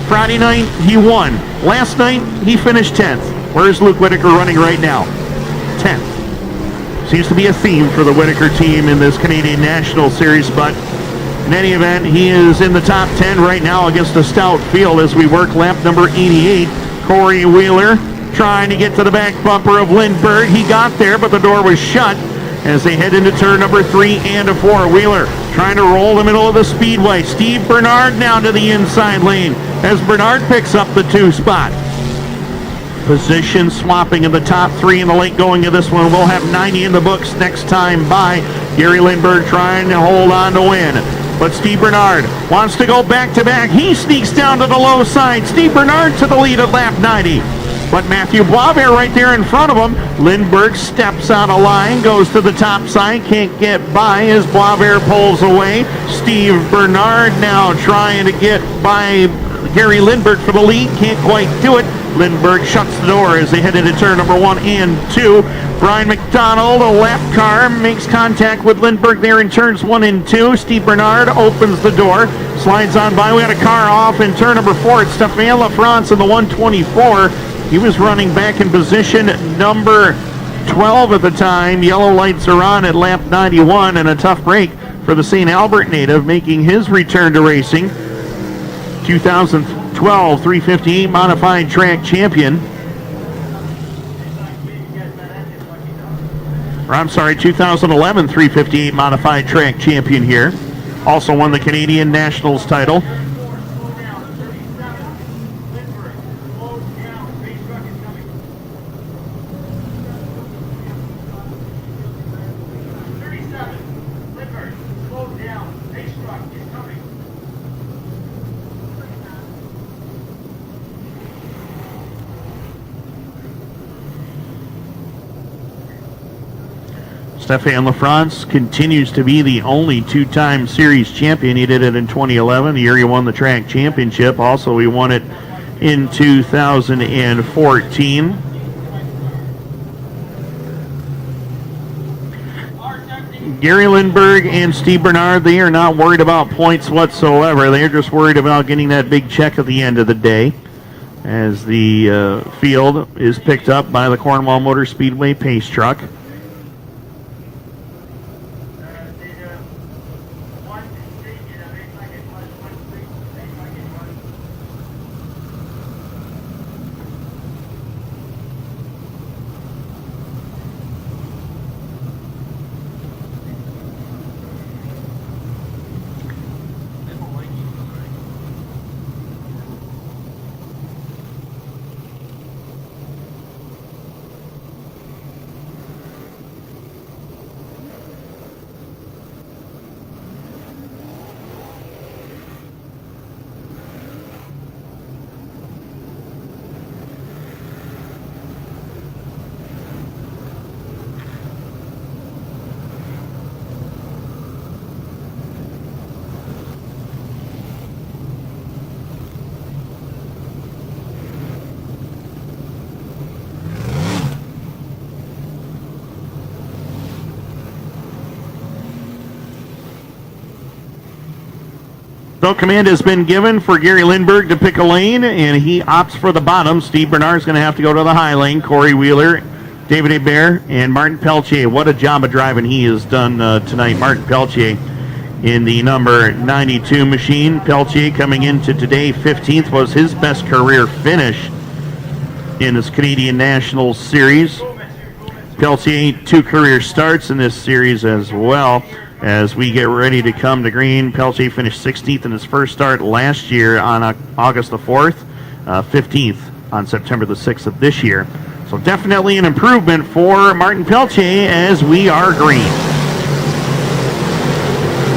Friday night, he won. Last night, he finished 10th. Where's Luke Whitaker running right now? 10th. Seems to be a theme for the Whitaker team in this Canadian National Series, but in any event, he is in the top 10 right now against a stout field as we work lap number 88. Corey Wheeler trying to get to the back bumper of Lindbergh. He got there, but the door was shut as they head into turn number 3 and 4. Wheeler trying to roll the middle of the speedway. Steve Bernard now to the inside lane as Bernard picks up the 2 spot. Position swapping in the top 3 in the late going of this one. We'll have 90 in the books next time by. Gary Lindbergh trying to hold on to win. But Steve Bernard wants to go back-to-back. He sneaks down to the low side. Steve Bernard to the lead at lap 90. But Matthew Boisvert right there in front of him. Lindbergh steps out of line, goes to the top side, can't get by as Boisvert pulls away. Steve Bernard now trying to get by Gary Lindbergh for the lead, can't quite do it. Lindbergh shuts the door as they head into turn number 1 and 2. Brian McDonald, a lap car, makes contact with Lindbergh there in turns 1 and 2. Steve Bernard opens the door, slides on by. We got a car off in turn number 4. It's Stéphane Lafrance in the 124. He was running back in position number 12 at the time. Yellow lights are on at lap 91, and a tough break for the St. Albert native making his return to racing. 2012 358 modified track champion. Or I'm sorry, 2011 358 modified track champion here. Also won the Canadian Nationals title. Stéphane Lafrance continues to be the only 2-time series champion. He did it in 2011, the year he won the track championship. Also, he won it in 2014. Gary Lindbergh and Steve Bernard, they are not worried about points whatsoever. They're just worried about getting that big check at the end of the day as the field is picked up by the Cornwall Motor Speedway pace truck. So command has been given for Gary Lindbergh to pick a lane, and he opts for the bottom. Steve Bernard's going to have to go to the high lane. Corey Wheeler, David Hebert, and Martin Peltier. What a job of driving he has done tonight. Martin Peltier in the number 92 machine. Peltier coming into today 15th was his best career finish in this Canadian National Series. Peltier, 2 career starts in this series as well. As we get ready to come to green, Peltier finished 16th in his first start last year on August the 4th, 15th on September the 6th of this year. So definitely an improvement for Martin Peltier as we are green.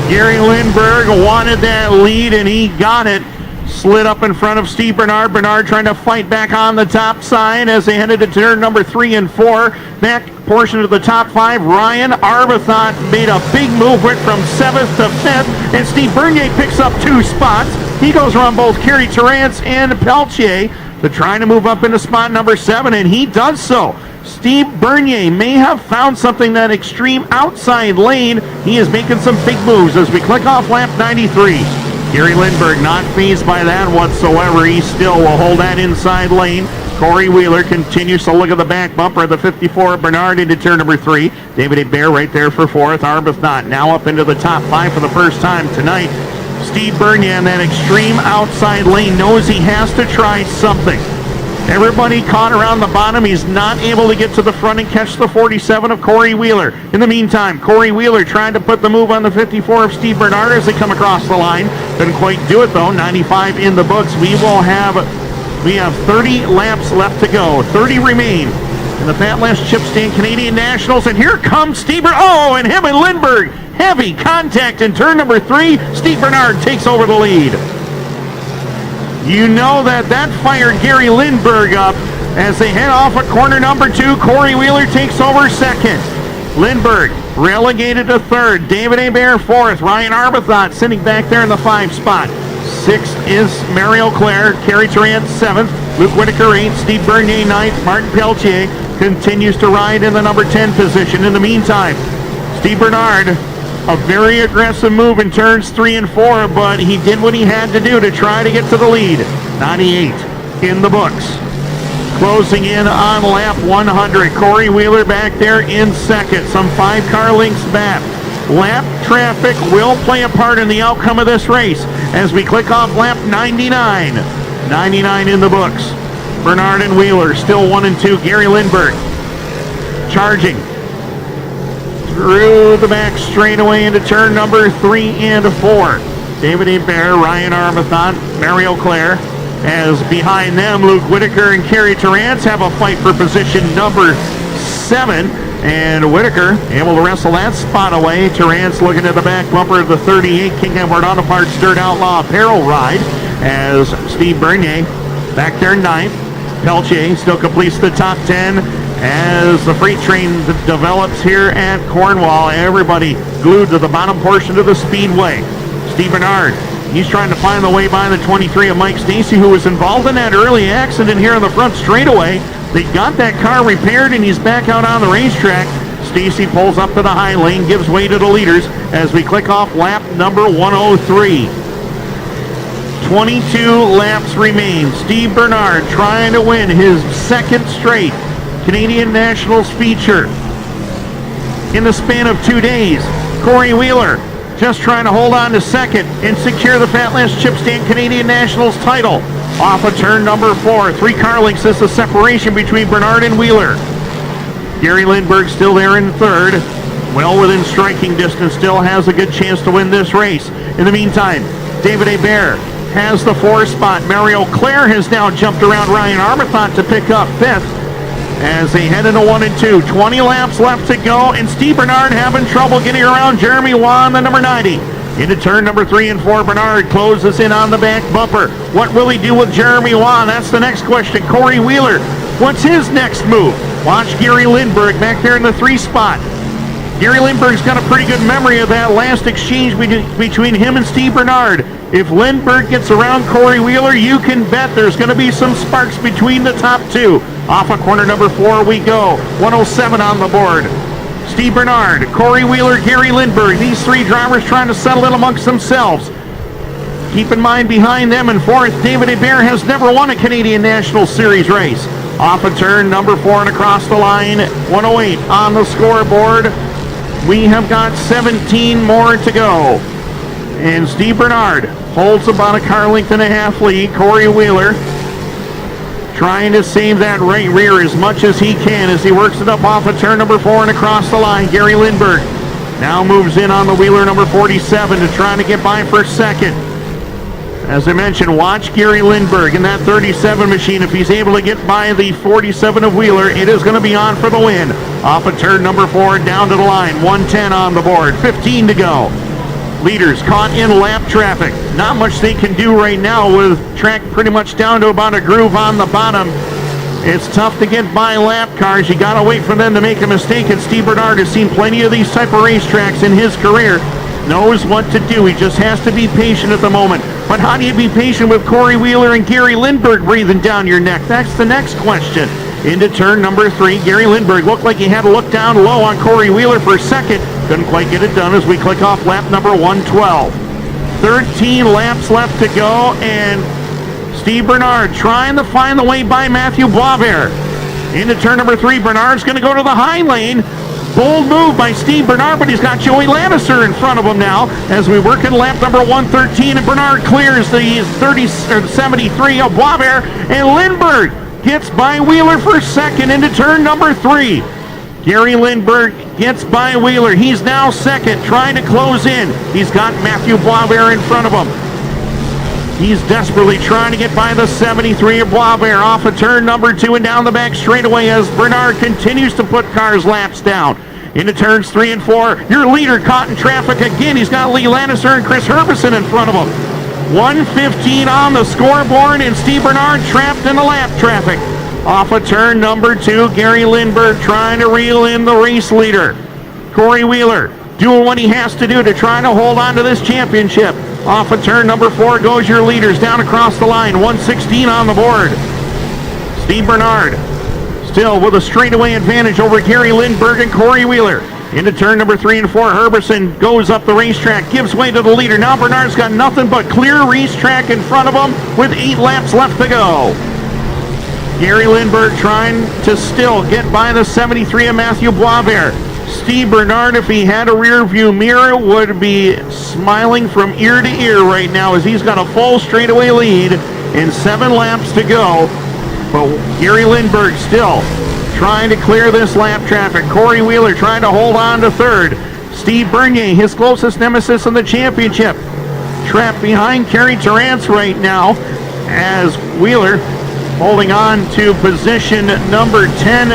Gary Lindberg wanted that lead, and he got it. Slid up in front of Steve Bernard. Bernard trying to fight back on the top side as they headed to turn number 3 and 4. Back portion of the top 5. Ryan Arbuthnot made a big move, went from 7th to 5th, and Steve Bernier picks up 2 spots. He goes around both Kerry Terrance and Peltier, but trying to move up into spot number 7, and he does so. Steve Bernier may have found something that extreme outside lane. He is making some big moves as we click off lap 93. Gary Lindberg not fazed by that whatsoever. He still will hold that inside lane. Corey Wheeler continues to look at the back bumper of the 54 Bernard into turn number 3. David Hebert right there for 4th. Arbuthnot now up into the top 5 for the first time tonight. Steve Bernier in that extreme outside lane knows he has to try something. Everybody caught around the bottom. He's not able to get to the front and catch the 47 of Corey Wheeler. In the meantime, Corey Wheeler trying to put the move on the 54 of Steve Bernard as they come across the line. Couldn't quite do it though. 95 in the books. We have 30 laps left to go. 30 remain in the Fatlash Chip Stand Canadian Nationals. And here comes Steve and him and Lindberg. Heavy contact in turn number 3. Steve Bernard takes over the lead. You know that fired Gary Lindberg up as they head off at corner number 2. Corey Wheeler takes over 2nd. Lindberg relegated to 3rd. David Hebert 4th. Ryan Arbuthnot sitting back there in the 5 spot. 6th is Mario Claire. Kerry Terrance 7th. Luke Whitaker 8th. Steve Bernier 9th. Martin Peltier continues to ride in the number 10 position. In the meantime, Steve Bernard, a very aggressive move in turns 3 and 4, but he did what he had to do to try to get to the lead. 98 in the books. Closing in on lap 100. Corey Wheeler back there in 2nd. Some 5-car lengths back. Lap traffic will play a part in the outcome of this race as we click off lap 99. 99 in the books. Bernard and Wheeler still 1 and 2. Gary Lindberg charging through the back straightaway into turn number 3 and 4. David Hebert, Ryan Arbuthnot, Mario Claire, as behind them Luke Whitaker and Kerry Terrance have a fight for position number 7, and Whitaker able to wrestle that spot away. Terrance looking at the back bumper of the 38 King Edward Auto Parts Dirt Outlaw Apparel ride as Steve Bernier back there 9th. Peltier still completes the top 10 as the freight train develops here at Cornwall. Everybody glued to the bottom portion of the speedway. Steve Bernard, he's trying to find the way by the 23 of Mike Stacy, who was involved in that early accident here on the front straightaway. They got that car repaired and he's back out on the racetrack. Stacy pulls up to the high lane, gives way to the leaders as we click off lap number 103. 22 laps remain. Steve Bernard trying to win his 2nd straight Canadian Nationals feature in the span of 2 days. Corey Wheeler just trying to hold on to 2nd and secure the Fatlash Chip Stand Canadian Nationals title. Off of turn number 4. 3 car lengths is the separation between Bernard and Wheeler. Gary Lindberg still there in 3rd. Well within striking distance, still has a good chance to win this race. In the meantime, David Hebert has the 4 spot. Mario Claire has now jumped around Ryan Arbuthnot to pick up 5th. As they head into 1 and 2. 20 laps left to go, and Steve Bernard having trouble getting around Jeremy Wan, the number 90. Into turn number 3 and 4, Bernard closes in on the back bumper. What will he do with Jeremy Wan? That's the next question. Corey Wheeler, what's his next move? Watch Gary Lindberg back there in the 3 spot. Gary Lindberg's got a pretty good memory of that last exchange between him and Steve Bernard. If Lindberg gets around Corey Wheeler, you can bet there's going to be some sparks between the top 2. Off of corner number 4 we go. 107 on the board. Steve Bernard, Corey Wheeler, Gary Lindberg. These 3 drivers trying to settle in amongst themselves. Keep in mind behind them in 4th, David Hebert has never won a Canadian National Series race. Off of turn number 4 and across the line. 108 on the scoreboard. We have got 17 more to go. And Steve Bernard holds about a car length and a half lead. Corey Wheeler trying to save that right rear as much as he can as he works it up off of turn number 4 and across the line. Gary Lindberg now moves in on the wheeler number 47 to try to get by for second. As I mentioned, watch Gary Lindberg in that 37 machine. If he's able to get by the 47 of Wheeler, it is going to be on for the win. Off of turn number 4, down to the line. 110 on the board, 15 to go. Leaders caught in lap traffic. Not much they can do right now with track pretty much down to about a groove on the bottom. It's tough to get by lap cars. You got to wait for them to make a mistake, and Steve Bernard has seen plenty of these type of racetracks in his career. Knows what to do. He just has to be patient at the moment. But how do you be patient with Corey Wheeler and Gary Lindberg breathing down your neck? That's the next question. Into turn number 3, Gary Lindberg looked like he had to look down low on Corey Wheeler for a second. Couldn't quite get it done as we click off lap number 112. 13 laps left to go, and Steve Bernard trying to find the way by Matthew Boisvert. Into turn number 3, Bernard's going to go to the high lane. Bold move by Steve Bernard, but he's got Joey Lannister in front of him now as we work in lap number 113, and Bernard clears the 73 of Boisvert, and Lindberg gets by Wheeler for second into turn number 3. Gary Lindberg gets by Wheeler. He's now second, trying to close in. He's got Matthew Boisvert in front of him. He's desperately trying to get by the 73 of Boisvert off of turn number 2 and down the back straightaway as Bernard continues to put cars' laps down. Into turns 3 and 4. Your leader caught in traffic again. He's got Lee Lannister and Chris Herbison in front of him. 1:15 on the scoreboard, and Steve Bernard trapped in the lap traffic. Off of turn number 2, Gary Lindberg trying to reel in the race leader. Corey Wheeler doing what he has to do to try to hold on to this championship. Off of turn number 4 goes your leaders down across the line. 1:16 on the board. Steve Bernard still with a straightaway advantage over Gary Lindberg and Corey Wheeler. Into turn number 3 and 4, Herbison goes up the racetrack, gives way to the leader. Now Bernard's got nothing but clear racetrack in front of him with 8 laps left to go. Gary Lindberg trying to still get by the 73 of Matthew Boisvert. Steve Bernard, if he had a rear view mirror, would be smiling from ear to ear right now as he's got a full straightaway lead in 7 laps to go. But Gary Lindberg still trying to clear this lap traffic. Corey Wheeler trying to hold on to third. Steve Bernier, his closest nemesis in the championship, trapped behind Kerry Torrance right now as Wheeler holding on to position number 10,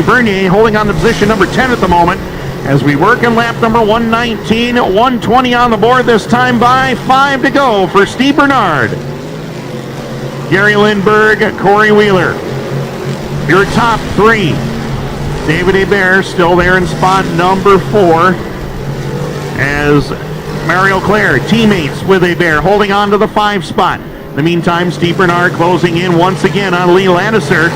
Bernier holding on to position number 10 at the moment as we work in lap number 119, 120 on the board this time by 5 to go for Steve Bernard. Gary Lindberg, Corey Wheeler. Your top 3. David Hebert still there in spot number 4 as Mario Claire, teammates with Hebert, holding on to the 5 spot. In the meantime, Steve Bernard closing in once again on Lee Lannister,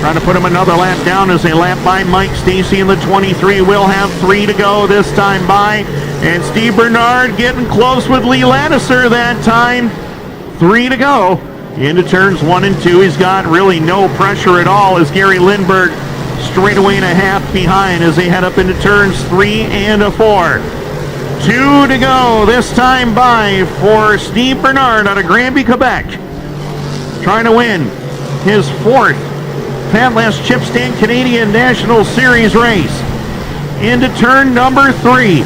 trying to put him another lap down as they lap by Mike Stacy in the 23. We'll have 3 to go this time by, and Steve Bernard getting close with Lee Lannister that time. 3 to go. Into turns 1 and 2, he's got really no pressure at all as Gary Lindberg straightaway and a half behind as they head up into turns 3 and 4. 2 to go this time by for Steve Bernard out of Granby, Quebec. Trying to win his 4th Pat Last Chip Stand Canadian National Series race. Into turn number 3.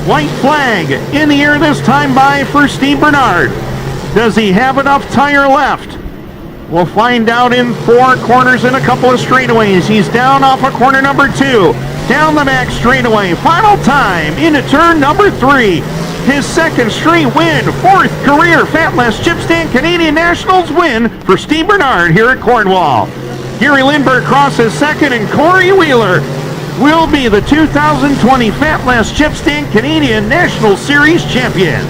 White flag in the air this time by for Steve Bernard. Does he have enough tire left? We'll find out in 4 corners and a couple of straightaways. He's down off of corner number 2. Down the back straightaway. Final time into turn number 3. His 2nd straight win. 4th career Fat Last Chip Stand Canadian Nationals win for Steve Bernard here at Cornwall. Gary Lindberg crosses 2nd, and Corey Wheeler will be the 2020 Fat Last Chip Stand Canadian National Series champion.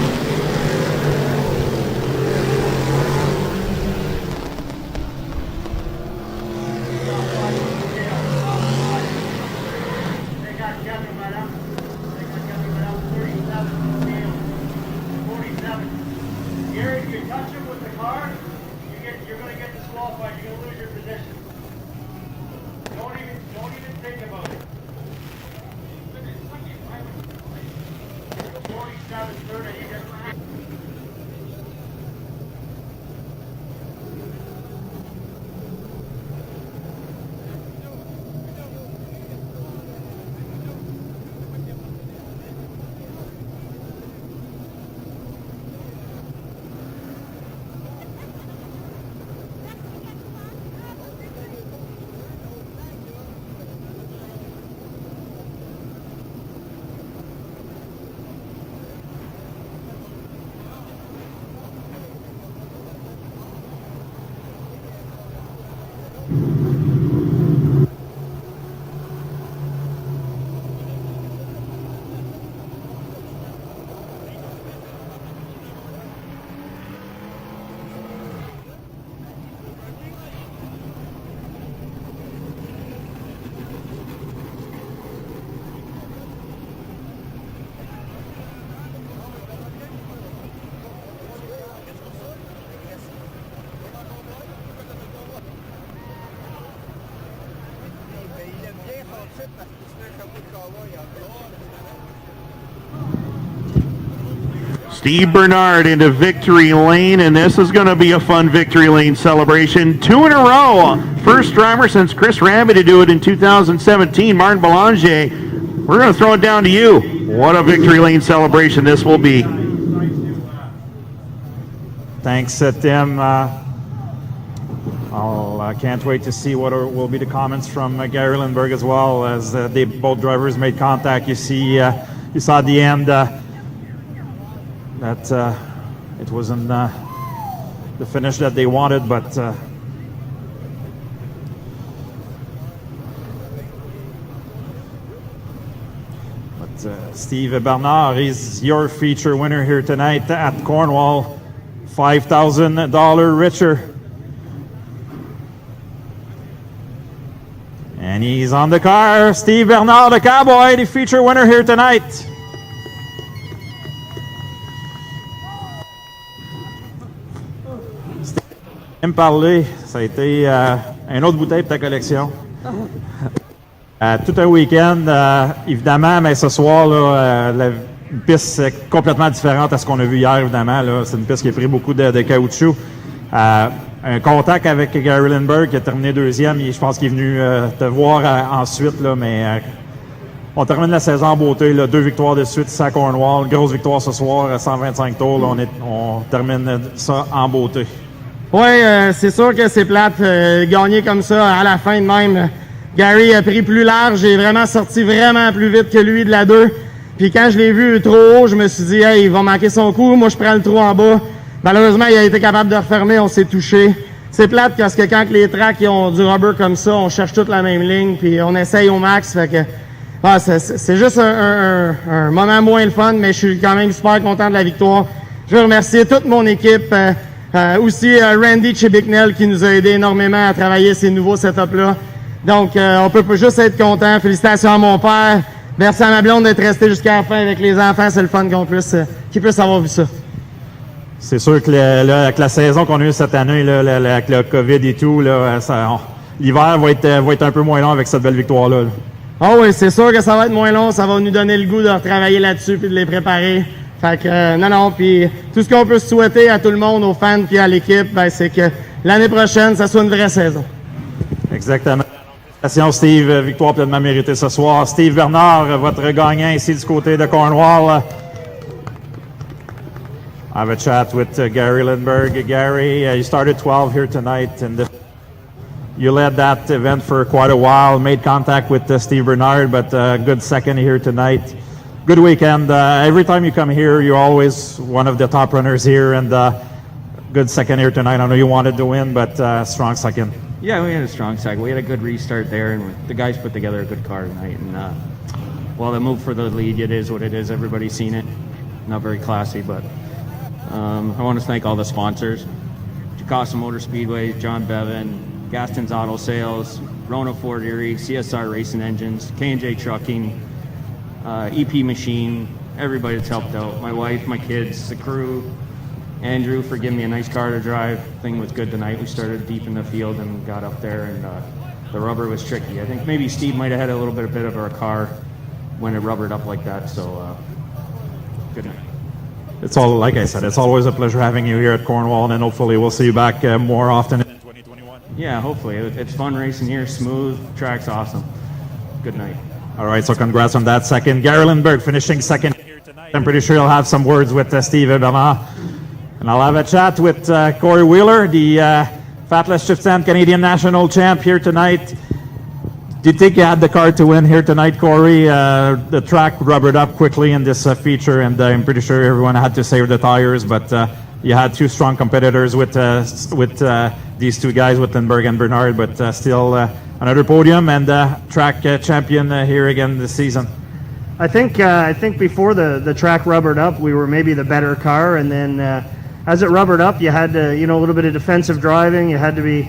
Steve Bernard into victory lane, and this is going to be a fun victory lane celebration. 2 in a row. First driver since Chris Rabbit to do it in 2017, Martin Belanger. We're going to throw it down to you. What a victory lane celebration this will be.
Thanks, Tim. I can't wait to see what will be the comments from Gary Lindbergh as well, as both drivers made contact. You saw at the end that it wasn't the finish that they wanted, but Steve Bernard is your feature winner here tonight at Cornwall. $5,000 richer. And he's on the car. Steve Bernard, the Cowboy, the feature winner here tonight. Steve, parler, ça a été une autre bouteille pour ta collection. Tout un week-end, évidemment, mais ce soir, là, la piste complètement différente à ce qu'on a vu hier, évidemment. C'est une piste qui a pris beaucoup de caoutchouc. Un contact avec Gary Lindbergh qui a terminé deuxième. Je pense qu'il est venu te voir ensuite, là, mais on termine la saison en beauté. Là, 2 victoires de suite ici à Cornwall. Grosse victoire ce soir, 125 tours. Là, on termine ça en beauté.
Oui, c'est sûr que c'est plate. Gagner comme ça à la fin de même. Gary a pris plus large et vraiment sorti vraiment plus vite que lui de la 2. Puis quand je l'ai vu trop haut, je me suis dit, hey, il va manquer son coup. Moi, je prends le trou en bas. Malheureusement, il a été capable de refermer. On s'est touché. C'est plate parce que quand les tracks ils ont du rubber comme ça, on cherche toute la même ligne puis on essaye au max. Fait que c'est juste un moment moins le fun, mais je suis quand même super content de la victoire. Je veux remercier toute mon équipe. Aussi Randy Chibicknell qui nous a aidé énormément à travailler ces nouveaux setups-là. Donc, on peut juste être content. Félicitations à mon père. Merci à ma blonde d'être restée jusqu'à la fin avec les enfants. C'est le fun qu'ils puissent avoir vu ça.
C'est sûr que avec la saison qu'on a eue cette année, là, avec le COVID et tout, l'hiver va être un peu moins long avec cette belle victoire-là.
Ah oui, c'est sûr que ça va être moins long. Ça va nous donner le goût de retravailler là-dessus puis de les préparer. Fait que, non, puis tout ce qu'on peut souhaiter à tout le monde, aux fans puis à l'équipe, ben, c'est que l'année prochaine, ça soit une vraie saison.
Exactement. Félicitations, Steve. Victoire pleinement méritée ce soir. Steve Bernard, votre gagnant ici du côté de Cornwall. I have a chat with Gary Lindbergh. Gary, you started 12 here tonight, and you led that event for quite a while. Made contact with Steve Bernard, but good second here tonight. Good weekend. Every time you come here, you're always one of the top runners here, and good second here tonight. I know you wanted to win, but strong second.
Yeah, we had a strong second. We had a good restart there, and the guys put together a good car tonight. And well, the move for the lead, it is what it is. Everybody's seen it. Not very classy, but I want to thank all the sponsors: Jacasa Motor Speedway, John Bevan, Gaston's Auto Sales, Rona Ford Erie, CSR Racing Engines, K&J Trucking, EP Machine, everybody that's helped out. My wife, my kids, the crew, Andrew for giving me a nice car to drive. Thing was good tonight. We started deep in the field and got up there, and the rubber was tricky. I think maybe Steve might have had a little bit of a car when it rubbered up like that, so good night.
It's all, like I said, it's always a pleasure having you here at Cornwall, and hopefully we'll see you back more often in 2021.
Yeah, hopefully. It's fun racing here, smooth, track's awesome. Good night.
All right, so congrats on that second. Gary Lindbergh finishing second here tonight. I'm pretty sure you'll have some words with Steve Bernard. And I'll have a chat with Corey Wheeler, the Fatless Chip Stand Canadian National Champ here tonight. Do you think you had the car to win here tonight, Corey? The track rubbered up quickly in this feature, and I'm pretty sure everyone had to save the tires, but you had two strong competitors with these two guys, with Lindbergh and Bernard, but still another podium and track champion here again this season.
I think before the track rubbered up, we were maybe the better car, and then as it rubbered up, you had to, a little bit of defensive driving. You had to be,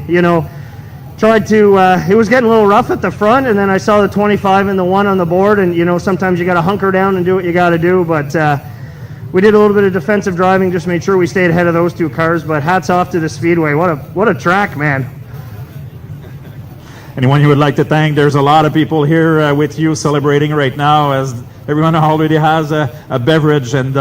tried to, it was getting a little rough at the front, and then I saw the 25 and the 1 on the board, and, sometimes you got to hunker down and do what you got to do, but we did a little bit of defensive driving, just made sure we stayed ahead of those two cars, but hats off to the Speedway. What a track, man.
anyone you would like to thank? There's a lot of people here with you celebrating right now, as everyone already has a beverage, and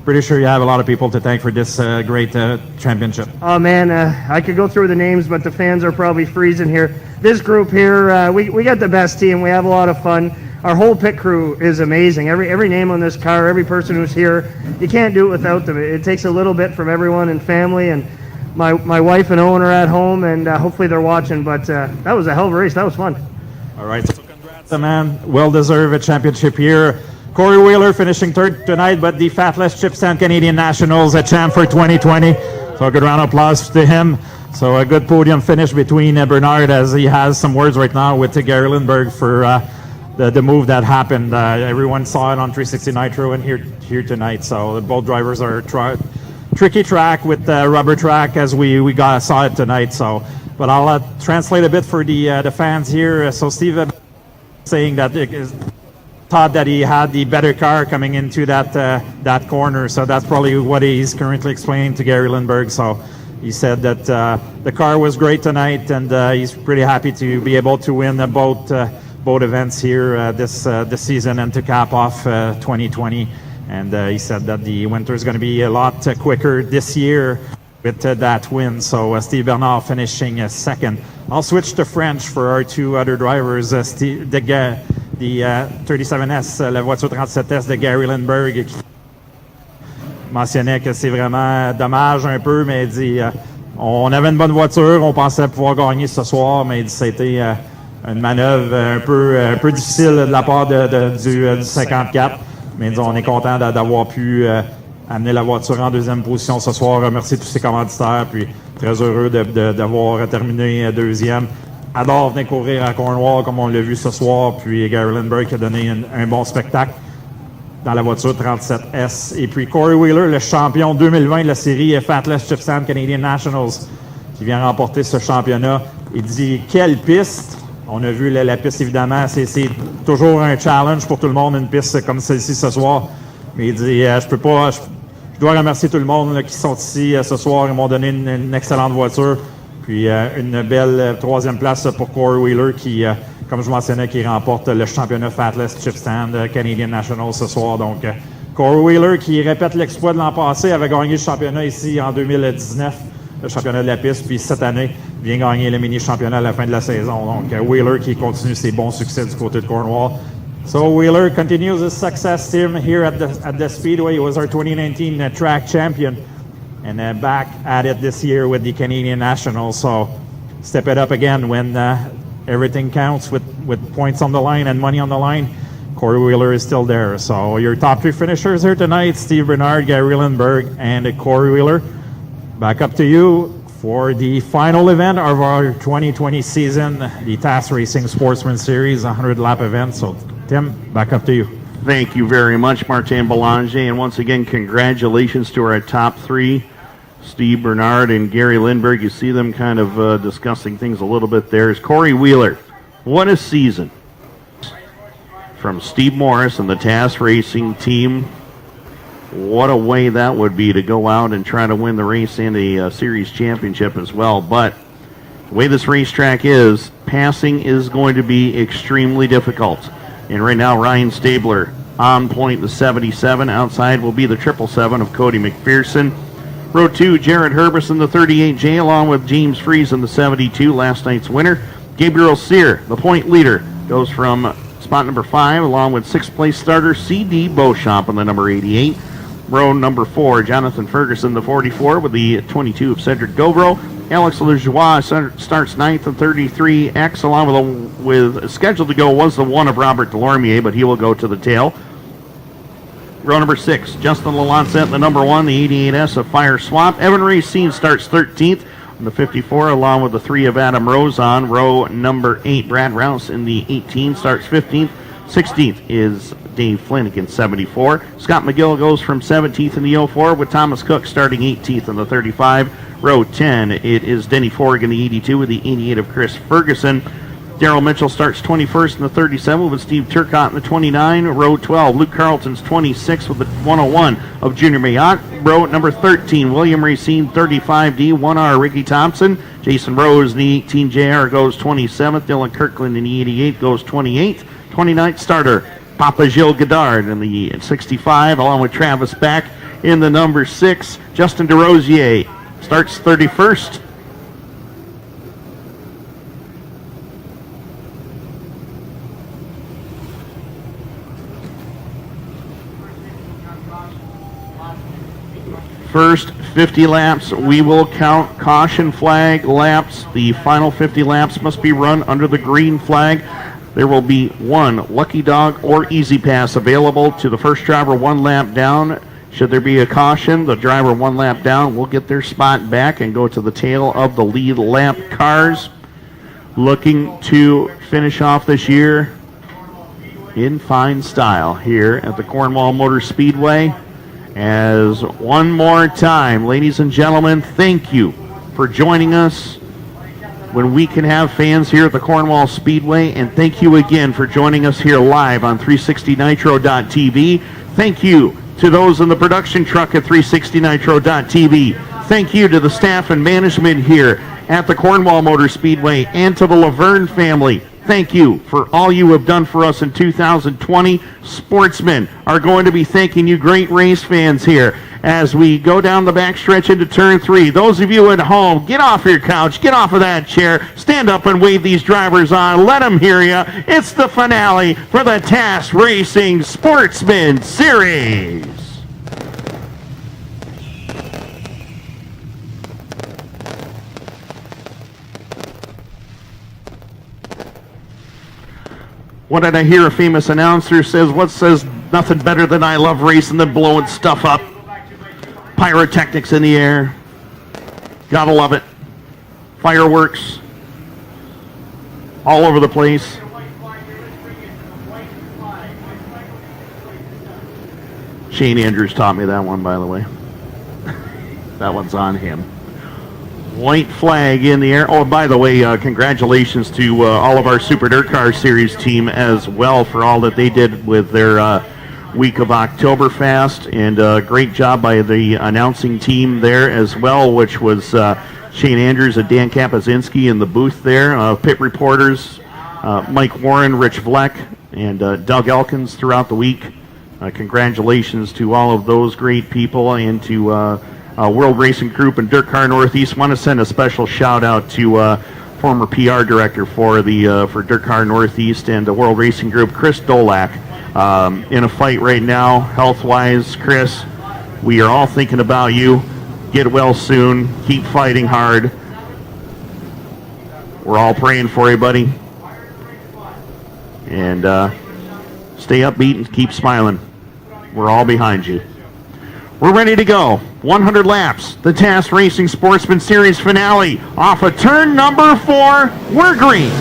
pretty sure you have a lot of people to thank for this great championship.
Oh man, I could go through the names, but the fans are probably freezing here. This group here, we got the best team. We have a lot of fun. Our whole pit crew is amazing. Every name on this car, every person who's here, you can't do it without them. It takes a little bit from everyone and family, and my wife and Owen are at home, and hopefully they're watching, but that was a hell of a race. That was fun.
All right, so congrats, man. Well-deserved championship here. Corey Wheeler finishing third tonight, but the Fatless Chip Stand Canadian Nationals, a champ for 2020. So a good round of applause to him. So a good podium finish between Bernard, as he has some words right now with Gary Lindbergh for the move that happened. Everyone saw it on 360 Nitro and here tonight. So both drivers are tricky track with rubber track, as we saw it tonight. So, but I'll translate a bit for the fans here. So Steve saying that thought that he had the better car coming into that corner. So that's probably what he's currently explaining to Gary Lindbergh. So he said that the car was great tonight, and he's pretty happy to be able to win both events here this season and to cap off 2020. And he said that the winter is going to be a lot quicker this year with that win. So Steve Bernard finishing second. I'll switch to French for our two other drivers. The 37S, la voiture 37S de Gary Lindbergh, qui mentionnait que c'est vraiment dommage un peu, mais il dit on avait une bonne voiture, on pensait pouvoir gagner ce soir, mais il dit c'était une manœuvre un peu difficile de la part du 54. Mais il dit on est content d'avoir pu amener la voiture en deuxième position ce soir. Remercier tous ses commanditaires, puis très heureux d'avoir terminé deuxième. Adore venir courir à Cornwall comme on l'a vu ce soir, puis Gary Lindbergh a donné un bon spectacle dans la voiture 37S. Et puis Corey Wheeler, le champion 2020 de la série Fatless Chip Stand Canadian Nationals, qui vient remporter ce championnat. Il dit quelle piste! On a vu la piste, évidemment, c'est toujours un challenge pour tout le monde, une piste comme celle-ci ce soir. Mais il dit je dois remercier tout le monde là, qui sont ici ce soir. Ils m'ont donné une excellente voiture. Puis une belle troisième place pour Corey Wheeler qui, comme je mentionnais, qui remporte le championnat Fatless Chip Stand Canadian National ce soir. Donc, Corey Wheeler qui répète l'exploit de l'an passé, avait gagné le championnat ici en 2019, le championnat de la piste, puis cette année vient gagner le mini-championnat à la fin de la saison. Donc, Wheeler qui continue ses bons succès du côté de Cornwall. So Wheeler continues his success team here at the Speedway. He was our 2019 track champion. And back at it this year with the Canadian Nationals. So step it up again when everything counts with points on the line and money on the line. Corey Wheeler is still there. So your top three finishers here tonight, Steve Bernard, Gary Lindbergh, and Corey Wheeler. Back up to you for the final event of our 2020 season, the TAS Racing Sportsman Series 100-lap event. So Tim, back up to you.
Thank you very much, Martin Belanger. And once again, congratulations to our top three, Steve Bernard and Gary Lindbergh. You see them kind of discussing things a little bit there. Is Corey Wheeler. What a season from Steve Morris and the TAS Racing team. What a way that would be to go out and try to win the race and a series championship as well. But the way this racetrack is, passing is going to be extremely difficult. And right now, Ryan Stabler on point, the 77. Outside will be the 777 of Cody McPherson. Row 2, Jared Herbison, the 38J, along with James Fries in the 72, last night's winner. Gabriel Sear, the point leader, goes from spot number 5, along with 6th place starter C.D. Beauchamp on the number 88. Row number 4, Jonathan Ferguson, the 44, with the 22 of Cedric Govro. Alex Lejoie starts 9th and 33X, along with scheduled to go was the 1 of Robert Delormier, but he will go to the tail. Row number 6, Justin Lalancette, the number 1, the 88S of Fire Swap. Evan Racine starts 13th on the 54, along with the 3 of Adam Rosen. Row number 8, Brad Rouse in the 18 starts 15th. 16th is Dave Flanagan, 74. Scott McGill goes from 17th in the 04, with Thomas Cook starting 18th in the 35. Row 10, it is Denny Forg in the 82 with the 88 of Chris Ferguson. Daryl Mitchell starts 21st in the 37 with Steve Turcott in the 29. Row 12, Luke Carlton's 26 with the 101 of Junior Mayotte. Row number 13, William Racine 35D, 1R Ricky Thompson. Jason Rose in the 18 JR goes 27th. Dylan Kirkland in the 88 goes 28th. 29th starter, Papa Gilles Godard in the 65, along with Travis Back in the number 6. Justin DeRosier starts 31st. First 50 laps, we will count caution flag laps. The final 50 laps must be run under the green flag. There will be one lucky dog or easy pass available to the first driver 1 lap down. Should there be a caution, the driver 1 lap down will get their spot back and go to the tail of the lead lap cars. Looking to finish off this year in fine style here at the Cornwall Motor Speedway. As one more time, ladies and gentlemen, thank you for joining us when we can have fans here at the Cornwall Speedway, and thank you again for joining us here live on 360nitro.tv. Thank you to those in the production truck at 360nitro.tv. Thank you to the staff and management here at the Cornwall Motor Speedway and to the Laverne family. Thank you for all you have done for us in 2020. Sportsmen are going to be thanking you, great race fans, here as we go down the backstretch into turn 3. Those of you at home, get off your couch, get off of that chair, stand up and wave these drivers on. Let them hear you. It's the finale for the TAS Racing Sportsman Series. What did I hear? A famous announcer says, what says nothing better than I love racing than blowing stuff up. Pyrotechnics in the air. Gotta love it. Fireworks. All over the place. Shane Andrews taught me that one, by the way. That one's on him. White flag in the air. Oh, by the way, congratulations to all of our Super Dirt Car Series team as well for all that they did with their week of Oktoberfest, and great job by the announcing team there as well, which was Shane Andrews and Dan Kapazinski in the booth there, pit reporters Mike Warren, Rich Vleck, and Doug Elkins throughout the week. Congratulations to all of those great people, and to World Racing Group and Dirt Car Northeast. Want to send a special shout out to former PR director for Dirt Car Northeast and the World Racing Group, Chris Dolak, in a fight right now, health-wise. Chris, we are all thinking about you. Get well soon. Keep fighting hard. We're all praying for you, buddy. And stay upbeat and keep smiling. We're all behind you. We're ready to go. 100 laps. The TAS Racing Sportsman Series finale. Off of turn number 4, we're green.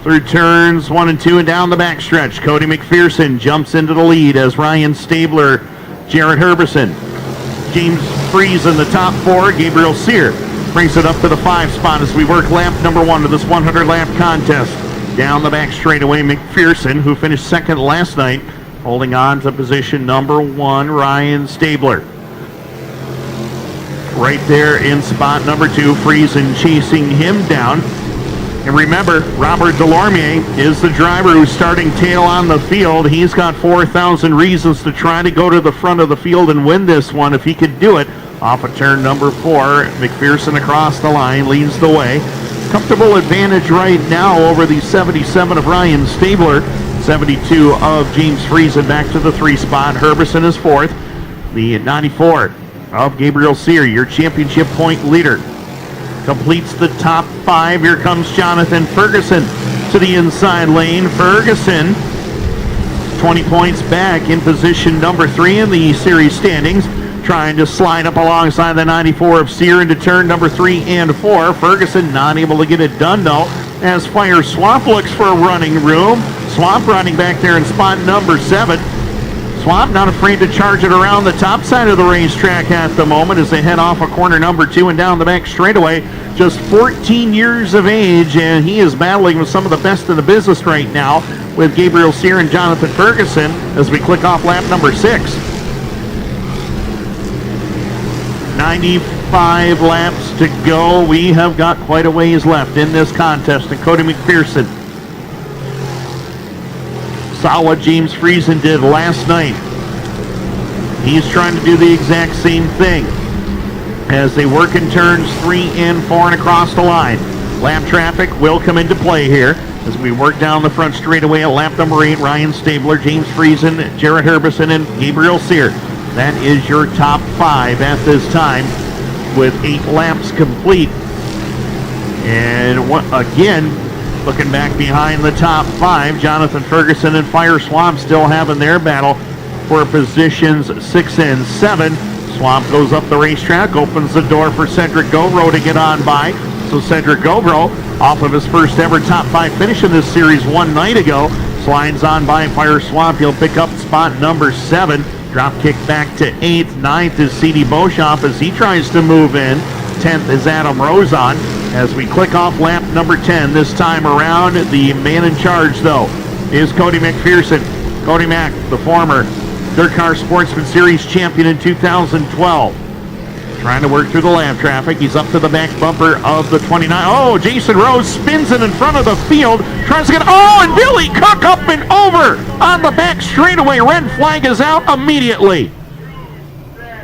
Through turns 1 and 2 and down the backstretch, Cody McPherson jumps into the lead as Ryan Stabler, Jared Herbison, James Fries in the top 4, Gabriel Sear brings it up to the 5 spot as we work lap number 1 of this 100-lap contest. Down the back straightaway, McPherson, who finished second last night, holding on to position number 1, Ryan Stabler. Right there in spot number 2, Friesen chasing him down. And remember, Robert Delormier is the driver who's starting tail on the field. He's got 4,000 reasons to try to go to the front of the field and win this one if he could do it. Off of turn number 4, McPherson across the line, leads the way. Comfortable advantage right now over the 77 of Ryan Stabler, 72 of James Friesen back to the 3 spot. Herbison is 4th. The 94 of Gabriel Sear, your championship point leader, completes the top 5. Here comes Jonathan Ferguson to the inside lane. Ferguson, 20 points back in position number 3 in the series standings, trying to slide up alongside the 94 of Sear into turn number 3 and 4. Ferguson not able to get it done though, as Fire Swamp looks for running room. Swamp running back there in spot number 7. Swamp not afraid to charge it around the top side of the racetrack at the moment as they head off of corner number 2 and down the back straightaway. Just 14 years of age, and he is battling with some of the best in the business right now with Gabriel Sear and Jonathan Ferguson as we click off lap number 6. 95 laps to go. We have got quite a ways left in this contest, and Cody McPherson saw what James Friesen did last night. He's trying to do the exact same thing as they work in turns 3 and 4 and across the line. Lap traffic will come into play here as we work down the front straightaway at lap number 8. Ryan Stabler, James Friesen, Jared Herbison, and Gabriel Sear. That is your top 5 at this time with 8 laps complete. And again, looking back behind the top 5, Jonathan Ferguson and Fire Swamp still having their battle for positions 6 and 7. Swamp goes up the racetrack, opens the door for Cedric Govro to get on by. So Cedric Govro, off of his first ever top 5 finish in this series one night ago, slides on by Fire Swamp. He'll pick up spot number 7. Drop kick back to 8th. 9th is C.D. Beauchamp as he tries to move in. 10th is Adam Rosen as we click off lap number 10 this time around. The man in charge, though, is Cody McPherson. Cody Mack, the former Dirt Car Sportsman Series champion in 2012. Trying to work through the lap traffic. He's up to the back bumper of the 29. Oh, Jason Rose spins it in front of the field. Tries to get, and Billy Cook up and over on the back straightaway. Red flag is out immediately.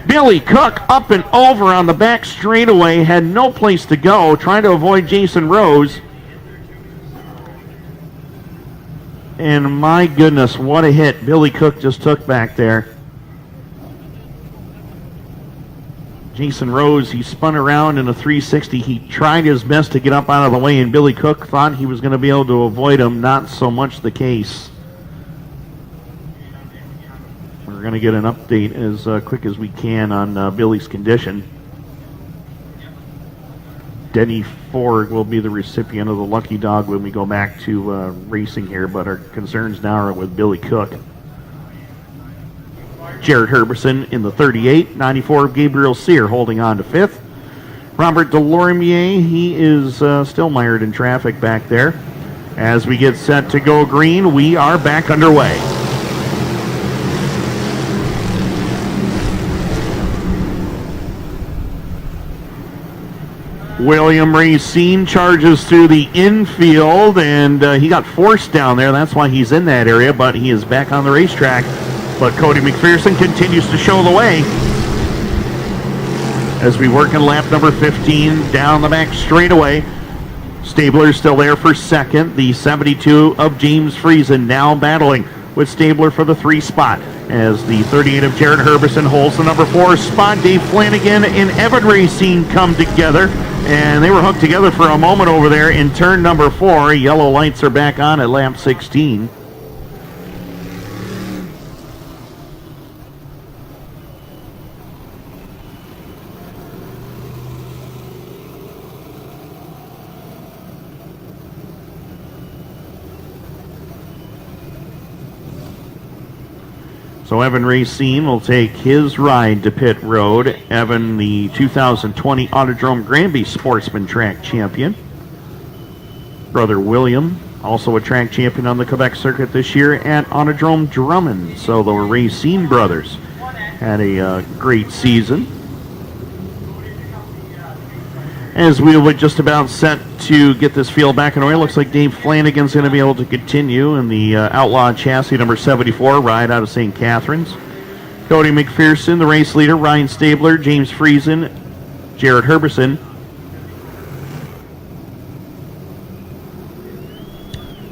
Billy Cook up and over on the back straightaway. Had no place to go. Trying to avoid Jason Rose. And my goodness, what a hit Billy Cook just took back there. Jason Rose, he spun around in a 360. He tried his best to get up out of the way, and Billy Cook thought he was going to be able to avoid him. Not so much the case. We're going to get an update as quick as we can on Billy's condition. Denny Ford will be the recipient of the lucky dog when we go back to racing here, but our concerns now are with Billy Cook. Jared Herbison in the 38, 94 of Gabriel Sear holding on to 5th. Robert Delormier, he is still mired in traffic back there. As we get set to go green, we are back underway. William Racine charges through the infield, and he got forced down there. That's why he's in that area, but he is back on the racetrack. But Cody McPherson continues to show the way as we work in lap number 15 down the back straightaway. Stabler still there for second. The 72 of James Friesen now battling with Stabler for the 3 spot as the 38 of Jared Herbison holds the number 4 spot. Dave Flanagan and Evan Racine come together, and they were hooked together for a moment over there in turn number 4. Yellow lights are back on at lap 16. So Evan Racine will take his ride to pit road. Evan, the 2020 Autodrome Granby Sportsman Track champion. Brother William, also a track champion on the Quebec circuit this year at Autodrome Drummond. So the Racine brothers had a great season. As we were just about set to get this field back in order, looks like Dave Flanagan's going to be able to continue in the Outlaw chassis number 74 ride out of St. Catharines. Cody McPherson, the race leader, Ryan Stabler, James Friesen, Jared Herbison,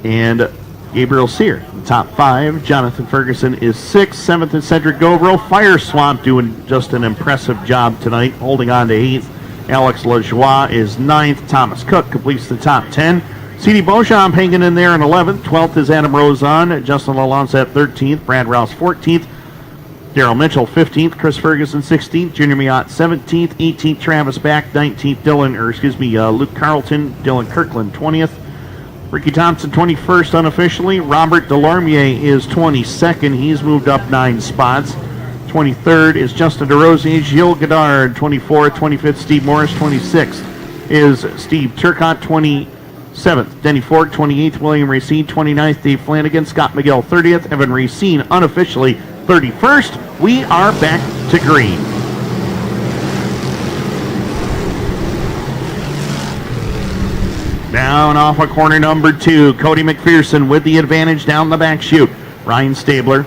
and Gabriel Sear. The top 5, Jonathan Ferguson is 6th, 7th is Cedric Govro. Fire Swamp doing just an impressive job tonight, holding on to 8th. Alex Lajoie is 9th. Thomas Cook completes the top 10. C.D. Beauchamp hanging in there in 11th. 12th is Adam Rosen. Justin Lalonce at 13th. Brad Rouse 14th. Daryl Mitchell 15th. Chris Ferguson 16th. Junior Miot 17th. 18th Travis Back. 19th Luke Carlton. Dylan Kirkland 20th. Ricky Thompson 21st unofficially. Robert Delormier is 22nd. He's moved up 9 spots. 23rd is Justin DeRosier. Gilles Godard 24th. 25th Steve Morris. 26th is Steve Turcotte. 27th Denny Ford. 28th William Racine. 29th Dave Flanagan. Scott McGill 30th. Evan Racine unofficially 31st. We are back to green. Down off of corner number 2, Cody McPherson with the advantage down the back chute. Ryan Stabler,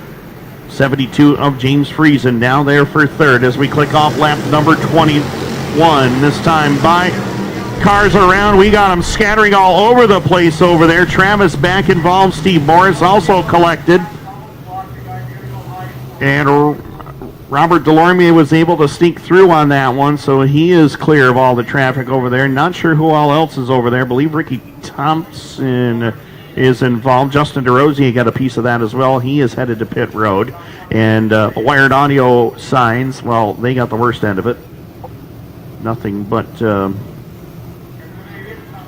72 of James Friesen, now there for third as we click off lap number 21. This time by cars around. We got them scattering all over the place over there. Travis back involved. Steve Morris also collected. And Robert Delormier was able to sneak through on that one, so he is clear of all the traffic over there. Not sure who all else is over there. I believe Ricky Thompson is involved. Justin DeRosier got a piece of that as well. He is headed to pit road. And wired audio signs, well, they got the worst end of it. Nothing but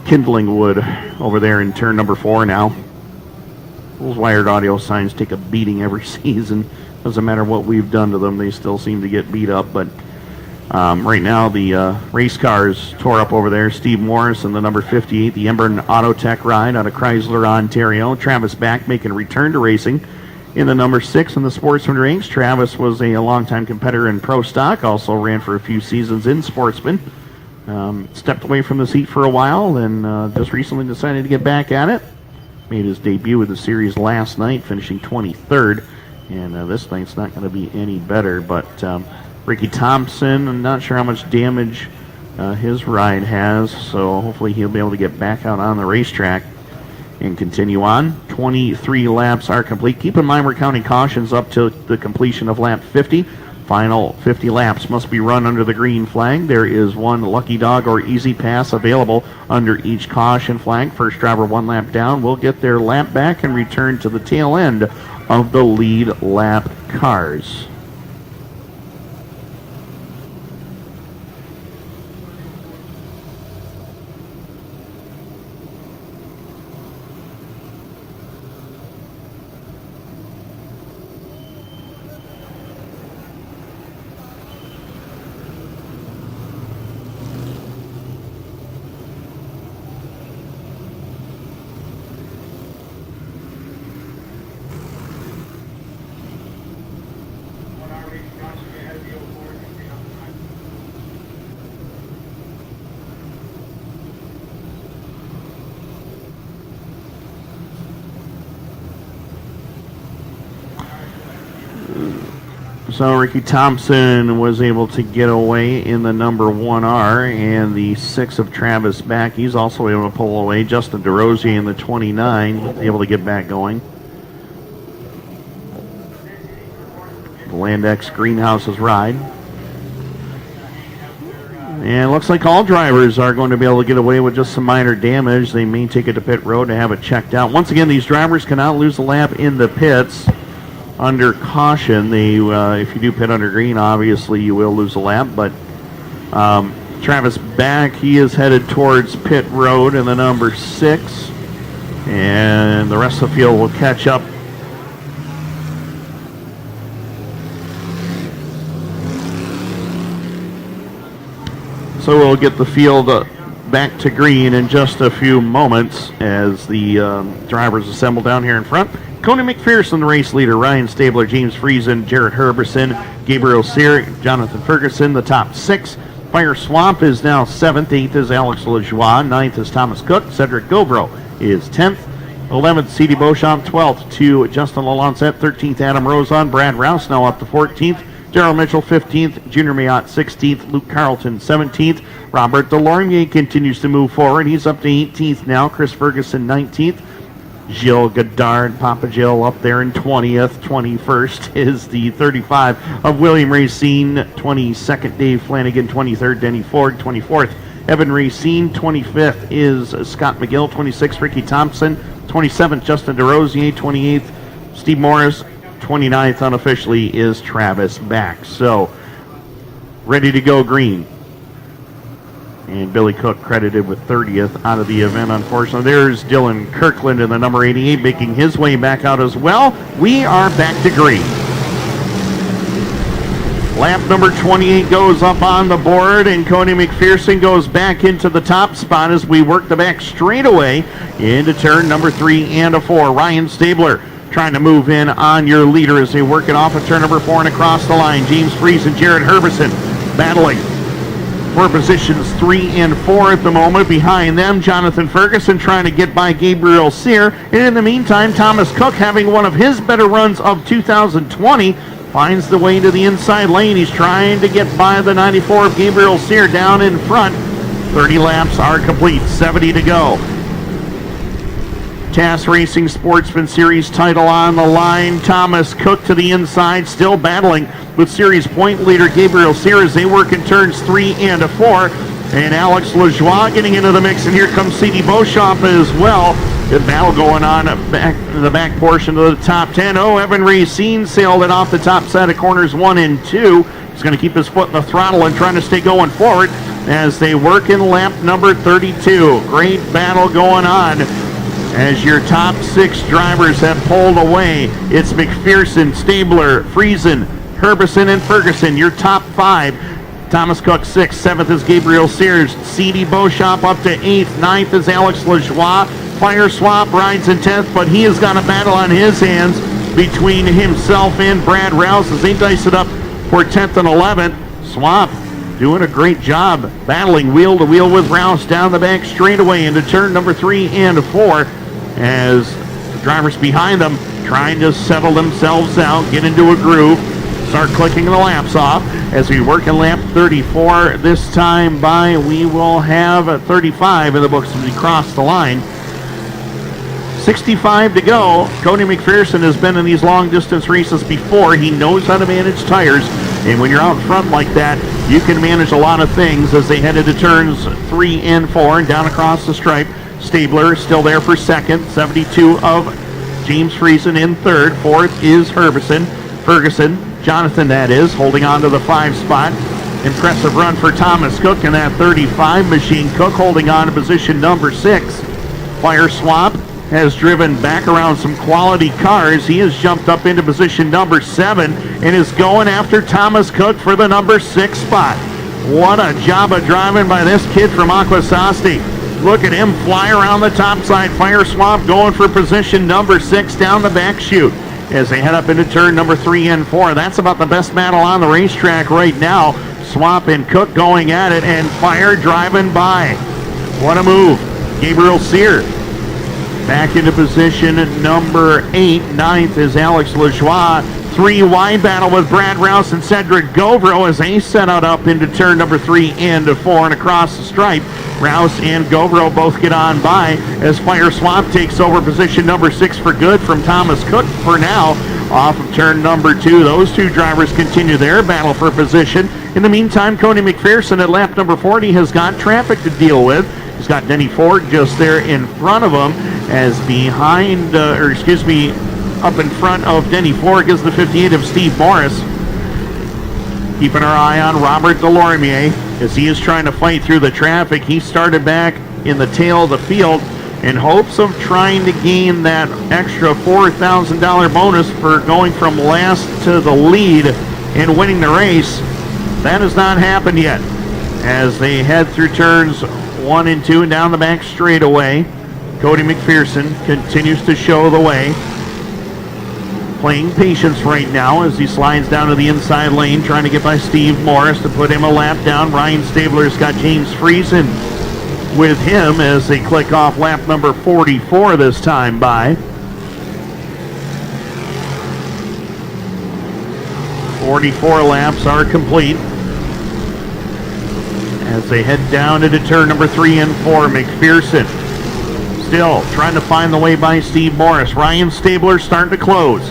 kindling wood over there in turn number 4 now. Those wired audio signs take a beating every season. Doesn't matter what we've done to them, they still seem to get beat up. But right now, the race cars tore up over there. Steve Morris in the number 58, the Embern Auto Tech ride out of Chrysler, Ontario. Travis back making a return to racing in the number 6 in the Sportsman ranks. Travis was a longtime competitor in Pro Stock, also ran for a few seasons in Sportsman. Stepped away from the seat for a while, then just recently decided to get back at it. Made his debut with the series last night, finishing 23rd. And this night's not going to be any better. But Ricky Thompson, I'm not sure how much damage his ride has, so hopefully he'll be able to get back out on the racetrack and continue on. 23 laps are complete. Keep in mind we're counting cautions up to the completion of lap 50. Final 50 laps must be run under the green flag. There is one lucky dog or easy pass available under each caution flag. First driver 1 lap down will get their lap back and return to the tail end of the lead lap cars. So Ricky Thompson was able to get away in the number 1R, and the 6 of Travis back. He's also able to pull away. Justin DeRosier in the 29, able to get back going. The Landex Greenhouses ride. And it looks like all drivers are going to be able to get away with just some minor damage. They may take it to pit road to have it checked out. Once again, these drivers cannot lose a lap in the pits. Under caution, if you do pit under green, obviously you will lose a lap. But Travis back, he is headed towards pit road in the number 6. And the rest of the field will catch up. So we'll get the field back to green in just a few moments as the drivers assemble down here in front. Cody McPherson, the race leader. Ryan Stabler, James Friesen, Jarrett Herberson, Gabriel Sear, Jonathan Ferguson, the top 6. Fire Swamp is now 7th. 8th is Alex Lajoie. 9th is Thomas Cook. Cedric Govro is 10th. 11th, C.D. Beauchamp. 12th to Justin Lalancette. 13th, Adam Rosen. Brad Rouse now up to 14th. Daryl Mitchell, 15th. Junior Mayotte, 16th. Luke Carlton, 17th. Robert Delormier continues to move forward. He's up to 18th now. Chris Ferguson, 19th. Gilles Godard, Papa Jill up there in 20th. 21st is the 35 of William Racine. 22nd, Dave Flanagan. 23rd, Denny Ford. 24th, Evan Racine. 25th is Scott McGill. 26th, Ricky Thompson. 27th, Justin DeRosier. 28th, Steve Morris. 29th, unofficially, is Travis back. So, ready to go green. And Billy Cook credited with 30th out of the event, unfortunately. There's Dylan Kirkland in the number 88 making his way back out as well. We are back to green. Lap number 28 goes up on the board, and Cody McPherson goes back into the top spot as we work the back straightaway into turn number 3 and 4. Ryan Stabler trying to move in on your leader as they work it off of turn number 4 and across the line. James Fries and Jared Herbison battling for positions 3 and 4 at the moment. Behind them, Jonathan Ferguson trying to get by Gabriel Sear. And in the meantime, Thomas Cook, having one of his better runs of 2020, finds the way to the inside lane. He's trying to get by the 94 of Gabriel Sear down in front. 30 laps are complete, 70 to go. TAS Racing Sportsman Series title on the line. Thomas Cook to the inside, still battling with series point leader Gabriel Sear as they work in turns 3 and 4. And Alex Lajoie getting into the mix, and here comes C.D. Beauchamp as well. Good battle going on back in the back portion of the top 10. Oh, Evan Racine sailed it off the top side of corners 1 and 2. He's going to keep his foot in the throttle and trying to stay going forward as they work in lap number 32. Great battle going on as your top 6 drivers have pulled away. It's McPherson, Stabler, Friesen, Herbison, and Ferguson. Your top 5. Thomas Cook 6th, 7th is Gabriel Sears. C.D. Beauchamp up to 8th, 9th is Alex Lajoie. Fire Swap rides in 10th, but he has got a battle on his hands between himself and Brad Rouse as they dice it up for 10th and 11th. Swap doing a great job battling wheel to wheel with Rouse down the back straightaway into turn number 3 and 4 as the drivers behind them trying to settle themselves out, get into a groove, start clicking the laps off as we work in lap 34 this time by. We will have 35 in the books as we cross the line. 65 to go. Cody McPherson has been in these long distance races before. He knows how to manage tires, and when you're out front like that, you can manage a lot of things as they head into turns 3 and 4 and down across the stripe. Stabler still there for second, 72 of James Friesen in third. Fourth is Ferguson, Jonathan that is, holding on to the 5 spot. Impressive run for Thomas Cook in that 35 machine. Cook holding on to position number 6. Fire Swap has driven back around some quality cars. He has jumped up into position number 7 and is going after Thomas Cook for the number 6 spot. What a job of driving by this kid from Akwesasne. Look at him fly around the top side. Fire Swap going for position number 6 down the back chute as they head up into turn number 3 and 4. That's about the best battle on the racetrack right now. Swap and Cook going at it, and Fire driving by. What a move. Gabriel Sear back into position number 8. 9th is Alex Lajoie. 3 wide battle with Brad Rouse and Cedric Govro as they set out up into turn number 3 and 4 and across the stripe. Rouse and Govro both get on by as Fire Swap takes over position number 6 for good from Thomas Cook for now off of turn number 2. Those 2 drivers continue their battle for position. In the meantime, Cody McPherson at lap number 40 has got traffic to deal with. He's got Denny Ford just there in front of him as behind, up in front of Denny Ford is the 58 of Steve Morris. Keeping our eye on Robert Delormier as he is trying to fight through the traffic. He started back in the tail of the field in hopes of trying to gain that extra $4,000 bonus for going from last to the lead and winning the race. That has not happened yet as they head through turns 1 and 2 and down the back straightaway. Cody McPherson continues to show the way, playing patience right now as he slides down to the inside lane, trying to get by Steve Morris to put him a lap down. Ryan Stabler's got James Friesen with him as they click off lap number 44 this time by. 44 laps are complete as they head down into turn number 3 and 4. McPherson still trying to find the way by Steve Morris. Ryan Stabler starting to close.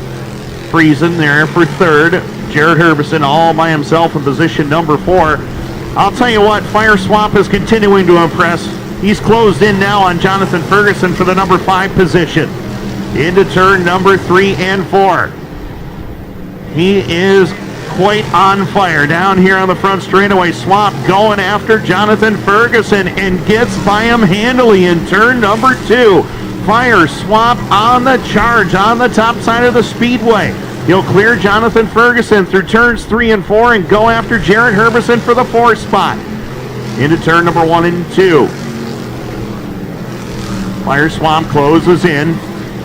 Friesen there for third. Jared Herbison all by himself in position number 4. I'll tell you what, Fire Swap is continuing to impress. He's closed in now on Jonathan Ferguson for the number 5 position. Into turn number 3 and 4. He is quite on fire. Down here on the front straightaway, Swamp going after Jonathan Ferguson and gets by him handily in turn number 2. Fire Swamp on the charge on the top side of the speedway. He'll clear Jonathan Ferguson through turns 3 and 4 and go after Jared Herbison for the 4th spot. Into turn number 1 and 2. Fire Swamp closes in.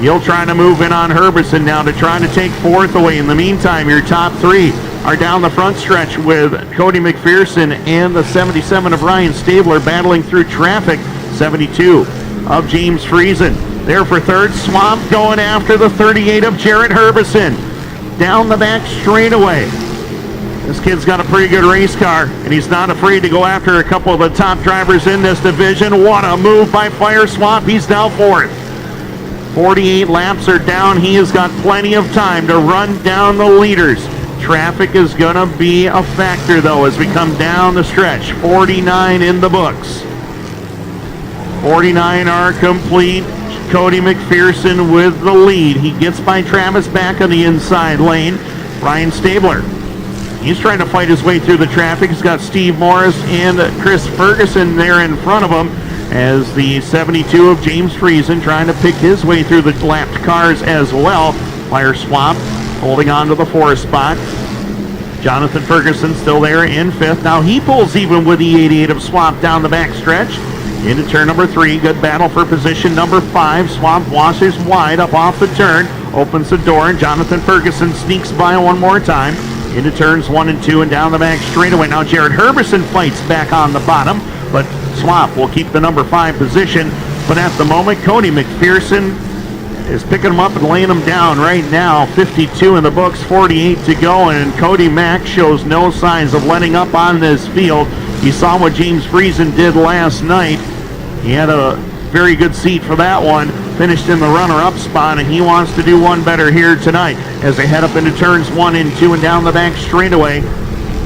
He'll try to move in on Herbison now to try to take 4th away. In the meantime, your top 3 are down the front stretch with Cody McPherson and the 77 of Ryan Stabler battling through traffic. 72 of James Friesen. There for 3rd. Swamp going after the 38 of Jared Herbison. Down the back straightaway. This kid's got a pretty good race car, and he's not afraid to go after a couple of the top drivers in this division. What a move by Fire Swamp. He's now 4th. 48 laps are down. He has got plenty of time to run down the leaders. Traffic is going to be a factor, though, as we come down the stretch. 49 in the books. 49 are complete. Cody McPherson with the lead. He gets by Travis back on the inside lane. Ryan Stabler, he's trying to fight his way through the traffic. He's got Steve Morris and Chris Ferguson there in front of him as the 72 of James Friesen trying to pick his way through the lapped cars as well. Fire Swamp holding on to the 4th spot. Jonathan Ferguson still there in 5th. Now he pulls even with the 88 of Swamp down the back stretch. Into turn number 3, good battle for position number 5. Swamp washes wide up off the turn, opens the door, and Jonathan Ferguson sneaks by one more time. Into turns 1 and 2 and down the back straightaway. Now Jared Herbison fights back on the bottom, but Swamp will keep the number 5 position. But at the moment, Cody McPherson is picking him up and laying him down right now. 52 in the books, 48 to go, and Cody Mack shows no signs of letting up on this field. You saw what James Friesen did last night. He had a very good seat for that one. Finished in the runner-up spot, and he wants to do one better here tonight as they head up into turns 1 and 2 and down the back straightaway.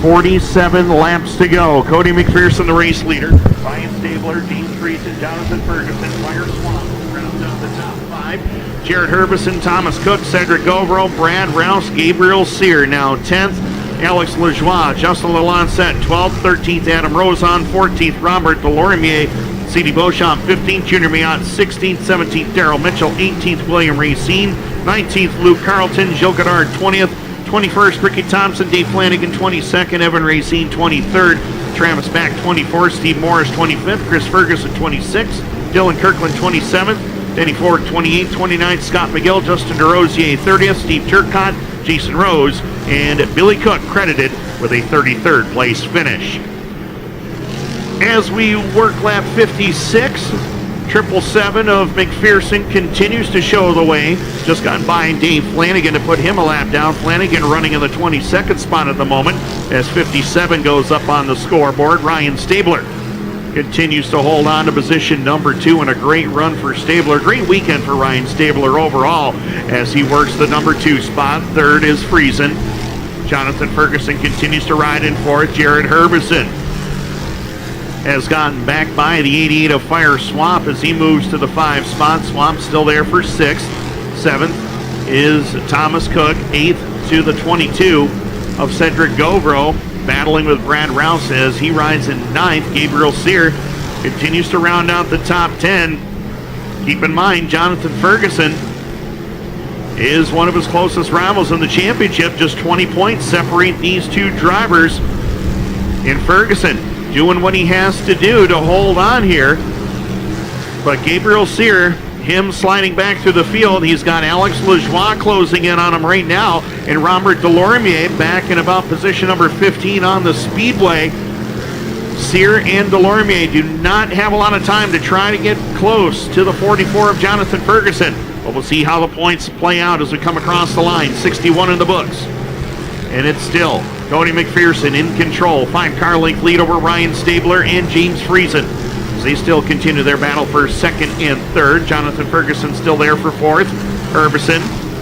47 laps to go. Cody McPherson, the race leader. Ryan Stabler, James Friesen, Jonathan Ferguson, Fire Swamp rounds out the top 5. Jared Herbison, Thomas Cook, Cedric Govero, Brad Rouse, Gabriel Sear now 10th. Alex Lajoie, Justin Lalancette, 12th, 13th, Adam Rosen, 14th, Robert Delormier, C.D. Beauchamp, 15th, Junior Mayotte, 16th, 17th, Daryl Mitchell, 18th, William Racine, 19th, Luke Carlton, Joe Goddard, 20th, 21st, Ricky Thompson, Dave Flanagan, 22nd, Evan Racine, 23rd, Travis Back, 24th, Steve Morris, 25th, Chris Ferguson, 26th, Dylan Kirkland, 27th, Denny Ford, 28th, 29th, Scott McGill, Justin DeRosier, 30th, Steve Turcotte, Jason Rose, and Billy Cook credited with a 33rd place finish. As we work lap 56, 777 of McPherson continues to show the way. Just got by Dave Flanagan to put him a lap down. Flanagan running in the 22nd spot at the moment as 57 goes up on the scoreboard. Ryan Stabler continues to hold on to position number 2, and a great run for Stabler. Great weekend for Ryan Stabler overall as he works the number 2 spot. 3rd is Friesen. Jonathan Ferguson continues to ride in 4th. Jared Herbison has gotten back by the 88 of Fire Swamp as he moves to the 5 spot. Swamp still there for 6th. 7th is Thomas Cook. 8th to the 22 of Cedric Govero, battling with Brad Rouse as he rides in 9th. Gabriel Sear continues to round out the top 10. Keep in mind, Jonathan Ferguson is one of his closest rivals in the championship. Just 20 points separate these two drivers. And Ferguson doing what he has to do to hold on here. But Gabriel Sear, him sliding back through the field. He's got Alex Lajoie closing in on him right now, and Robert Delormier back in about position number 15 on the speedway. Sear and Delormier do not have a lot of time to try to get close to the 44 of Jonathan Ferguson. But we'll see how the points play out as we come across the line. 61 in the books. And it's still Cody McPherson in control. 5-car length lead over Ryan Stabler and James Friesen. They still continue their battle for 2nd and 3rd. Jonathan Ferguson still there for 4th. Herbison,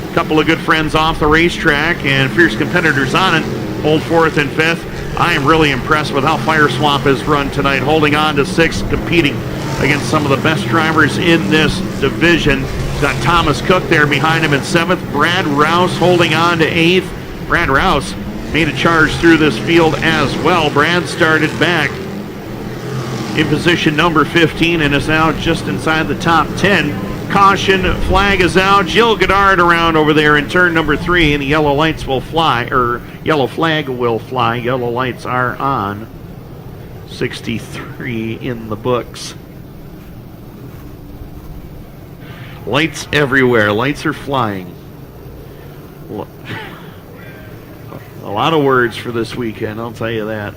a couple of good friends off the racetrack and fierce competitors on it, hold 4th and 5th. I am really impressed with how Fire Swamp has run tonight, holding on to 6th, competing against some of the best drivers in this division. Got Thomas Cook there behind him in 7th. Brad Rouse holding on to 8th. Brad Rouse made a charge through this field as well. Brad started back in position number 15 and is now just inside the top 10. Caution flag is out. Jill Goddard around over there in turn number 3, and the yellow lights will fly, or yellow flag will fly. Yellow lights are on. 63 in the books. Lights everywhere. Lights are flying. A lot of words for this weekend, I'll tell you that.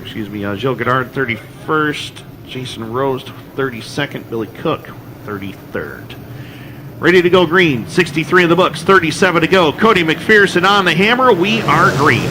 Excuse me, Jill Goddard 31st, Jason Rose 32nd, Billy Cook 33rd. Ready to go green, 63 in the books, 37 to go. Cody McPherson on the hammer, we are green.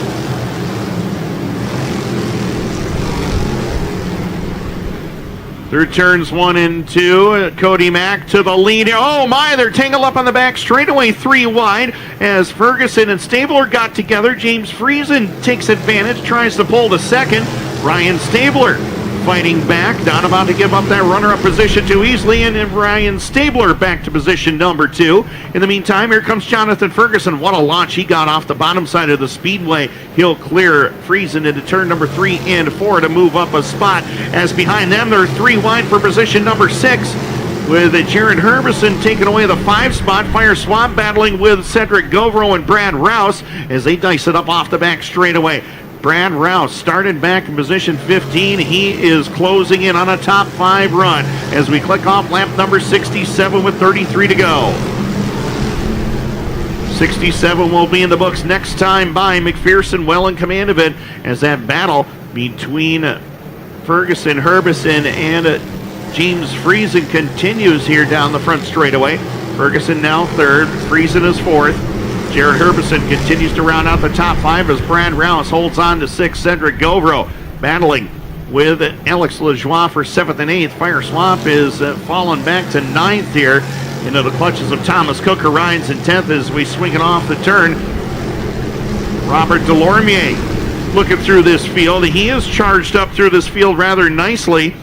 Through turns 1 and 2, Cody Mack to the lead. Oh my, they're tangled up on the back straightaway, 3 wide as Ferguson and Stabler got together. James Friesen takes advantage, tries to pull to second. Ryan Stabler fighting back, not about to give up that runner-up position too easily, and then Ryan Stabler back to position number 2. In the meantime, here comes Jonathan Ferguson. What a launch he got off the bottom side of the speedway. He'll clear Friesen into turn number 3 and 4 to move up a spot, as behind them they're 3 wide for position number 6, with Jared Herbison taking away the 5 spot. Fire Swamp battling with Cedric Govro and Brad Rouse as they dice it up off the back straightaway. Brad Rouse started back in position 15. He is closing in on a top 5 run as we click off lap number 67 with 33 to go. 67 will be in the books next time by. McPherson well in command of it as that battle between Ferguson, Herbison, and James Friesen continues here down the front straightaway. Ferguson now 3rd, Friesen is 4th. Jared Herbison continues to round out the top 5 as Brad Rouse holds on to 6th. Cedric Govro battling with Alex Lajoie for 7th and 8th. Fire Swamp is fallen back to 9th here into the clutches of Thomas Cook, rides in 10th as we swing it off the turn. Robert Delormier looking through this field. He is charged up through this field rather nicely.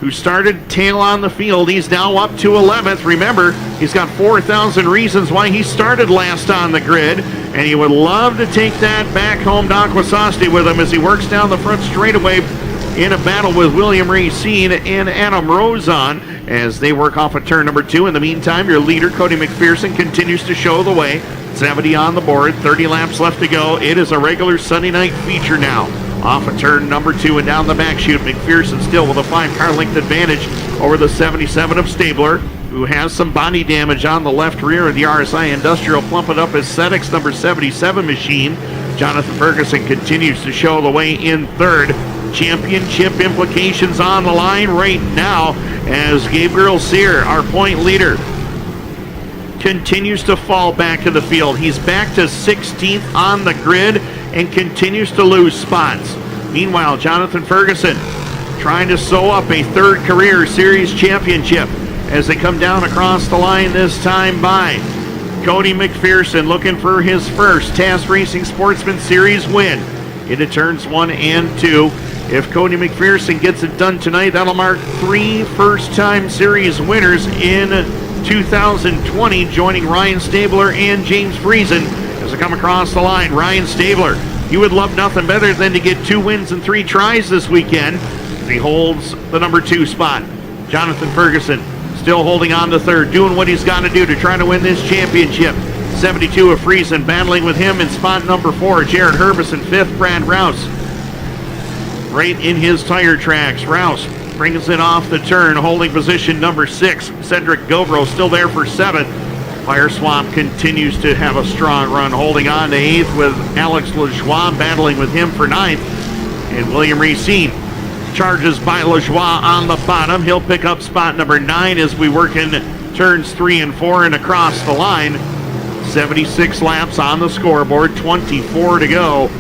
Who started tail on the field. He's now up to 11th. Remember, he's got 4,000 reasons why he started last on the grid, and he would love to take that back home to Akwesasne with him as he works down the front straightaway in a battle with William Racine and Adam Rozon as they work off of turn number 2. In the meantime, your leader, Cody McPherson, continues to show the way. 70 on the board, 30 laps left to go. It is a regular Sunday night feature now. Off of turn number 2 and down the back chute, McPherson still with a 5-car length advantage over the 77 of Stabler, who has some body damage on the left rear of the RSI Industrial, plumping up his Sedix number 77 machine. Jonathan Ferguson continues to show the way in 3rd. Championship implications on the line right now as Gabriel Sear, our point leader, continues to fall back to the field. He's back to 16th on the grid and continues to lose spots. Meanwhile, Jonathan Ferguson trying to sew up a 3rd career series championship as they come down across the line this time by Cody McPherson looking for his first TAS Racing Sportsman Series win into turns 1 and 2. If Cody McPherson gets it done tonight, that'll mark 3 first-time series winners in 2020, joining Ryan Stabler and James Friesen as they come across the line. Ryan Stabler, he would love nothing better than to get 2 wins and 3 tries this weekend. He holds the number 2 spot. Jonathan Ferguson still holding on to 3rd, doing what he's got to do to try to win this championship. 72 of Friesen battling with him in spot number 4. Jared Herbison 5th, Brad Rouse right in his tire tracks. Rouse brings it off the turn, holding position number 6. Cedric Govro still there for 7th. Fire Swamp continues to have a strong run, holding on to 8th with Alex Lajoie battling with him for 9th. And William Racine charges by Lajoie on the bottom. He'll pick up spot number 9 as we work in turns 3 and 4 and across the line. 76 laps on the scoreboard, 24 to go.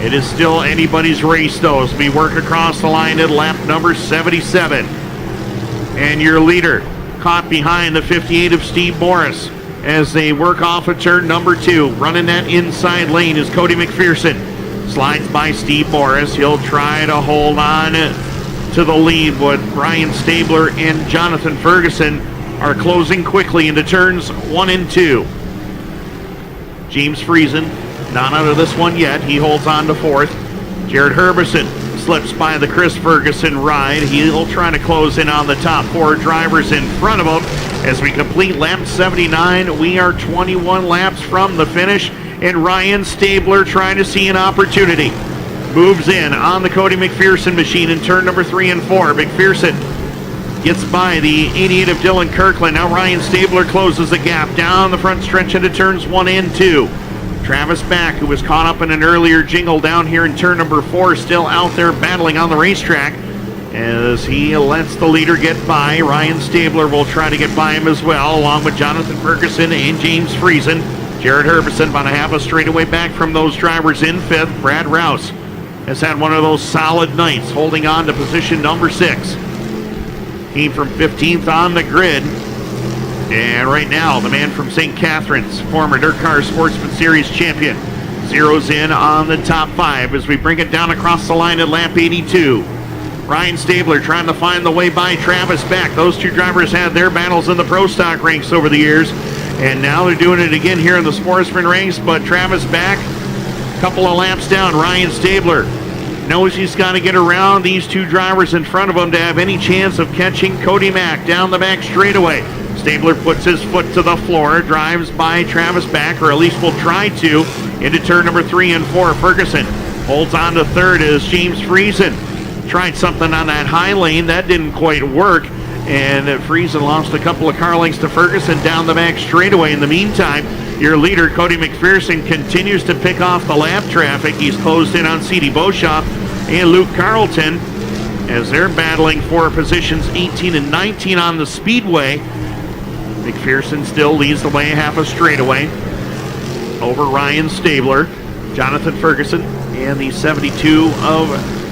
It is still anybody's race, though, as we work across the line at lap number 77. And your leader, caught behind the 58 of Steve Morris as they work off of turn number 2. Running that inside lane is Cody McPherson. Slides by Steve Morris. He'll try to hold on to the lead, but Ryan Stabler and Jonathan Ferguson are closing quickly into turns 1 and 2. James Friesen not out of this one yet. He holds on to 4th. Jared Herbison slips by the Chris Ferguson ride. He'll try to close in on the top 4 drivers in front of him as we complete lap 79. We are 21 laps from the finish, and Ryan Stabler trying to see an opportunity. Moves in on the Cody McPherson machine in turn number 3 and 4. McPherson gets by the 88 of Dylan Kirkland. Now Ryan Stabler closes the gap down the front stretch into turns 1 and 2. Travis Back, who was caught up in an earlier jingle down here in turn number 4, still out there battling on the racetrack as he lets the leader get by. Ryan Stabler will try to get by him as well, along with Jonathan Ferguson and James Friesen. Jared Herbison about a half a straightaway back from those drivers in 5th. Brad Rouse has had one of those solid nights, holding on to position number 6. Came from 15th on the grid. And right now, the man from St. Catharines, former Dirt Car Sportsman Series champion, zeroes in on the top 5 as we bring it down across the line at lap 82. Ryan Stabler trying to find the way by Travis Beck. Those two drivers had their battles in the Pro Stock ranks over the years, and now they're doing it again here in the Sportsman ranks, but Travis Beck, a couple of laps down. Ryan Stabler knows he's got to get around these two drivers in front of him to have any chance of catching Cody Mack down the back straightaway. Stabler puts his foot to the floor, drives by Travis Back, or at least will try to, into turn number 3 and 4. Ferguson holds on to 3rd as James Friesen tried something on that high lane. That didn't quite work, and Friesen lost a couple of car lengths to Ferguson down the back straightaway. In the meantime, your leader, Cody McPherson, continues to pick off the lap traffic. He's closed in on C.D. Beauchamp and Luke Carlton as they're battling for positions 18 and 19 on the speedway. McPherson still leads the way half a straightaway over Ryan Stabler. Jonathan Ferguson and the 72 of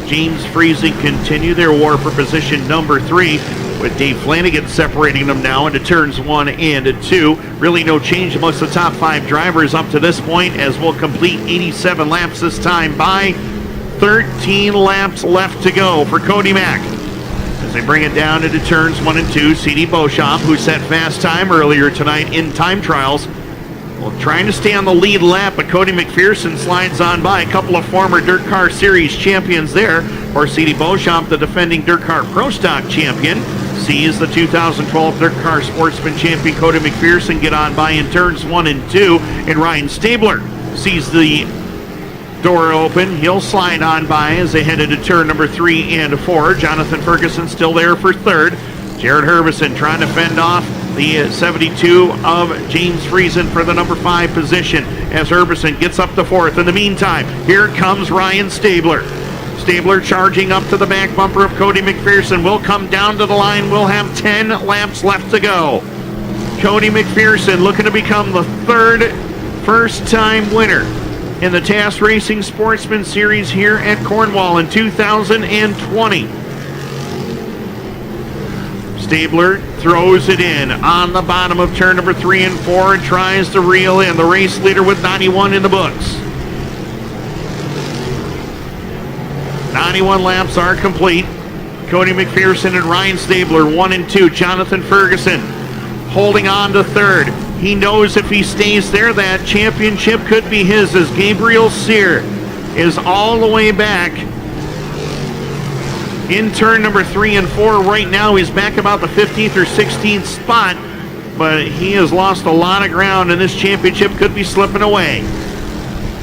James Friesen continue their war for position number 3, with Dave Flanagan separating them now into turns 1 and 2. Really no change amongst the top 5 drivers up to this point, as we'll complete 87 laps this time by 13 laps left to go for Cody Mack. As they bring it down into turns 1 and 2, C.D. Beauchamp, who set fast time earlier tonight in time trials, well, trying to stay on the lead lap, but Cody McPherson slides on by. A couple of former Dirt Car Series champions there. For C.D. Beauchamp, the defending Dirt Car Pro Stock champion, sees the 2012 Dirt Car Sportsman champion Cody McPherson get on by in turns 1 and 2, and Ryan Stabler sees the door open. He'll slide on by as they head into turn number 3 and 4. Jonathan Ferguson still there for 3rd. Jared Herbison trying to fend off the 72 of James Friesen for the number 5 position as Herbison gets up to 4th. In the meantime, here comes Ryan Stabler. Stabler charging up to the back bumper of Cody McPherson. Will come down to the line. We'll have 10 laps left to go. Cody McPherson looking to become the 3rd first-time winner in the TAS Racing Sportsman Series here at Cornwall in 2020. Stabler throws it in on the bottom of turn number 3 and 4 and tries to reel in the race leader with 91 in the books. 91 laps are complete. Cody McPherson and Ryan Stabler 1 and 2. Jonathan Ferguson holding on to 3rd. He knows if he stays there, that championship could be his, as Gabriel Cyr is all the way back in turn number 3 and 4. Right now, he's back about the 15th or 16th spot, but he has lost a lot of ground, and this championship could be slipping away.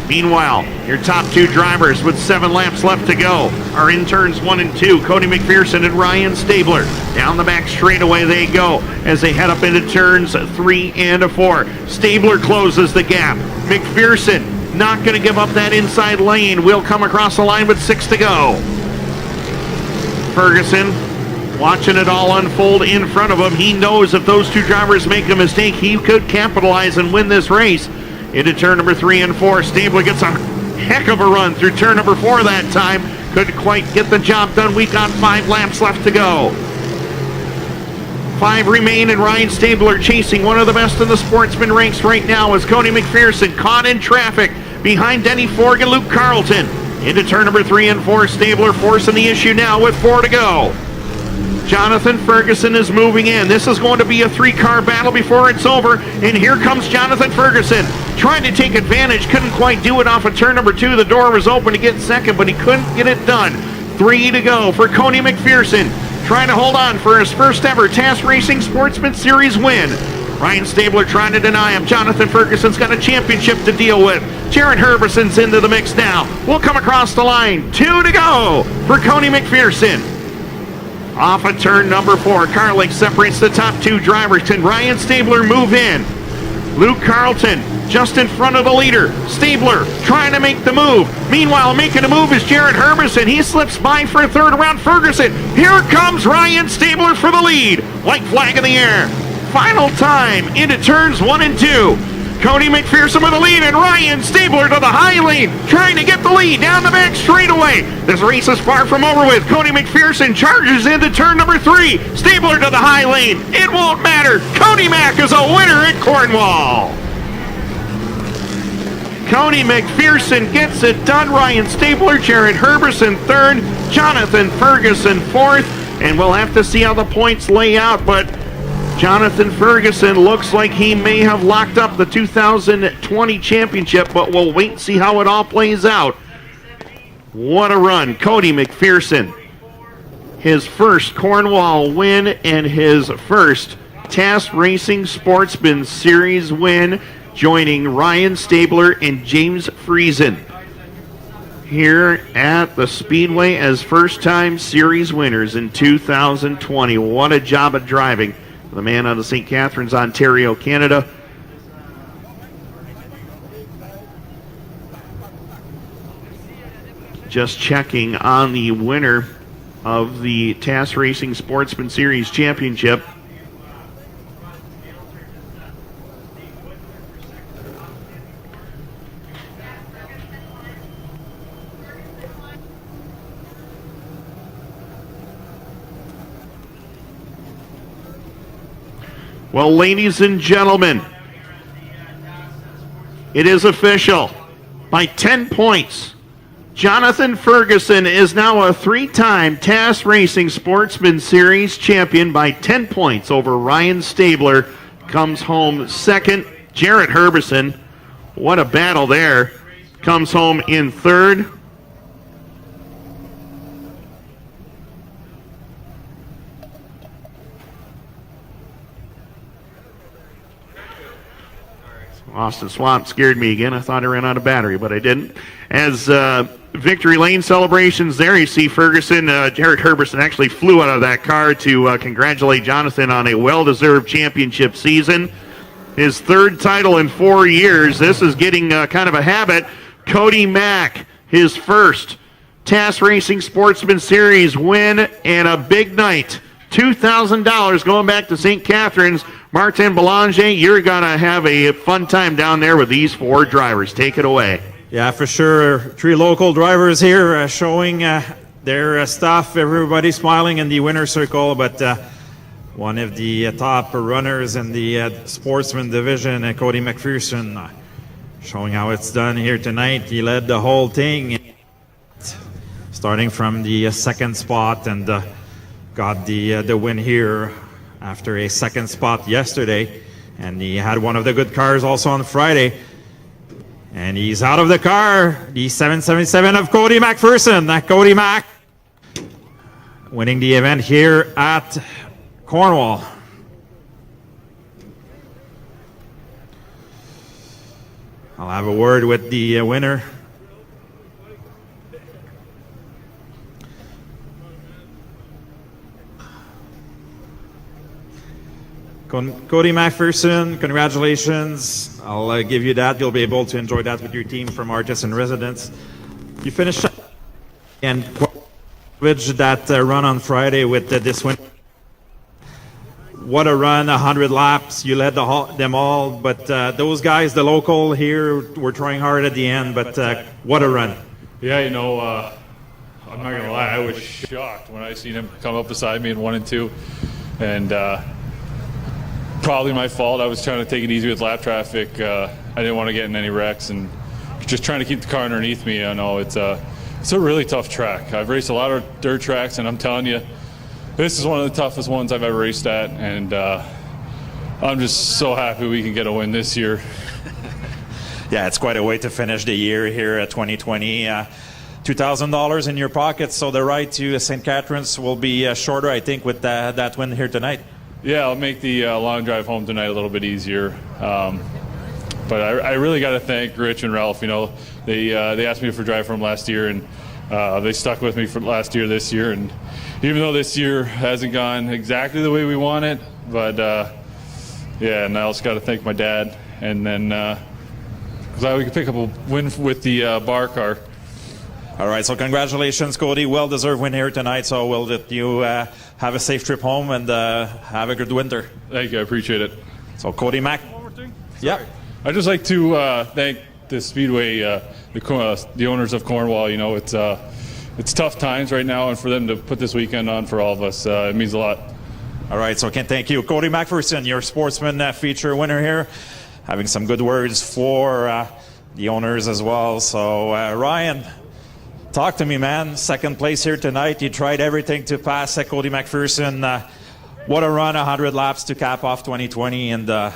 Meanwhile, your top 2 drivers with 7 laps left to go are in turns 1 and 2. Cody McPherson and Ryan Stabler. Down the back straightaway they go as they head up into turns 3 and 4. Stabler closes the gap. McPherson not going to give up that inside lane. Will come across the line with 6 to go. Ferguson watching it all unfold in front of him. He knows if those 2 drivers make a mistake, he could capitalize and win this race. Into turn number 3 and 4. Stabler gets a heck of a run through turn number 4 that time. Couldn't quite get the job done. We've got 5 laps left to go. Ferguson 5 remain, and Ryan Stabler chasing one of the best in the Sportsman ranks right now as Cody McPherson caught in traffic behind Denny Forg and Luke Carlton. Into turn number 3 and 4, Stabler forcing the issue now with 4 to go. Jonathan Ferguson is moving in. This is going to be a 3-car battle before it's over, and here comes Jonathan Ferguson trying to take advantage. Couldn't quite do it off of turn number 2. The door was open to get second, but he couldn't get it done. 3 to go for Cody McPherson, trying to hold on for his first ever TAS Racing Sportsman Series win. Ryan Stabler trying to deny him. Jonathan Ferguson's got a championship to deal with. Jared Herbison's into the mix now. We'll come across the line. 2 to go for Cody McPherson. Off of turn number 4, car length separates the top 2 drivers. Can Ryan Stabler move in? Luke Carlton just in front of the leader. Stabler trying to make the move. Meanwhile, making a move is Jared Herbison. He slips by for a third around Ferguson. Here comes Ryan Stabler for the lead. White flag in the air. Final time into turns 1 and 2. Cody McPherson with the lead, and Ryan Stabler to the high lane, trying to get the lead down the back straightaway. This race is far from over with. Cody McPherson charges into turn number 3. Stabler to the high lane. It won't matter. Cody Mack is a winner at Cornwall. Cody McPherson gets it done. Ryan Stabler, Jared Herbison third, Jonathan Ferguson fourth, and we'll have to see how the points lay out, but Jonathan Ferguson looks like he may have locked up the 2020 championship, but we'll wait and see how it all plays out. What a run. Cody McPherson, his first Cornwall win and his first TAS Racing Sportsman Series win, joining Ryan Stabler and James Friesen here at the Speedway as first-time series winners in 2020. What a job of driving. The man out of St. Catharines, Ontario, Canada. Just checking on the winner of the TAS Racing Sportsman Series Championship. Well, ladies and gentlemen, it is official. By 10 points, Jonathan Ferguson is now a 3-time TAS Racing Sportsman Series champion by 10 points over Ryan Stabler. Comes home second. Jared Herbison, what a battle there, comes home in third. Austin Swamp scared me again. I thought I ran out of battery, but I didn't. As victory lane celebrations there, you see Ferguson, Jared Herbison actually flew out of that car to congratulate Jonathan on a well-deserved championship season. His third title in 4 years. This is getting kind of a habit. Cody Mack, his first TAS Racing Sportsman Series win and a big night. $2,000 going back to St. Catharines. Martin Belanger, you're going to have a fun time down there with these 4 drivers. Take it away.
Yeah, for sure. 3 local drivers here showing their stuff. Everybody smiling in the winner's circle, but one of the top runners in the sportsman division, Cody McPherson, showing how it's done here tonight. He led the whole thing, starting from the second spot, and got the win here after a second spot yesterday. And he had one of the good cars also on Friday. And he's out of the car, the 777 of Cody McPherson. Cody Mack winning the event here at Cornwall. I'll have a word with the winner. Cody McPherson, congratulations. I'll give you that. You'll be able to enjoy that with your team from Artists in Residence. You finished and that run on Friday with this win. What a run, 100 laps. You led them all, but those guys, the local here, were trying hard at the end, but what a run.
Yeah, you know, I'm not going to lie, I was shocked when I seen him come up beside me in 1 and 2. And probably my fault. I was trying to take it easy with lap traffic. I didn't want to get in any wrecks and just trying to keep the car underneath me. I know it's a really tough track. I've raced a lot of dirt tracks, and I'm telling you, this is one of the toughest ones I've ever raced at, and I'm just so happy we can get a win this year.
Yeah, it's quite a way to finish the year here at 2020. $2,000 in your pocket, so the ride to St. Catharines will be shorter, I think, with that win here tonight.
Yeah, I'll make the long drive home tonight a little bit easier. But I really got to thank Rich and Ralph. You know, they asked me for drive for them last year, and they stuck with me for last year, this year. And even though this year hasn't gone exactly the way we want it, but yeah, and I also got to thank my dad. And then glad we could pick up a win with the bar car.
All right, so congratulations, Cody. Well-deserved win here tonight, so we'll let you have a safe trip home and have a good winter.
Thank you, I appreciate it.
So Cody Mack.
One more thing?
Yeah.
I'd just like to thank the Speedway, the owners of Cornwall. You know, it's tough times right now, and for them to put this weekend on for all of us, it means a lot.
All right, so thank you. Cody McPherson, your Sportsman feature winner here, having some good words for the owners as well. So Ryan, talk to me, man. Second place here tonight. You tried everything to pass Cody McPherson. What a run, 100 laps to cap off 2020, and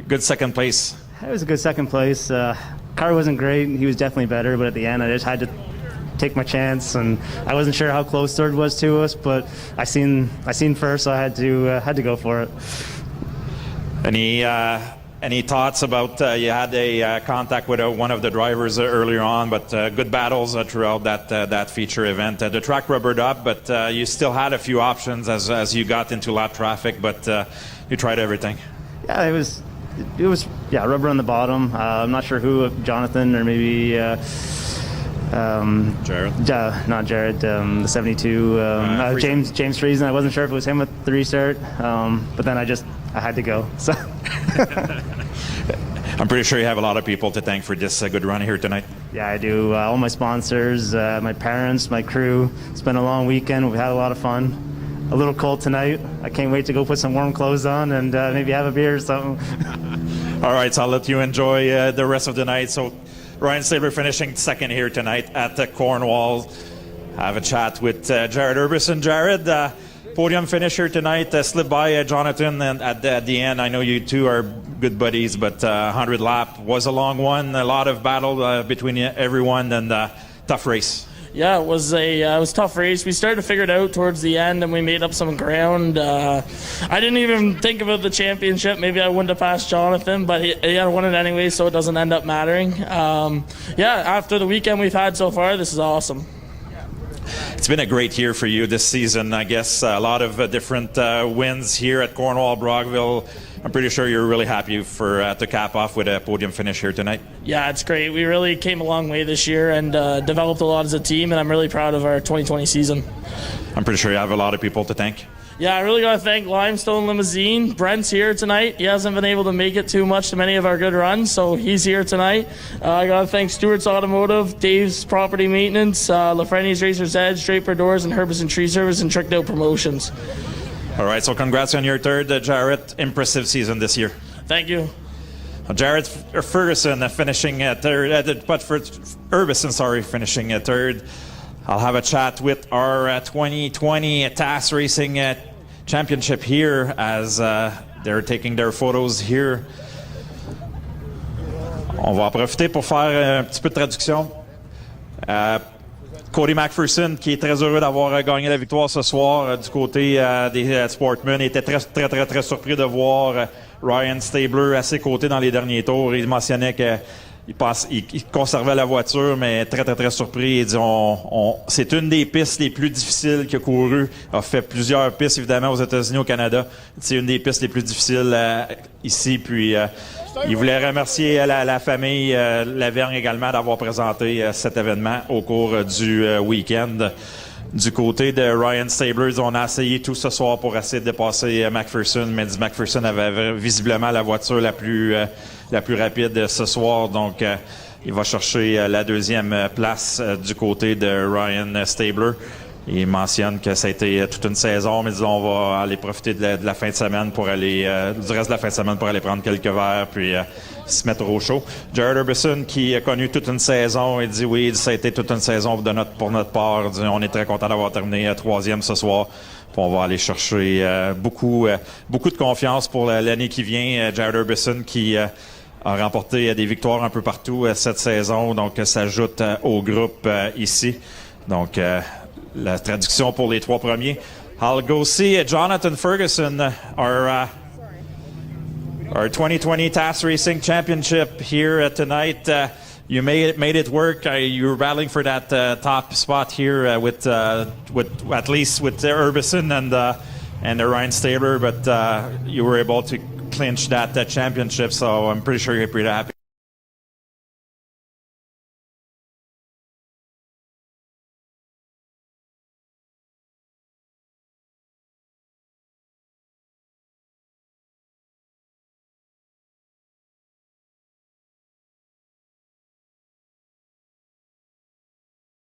good second place.
It was a good second place. Car wasn't great. He was definitely better, but at the end, I just had to take my chance, and I wasn't sure how close third was to us, but I seen first, so I had to go for it.
Any thoughts about you had a contact with one of the drivers earlier on, but good battles throughout that feature event. The track rubbered up, but you still had a few options as you got into lap traffic, but you tried everything.
Yeah, it was rubber on the bottom. I'm not sure who, Jonathan or maybe
Jared.
Not Jared. The 72. James Friesen. I wasn't sure if it was him with the restart, but then I had to go. So.
I'm pretty sure you have a lot of people to thank for this good run here tonight.
Yeah, I do. All my sponsors, my parents, my crew. It's been a long weekend. We've had a lot of fun. A little cold tonight. I can't wait to go put some warm clothes on and maybe have a beer or something.
All right, so I'll let you enjoy the rest of the night. So Ryan Stabler finishing second here tonight at Cornwall. Have a chat with Jared Urbison. Jared, podium finisher tonight, slipped by Jonathan, and at the end, I know you two are good buddies, but 100 lap was a long one. A lot of battle between everyone, and tough race.
Yeah, it was a tough race. We started to figure it out towards the end, and we made up some ground. I didn't even think about the championship. Maybe I wouldn't have passed Jonathan, but he had won it anyway, so it doesn't end up mattering. After the weekend we've had so far, this is awesome.
It's been a great year for you this season. I guess a lot of different wins here at Cornwall, Brockville. I'm pretty sure you're really happy for to cap off with a podium finish here tonight.
Yeah, it's great. We really came a long way this year and developed a lot as a team, and I'm really proud of our 2020 season.
I'm pretty sure you have a lot of people to thank.
Yeah, I really got to thank Limestone Limousine. Brent's here tonight. He hasn't been able to make it too much to many of our good runs, so he's here tonight. I got to thank Stewart's Automotive, Dave's Property Maintenance, Lafreni's Racer's Edge, Draper Doors, and Herbison Tree Service, and Tricked Out Promotions.
All right, so congrats on your third, Jarrett. Impressive season this year.
Thank you.
Jared Ferguson finishing third, Urbison, finishing third. I'll have a chat with our 2020 TAS Racing Championship here as they're taking their photos here. On va en profiter pour faire un petit peu de traduction. Cody McPherson, qui est très heureux d'avoir gagné la victoire ce soir du côté des Sportsman, était très surpris de voir Ryan Stabler à ses côtés dans les derniers tours. Il mentionnait qu'il conservait la voiture, mais très surpris. Il dit c'est une des pistes les plus difficiles qu'il a couru. Il a fait plusieurs pistes, évidemment, aux États-Unis, au Canada. C'est une des pistes les plus difficiles ici. Puis il voulait remercier la famille Lavergne également d'avoir présenté cet événement au cours du week-end. Du côté de Ryan Stabler, on a essayé tout ce soir pour essayer de dépasser McPherson, mais McPherson avait visiblement la voiture la plus rapide ce soir, donc il va chercher la deuxième place du côté de Ryan Stabler. Il mentionne que ça a été toute une saison, mais disons, on va aller profiter de la fin de semaine pour aller, du reste de la fin de semaine pour aller prendre quelques verres puis se mettre au chaud. Jared Urbison, qui a connu toute une saison, il dit oui, ça a été toute une saison pour notre part. Il dit, on est très content d'avoir terminé 3e ce soir. Puis on va aller chercher beaucoup de confiance pour l'année qui vient. Jared Urbison qui a remporté des victoires un peu partout cette saison, donc s'ajoute au groupe ici. Donc, la traduction pour les 3 premiers. I'll go see Jonathan Ferguson, our 2020 TAS Racing Championship here tonight. You made it work. You were battling for that top spot here with at least with Urbison and Ryan Stabler, but you were able to clinch that championship. So I'm pretty sure you're pretty happy.